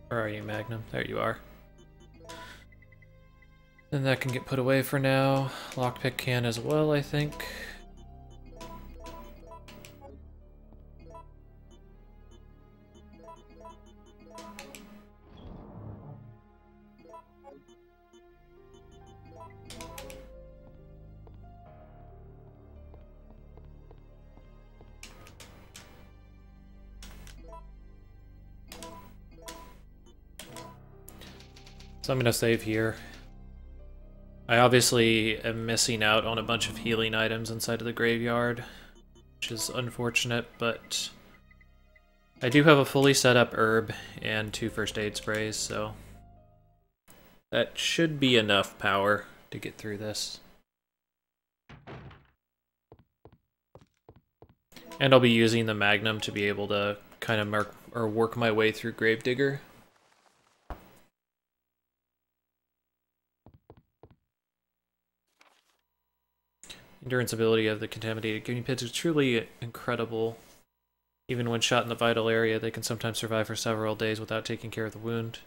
Where are you, Magnum? There you are. Then that can get put away for now. Lockpick can as well, I think. So I'm gonna save here. I obviously am missing out on a bunch of healing items inside of the graveyard, which is unfortunate, but I do have a fully set up herb and 2 first aid sprays, so that should be enough power to get through this. And I'll be using the Magnum to be able to kind of work my way through Gravedigger. Endurance ability of the contaminated guinea pigs is truly incredible. Even when shot in the vital area, they can sometimes survive for several days without taking care of the wound.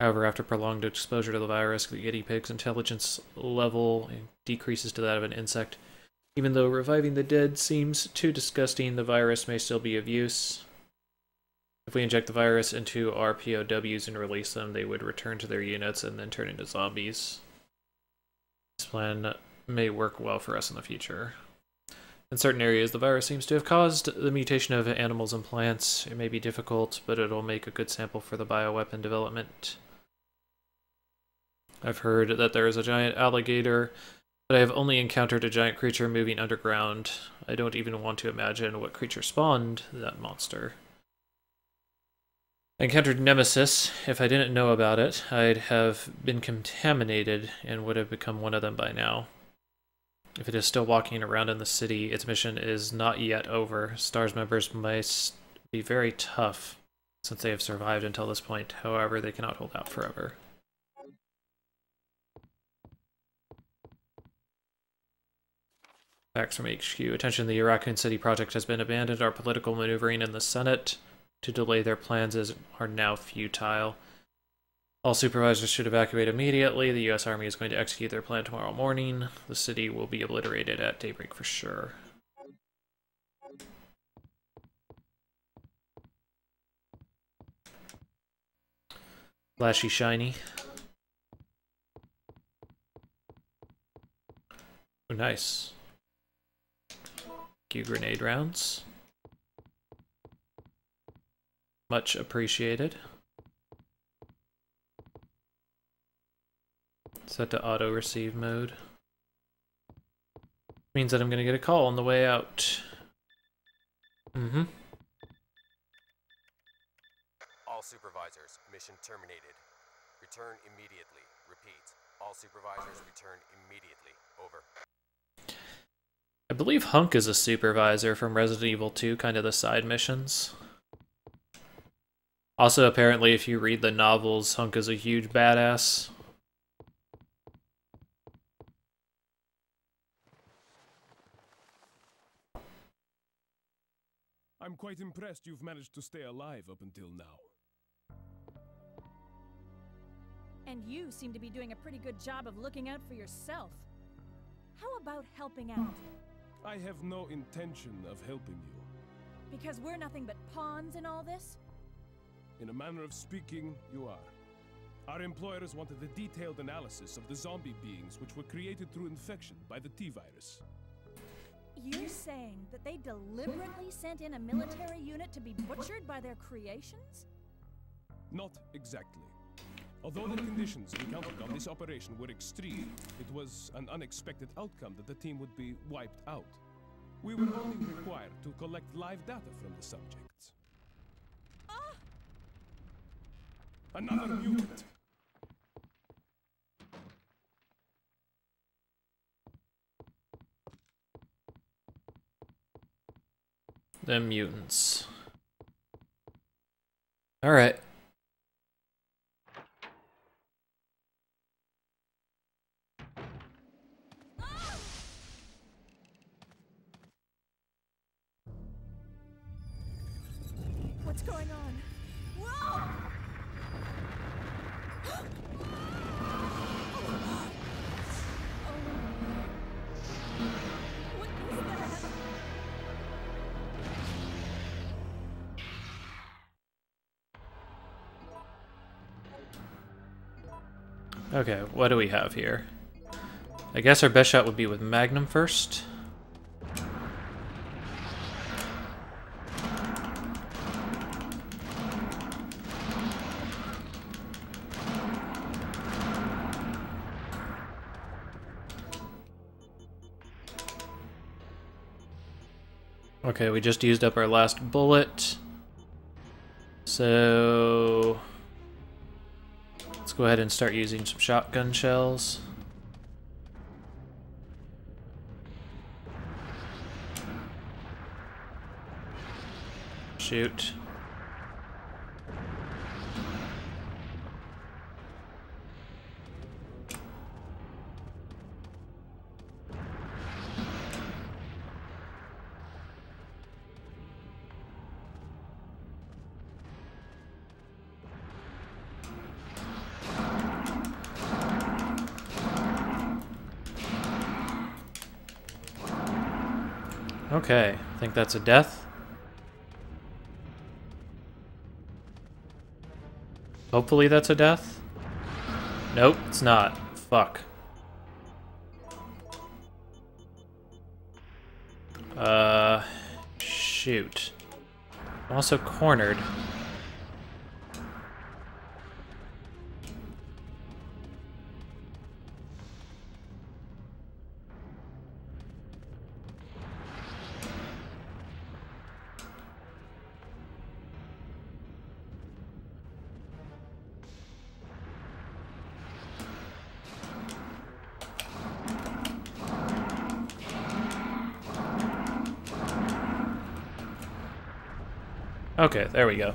However, after prolonged exposure to the virus, the guinea pig's intelligence level decreases to that of an insect. Even though reviving the dead seems too disgusting, the virus may still be of use. If we inject the virus into our POWs and release them, they would return to their units and then turn into zombies. This plan may work well for us in the future. In certain areas, the virus seems to have caused the mutation of animals and plants. It may be difficult, but it'll make a good sample for the bioweapon development. I've heard that there is a giant alligator, but I have only encountered a giant creature moving underground. I don't even want to imagine what creature spawned that monster. I encountered Nemesis. If I didn't know about it, I'd have been contaminated and would have become one of them by now. If it is still walking around in the city, its mission is not yet over. STARS members must be very tough, since they have survived until this point. However, they cannot hold out forever. Facts from HQ. Attention, the Raccoon City project has been abandoned. Our political maneuvering in the Senate to delay their plans are now futile. All supervisors should evacuate immediately. The U.S. Army is going to execute their plan tomorrow morning. The city will be obliterated at daybreak for sure. Flashy shiny. Oh, nice. Q grenade rounds. Much appreciated. Set to auto receive mode. Means that I'm gonna get a call on the way out. All supervisors, mission terminated. Return immediately. Repeat. All supervisors return immediately. Over. I believe Hunk is a supervisor from Resident Evil 2, kind of the side missions. Also, apparently, if you read the novels, Hunk is a huge badass. I'm quite impressed you've managed to stay alive up until now. And you seem to be doing a pretty good job of looking out for yourself. How about helping out? I have no intention of helping you. Because we're nothing but pawns in all this? In a manner of speaking, you are. Our employers wanted a detailed analysis of the zombie beings which were created through infection by the T-virus. You're saying that they deliberately sent in a military unit to be butchered by their creations? Not exactly. Although the conditions encountered on this operation were extreme, it was an unexpected outcome that the team would be wiped out. We were only required to collect live data from the subjects. Another mutant! The mutants. Alright. What's going on? Whoa! What is that? Okay, what do we have here? I guess our best shot would be with Magnum first. Okay, we just used up our last bullet. So let's go ahead and start using some shotgun shells. Shoot. Okay, I think that's a death. Hopefully that's a death. Nope, it's not. Fuck. Shoot. I'm also cornered. Okay, there we go.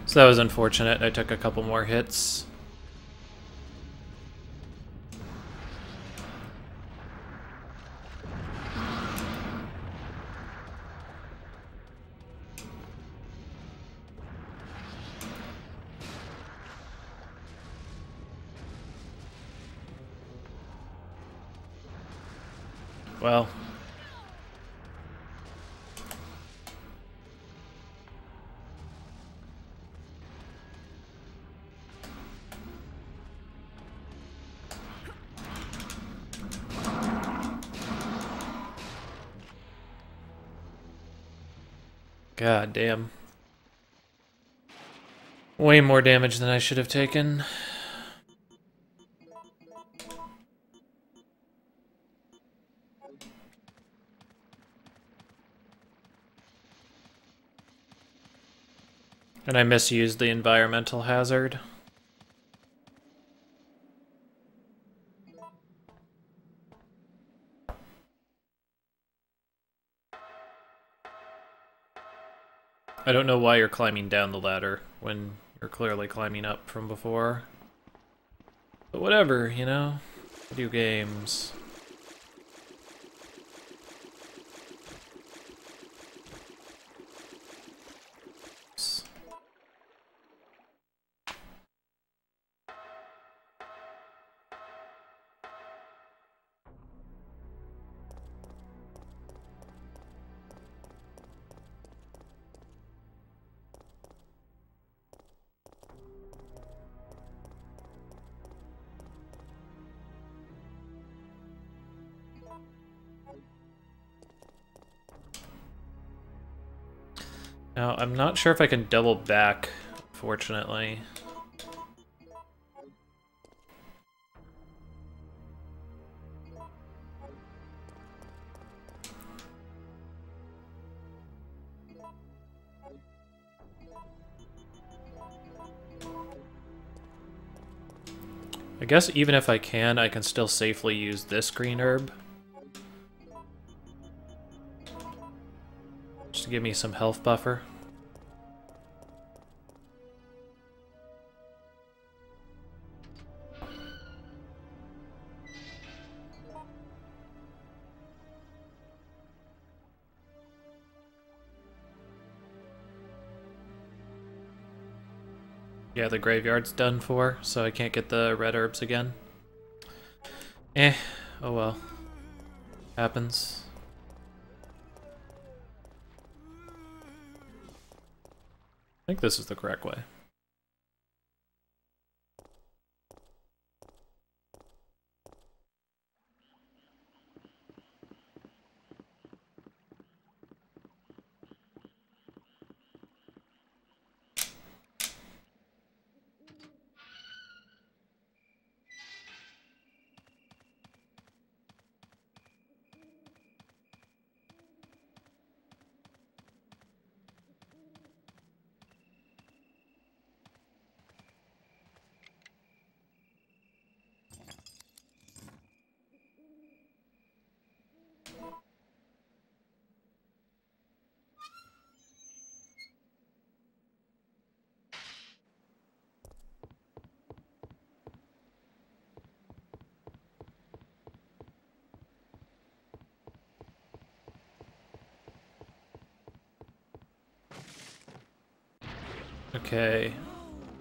So that was unfortunate. I took a couple more hits. Well. God damn. Way more damage than I should have taken. And I misused the environmental hazard. I don't know why you're climbing down the ladder when you're clearly climbing up from before. But whatever, you know? Video games. Now, I'm not sure if I can double back, fortunately. I guess even if I can still safely use this green herb. Just to give me some health buffer. Yeah, the graveyard's done for, so I can't get the red herbs again. Oh well. Happens. I think this is the correct way. Okay.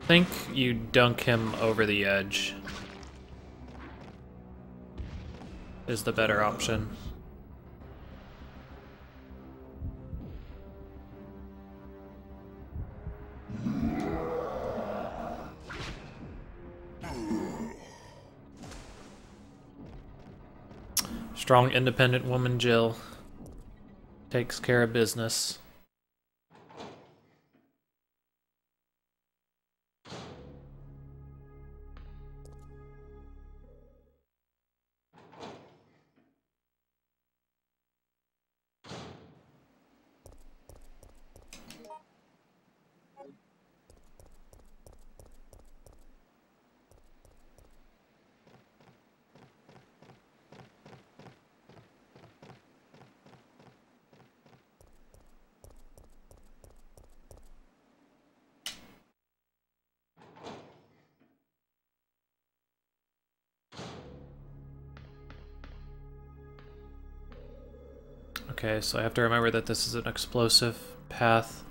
I think you dunk him over the edge is the better option. Strong, independent woman, Jill. Takes care of business. Okay, so I have to remember that this is an explosive path.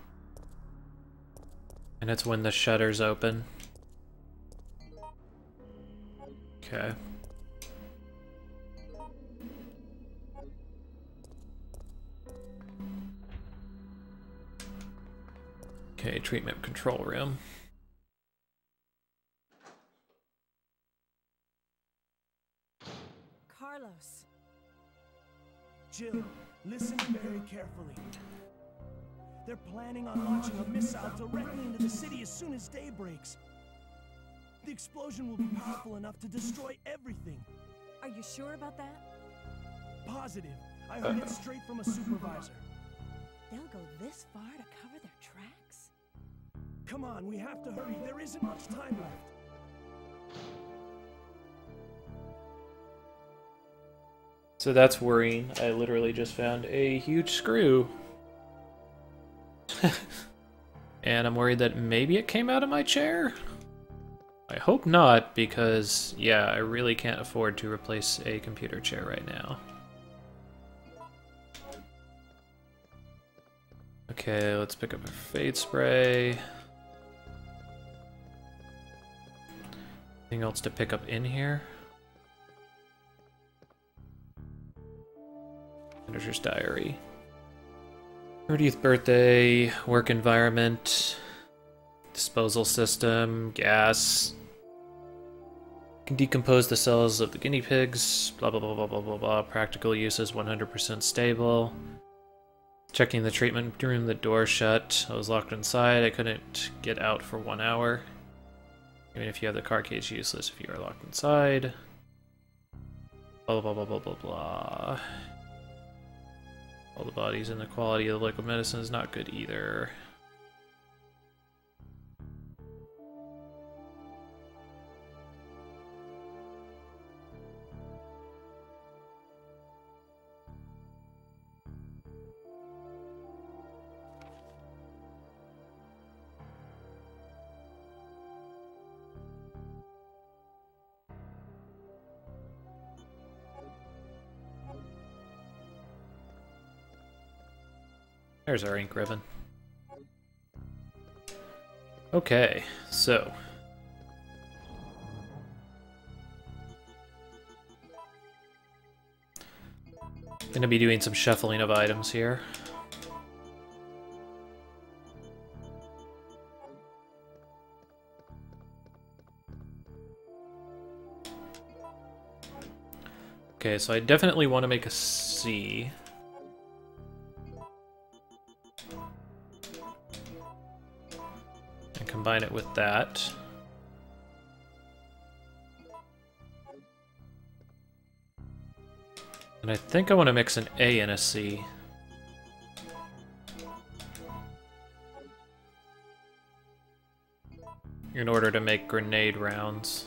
And it's when the shutters open. Okay. Okay, treatment control room. Carlos. Jill, listen very carefully. They're planning on launching a missile directly into the city as soon as day breaks. The explosion will be powerful enough to destroy everything. Are you sure about that? Positive. I heard it straight from a supervisor. They'll go this far to cover their tracks? Come on, we have to hurry. There isn't much time left. So that's worrying. I literally just found a huge screw. And I'm worried that maybe it came out of my chair? I hope not, because, yeah, I really can't afford to replace a computer chair right now. Okay, let's pick up a fade spray. Anything else to pick up in here? Manager's diary. 30th birthday, work environment, disposal system, gas. Can decompose the cells of the guinea pigs, blah blah blah blah blah blah blah. Practical use is 100% stable. Checking the treatment room, the door shut. I was locked inside, I couldn't get out for 1 hour. Even if you have the car cage, useless if you are locked inside. Blah blah blah blah blah blah. All the bodies and the quality of the liquid medicine is not good either. There's our ink ribbon. Okay, so. Gonna be doing some shuffling of items here. Okay, so I definitely want to make a C. And combine it with that. And I think I want to mix an A and a C. In order to make grenade rounds.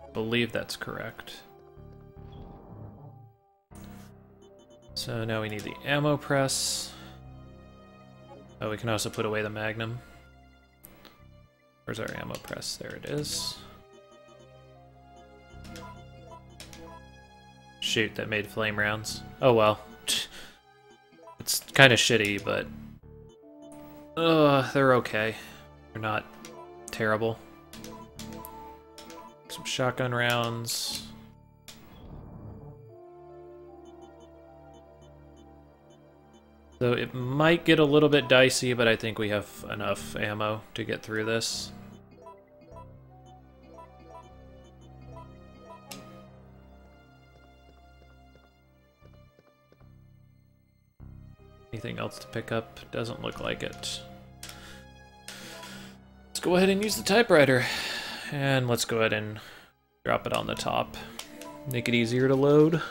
I believe that's correct. So now we need the ammo press. Oh, we can also put away the Magnum. Where's our ammo press? There it is. Shoot, that made flame rounds. Oh well. It's kind of shitty, but... they're okay. They're not terrible. Some shotgun rounds. So it might get a little bit dicey, but I think we have enough ammo to get through this. Anything else to pick up? Doesn't look like it. Let's go ahead and use the typewriter. And let's go ahead and drop it on the top. Make it easier to load.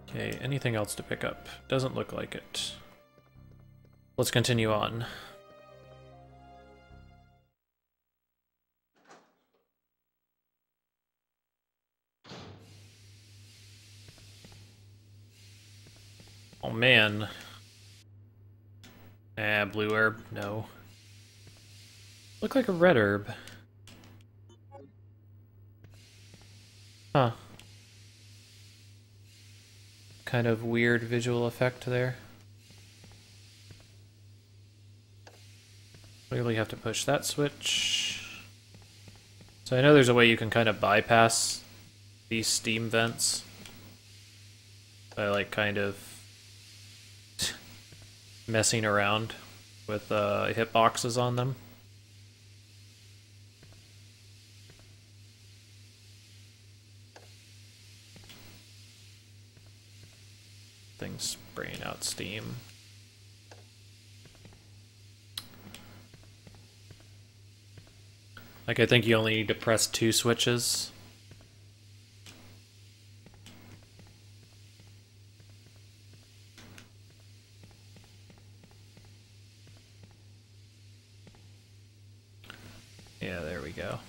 Okay, anything else to pick up? Doesn't look like it. Let's continue on. Oh man. Blue herb, no. Look like a red herb. Huh. Kind of weird visual effect there. Clearly have to push that switch. So I know there's a way you can kind of bypass these steam vents by like kind of messing around with hitboxes on them. Things spraying out steam. Like, I think you only need to press 2 switches. Yeah, there we go.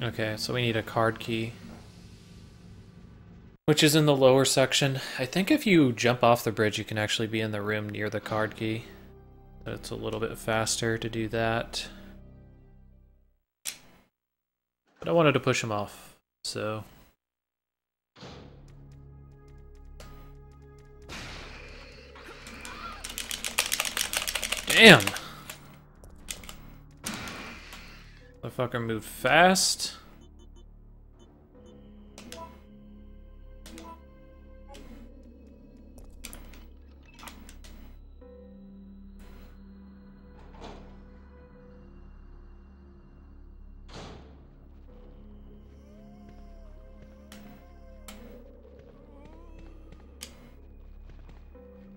Okay, so we need a card key, which is in the lower section. I think if you jump off the bridge, you can actually be in the room near the card key. So it's a little bit faster to do that. But I wanted to push him off, so... Damn! The fucker moved fast.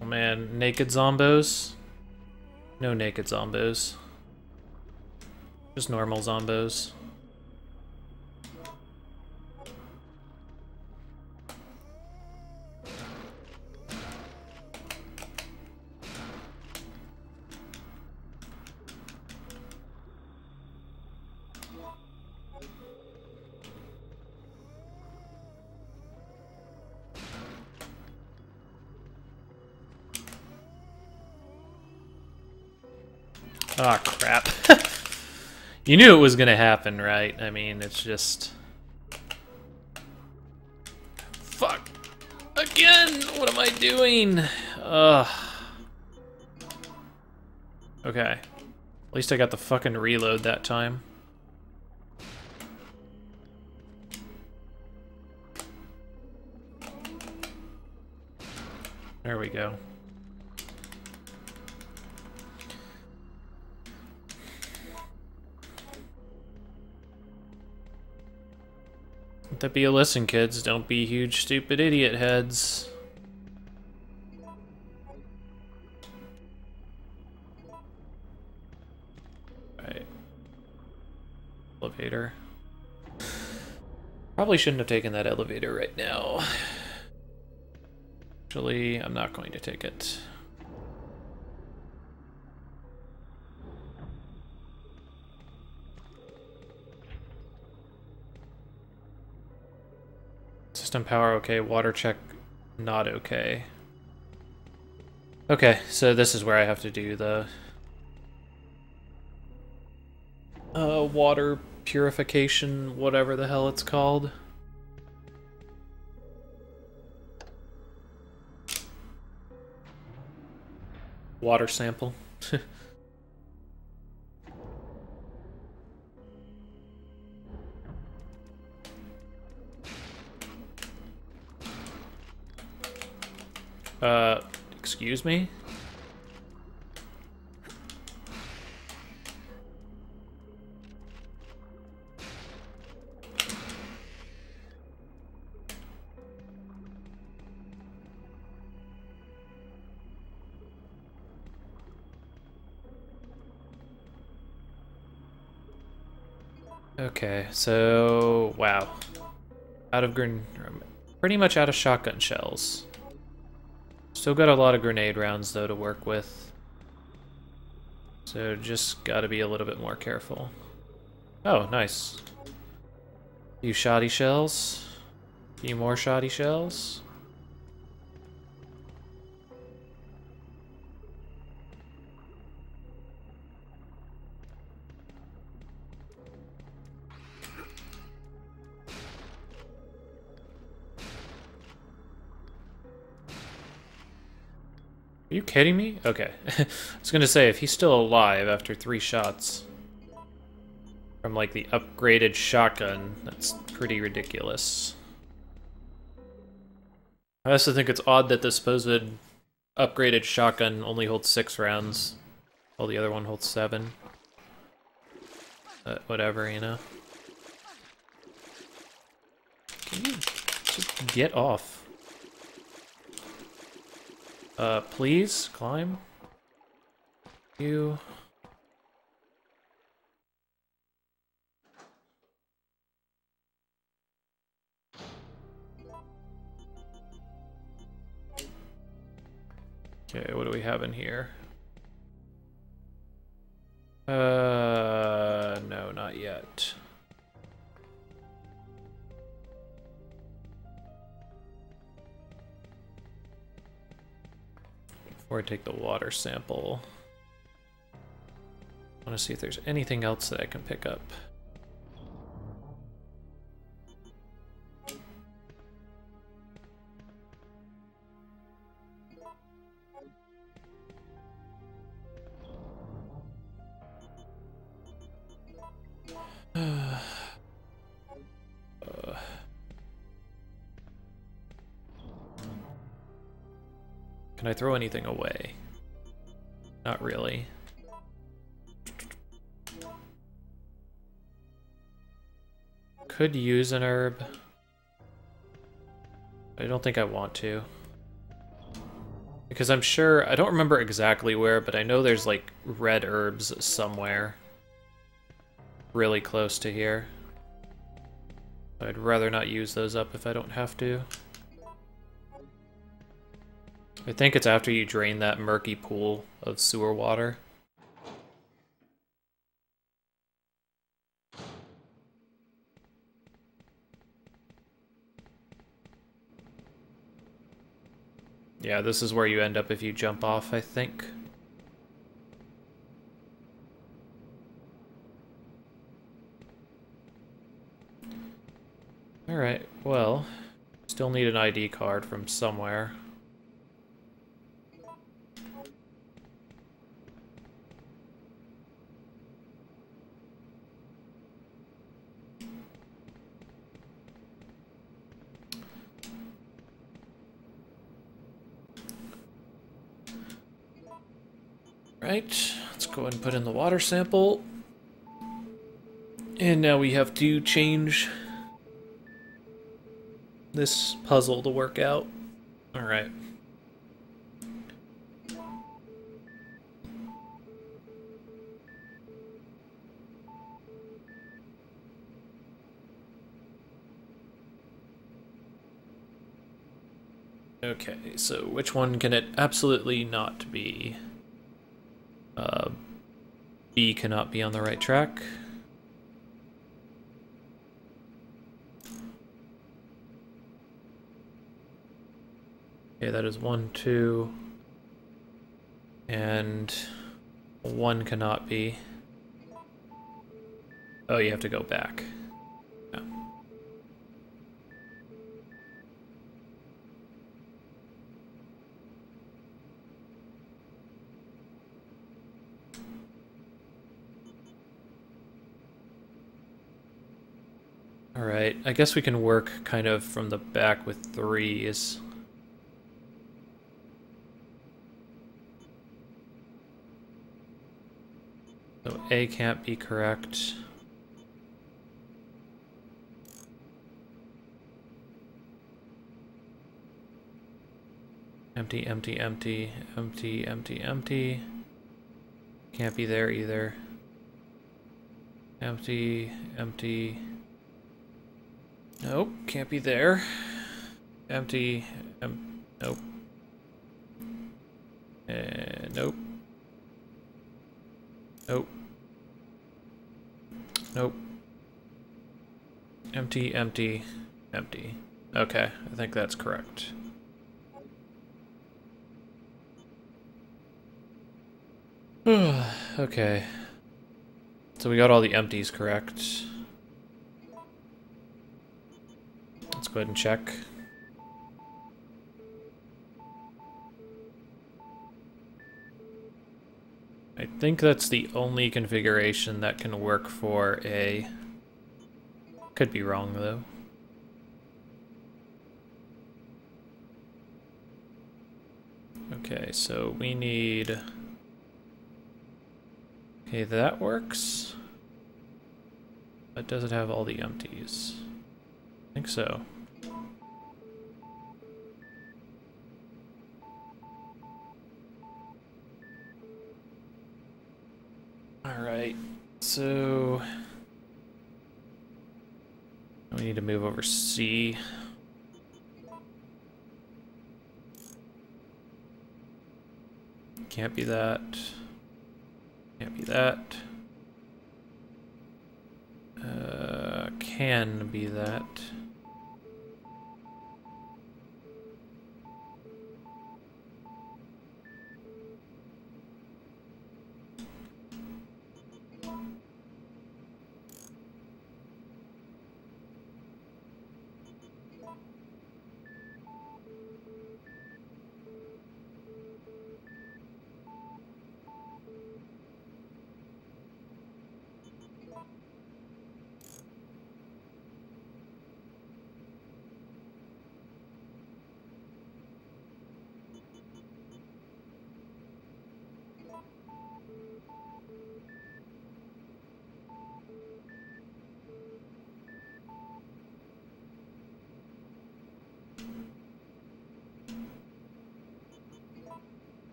Oh man, naked zombos? No naked zombos. Just normal zombos. Ah, crap. You knew it was gonna happen, right? I mean, it's just... Fuck! Again! What am I doing? Ugh. Okay. At least I got the fucking reload that time. There we go. Let that be a lesson, kids. Don't be huge, stupid idiot heads. Right. Elevator. Probably shouldn't have taken that elevator right now. Actually, I'm not going to take it. System power okay, water check not okay. Okay, so this is where I have to do the water purification, whatever the hell it's called. Water sample. Excuse me? Okay, so wow. Pretty much out of shotgun shells. Still got a lot of grenade rounds though to work with. So just gotta be a little bit more careful. Oh, nice. Few shoddy shells. Few more shoddy shells. Are you kidding me? Okay. I was gonna say, if he's still alive after 3 shots from, like, the upgraded shotgun, that's pretty ridiculous. I also think it's odd that the supposed upgraded shotgun only holds 6 rounds, while the other one holds 7. But whatever, you know? Can you just get off? Please, climb. You. Okay, what do we have in here? No, not yet. Before I take the water sample, I want to see if there's anything else that I can pick up. Can I throw anything away? Not really. Could use an herb. I don't think I want to. Because I'm sure, I don't remember exactly where, but I know there's like red herbs somewhere. Really close to here. I'd rather not use those up if I don't have to. I think it's after you drain that murky pool of sewer water. Yeah, this is where you end up if you jump off, I think. Alright, well, still need an ID card from somewhere. Right, let's go ahead and put in the water sample. And now we have to change this puzzle to work out. Alright. Okay, so which one can it absolutely not be? B cannot be on the right track. Okay, that is 1, 2, and 1 cannot be. Oh, you have to go back. Yeah. Alright, I guess we can work kind of from the back with 3s. So A can't be correct. Empty, empty, empty, empty, empty, empty. Can't be there either. Empty, empty. Nope, can't be there. Empty, nope. Nope. Nope. Nope. Empty, empty, empty. Okay, I think that's correct. Okay. So we got all the empties correct. Let's go ahead and check. I think that's the only configuration that can work for A. Could be wrong, though. Okay, so we need... Okay, that works. But does it have all the empties? I think so. Alright, so... we need to move over C. Can't be that. Can't be that. Can be that.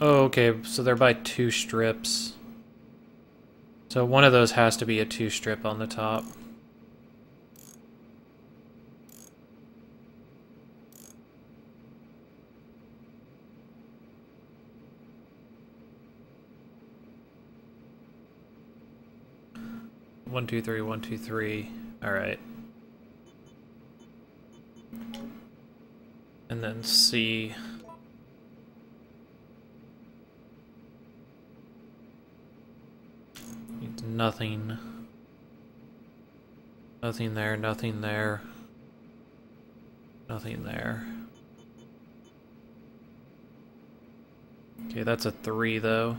Oh, okay, so they're by 2 strips. So one of those has to be a 2 strip on the top. One, two, three, 1, 2, 3. Alright. And then C. nothing. Nothing there, nothing there. Nothing there. Okay, that's a 3 though.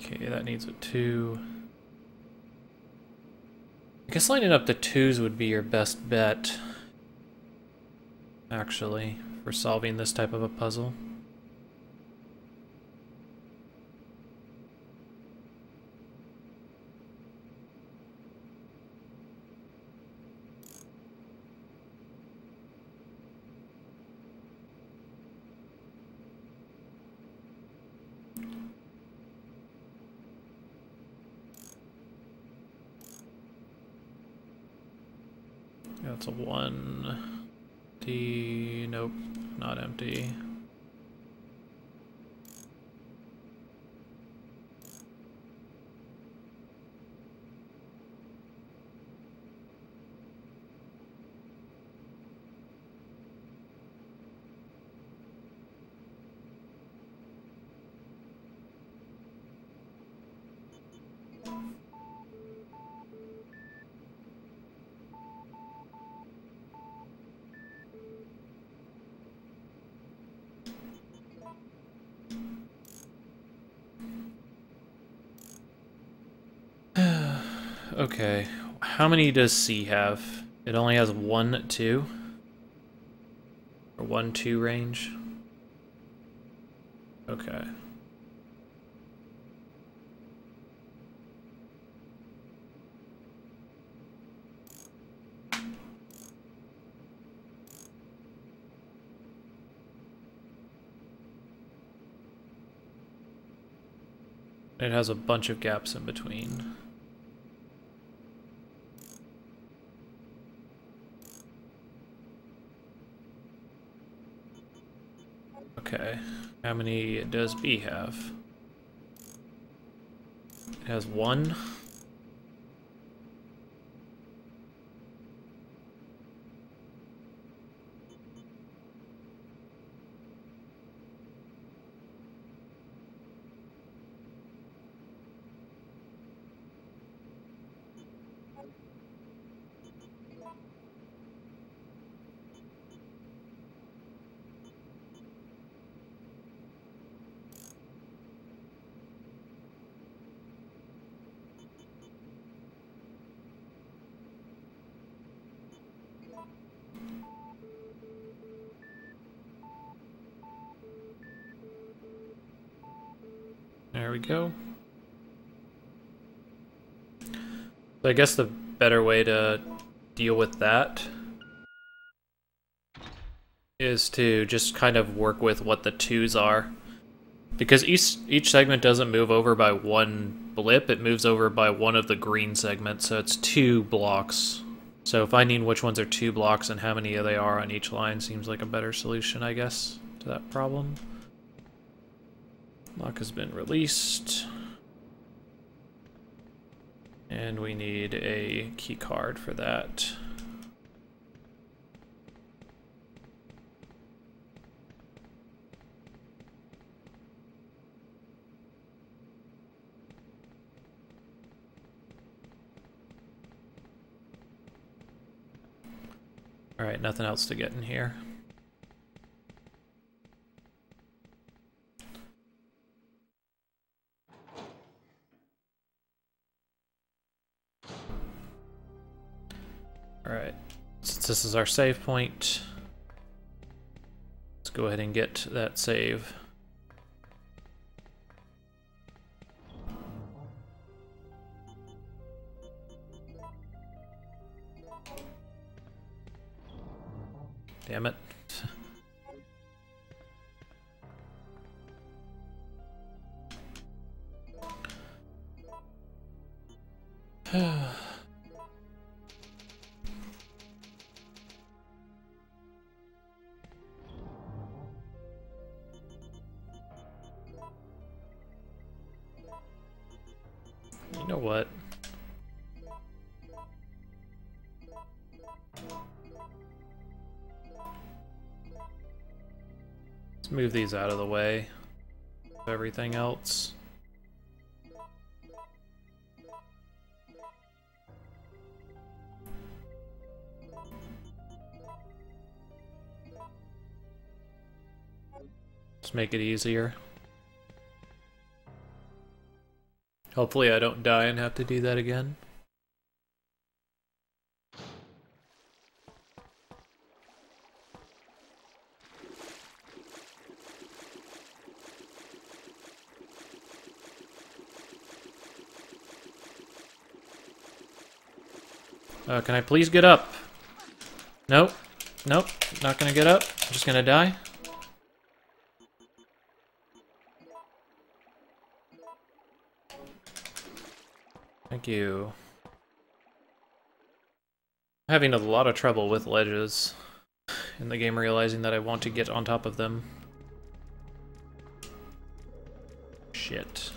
Okay, that needs a 2. I guess lining up the 2s would be your best bet, actually, for solving this type of a puzzle. That's a 1. D. Nope, not empty. Okay, how many does C have? It only has 1, 2? Or 1, 2 range? Okay. It has a bunch of gaps in between. Okay, how many does B have? It has 1. There we go. So I guess the better way to deal with that is to just kind of work with what the 2s are. Because each segment doesn't move over by 1 blip, it moves over by 1 of the green segments, so it's 2 blocks. So finding which ones are 2 blocks and how many they are on each line seems like a better solution, I guess, to that problem. Lock has been released. And we need a key card for that. Alright, nothing else to get in here. Alright, since this is our save point, let's go ahead and get that save. Damn it. know what? Let's move these out of the way of everything else. Just make it easier. Hopefully I don't die and have to do that again. Can I please get up? Nope. Nope. Not gonna get up. I'm just gonna die. Thank you. I'm having a lot of trouble with ledges in the game, realizing that I want to get on top of them. Shit.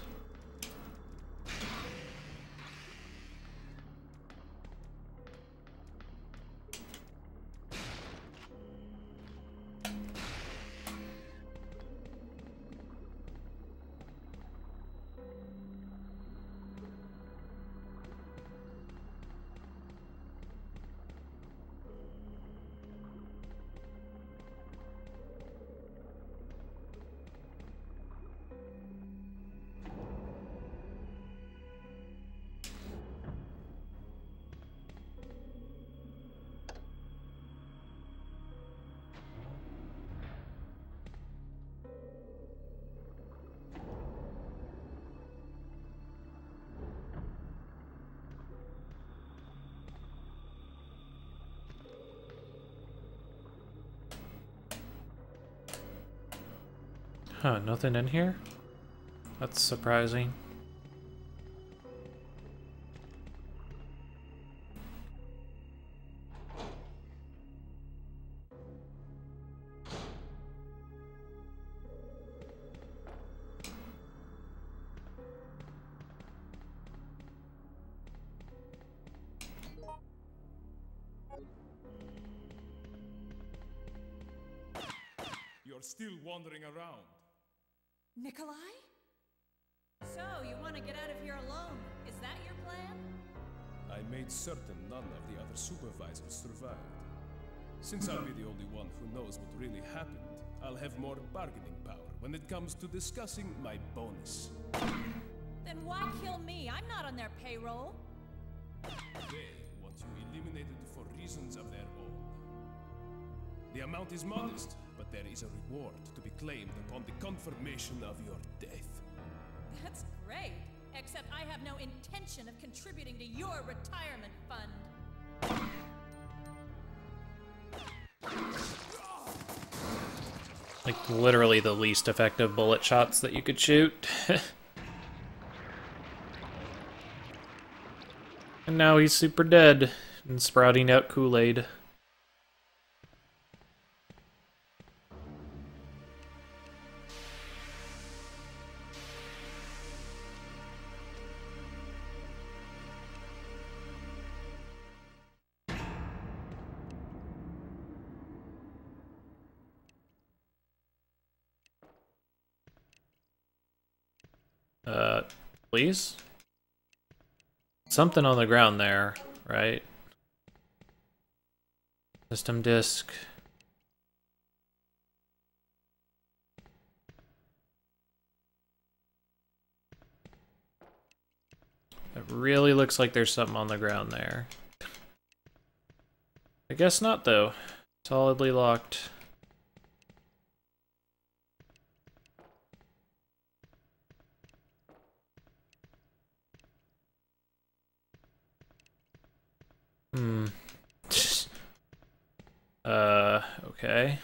Huh, nothing in here? That's surprising. You're still wandering around. Nikolai? So, you want to get out of here alone? Is that your plan? I made certain none of the other supervisors survived. Since I'll be the only one who knows what really happened, I'll have more bargaining power when it comes to discussing my bonus. Then why kill me? I'm not on their payroll. They want you eliminated for reasons of their own. The amount is modest, but there is a reward to be claimed upon the confirmation of your death. That's great. Except I have no intention of contributing to your retirement fund. Like, literally the least effective bullet shots that you could shoot. And now he's super dead and sprouting out Kool-Aid. Please? Something on the ground there, right? System disk. It really looks like there's something on the ground there. I guess not, though. Solidly locked. Okay.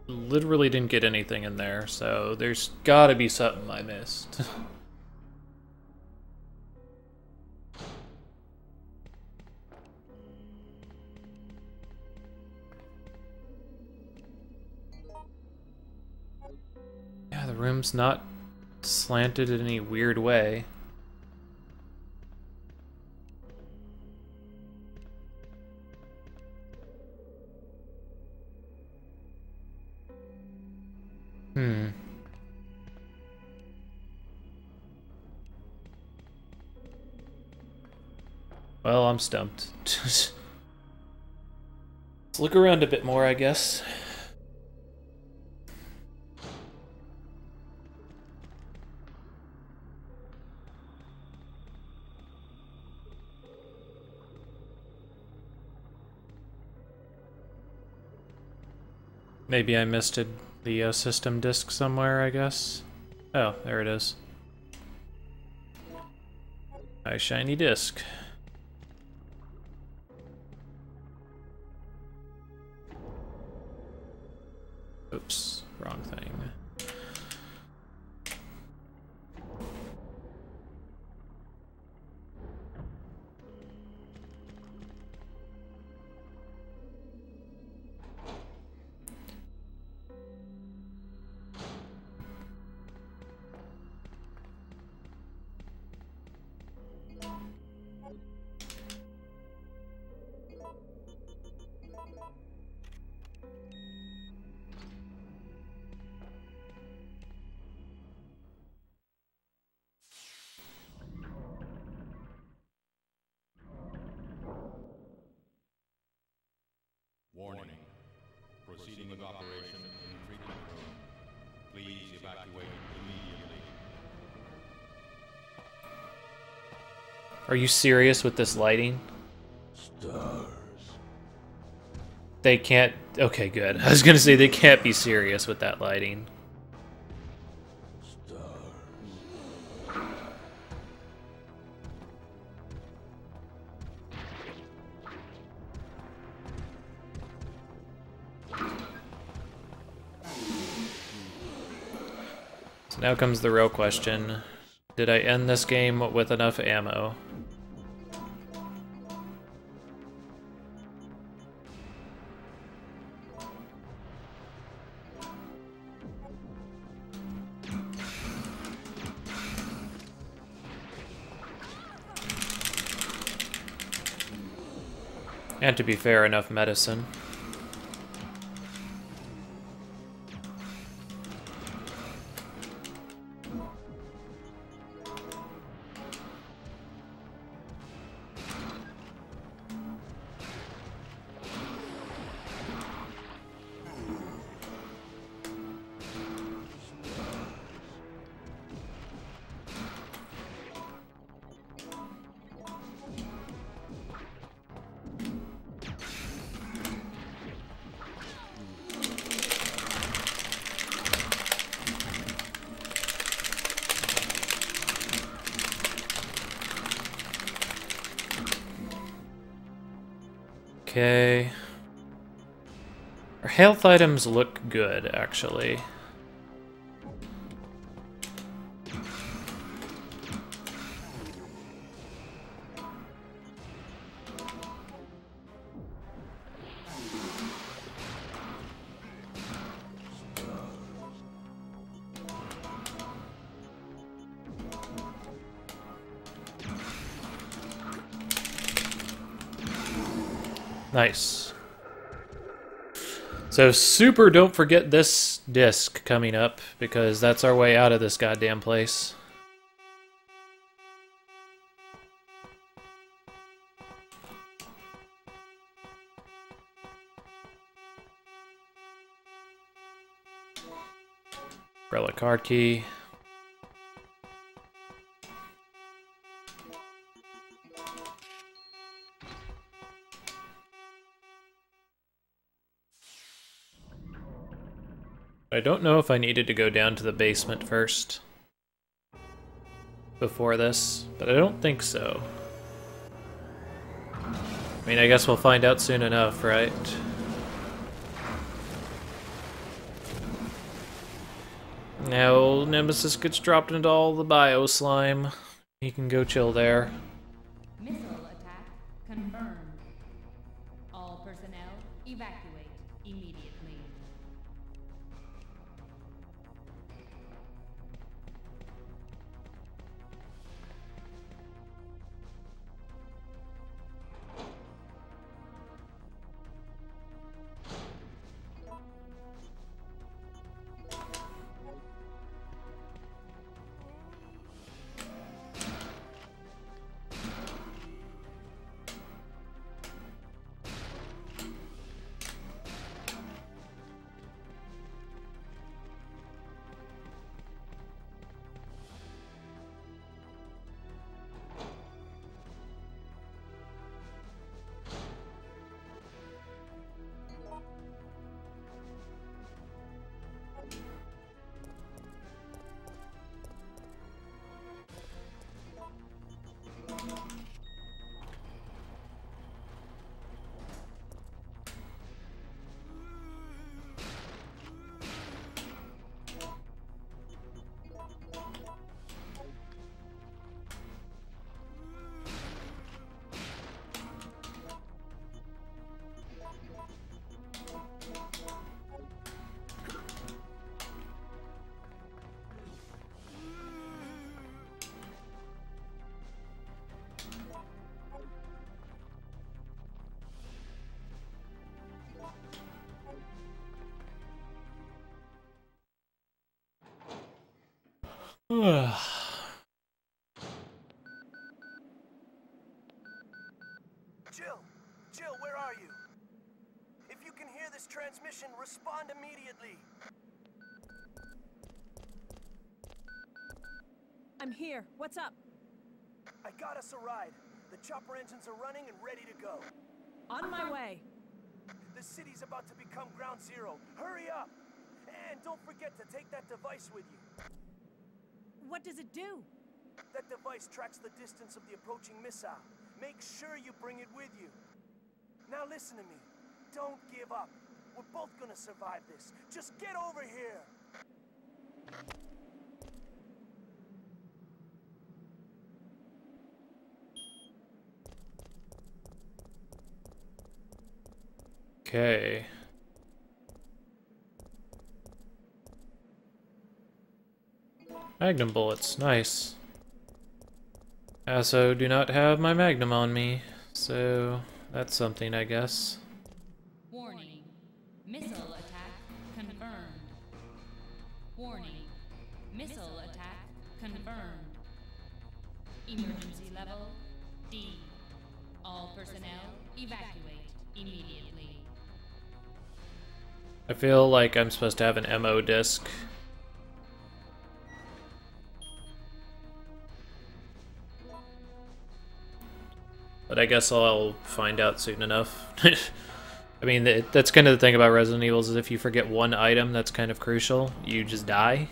literally didn't get anything in there, so there's gotta be something I missed. Yeah, the room's not slanted in any weird way. Well, I'm stumped. Let's look around a bit more, I guess. Maybe I missed the system disk somewhere, I guess. Oh, there it is. Nice shiny disk. Oops, wrong thing. Warning. Proceeding with operation in treatment room. Please evacuate immediately. Are you serious with this lighting? Stars. They can't... Okay, good. I was gonna say they can't be serious with that lighting. So now comes the real question. Did I end this game with enough ammo? And to be fair, enough medicine. Okay. Our health items look good, actually. Nice. So super don't forget this disc coming up, because that's our way out of this goddamn place. Relic card key. I don't know if I needed to go down to the basement first before this, but I don't think so. I mean, I guess we'll find out soon enough, right? Now Nemesis gets dropped into all the bio slime. He can go chill there. Missile attack confirmed. All personnel evacuate immediately. Jill, where are you? If you can hear this transmission, respond immediately. I'm here. What's up? I got us a ride. The chopper engines are running and ready to go. On my way. The city's about to become ground zero. Hurry up! And don't forget to take that device with you. What does it do? That device tracks the distance of the approaching missile. Make sure you bring it with you. Now listen to me. Don't give up. We're both gonna survive this. Just get over here! Okay. Magnum bullets, nice. I also do not have my Magnum on me, so that's something, I guess. Warning. Missile attack confirmed. Warning. Missile attack confirmed. Emergency level D. All personnel evacuate immediately. I feel like I'm supposed to have an MO disc. But I guess I'll find out soon enough. I mean, that's kind of the thing about Resident Evil is if you forget one item that's kind of crucial, you just die.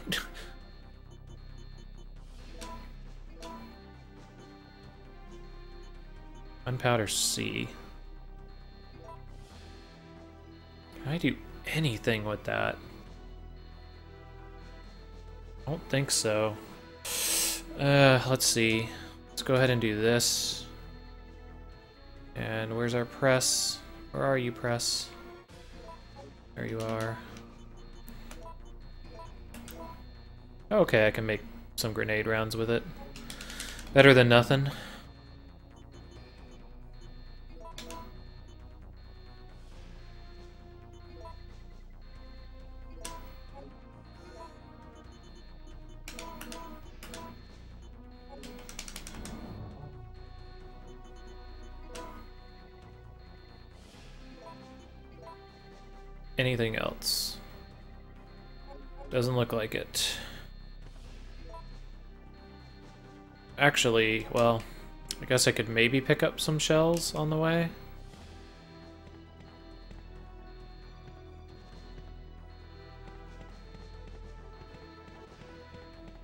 Gunpowder C. Can I do anything with that? I don't think so. Let's see. Let's go ahead and do this. And where's our press? Where are you, press? There you are. Okay, I can make some grenade rounds with it. Better than nothing. Anything else? Doesn't look like it. Actually, well, I guess I could maybe pick up some shells on the way.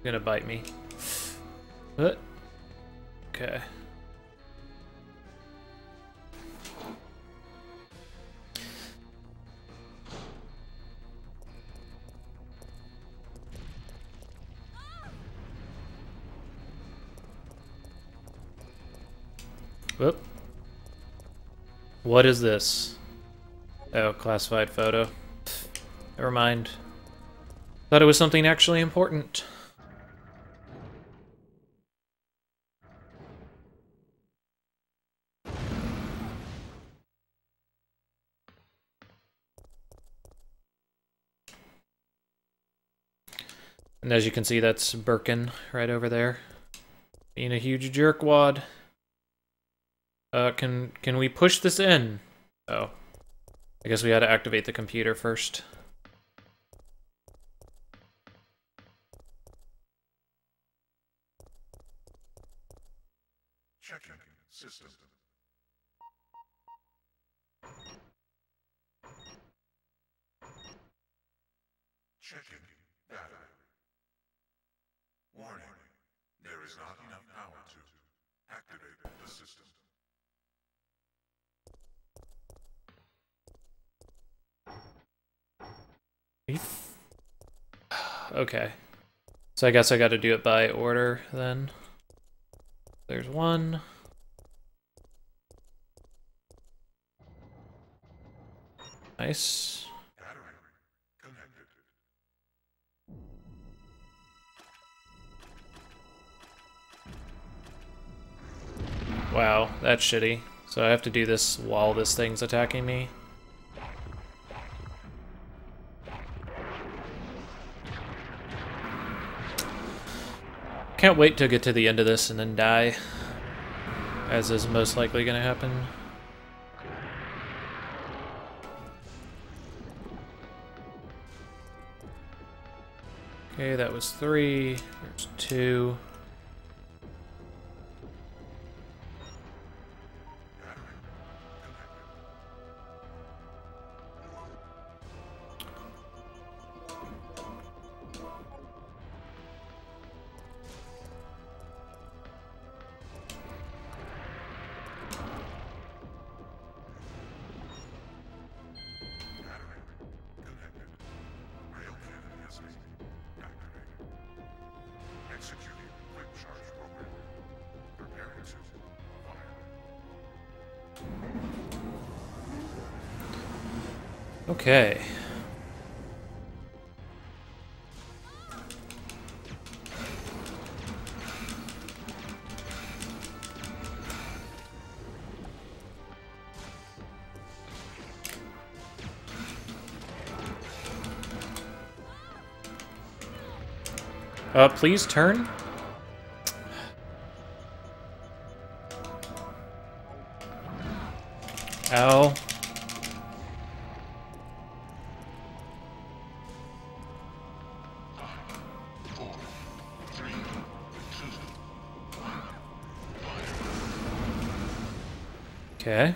Gonna bite me. Okay. Whoop. What is this? Oh, classified photo. Never mind. Thought it was something actually important. And as you can see, that's Birkin right over there. Being a huge jerkwad. Can we push this in? Oh. I guess we had to activate the computer first. Checking system. Checking data. Warning. There is not enough power to activate the system. Okay. So I guess I gotta do it by order then. There's one. Nice. Wow, that's shitty. So I have to do this while this thing's attacking me. Can't wait to get to the end of this and then die, as is most likely gonna happen. Okay, that was 3. There's 2. Okay. Please turn. Ow. Okay.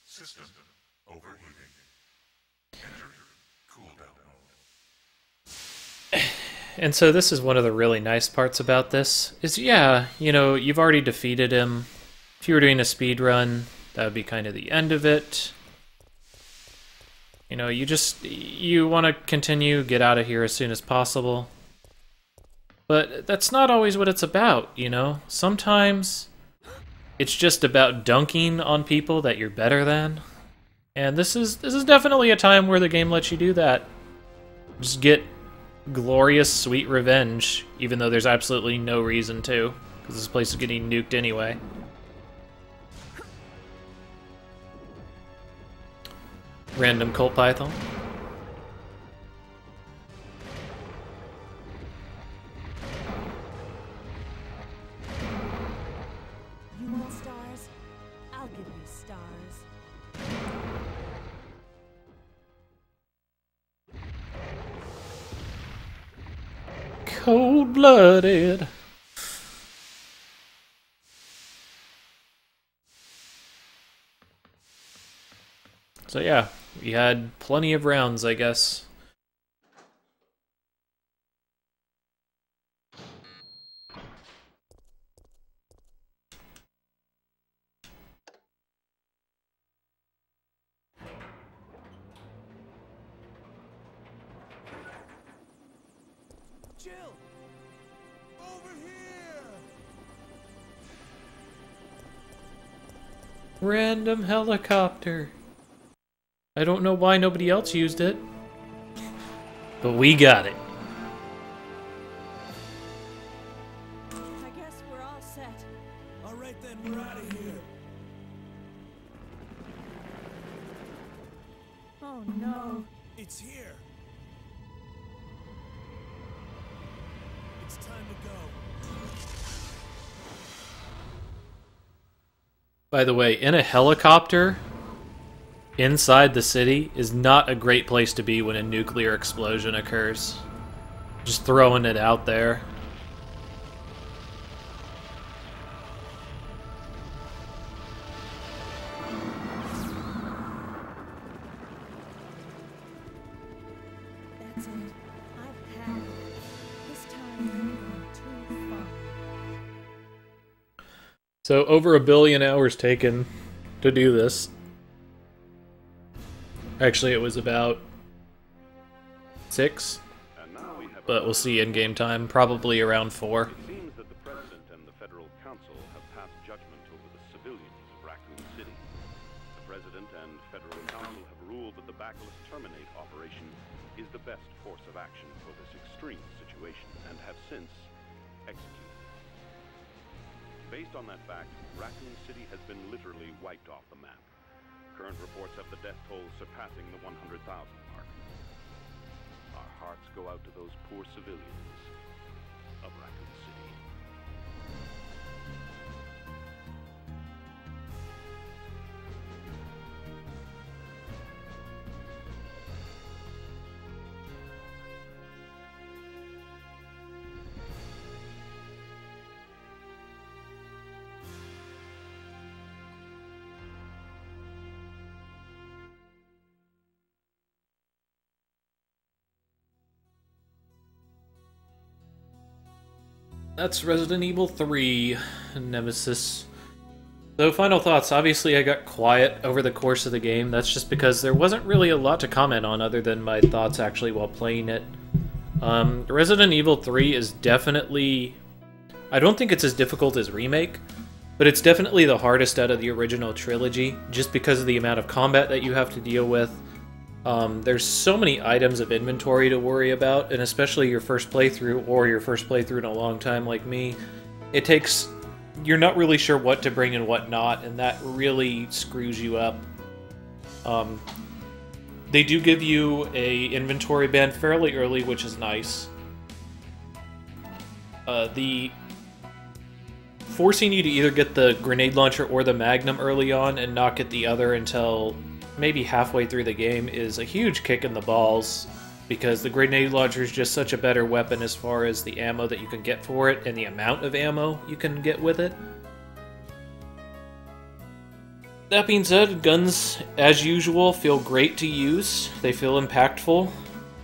System overheating. Enter cooldown mode. And so this is one of the really nice parts about this, is yeah, you know, you've already defeated him. If you were doing a speed run, that would be kind of the end of it. You know, you want to continue, get out of here as soon as possible. But that's not always what it's about, you know? Sometimes it's just about dunking on people that you're better than. And this is definitely a time where the game lets you do that. Just get glorious, sweet revenge, even though there's absolutely no reason to, because this place is getting nuked anyway. Random Cult Python. You want stars? I'll give you stars. Cold-blooded. So yeah, we had plenty of rounds, I guess. Jill! Over here! Random helicopter. I don't know why nobody else used it, but we got it. I guess we're all set. All right then, we're out of here. Oh no. It's here. It's time to go. By the way, in a helicopter inside the city is not a great place to be when a nuclear explosion occurs. Just throwing it out there. That's it. I've had it. This time I'm going too far. So over 1 billion hours taken to do this. Actually, it was about 6, but we'll see in game time, probably around 4. It seems that the President and the Federal Council have passed judgment over the civilians of Raccoon City. The President and Federal Council have ruled that the Bacillus Terminate operation is the best course of action for this extreme situation, and have since executed. Based on that fact, Raccoon City has been literally wiped off the map. Current reports have the death toll surpassing the 100,000 mark. Our hearts go out to those poor civilians of Raccoon City. That's Resident Evil 3, Nemesis. So, final thoughts. Obviously, I got quiet over the course of the game. That's just because there wasn't really a lot to comment on other than my thoughts actually while playing it. Resident Evil 3 is definitely... I don't think it's as difficult as Remake, but it's definitely the hardest out of the original trilogy, just because of the amount of combat that you have to deal with. There's so many items of inventory to worry about, and especially your first playthrough, or your first playthrough in a long time like me, it takes... You're not really sure what to bring and what not, and that really screws you up. They do give you a inventory ban fairly early, which is nice. The forcing you to either get the grenade launcher or the Magnum early on and not get the other until maybe halfway through the game is a huge kick in the balls, because the grenade launcher is just such a better weapon as far as the ammo that you can get for it and the amount of ammo you can get with it. That being said, guns, as usual, feel great to use. They feel impactful.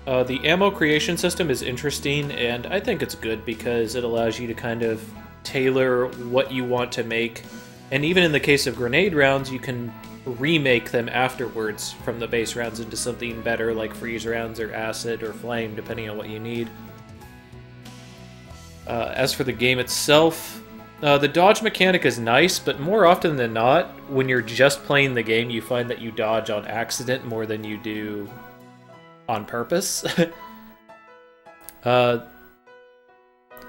The ammo creation system is interesting, and I think it's good because it allows you to kind of tailor what you want to make. And even in the case of grenade rounds, you can remake them afterwards from the base rounds into something better, like freeze rounds or acid or flame, depending on what you need. As for the game itself, the dodge mechanic is nice, but more often than not, when you're just playing the game, you find that you dodge on accident more than you do on purpose.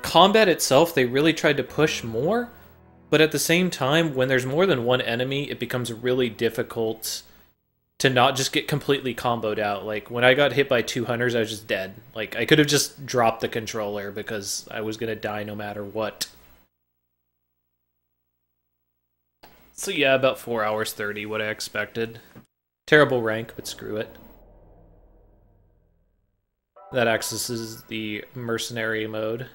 Combat itself, they really tried to push more, but at the same time, when there's more than one enemy, it becomes really difficult to not just get completely comboed out. Like, when I got hit by 2 hunters, I was just dead. Like, I could have just dropped the controller because I was going to die no matter what. So yeah, about 4 hours 30, what I expected. Terrible rank, but screw it. That accesses the mercenary mode.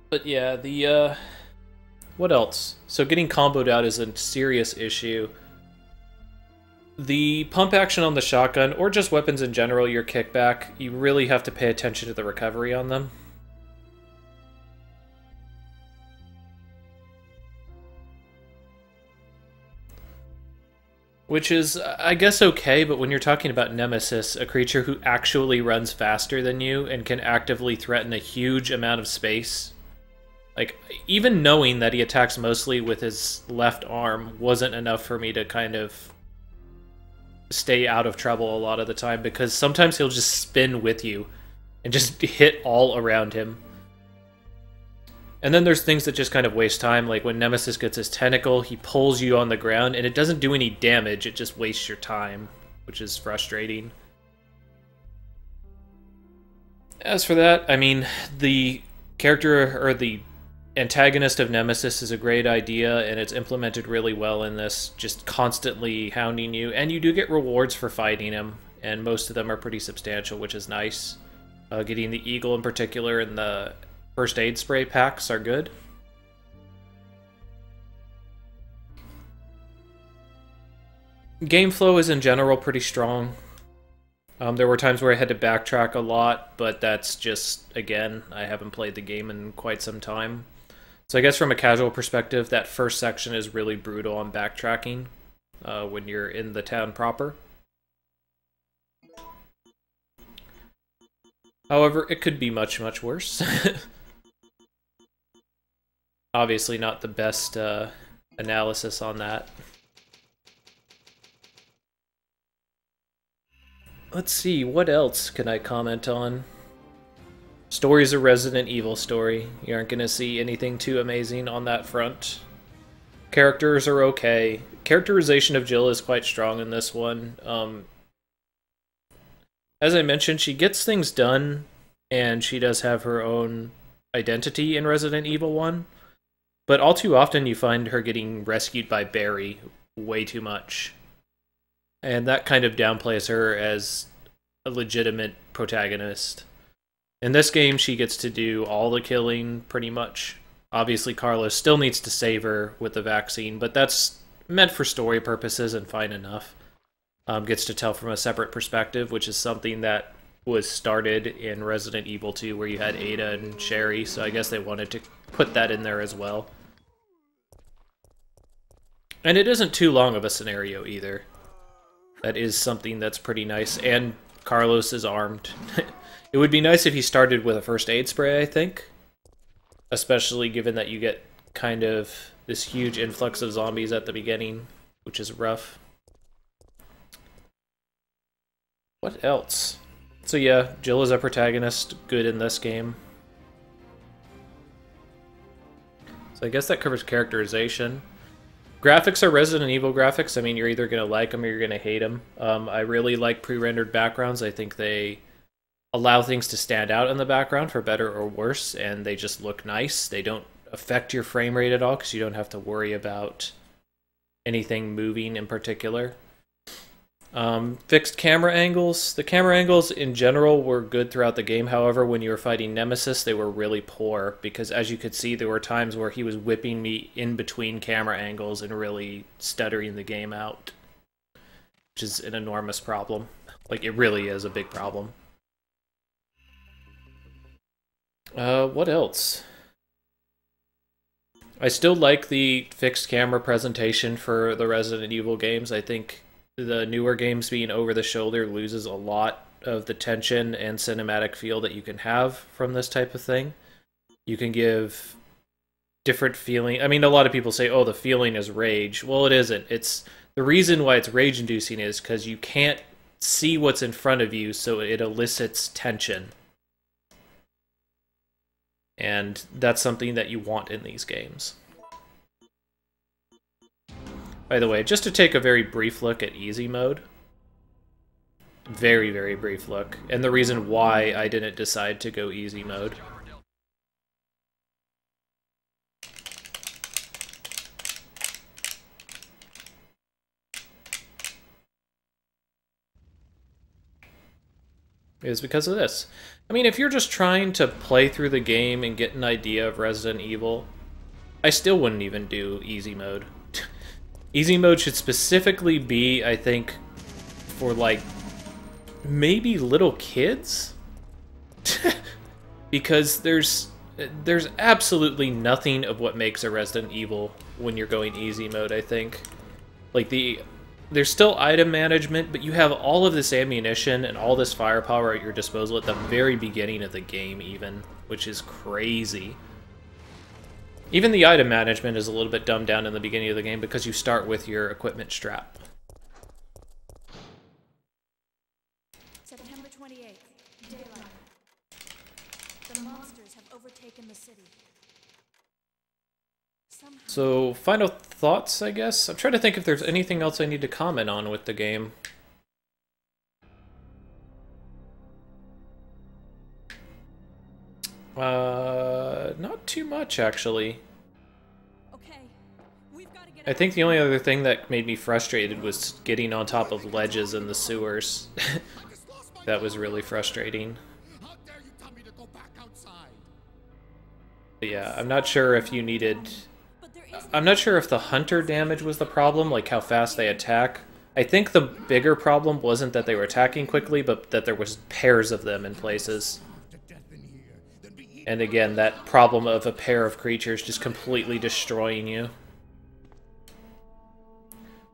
But yeah, the, what else? So getting comboed out is a serious issue. The pump action on the shotgun, or just weapons in general, your kickback, you really have to pay attention to the recovery on them. Which is, I guess, okay, but when you're talking about Nemesis, a creature who actually runs faster than you and can actively threaten a huge amount of space, like, even knowing that he attacks mostly with his left arm wasn't enough for me to kind of stay out of trouble a lot of the time, because sometimes he'll just spin with you and just hit all around him. And then there's things that just kind of waste time, like when Nemesis gets his tentacle, he pulls you on the ground, and it doesn't do any damage, it just wastes your time, which is frustrating. As for that, I mean, the character, or the antagonist of Nemesis is a great idea, and it's implemented really well in this, just constantly hounding you, and you do get rewards for fighting him, and most of them are pretty substantial, which is nice. Getting the Eagle in particular and the first aid spray packs are good. Game flow is in general pretty strong. There were times where I had to backtrack a lot, but that's just, again, I haven't played the game in quite some time. So I guess from a casual perspective, that first section is really brutal on backtracking when you're in the town proper. However, it could be much, much worse. Obviously not the best analysis on that. Let's see, what else can I comment on? Story's a Resident Evil story. You aren't going to see anything too amazing on that front. Characters are okay. Characterization of Jill is quite strong in this one. As I mentioned, she gets things done, and she does have her own identity in Resident Evil 1. But all too often you find her getting rescued by Barry way too much. And that kind of downplays her as a legitimate protagonist. In this game, she gets to do all the killing, pretty much. Obviously, Carlos still needs to save her with the vaccine, but that's meant for story purposes and fine enough. Gets to tell from a separate perspective, which is something that was started in Resident Evil 2, where you had Ada and Sherry, so I guess they wanted to put that in there as well. And it isn't too long of a scenario, either. That is something that's pretty nice, and Carlos is armed. It would be nice if he started with a first aid spray, I think. Especially given that you get kind of this huge influx of zombies at the beginning, which is rough. What else? So yeah, Jill is a protagonist, good in this game. So I guess that covers characterization. Graphics are Resident Evil graphics. I mean, you're either going to like them or you're going to hate them. I really like pre-rendered backgrounds. I think they allow things to stand out in the background for better or worse, and they just look nice. They don't affect your frame rate at all because you don't have to worry about anything moving in particular. Fixed camera angles. The camera angles in general were good throughout the game. However, when you were fighting Nemesis, they were really poor because, as you could see, there were times where he was whipping me in between camera angles and really stuttering the game out, which is an enormous problem. Like, it really is a big problem. What else? I still like the fixed camera presentation for the Resident Evil games. I think the newer games being over the shoulder loses a lot of the tension and cinematic feel that you can have from this type of thing. You can give different feeling. I mean, a lot of people say, oh, the feeling is rage. Well, it isn't. It's the reason why it's rage-inducing is because you can't see what's in front of you, so it elicits tension. And that's something that you want in these games. By the way, just to take a very brief look at easy mode. Very, very brief look. And the reason why I didn't decide to go easy mode. Is because of this. I mean, if you're just trying to play through the game and get an idea of Resident Evil, I still wouldn't even do easy mode. Easy mode should specifically be, I think, for like maybe little kids? Because there's absolutely nothing of what makes a Resident Evil when you're going easy mode, I think. Like there's still item management, but you have all of this ammunition and all this firepower at your disposal at the very beginning of the game even, which is crazy. Even the item management is a little bit dumbed down in the beginning of the game because you start with your equipment strap. September 28th, daylight. The monsters have overtaken the city. So, final thoughts, I guess? I'm trying to think if there's anything else I need to comment on with the game. Not too much, actually. I think the only other thing that made me frustrated was getting on top of ledges in the sewers. That was really frustrating. But yeah, I'm not sure if you needed... I'm not sure if the hunter damage was the problem, like how fast they attack. I think the bigger problem wasn't that they were attacking quickly, but that there was pairs of them in places. And again, that problem of a pair of creatures just completely destroying you.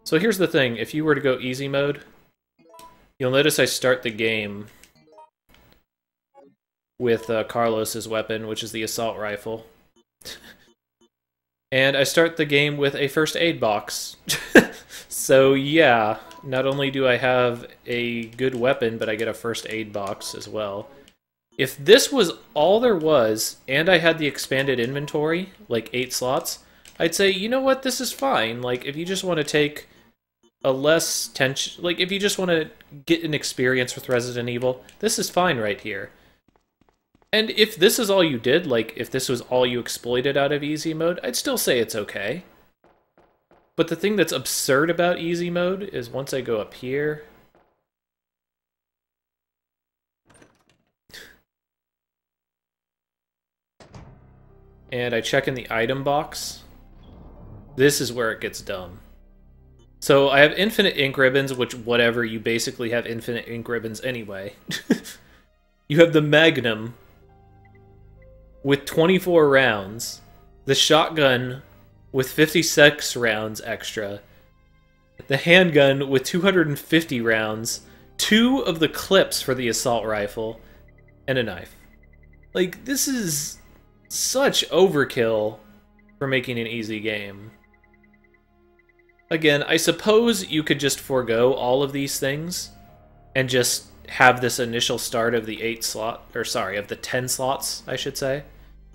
So here's the thing, if you were to go easy mode, you'll notice I start the game with Carlos's weapon, which is the assault rifle. And I start the game with a first aid box. So yeah, not only do I have a good weapon, but I get a first aid box as well. If this was all there was, and I had the expanded inventory, like 8 slots, I'd say, you know what, this is fine. Like, if you just want to take a less tension... Like, if you just want to get an experience with Resident Evil, this is fine right here. And if this is all you did, like, if this was all you exploited out of easy mode, I'd still say it's okay. But the thing that's absurd about easy mode is once I go up here... and I check in the item box, this is where it gets dumb. So I have infinite ink ribbons, which whatever, you basically have infinite ink ribbons anyway. You have the Magnum with 24 rounds, the shotgun with 56 rounds extra, the handgun with 250 rounds, 2 of the clips for the assault rifle, and a knife. Like, this is such overkill for making an easy game. Again, I suppose you could just forego all of these things and just have this initial start of the 8 slot, or sorry, of the 10 slots, I should say.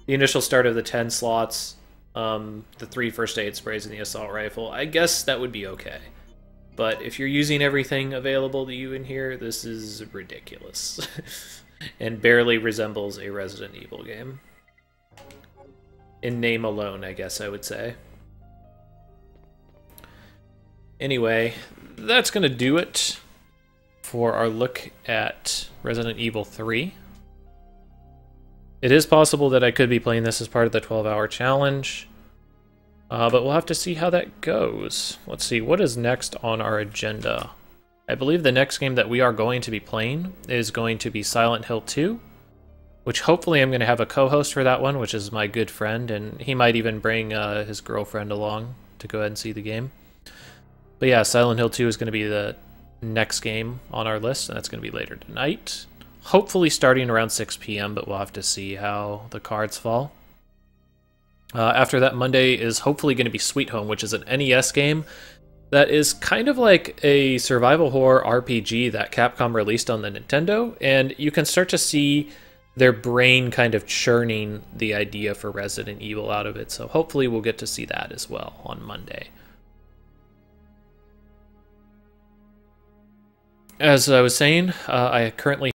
The initial start of the 10 slots, the 3 first aid sprays and the assault rifle. I guess that would be okay. But if you're using everything available to you in here, this is ridiculous. And barely resembles a Resident Evil game. In name alone, I guess I would say. Anyway, that's going to do it for our look at Resident Evil 3. It is possible that I could be playing this as part of the 12-hour challenge, but we'll have to see how that goes. Let's see, what is next on our agenda? I believe the next game that we are going to be playing is going to be Silent Hill 2, which hopefully I'm going to have a co-host for that one, which is my good friend, and he might even bring his girlfriend along to go ahead and see the game. But yeah, Silent Hill 2 is going to be the next game on our list, and that's going to be later tonight. Hopefully starting around 6 p.m., but we'll have to see how the cards fall. After that, Monday is hopefully going to be Sweet Home, which is an NES game that is kind of like a survival horror RPG that Capcom released on the Nintendo, and you can start to see their brain kind of churning the idea for Resident Evil out of it. So hopefully we'll get to see that as well on Monday. As I was saying, I currently